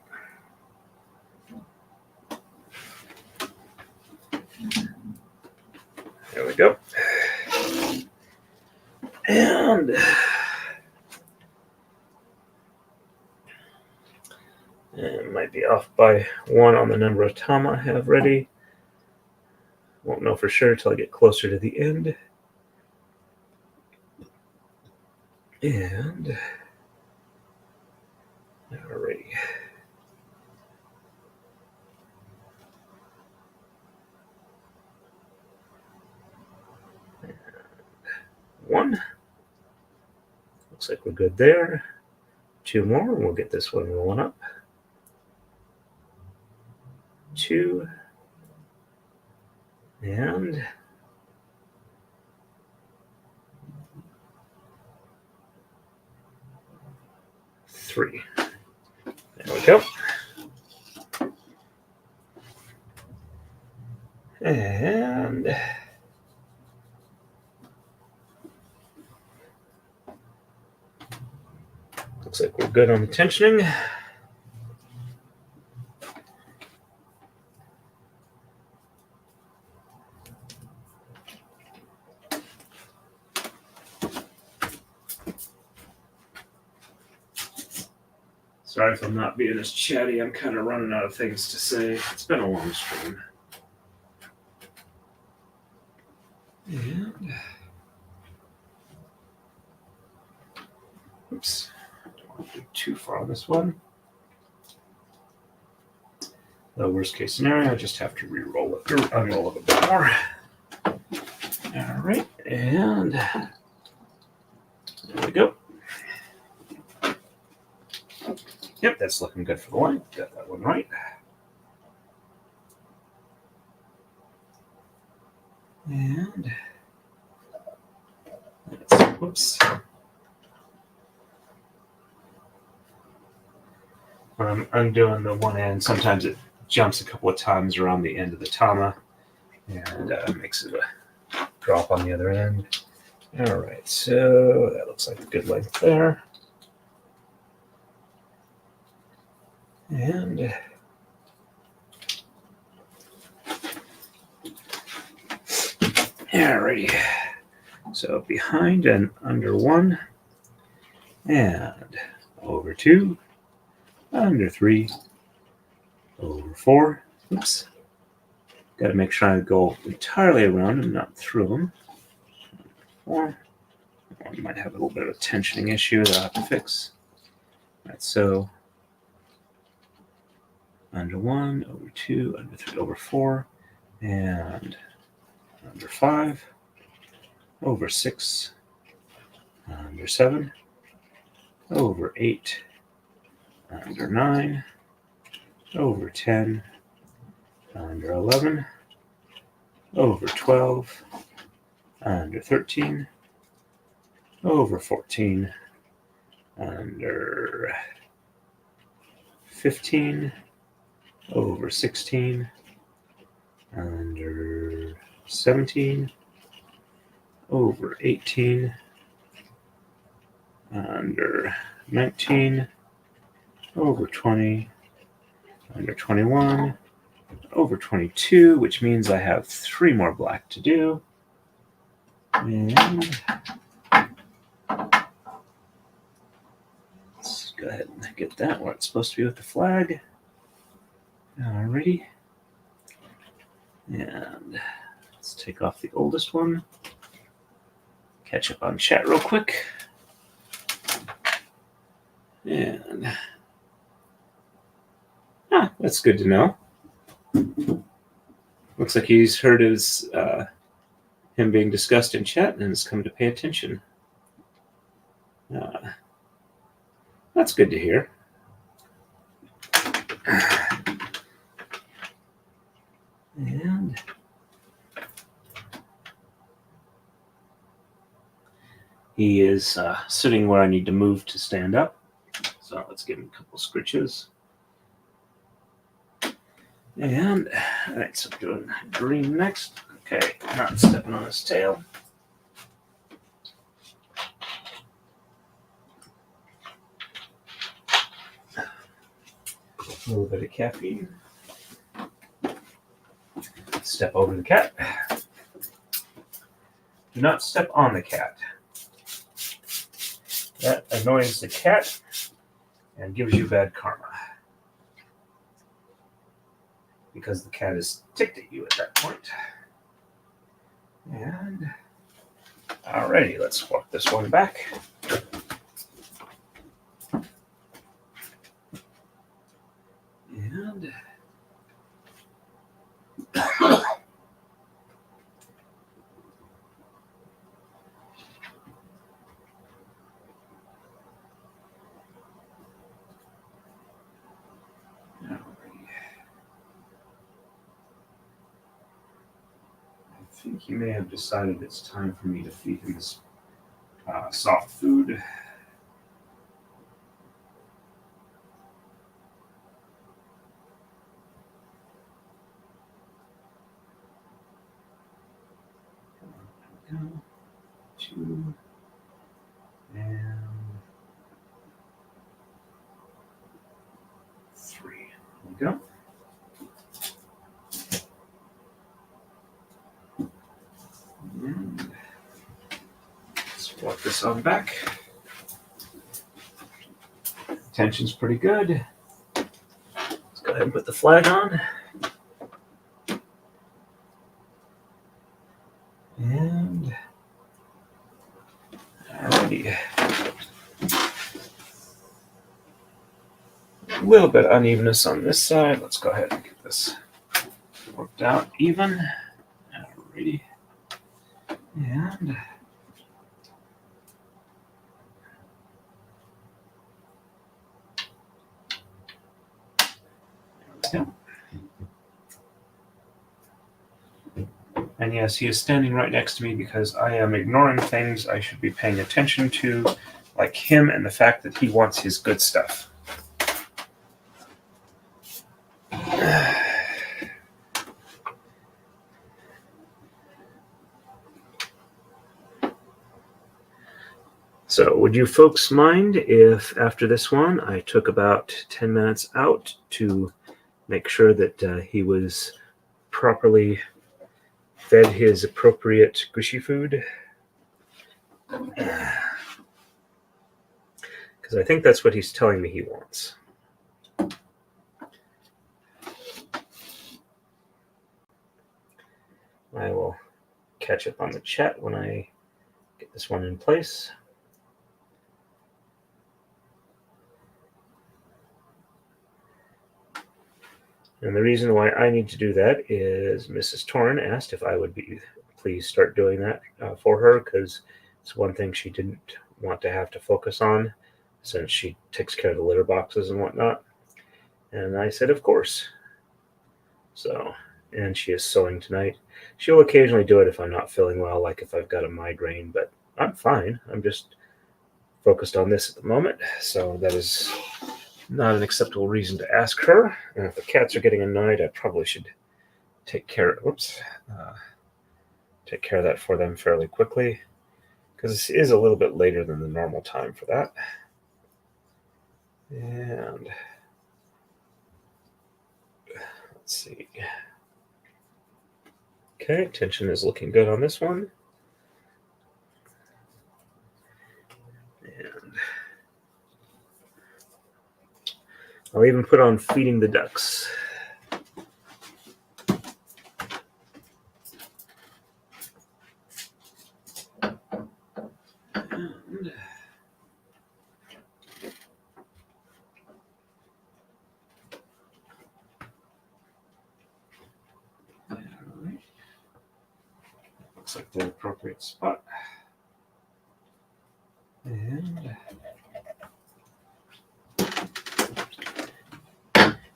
There we go. And it might be off by 1 on the number of tama I have ready. Won't know for sure until I get closer to the end. And alrighty. And 1. Looks like we're good there. 2 more, and we'll get this one rolling up. 2. And 3. There we go. And looks like we're good on the tensioning. Sorry if I'm not being as chatty. I'm kind of running out of things to say. It's been a long stream. And oops, don't want to do too far on this one. The worst case scenario, I just have to re-roll it or unroll it a bit more. All right, and there we go. Yep, that's looking good for the line. Got that one right. And whoops. When I'm undoing the one end, sometimes it jumps a couple of times around the end of the tama and makes it a drop on the other end. All right, so that looks like a good length there. And alrighty, so behind and under 1, and over 2, under 3, over 4. Oops. Got to make sure I go entirely around and not through them. 4. One might have a little bit of a tensioning issue that I'll have to fix. All right, so under 1, over 2, under 3, over 4, and under 5, over 6, under 7, over 8, under 9, over 10, under 11, over 12, under 13, over 14, under 15, over 16, under 17, over 18, under 19, over 20, under 21, over 22, which means I have 3 more black to do. And let's go ahead and get that where it's supposed to be with the flag. Alrighty. And let's take off the oldest one. Catch up on chat real quick. And that's good to know. Looks like he's heard his him being discussed in chat and has come to pay attention. That's good to hear. And he is sitting where I need to move to stand up. So let's give him a couple scritches. And, all right, so doing green next. Okay, not stepping on his tail. A little bit of caffeine. Step over the cat. Do not step on the cat. That annoys the cat and gives you bad karma. Because the cat is ticked at you at that point. And alrighty, let's walk this one back. And I think he may have decided it's time for me to feed him this soft food. There we go. 2 and 3. There we go. And let's walk this on back. Tension's pretty good. Let's go ahead and put the flag on. And alrighty. A little bit of unevenness on this side. Let's go ahead and get this worked out even. Alrighty. And there we go. And yes, he is standing right next to me because I am ignoring things I should be paying attention to, like him and the fact that he wants his good stuff. So would you folks mind if after this one I took about 10 minutes out to make sure that he was properly fed his appropriate gushy food? Because I think that's what he's telling me he wants. I will catch up on the chat when I get this one in place. And the reason why I need to do that is Mrs. Torn asked if I would please start doing that for her, because it's one thing she didn't want to have to focus on since she takes care of the litter boxes and whatnot. And I said, of course. So, and she is sewing tonight. She'll occasionally do it if I'm not feeling well, like if I've got a migraine, but I'm fine. I'm just focused on this at the moment. So that is not an acceptable reason to ask her. And if the cats are getting annoyed, I probably should take care of that for them fairly quickly, because this is a little bit later than the normal time for that. And let's see. Okay, tension is looking good on this one. And I'll even put on feeding the ducks. Looks like the appropriate spot. And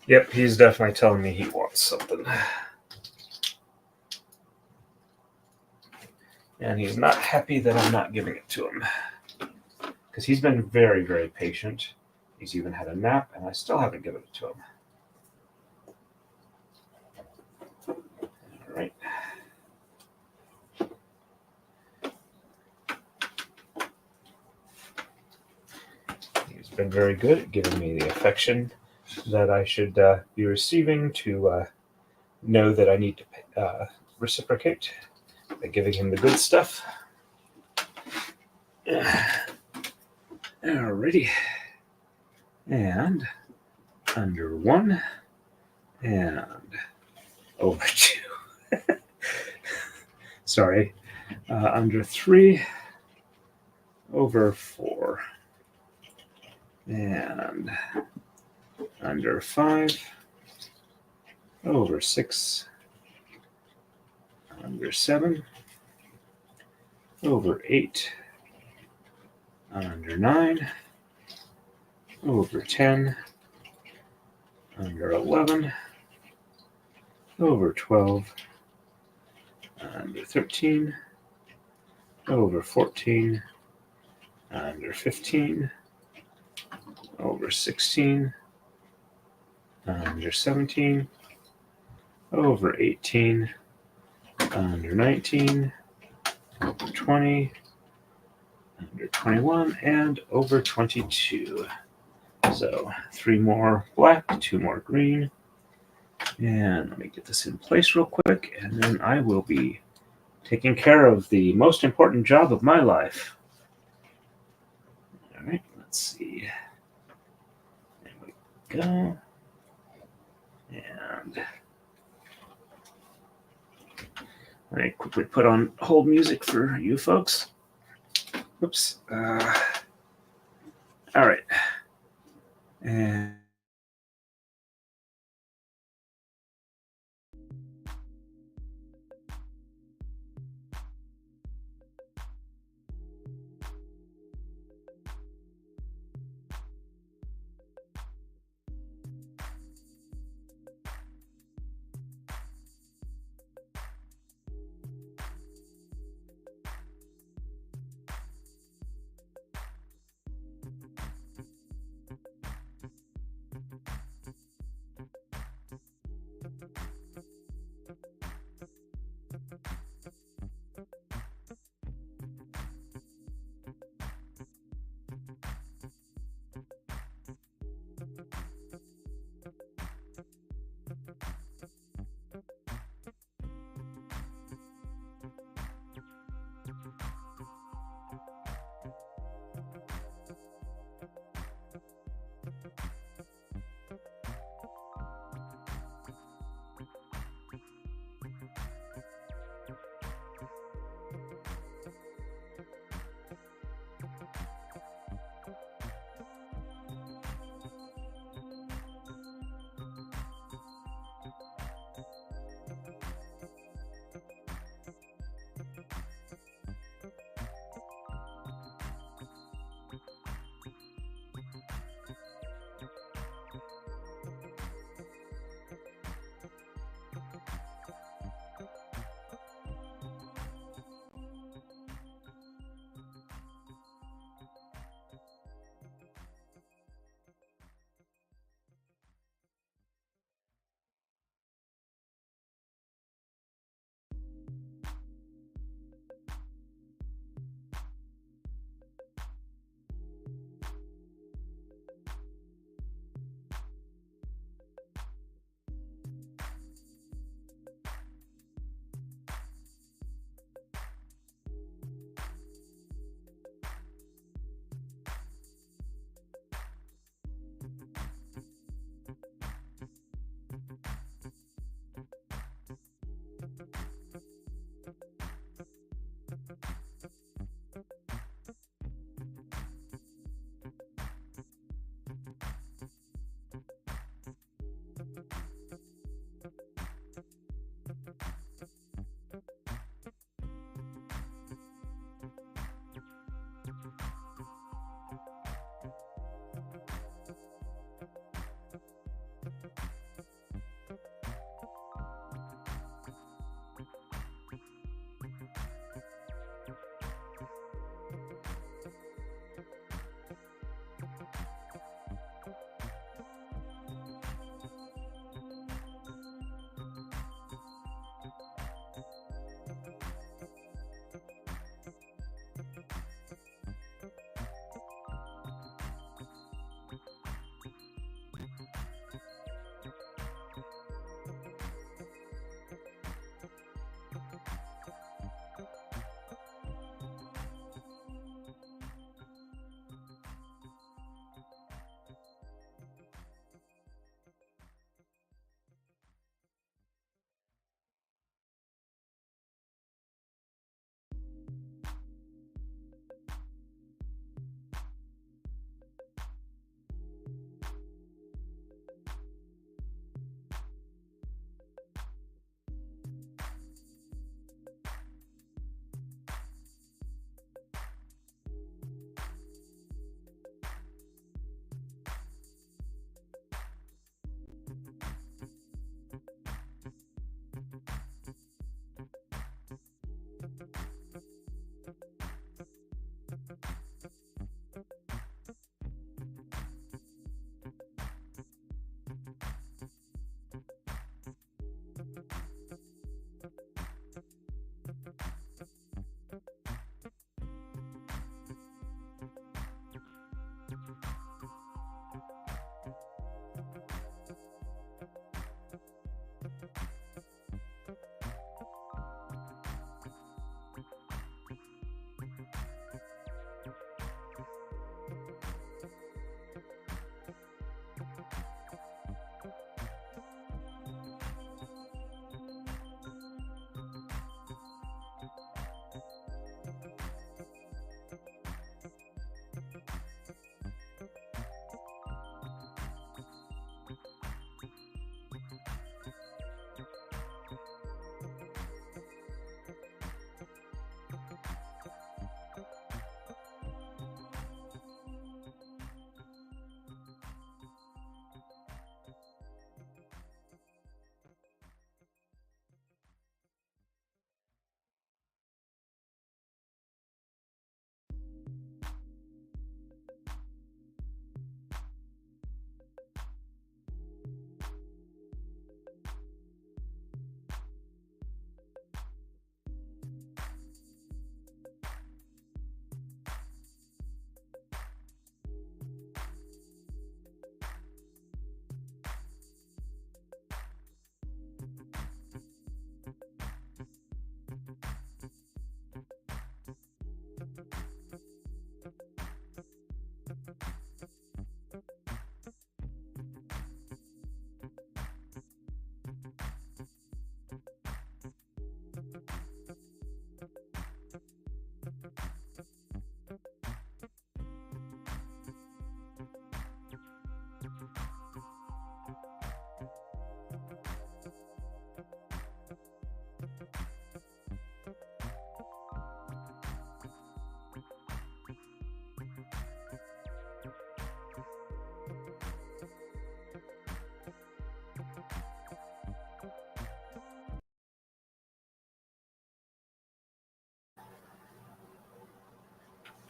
yep, he's definitely telling me he wants something. And he's not happy that I'm not giving it to him, because he's been very, very patient. He's even had a nap, and I still haven't given it to him. All right. He's been very good at giving me the affection that I should be receiving, to know that I need to reciprocate by giving him the good stuff. Alrighty. And under 1 and over 2. Sorry. Under 3 over 4. And under 5 over 6. Under 7 over 8. Under 9 over 10. Under 11 over 12. Under 13 over 14. Under 15 over 16. Under 17 over 18. Under 19 over 20. Under 21 and over 22. So 3 more black, 2 more green. And let me get this in place real quick, and then I will be taking care of the most important job of my life. All right, let's see. There we go. And let me quickly put on hold music for you folks. Whoops. All right. And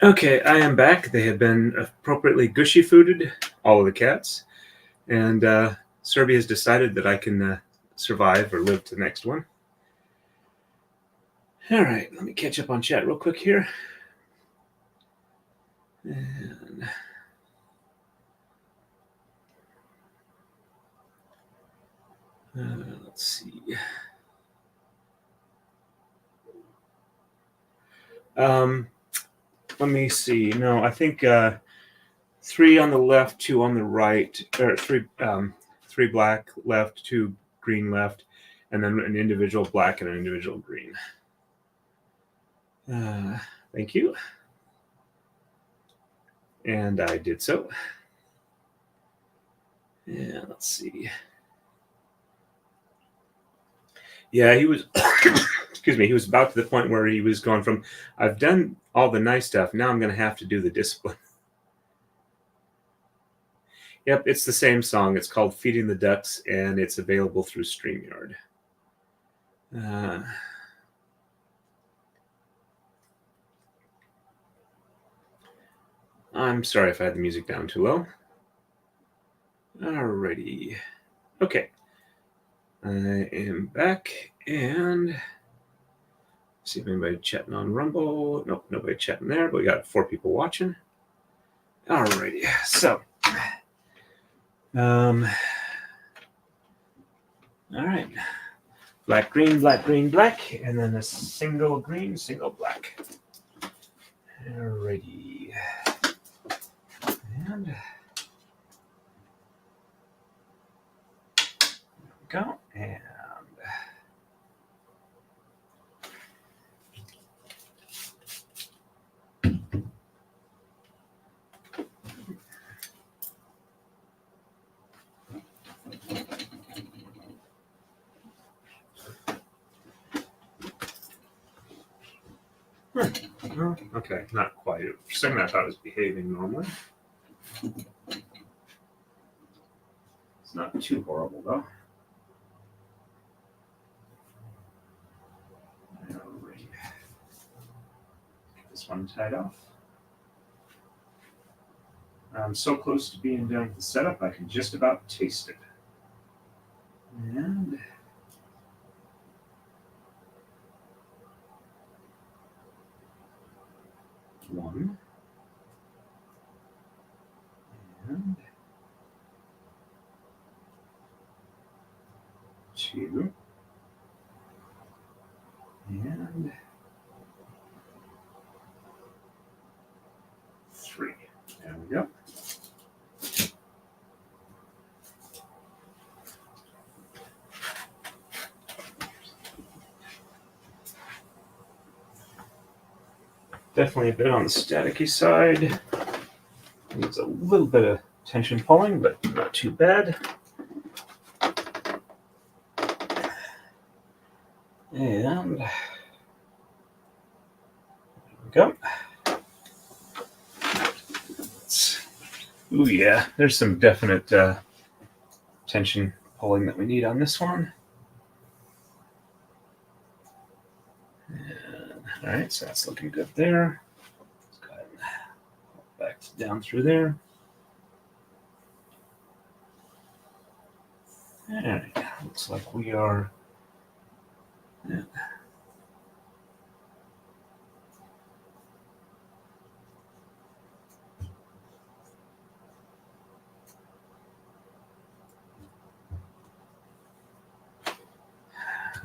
Okay, I am back. They have been appropriately gushy fooded, all of the cats, and Serby has decided that I can survive or live to the next one. All right, let me catch up on chat real quick here. And let's see. Let me see. No, I think 3 on the left, 2 on the right, or three black left, 2 green left, and then an individual black and an individual green. Thank you. And I did so. Yeah, let's see. Yeah, he was, excuse me, he was about to the point where he was going from, I've done all the nice stuff, now I'm going to have to do the discipline. Yep, it's the same song. It's called Feeding the Ducks, and it's available through StreamYard. I'm sorry if I had the music down too low. Alrighty. Okay. I am back, and see if anybody chatting on Rumble. Nope, nobody chatting there, but we got 4 people watching. Alrighty, so all right, black, green, black, green, black, and then a single green, single black. Alrighty, and there we go, and oh, okay, not quite. For a second I thought it was behaving normally. It's not too horrible though. Alright. Get this one tied off. I'm so close to being done with the setup, I can just about taste it. And one. And 2. And 3. There we go. Definitely a bit on the staticky side. Needs a little bit of tension pulling, but not too bad. And there we go. Ooh, yeah, there's some definite tension pulling that we need on this one. All right, so that's looking good there. Let's go ahead and back down through there. All right, looks like we are. Yeah.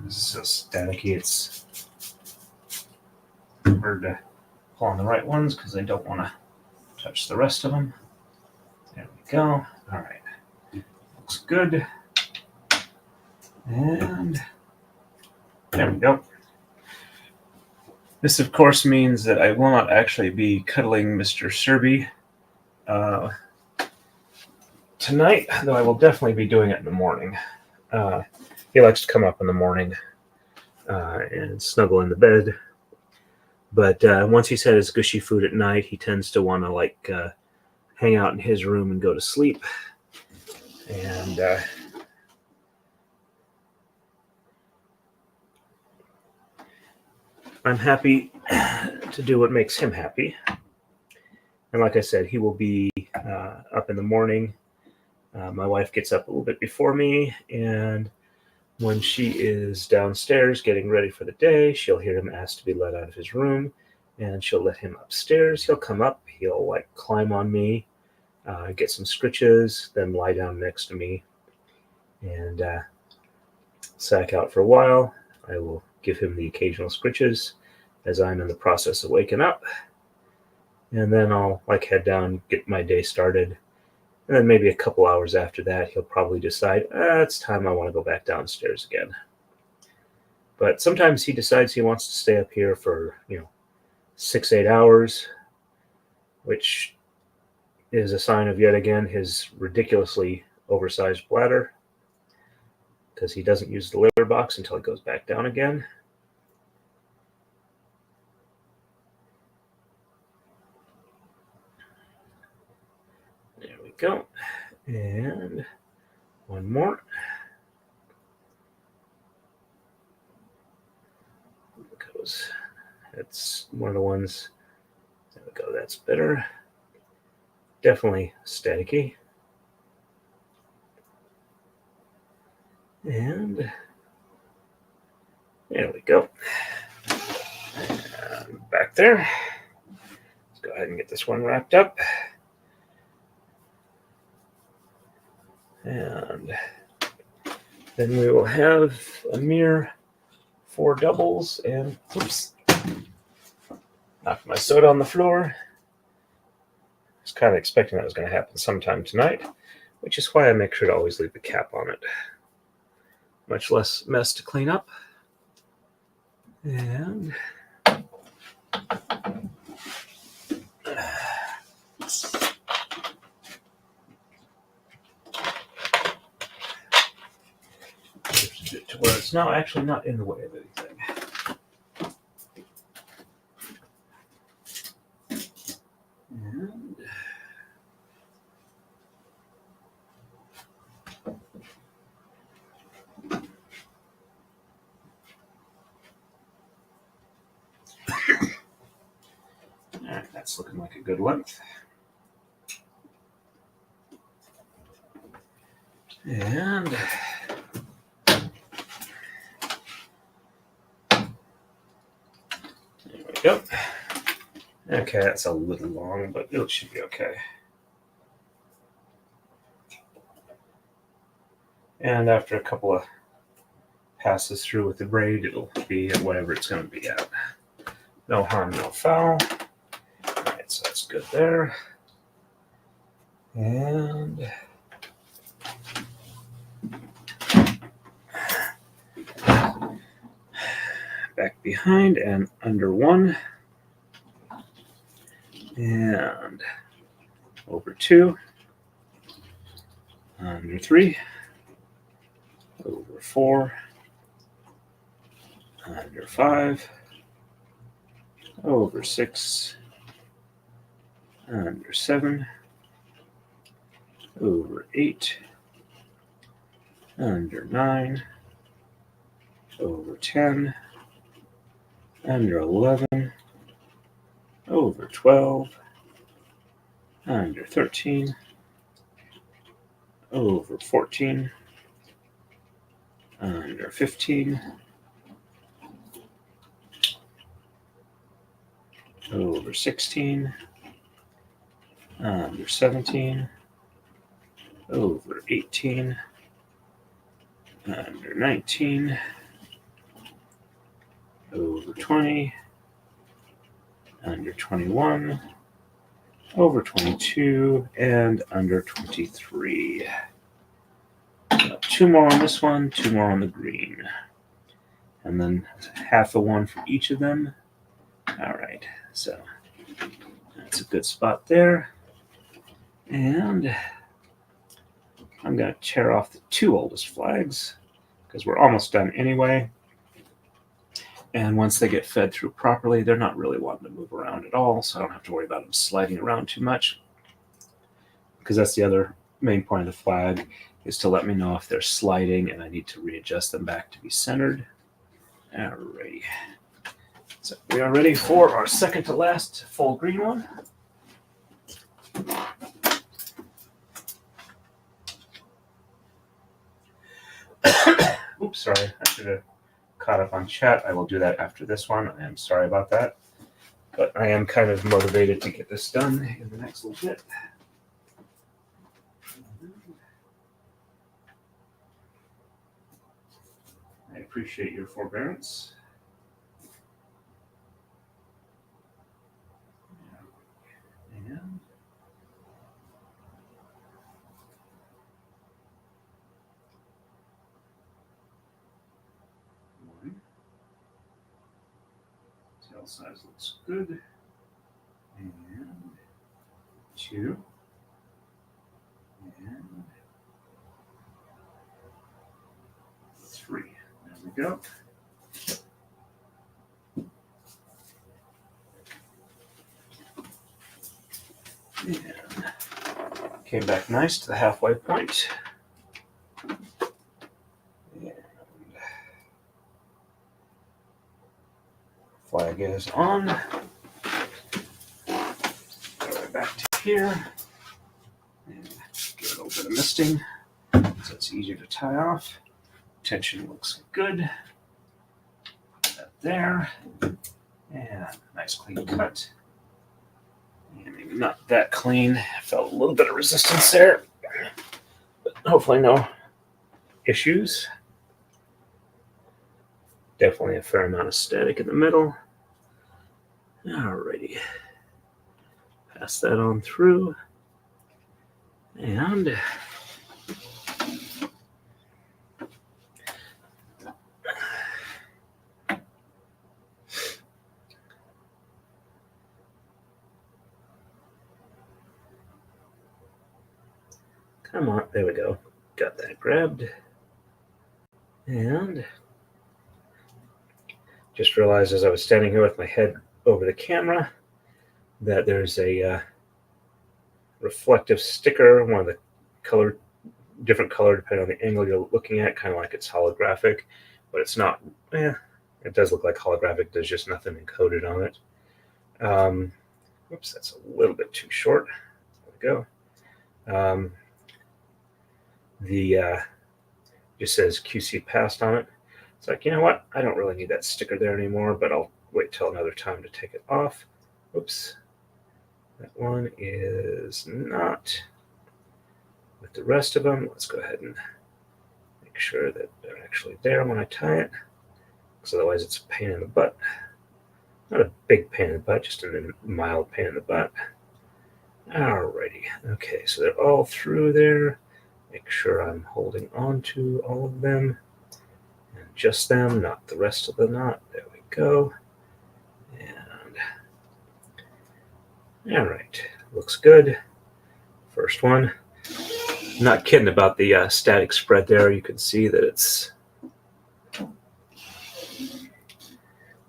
This is so staticky, it's hard to pull on the right ones because I don't want to touch the rest of them. There we go. All right. Looks good. And there we go. This, of course, means that I will not actually be cuddling Mr. Serby tonight, though I will definitely be doing it in the morning. He likes to come up in the morning and snuggle in the bed. But once he's had his gushy food at night, he tends to want to hang out in his room and go to sleep. And I'm happy to do what makes him happy. And like I said, he will be up in the morning. My wife gets up a little bit before me, and when she is downstairs getting ready for the day, she'll hear him ask to be let out of his room, and she'll let him upstairs. He'll come up, he'll like climb on me, get some scritches, then lie down next to me and sack out for a while. I will give him the occasional scritches as I'm in the process of waking up, and then I'll like head down, get my day started. And then maybe a couple hours after that, he'll probably decide, it's time I want to go back downstairs again. But sometimes he decides he wants to stay up here for, 6-8 hours, which is a sign of, yet again, his ridiculously oversized bladder, because he doesn't use the litter box until he goes back down again. There we go. And one more. Goes. That's one of the ones. There we go. That's better. Definitely staticky. And there we go. And back there. Let's go ahead and get this one wrapped up. And then we will have a mere 4 doubles and, oops, knocked my soda on the floor. I was kind of expecting that was going to happen sometime tonight, which is why I make sure to always leave the cap on it. Much less mess to clean up. And to where it's now actually not in the way of anything. All right, that's looking like a good length. And there we go. Okay, that's a little long, but it should be okay. And after a couple of passes through with the braid, it'll be at whatever it's going to be at. No harm, no foul. All right, so that's good there. And back behind and under 1. And over 2. Under 3. Over 4. Under 5. Over 6. Under 7. Over 8. Under 9. Over 10. Under 11. Over 12. Under 13. Over 14. Under 15. Over 16. Under 17. Over 18. Under 19. Over 20. Under 21. Over 22. And under 23. 2 more on this one, 2 more on the green. And then half a one for each of them. All right, so that's a good spot there. And I'm going to tear off the 2 oldest flags because we're almost done anyway. And once they get fed through properly, they're not really wanting to move around at all, so I don't have to worry about them sliding around too much. Because that's the other main point of the flag, is to let me know if they're sliding and I need to readjust them back to be centered. Alrighty. So we are ready for our second to last full green one. Oops, sorry. I should have caught up on chat. I will do that after this one. I am sorry about that. But I am kind of motivated to get this done in the next little bit. I appreciate your forbearance. And one. Tail size looks good. And two. And three. There we go. And came back nice to the halfway point. And flag is on. Go right back to here. And get a little bit of misting so it's easier to tie off. Tension looks good. Put that there. And nice clean cut. And maybe not that clean. Felt a little bit of resistance there. But hopefully no issues. Definitely a fair amount of static in the middle. Alrighty. Pass that on through. And come on, there we go. Got that grabbed. And just realized as I was standing here with my head over the camera that there's a reflective sticker, one of the color, different color depending on the angle you're looking at, kind of like it's holographic, but it's not. It does look like holographic. There's just nothing encoded on it. Whoops, that's a little bit too short. There we go. Just says QC passed on it. It's like, you know what? I don't really need that sticker there anymore, but I'll wait till another time to take it off. Oops. That one is not with the rest of them. Let's go ahead and make sure that they're actually there when I tie it, because otherwise it's a pain in the butt. Not a big pain in the butt, just a mild pain in the butt. Alrighty. Okay, so they're all through there. Make sure I'm holding on to all of them. And just them, not the rest of the knot. There we go. And all right, looks good. First one. Not kidding about the static spread there. You can see that it's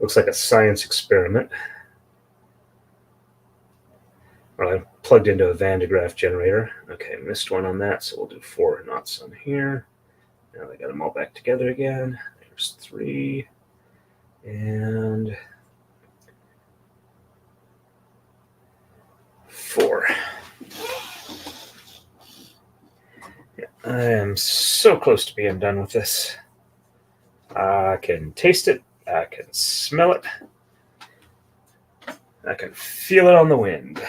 looks like a science experiment. Well, I'm plugged into a Van de Graaff generator. Okay, missed one on that, so we'll do 4 knots on here. Now I got them all back together again. There's 3. And 4. Yeah, I am so close to being done with this. I can taste it. I can smell it. I can feel it on the wind.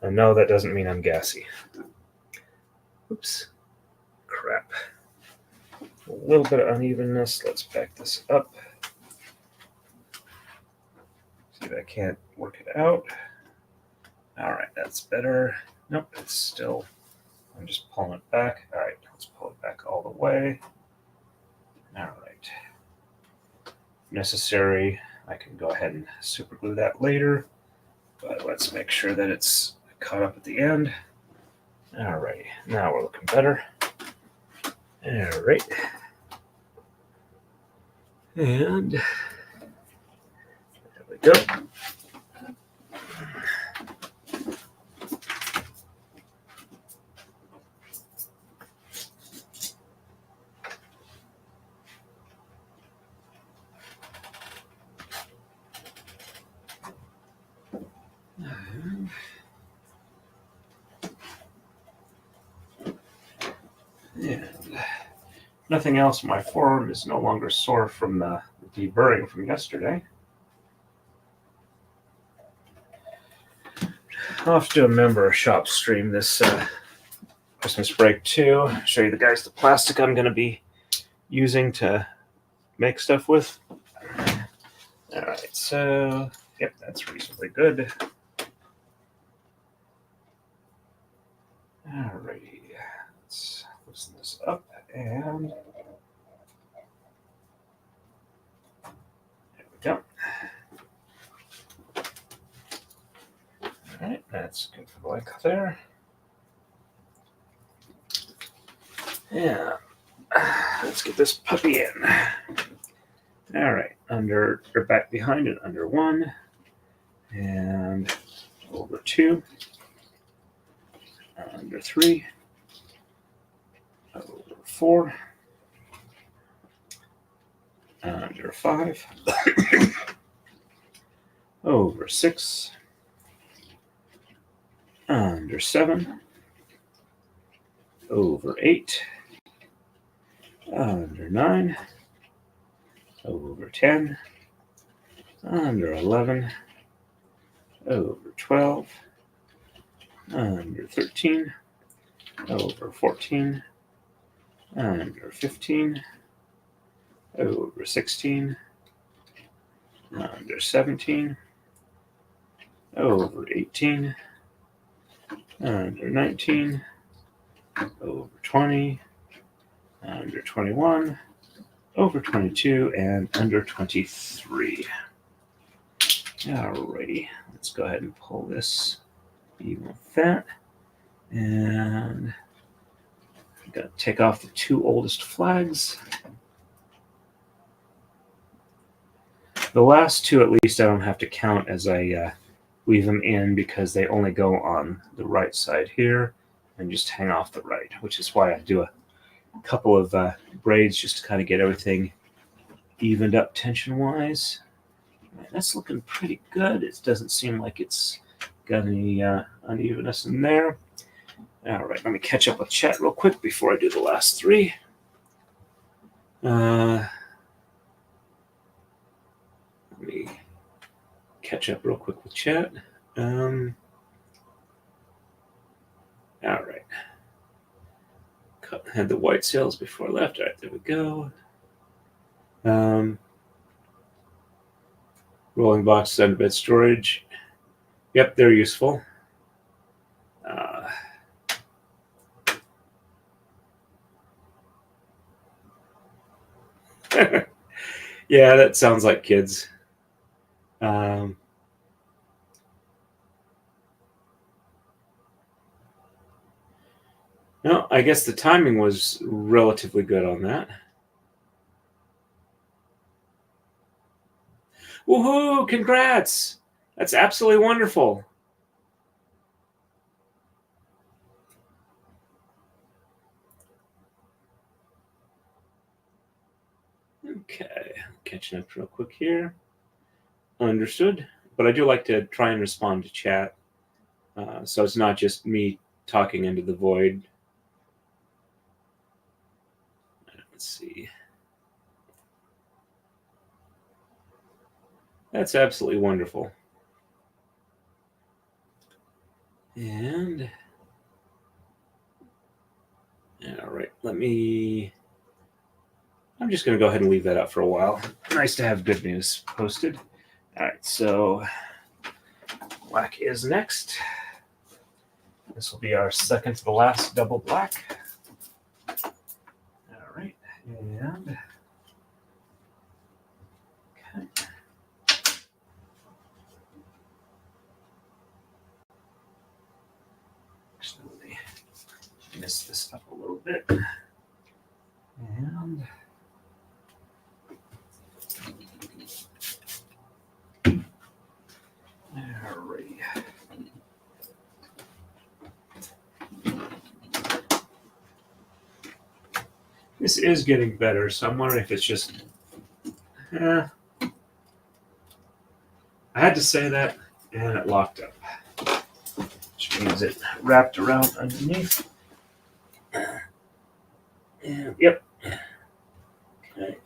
And no, that doesn't mean I'm gassy. Oops. Crap. A little bit of unevenness. Let's back this up. See if I can't work it out. All right, that's better. Nope, it's still, I'm just pulling it back. All right, let's pull it back all the way. All right. If necessary, I can go ahead and super glue that later, but let's make sure that it's caught up at the end. All right, now we're looking better. All right. And there we go. And nothing else. My forearm is no longer sore from the deburring from yesterday. I'll have to do a member shop stream this Christmas break too. Show you the guys the plastic I'm going to be using to make stuff with. All right, so yep, that's reasonably good. Alrighty, let's loosen this up and there we go. Alright, that's good for the length there. Yeah, let's get this puppy in. Alright, under or back behind and under 1 and over 2. Under 3, over 4, under 5, over 6, under 7, over 8, under 9, over 10, under 11, over 12, under 13, over 14, under 15, over 16, under 17, over 18, under 19, over 20, under 21, over 22, and under 23. Alrighty, let's go ahead and pull this even with that. And I'm going to take off the 2 oldest flags. The last 2, at least, I don't have to count as I weave them in because they only go on the right side here and just hang off the right, which is why I do a couple of braids just to kind of get everything evened up tension-wise. That's looking pretty good. It doesn't seem like it's got any unevenness in there. All right, let me catch up with chat real quick before I do the last 3. Let me catch up real quick with chat. All right. Had the white sails before I left. All right, there we go. Rolling boxes under bed storage. Yep, they're useful. Yeah, that sounds like kids. No, I guess the timing was relatively good on that. Woohoo! Congrats! That's absolutely wonderful. Okay, catching up real quick here. Understood. But I do like to try and respond to chat. So it's not just me talking into the void. Let's see. That's absolutely wonderful. And all right, I'm just going to go ahead and leave that up for a while. Nice to have good news posted. All right, so black is next. This will be our second to the last double black. All right, and okay. Actually, let me mess this up a little bit. And alrighty. This is getting better, so I'm wondering if it's just... I had to say that, and it locked up. Which means it wrapped around underneath. And yep. Okay.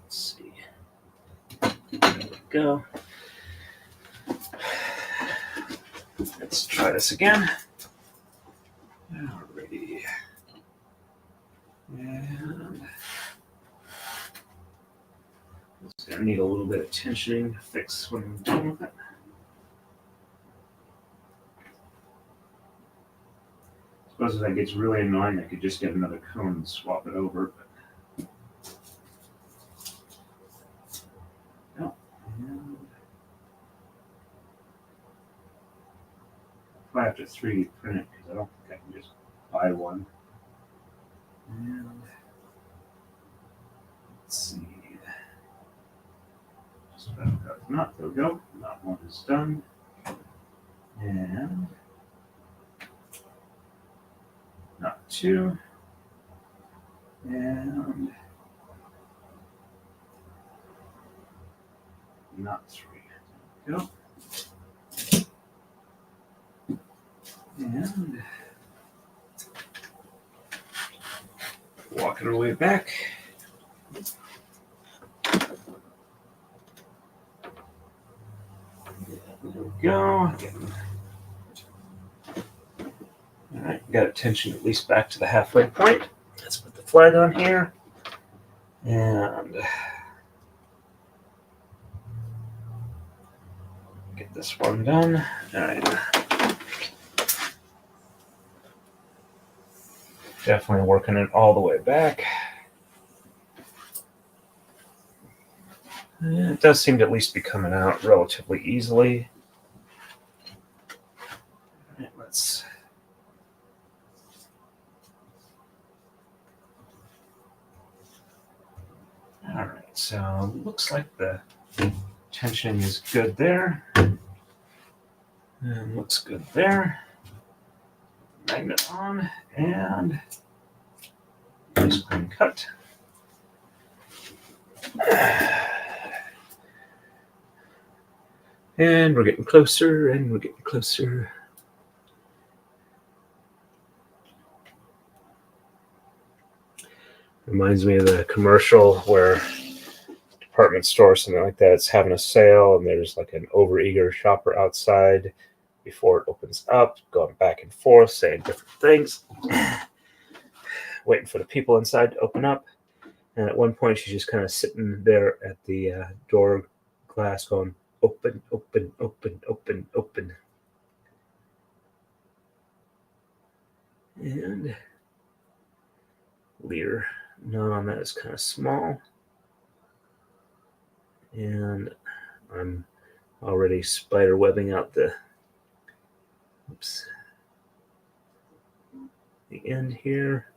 Let's see. There we go. Let's try this again. Alrighty. And it's going to need a little bit of tensioning to fix when I'm done with it. I suppose if that gets really annoying, I could just get another cone and swap it over. But no. And if I have to 3D print it, because I don't think I can just buy one. And let's see. Just about got the knot. There we go. Knot one is done. And knot two. And knot three. There we go. And walking our way back. There we go. Alright, got it tensioned at least back to the halfway point. Let's put the flag on here. And get this one done. Alright. Definitely working it all the way back. And it does seem to at least be coming out relatively easily. All right, let's all right, so looks like the tensioning is good there. And looks good there. Magnet on and nice clean cut. And we're getting closer and we're getting closer. Reminds me of the commercial where department store or something like that, it's having a sale and there's like an overeager shopper outside before it opens up, going back and forth, saying different things, waiting for the people inside to open up. And at one point, she's just kind of sitting there at the door glass going, open, open, open, open, open. And leader knot on that is kind of small. And I'm already spider webbing out the end here.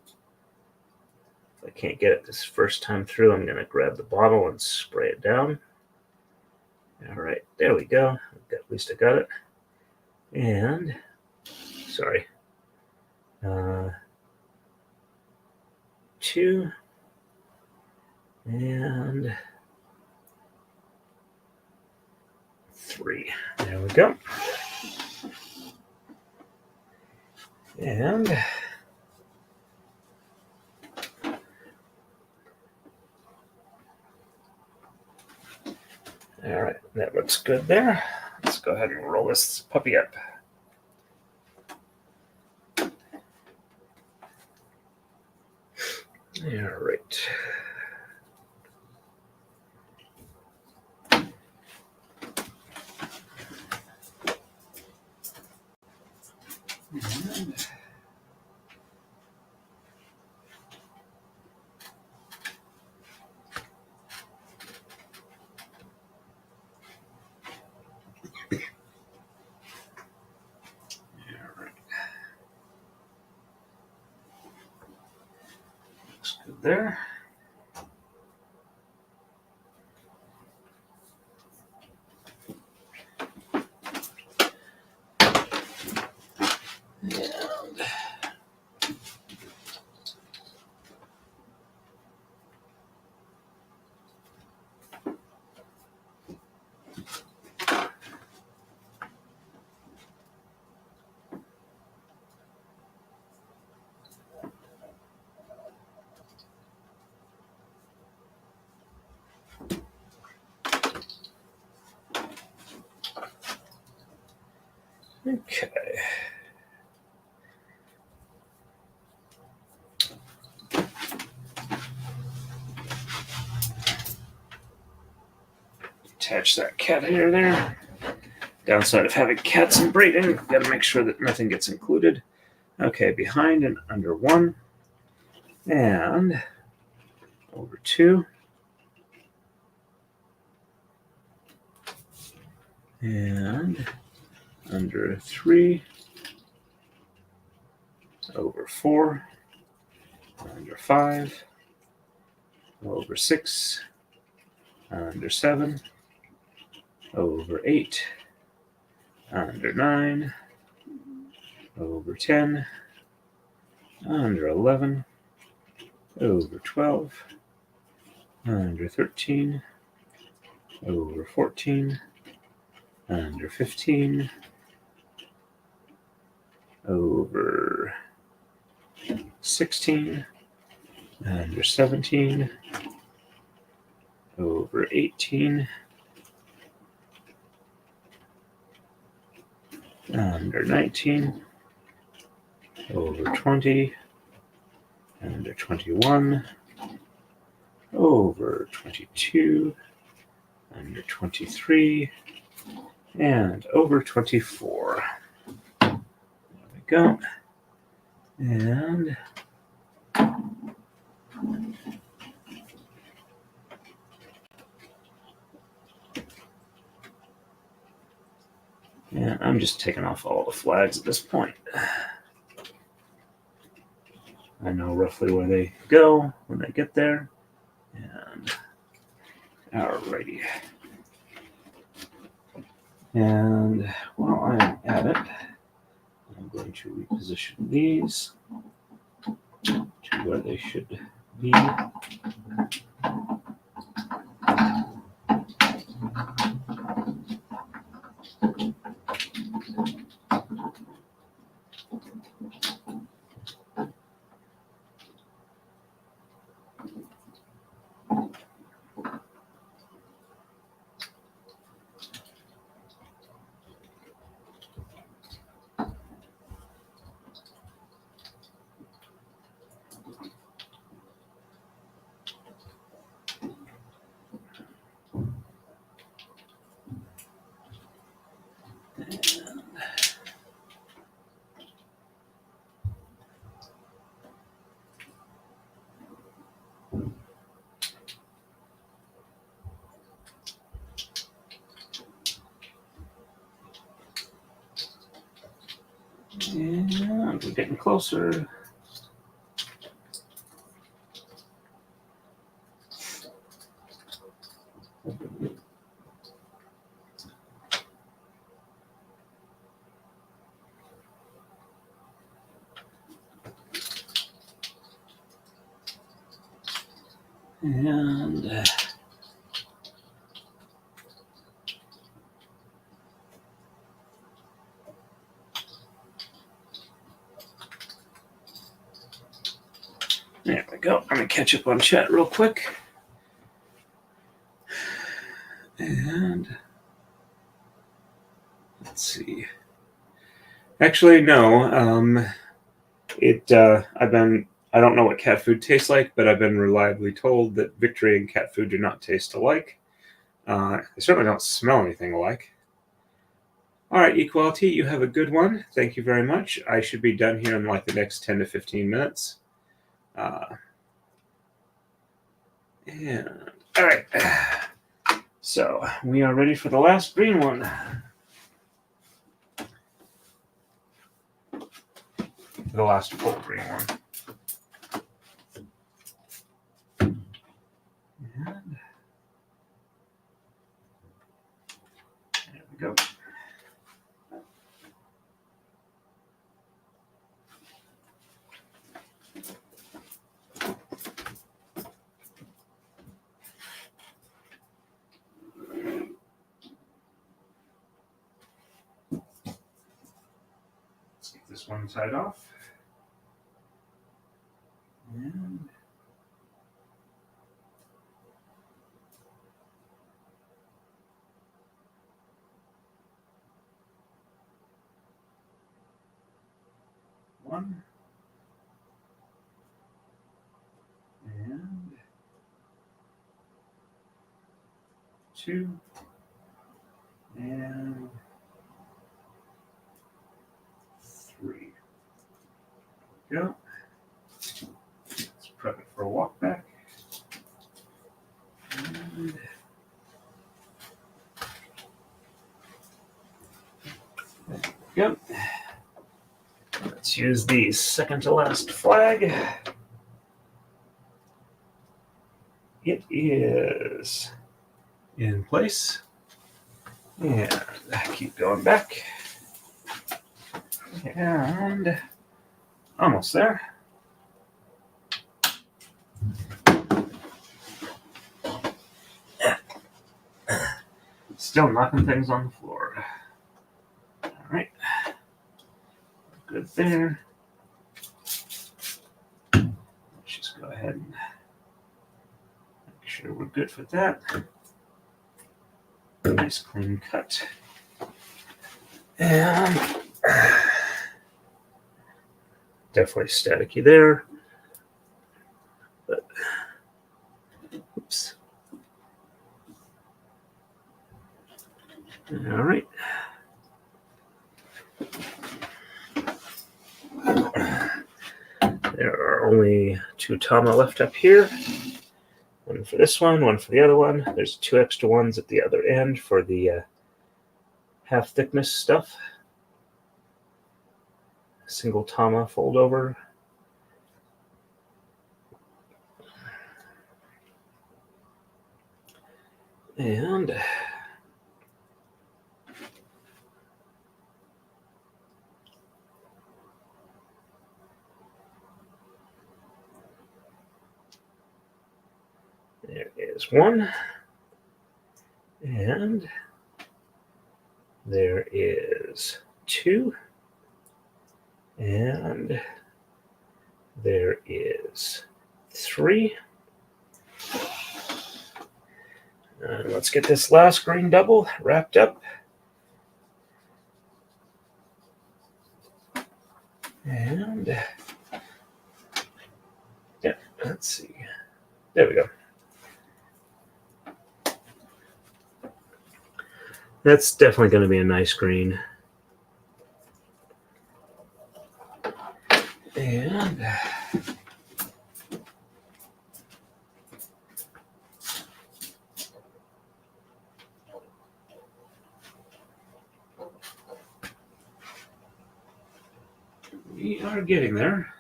If I can't get it this first time through, I'm going to grab the bottle and spray it down. All right, there we go. At least I got it. And, sorry, 2 and 3. There we go. And all right, that looks good there. Let's go ahead and roll this puppy up. All right. There. Okay. Attach that cat hair there. Downside of having cats and braiding, got to make sure that nothing gets included. Okay, behind and under 1. And over 2. And under 3. Over 4. Under 5. Over 6. Under 7. Over 8. Under 9. Over 10. Under 11. Over 12. Under 13. Over 14. Under 15. Over 16. Under 17. Over 18. Under 19. Over 20. Under 21. Over 22. Under 23. And over 24. There we go. And I'm just taking off all the flags at this point. I know roughly where they go when they get there. And alrighty. And while I'm at it, I'm going to reposition these to where they should be. And we're getting closer. And there we go. I'm going to catch up on chat real quick. And let's see. Actually, no. I don't know what cat food tastes like, but I've been reliably told that Victory and cat food do not taste alike. They certainly don't smell anything alike. All right, Equality, you have a good one. Thank you very much. I should be done here in like the next 10 to 15 minutes. And all right. So we are ready for the last green one. The last full green one. And there we go. Let's get this one side off. And 1. And 2. And 3. Go. Let's prep it for a walk back. And there we go. Let's use the second to last flag. It is in place. And keep going back. And almost there. Still knocking things on the floor. All right. Good there. Let's just go ahead and make sure we're good for that. Nice clean cut. And definitely staticky there. But oops. All right. There are only 2 tama left up here. One for this one for the other one. There's 2 extra ones at the other end for the half thickness stuff. Single tama fold over. And there is 1. And there is 2. And there is 3. And let's get this last green double wrapped up. And yeah, let's see. There we go. That's definitely going to be a nice green. And we are getting there.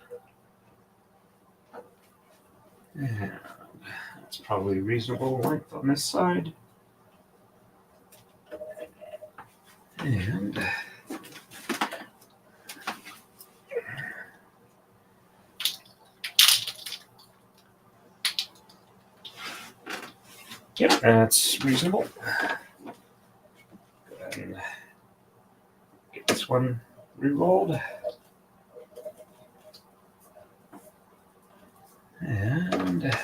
And that's probably reasonable length on this side. And yep, that's reasonable. Go ahead and get this one re-rolled. And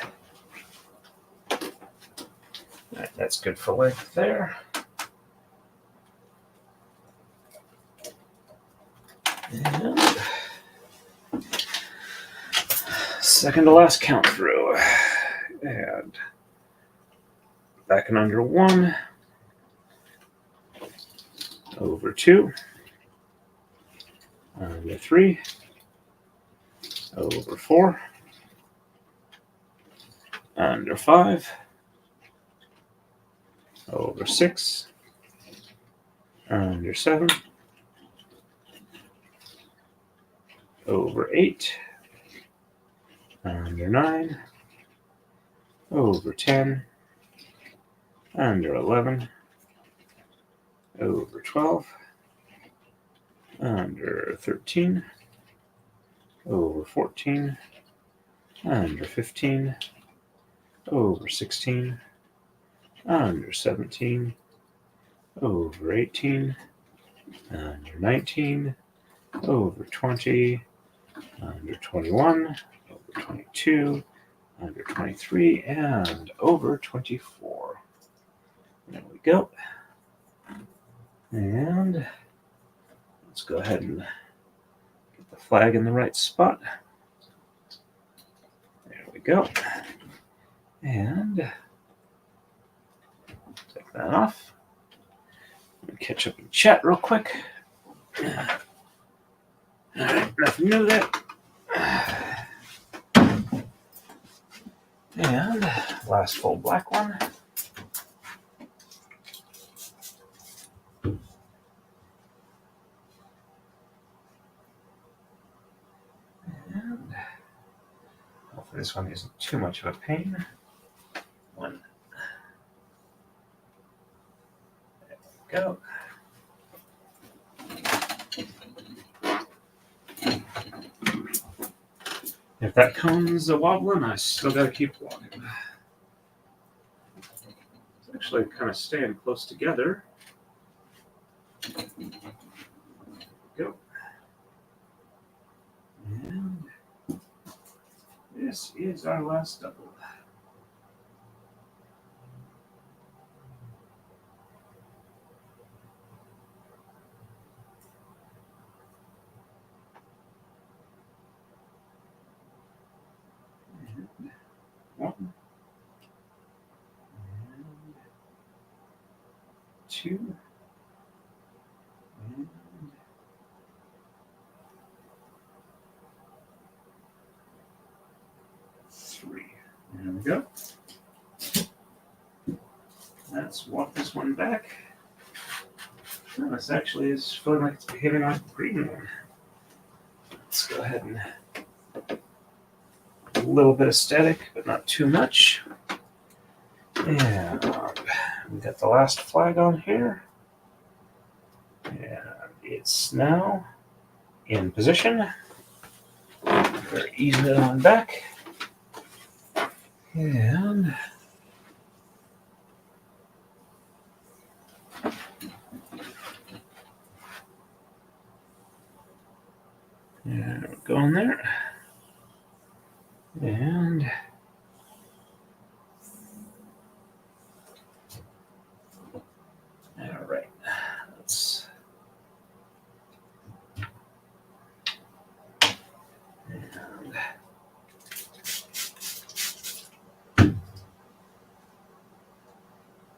that's good for length there. And second to last count through. And back and under 1, over 2, under 3, over 4, under 5, over 6, under 7, over 8, under 9, over 10, under 11, over 12, under 13, over 14, under 15, over 16, under 17, over 18, under 19, over 20, under 21, over 22, under 23, and over 24. There we go. And let's go ahead and get the flag in the right spot. There we go. And take that off. Catch up in chat real quick. All right, nothing new there. And last full black one. And hopefully this one isn't too much of a pain. One. There we go. If that cone's a wobbling, I still gotta keep walking. It's actually kind of staying close together. There we go. And this is our last double. One, and two, and three. There we go. Let's walk this one back. Oh, this actually is feeling like it's behaving like the green one. Let's go ahead and a little bit of static, but not too much. And we got the last flag on here. And it's now in position. We're easing it on back. And we're going there. And all right, let's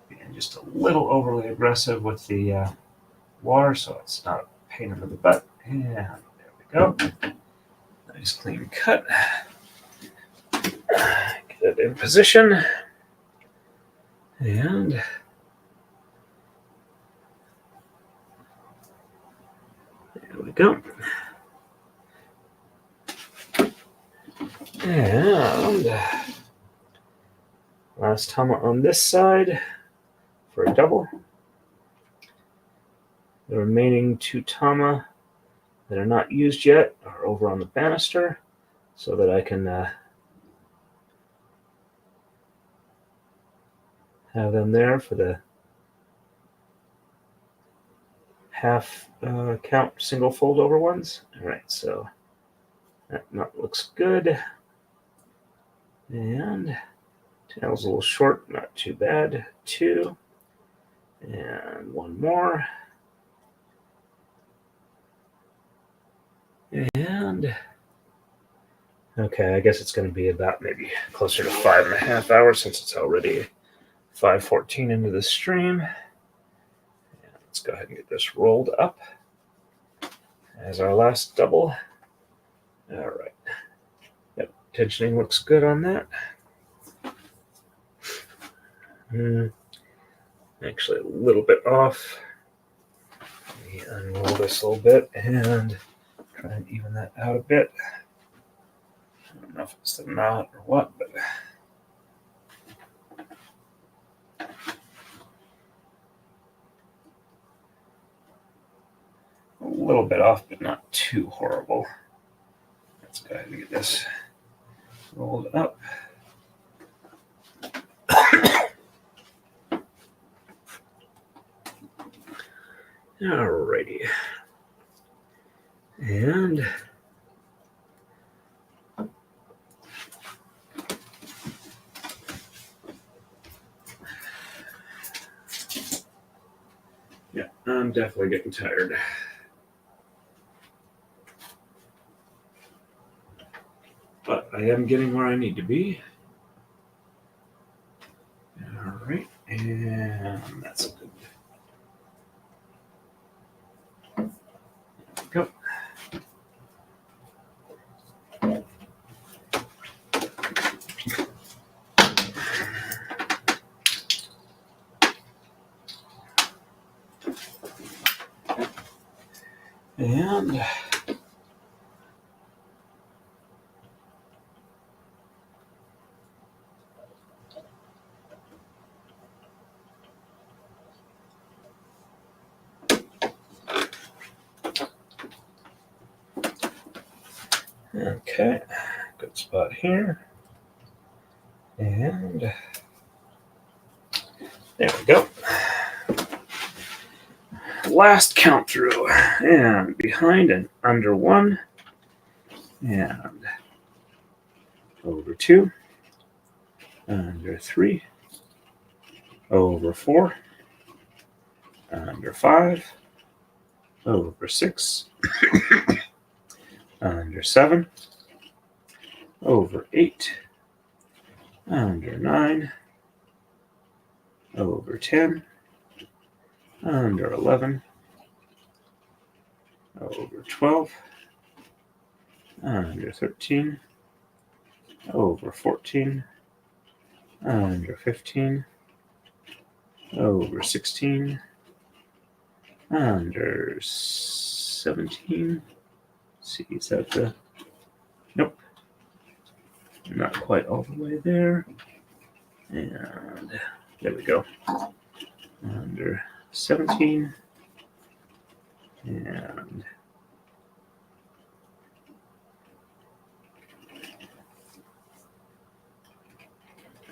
being just a little overly aggressive with the water, so it's not a pain in the butt. And there we go. Nice clean cut. Get it in position. And there we go. And last tama on this side for a double. The remaining two tama that are not used yet are over on the banister so that I can have them there for the half count single fold over ones. All right, so that knot looks good. And tail's a little short, not too bad. Two. And one more. And okay, I guess it's going to be about maybe closer to 5.5 hours since it's already 5:14 into the stream. And let's go ahead and get this rolled up as our last double. All right. Yep, tensioning looks good on that. Actually, a little bit off. Let me unroll this a little bit and try and even that out a bit. I don't know if it's the knot or what, but a little bit off, but not too horrible. Let's go ahead and get this rolled up. Alrighty. And yeah, I'm definitely getting tired. I am getting where I need to be. All right, and that's good. Go. And okay, good spot here. And there we go. Last count through, and behind and under 1, and over 2, under 3, over 4, under 5, over 6, under 7, over 8, under 9, over 10, under 11, over 12, under 13, over 14, under 15, over 16, under 17. Let's see, is that the... Nope. Not quite all the way there. And there we go. Under 17. And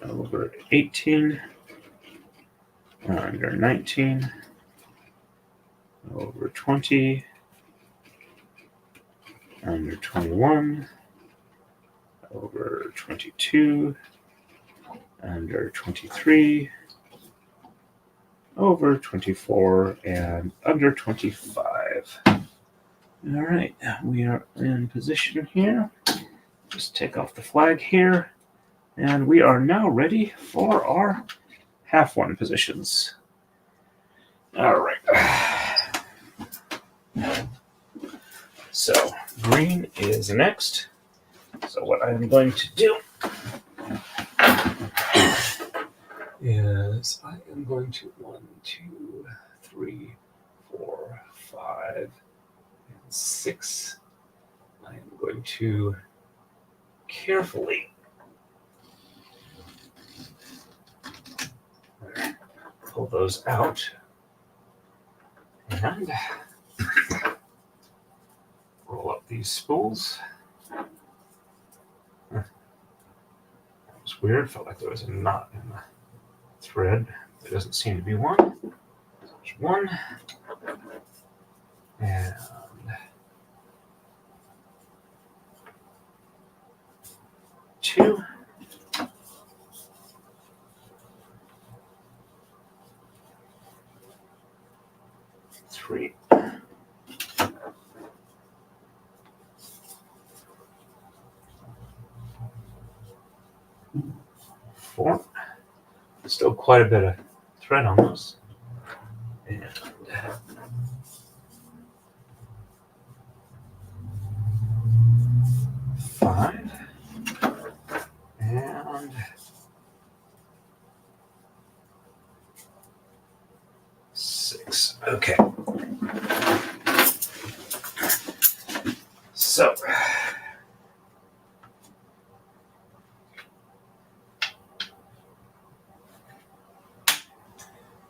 over 18. Under 19. Over 20. Under 21. Over 22. Under 23. Over 24 and under 25. All right, we are in position here. Just take off the flag here. And we are now ready for our half one positions. All right. So green is next. So what I'm going to do is I am going to 1, 2, 3, 4, 5, and 6. I am going to carefully pull those out and roll up these spools. That was weird. Felt like there was a knot in the thread. There doesn't seem to be one. There's one. And 2. 3. 4. Still quite a bit of thread on those. And 5. And 6. Okay. So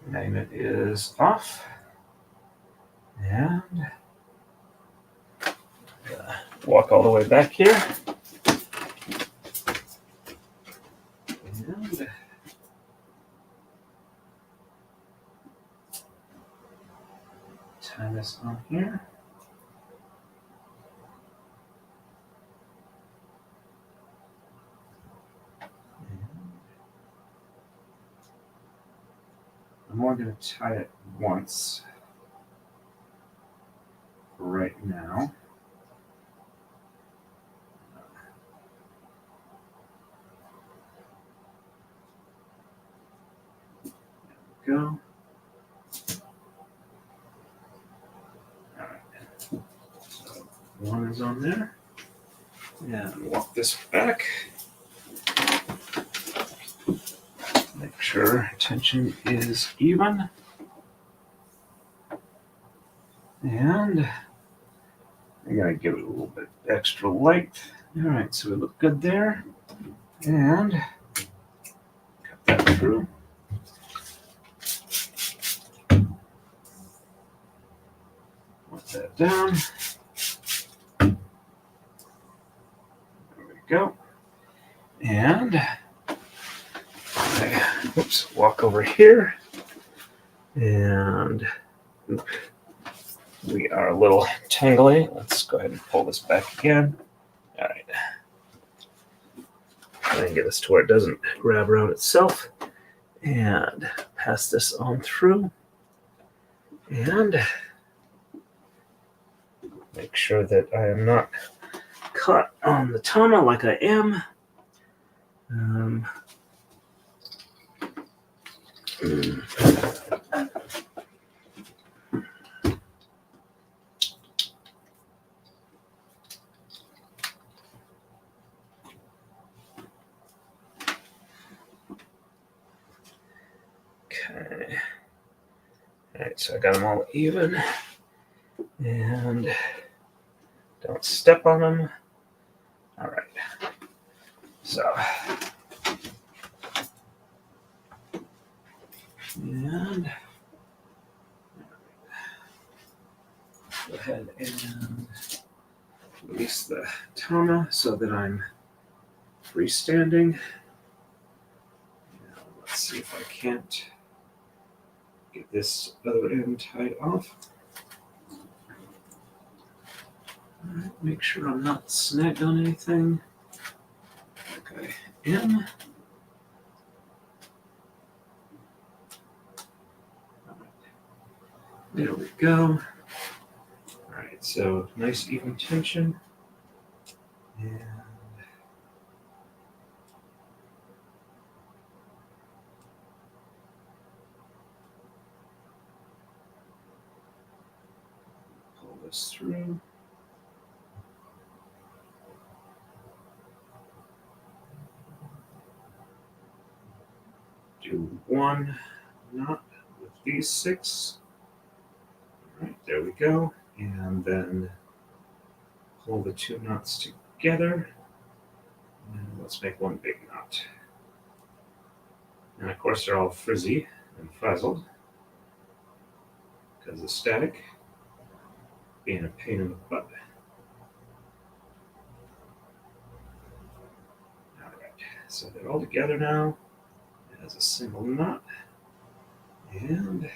magnet is off, and walk all the way back here, and tie this on here. I'm only going to tie it once right now. go. All right. So one is on there. And walk this back. Make sure tension is even. And I'm going to give it a little bit extra length. All right, so we look good there. And cut that through. Put that down. There we go. And oops, walk over here. And we are a little tangly. Let's go ahead and pull this back again. All right. Try and get this to where it doesn't grab around itself. And pass this on through. And make sure that I am not caught on the tama like I am. Okay. All right, so I got them all even. And don't step on them. All right. So, and go ahead and release the tama so that I'm freestanding. Now, let's see if I can't get this other end tied off. All right, make sure I'm not snagged on anything. Okay, in. All right. There we go. All right, so nice even tension. And pull this through. Do one knot with these 6. All right, there we go. And then pull the 2 knots together. And let's make one big knot. And of course, they're all frizzy and frazzled because of static being a pain in the butt. All right, so they're all together now as a single knot. And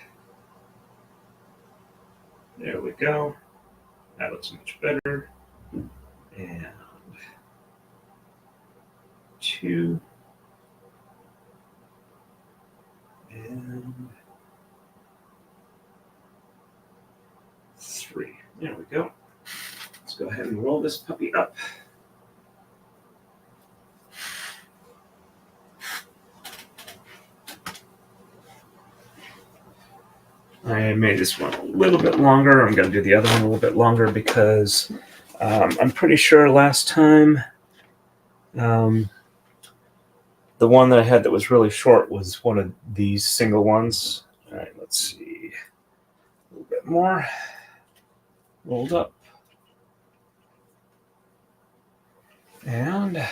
there we go. That looks much better. And 2. And 3. There we go. Let's go ahead and roll this puppy up. I made this one a little bit longer. I'm going to do the other one a little bit longer because I'm pretty sure last time the one that I had that was really short was one of these single ones. All right, let's see. A little bit more. Rolled up. And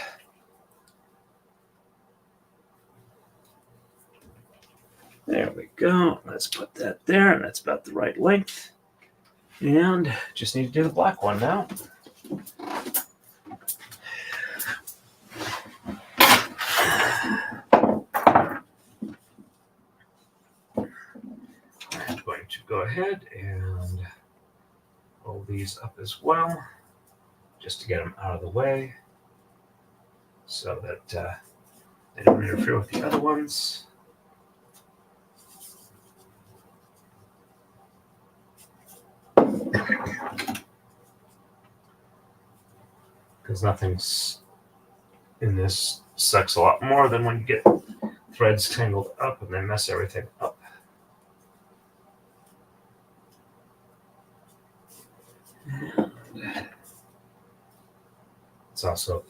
there we go. Let's put that there, and that's about the right length. And just need to do the black one now. I'm going to go ahead and roll these up as well, just to get them out of the way so that they don't interfere with the other ones. Because nothing's in this sucks a lot more than when you get threads tangled up and they mess everything up. it's also,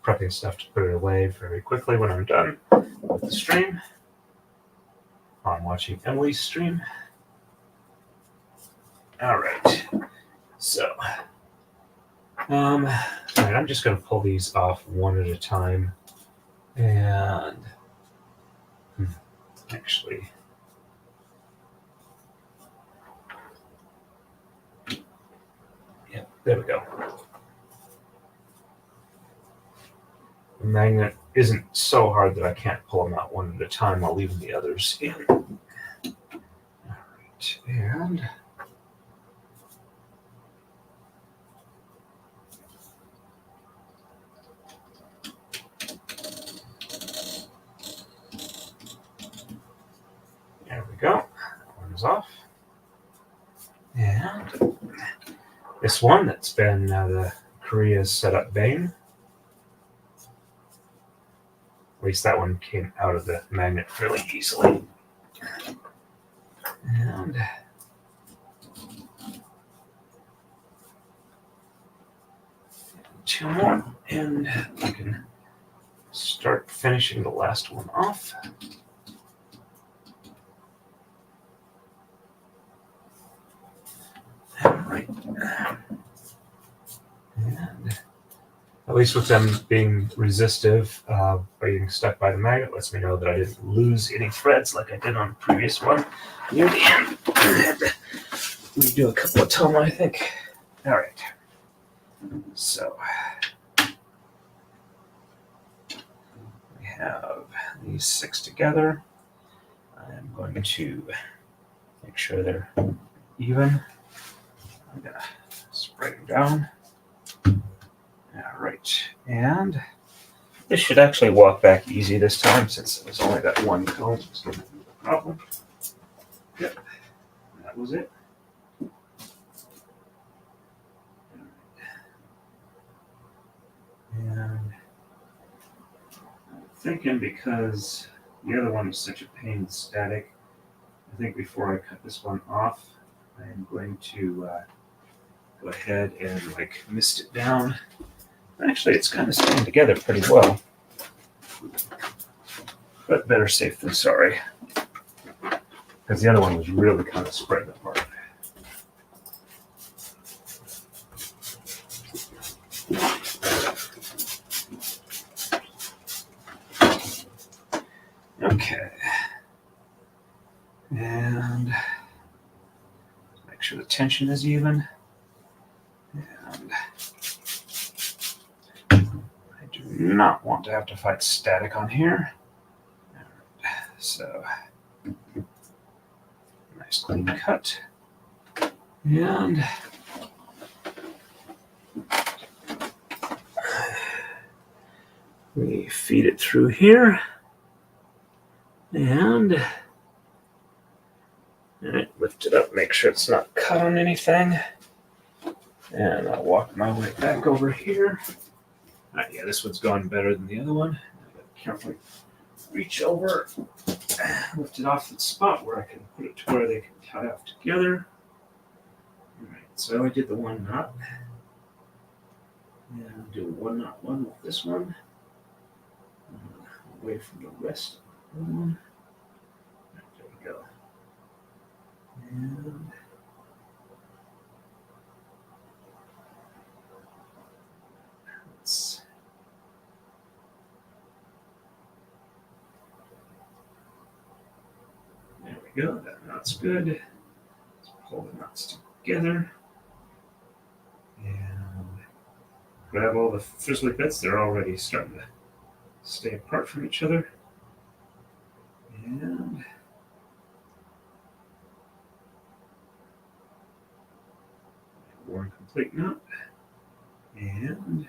prepping stuff to put it away very quickly when I'm done with the stream. I'm watching Emily's stream. All right. So, all right, I'm just going to pull these off one at a time. And actually, yeah, there we go. The magnet isn't so hard that I can't pull them out one at a time while leaving the others in. All right, and there we go. That one is off. And this one that's been the Correia's setup bane. At least that one came out of the magnet fairly easily. And two more, and I can start finishing the last one off. All right. And at least with them being resistive, by getting stuck by the magnet, lets me know that I didn't lose any threads like I did on the previous one. Near the end, I had to redo a couple of tomes, I think. All right. So we have these 6 together. I'm going to make sure they're even. I'm going to spray them down. All right, and this should actually walk back easy this time since it was only that one comb. It's going to be the problem. Yep, that was it. And I'm thinking because the other one was such a pain static, I think before I cut this one off, I'm going to go ahead and mist it down. Actually, it's kind of staying together pretty well, but better safe than sorry, because the other one was really kind of spread apart. Okay, and make sure the tension is even. And I do not want to have to fight static on here. All right, so nice clean cut. And we feed it through here. And lift it up, make sure it's not cut on anything. And I'll walk my way back over here. Yeah, this one's gone better than the other one. I gotta carefully reach over, lift it off the spot where I can put it to where they can tie off together. All right, so I only did the one knot. And I'll do a 1 knot one with this one. Away from the rest of the one. Right, there we go. And there we go. That knot's good. Let's pull the knots together and grab all the frizzly bits. They're already starting to stay apart from each other. And one complete knot. And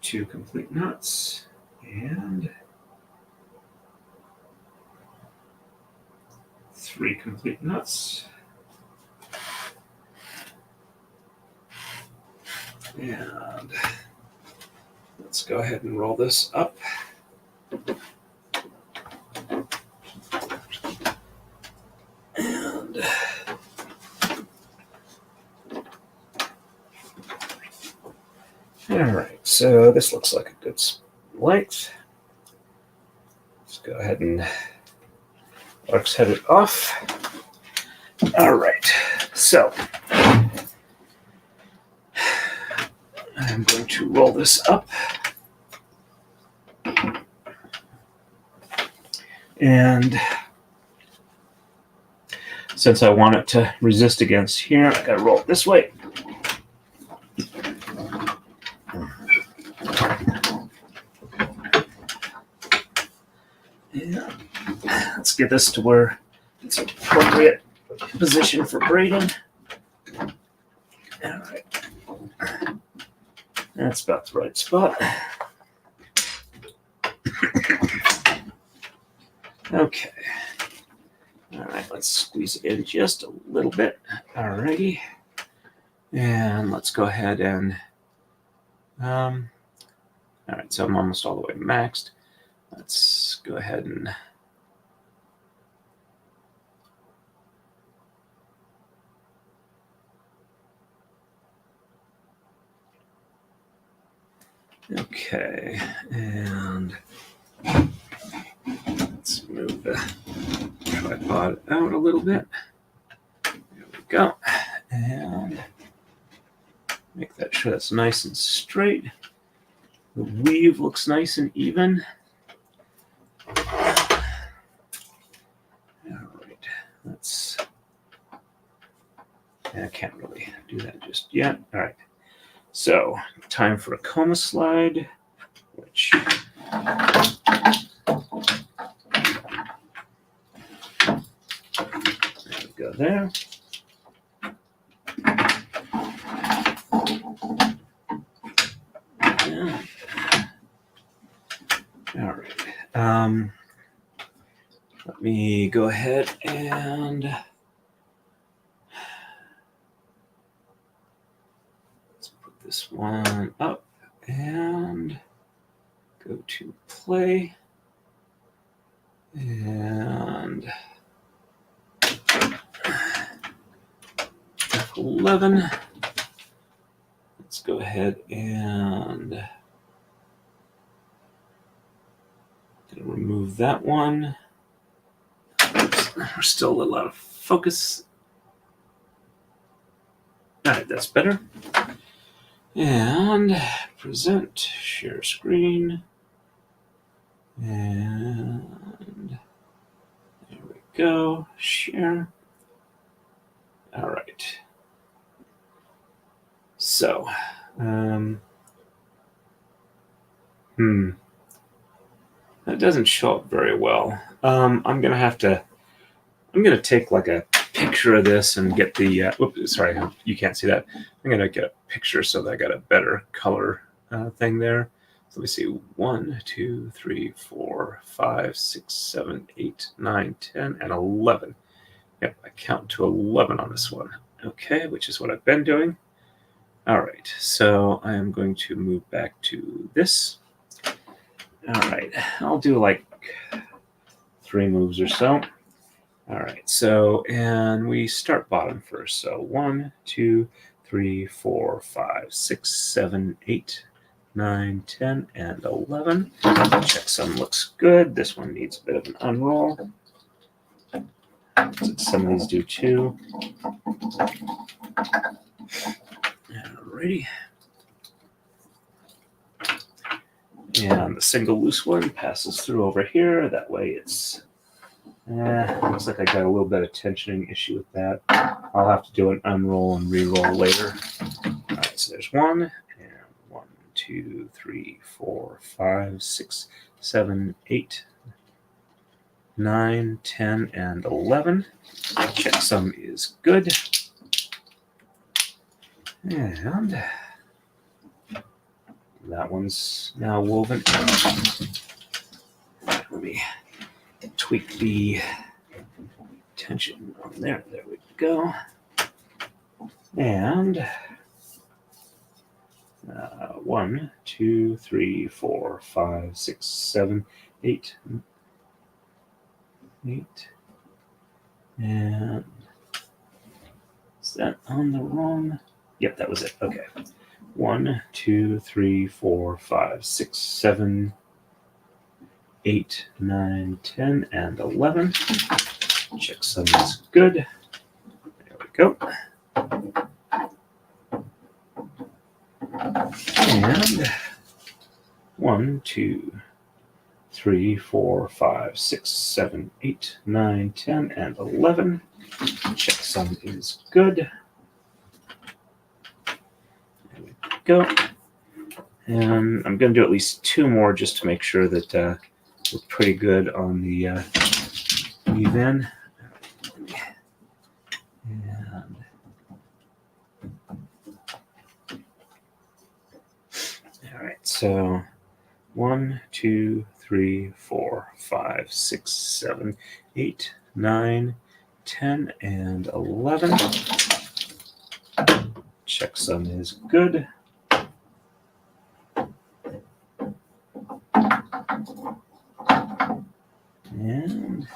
2 complete knots. And 3 complete knots. And let's go ahead and roll this up. And right, so this looks like a good length. Let's go ahead and let's head it off. All right, so I'm going to roll this up. And since I want it to resist against here, I gotta roll it this way. Yeah. Let's get this to where it's an appropriate position for braiding. All right. That's about the right spot. Okay. All right, let's squeeze it in just a little bit. All righty. And let's go ahead and, all right, so I'm almost all the way maxed. Let's go ahead and okay, and let's move the tripod out a little bit. There we go. And make that sure that's nice and straight. The weave looks nice and even. All right, let's, I can't really do that just yet. All right, so time for a coma slide, which there we go there. Yeah. All right. Let me go ahead and let's put this one up and go to play and F11. Let's go ahead and remove that one. Oops, we're still a little out of focus. All right, that's better. And present, share screen. And there we go, share. All right. So, that doesn't show up very well. I'm gonna take like a picture of this and get the, oops, sorry, you can't see that. I'm gonna get a picture so that I got a better color thing there. So let me see, 1, 2, 3, 4, 5, 6, 7, 8, 9, 10, and 11. Yep, I count to 11 on this one. Okay, which is what I've been doing. All right, so I am going to move back to this. All right, I'll do like 3 moves or so. All right, so, and we start bottom first. So 1, 2, 3, 4, 5, 6, 7, 8, 9, 10, and 11. Checksum looks good. This one needs a bit of an unroll. Some of these do too. Alrighty. And the single loose one passes through over here. That way it's, looks like I got a little bit of tensioning issue with that. I'll have to do an unroll and re-roll later. All right, so there's 1, and 1, 2, 3, 4, 5, 6, 7, 8, 9, 10, and 11. Checksum is good. And that one's now woven. Let me tweak the tension on there. There we go. And 1, 2, 3, 4, 5, 6, 7, 8, 8. And is that on the wrong? Yep, that was it. Okay. 1, 2, 3, 4, 5, 6, 7, 8, 9, 10, and 11. Check some is good. There we go. And 1, 2, 3, 4, 5, 6, 7, 8, 9, 10, and 11. Check some is good. There we go. And I'm going to do at least 2 more just to make sure that we're pretty good on the weave in. And all right, so 1, 2, 3, 4, 5, 6, 7, 8, 9, 10, and 11. Checksum is good. And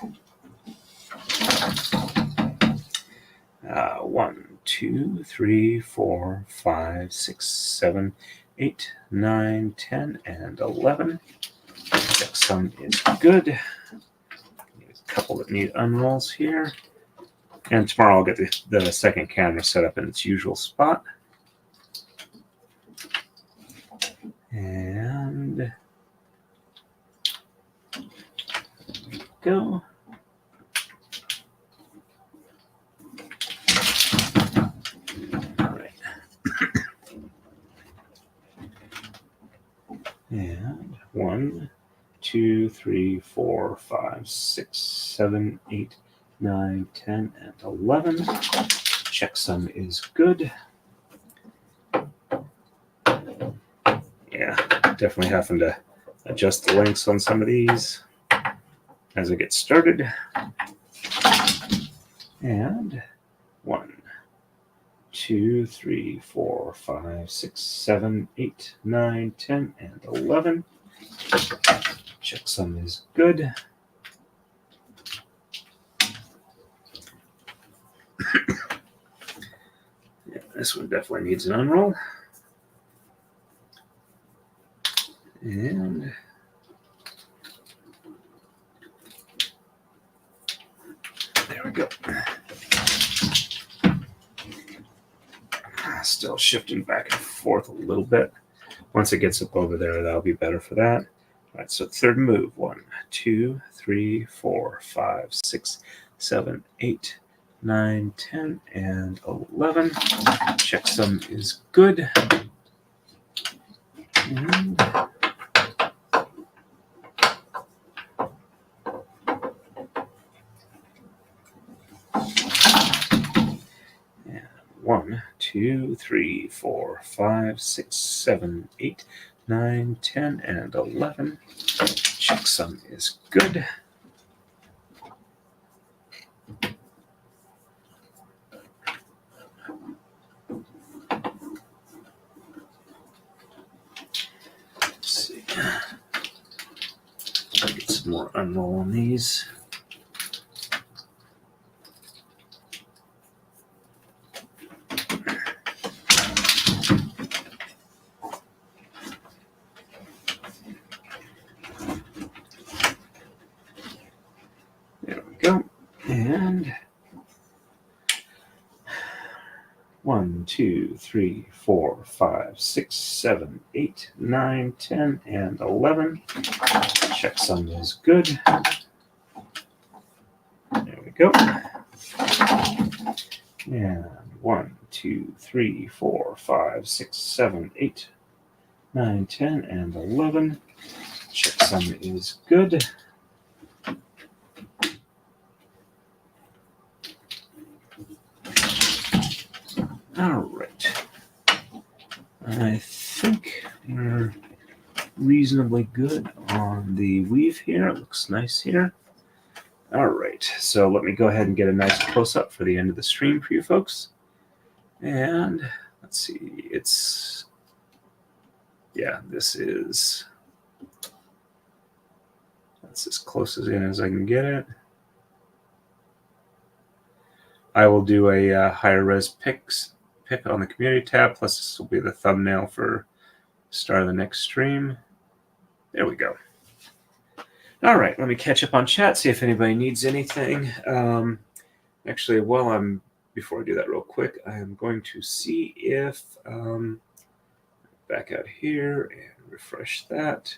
1, 2, 3, 4, 5, 6, 7, 8, 9, 10, and 11. Checksum is good. A couple that need unrolls here. And tomorrow I'll get the second camera set up in its usual spot. And there we go. All right. And 1, 2, 3, 4, 5, 6, 7, 8, 9, 10, and 11. Checksum is good. Yeah, definitely having to adjust the lengths on some of these as I get started. And 1, 2, 3, 4, 5, 6, 7, 8, 9, 10, and 11. Checksum is good. Yeah, this one definitely needs an unroll. And there we go. Still shifting back and forth a little bit. Once it gets up over there, that'll be better for that. All right, so third move. 1, 2, 3, 4, 5, 6, 7, 8, 9, 10, and 11. Checksum is good. And 1, 2, 3, 4, 5, 6, 7, 8, 9, 10, and 11. Checksum is good. Let's see. Get some more unroll on these. There we go. And 1, 2, 3, 4, 5, 6, 7, 8, 9, 10, and 11. Checksum is good. There we go. And 1, 2, 3, 4, 5, 6, 7, 8, 9, 10, and 11. Checksum is good. All right. I think we're reasonably good on the weave here. It looks nice here. All right, so let me go ahead and get a nice close-up for the end of the stream for you folks. And let's see, that's as close as in as I can get it. I will do a higher res pick on the community tab, plus this will be the thumbnail for the start of the next stream. There we go. All right, let me catch up on chat, see if anybody needs anything. Actually, before I do that real quick, I am going to see if, back out here and refresh that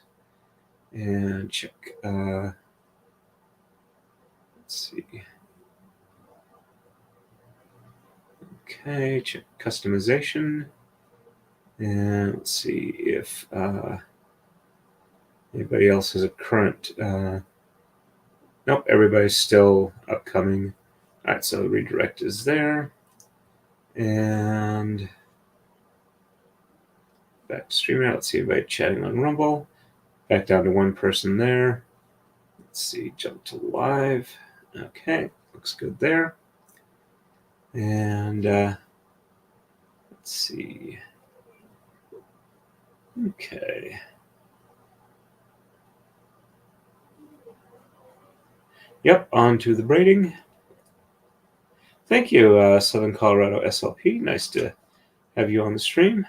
and check, let's see. Okay, check customization. And let's see if anybody else has a current. Nope, everybody's still upcoming. All right, so the redirect is there. And back to streaming out. Let's see everybody chatting on Rumble. Back down to one person there. Let's see, jump to live. Okay, looks good there. And let's see. Okay. Yep, on to the braiding. Thank you, Southern Colorado SLP. Nice to have you on the stream.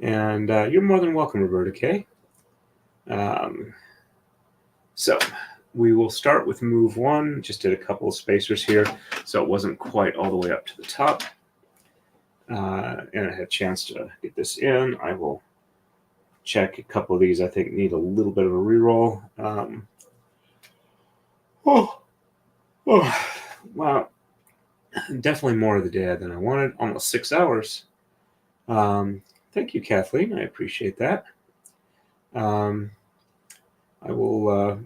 And you're more than welcome, Roberta K. So we will start with move 1. Just did a couple of spacers here, so it wasn't quite all the way up to the top. And I had a chance to get this in. I will check a couple of these. I think need a little bit of a reroll. Wow. Definitely more of the day than I wanted. Almost 6 hours. Thank you, Kathleen. I appreciate that. I will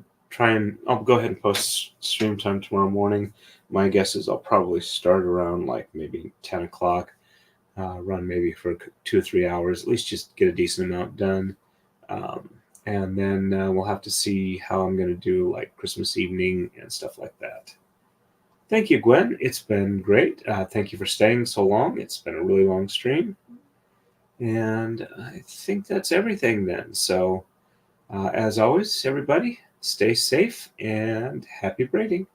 I'll go ahead and post stream time tomorrow morning. My guess is I'll probably start around like maybe 10 o'clock. Run maybe for 2 or 3 hours, at least just get a decent amount done. And then we'll have to see how I'm going to do like Christmas evening and stuff like that. Thank you, Gwen. It's been great. Thank you for staying so long. It's been a really long stream. And I think that's everything then. So as always, everybody, stay safe and happy braiding.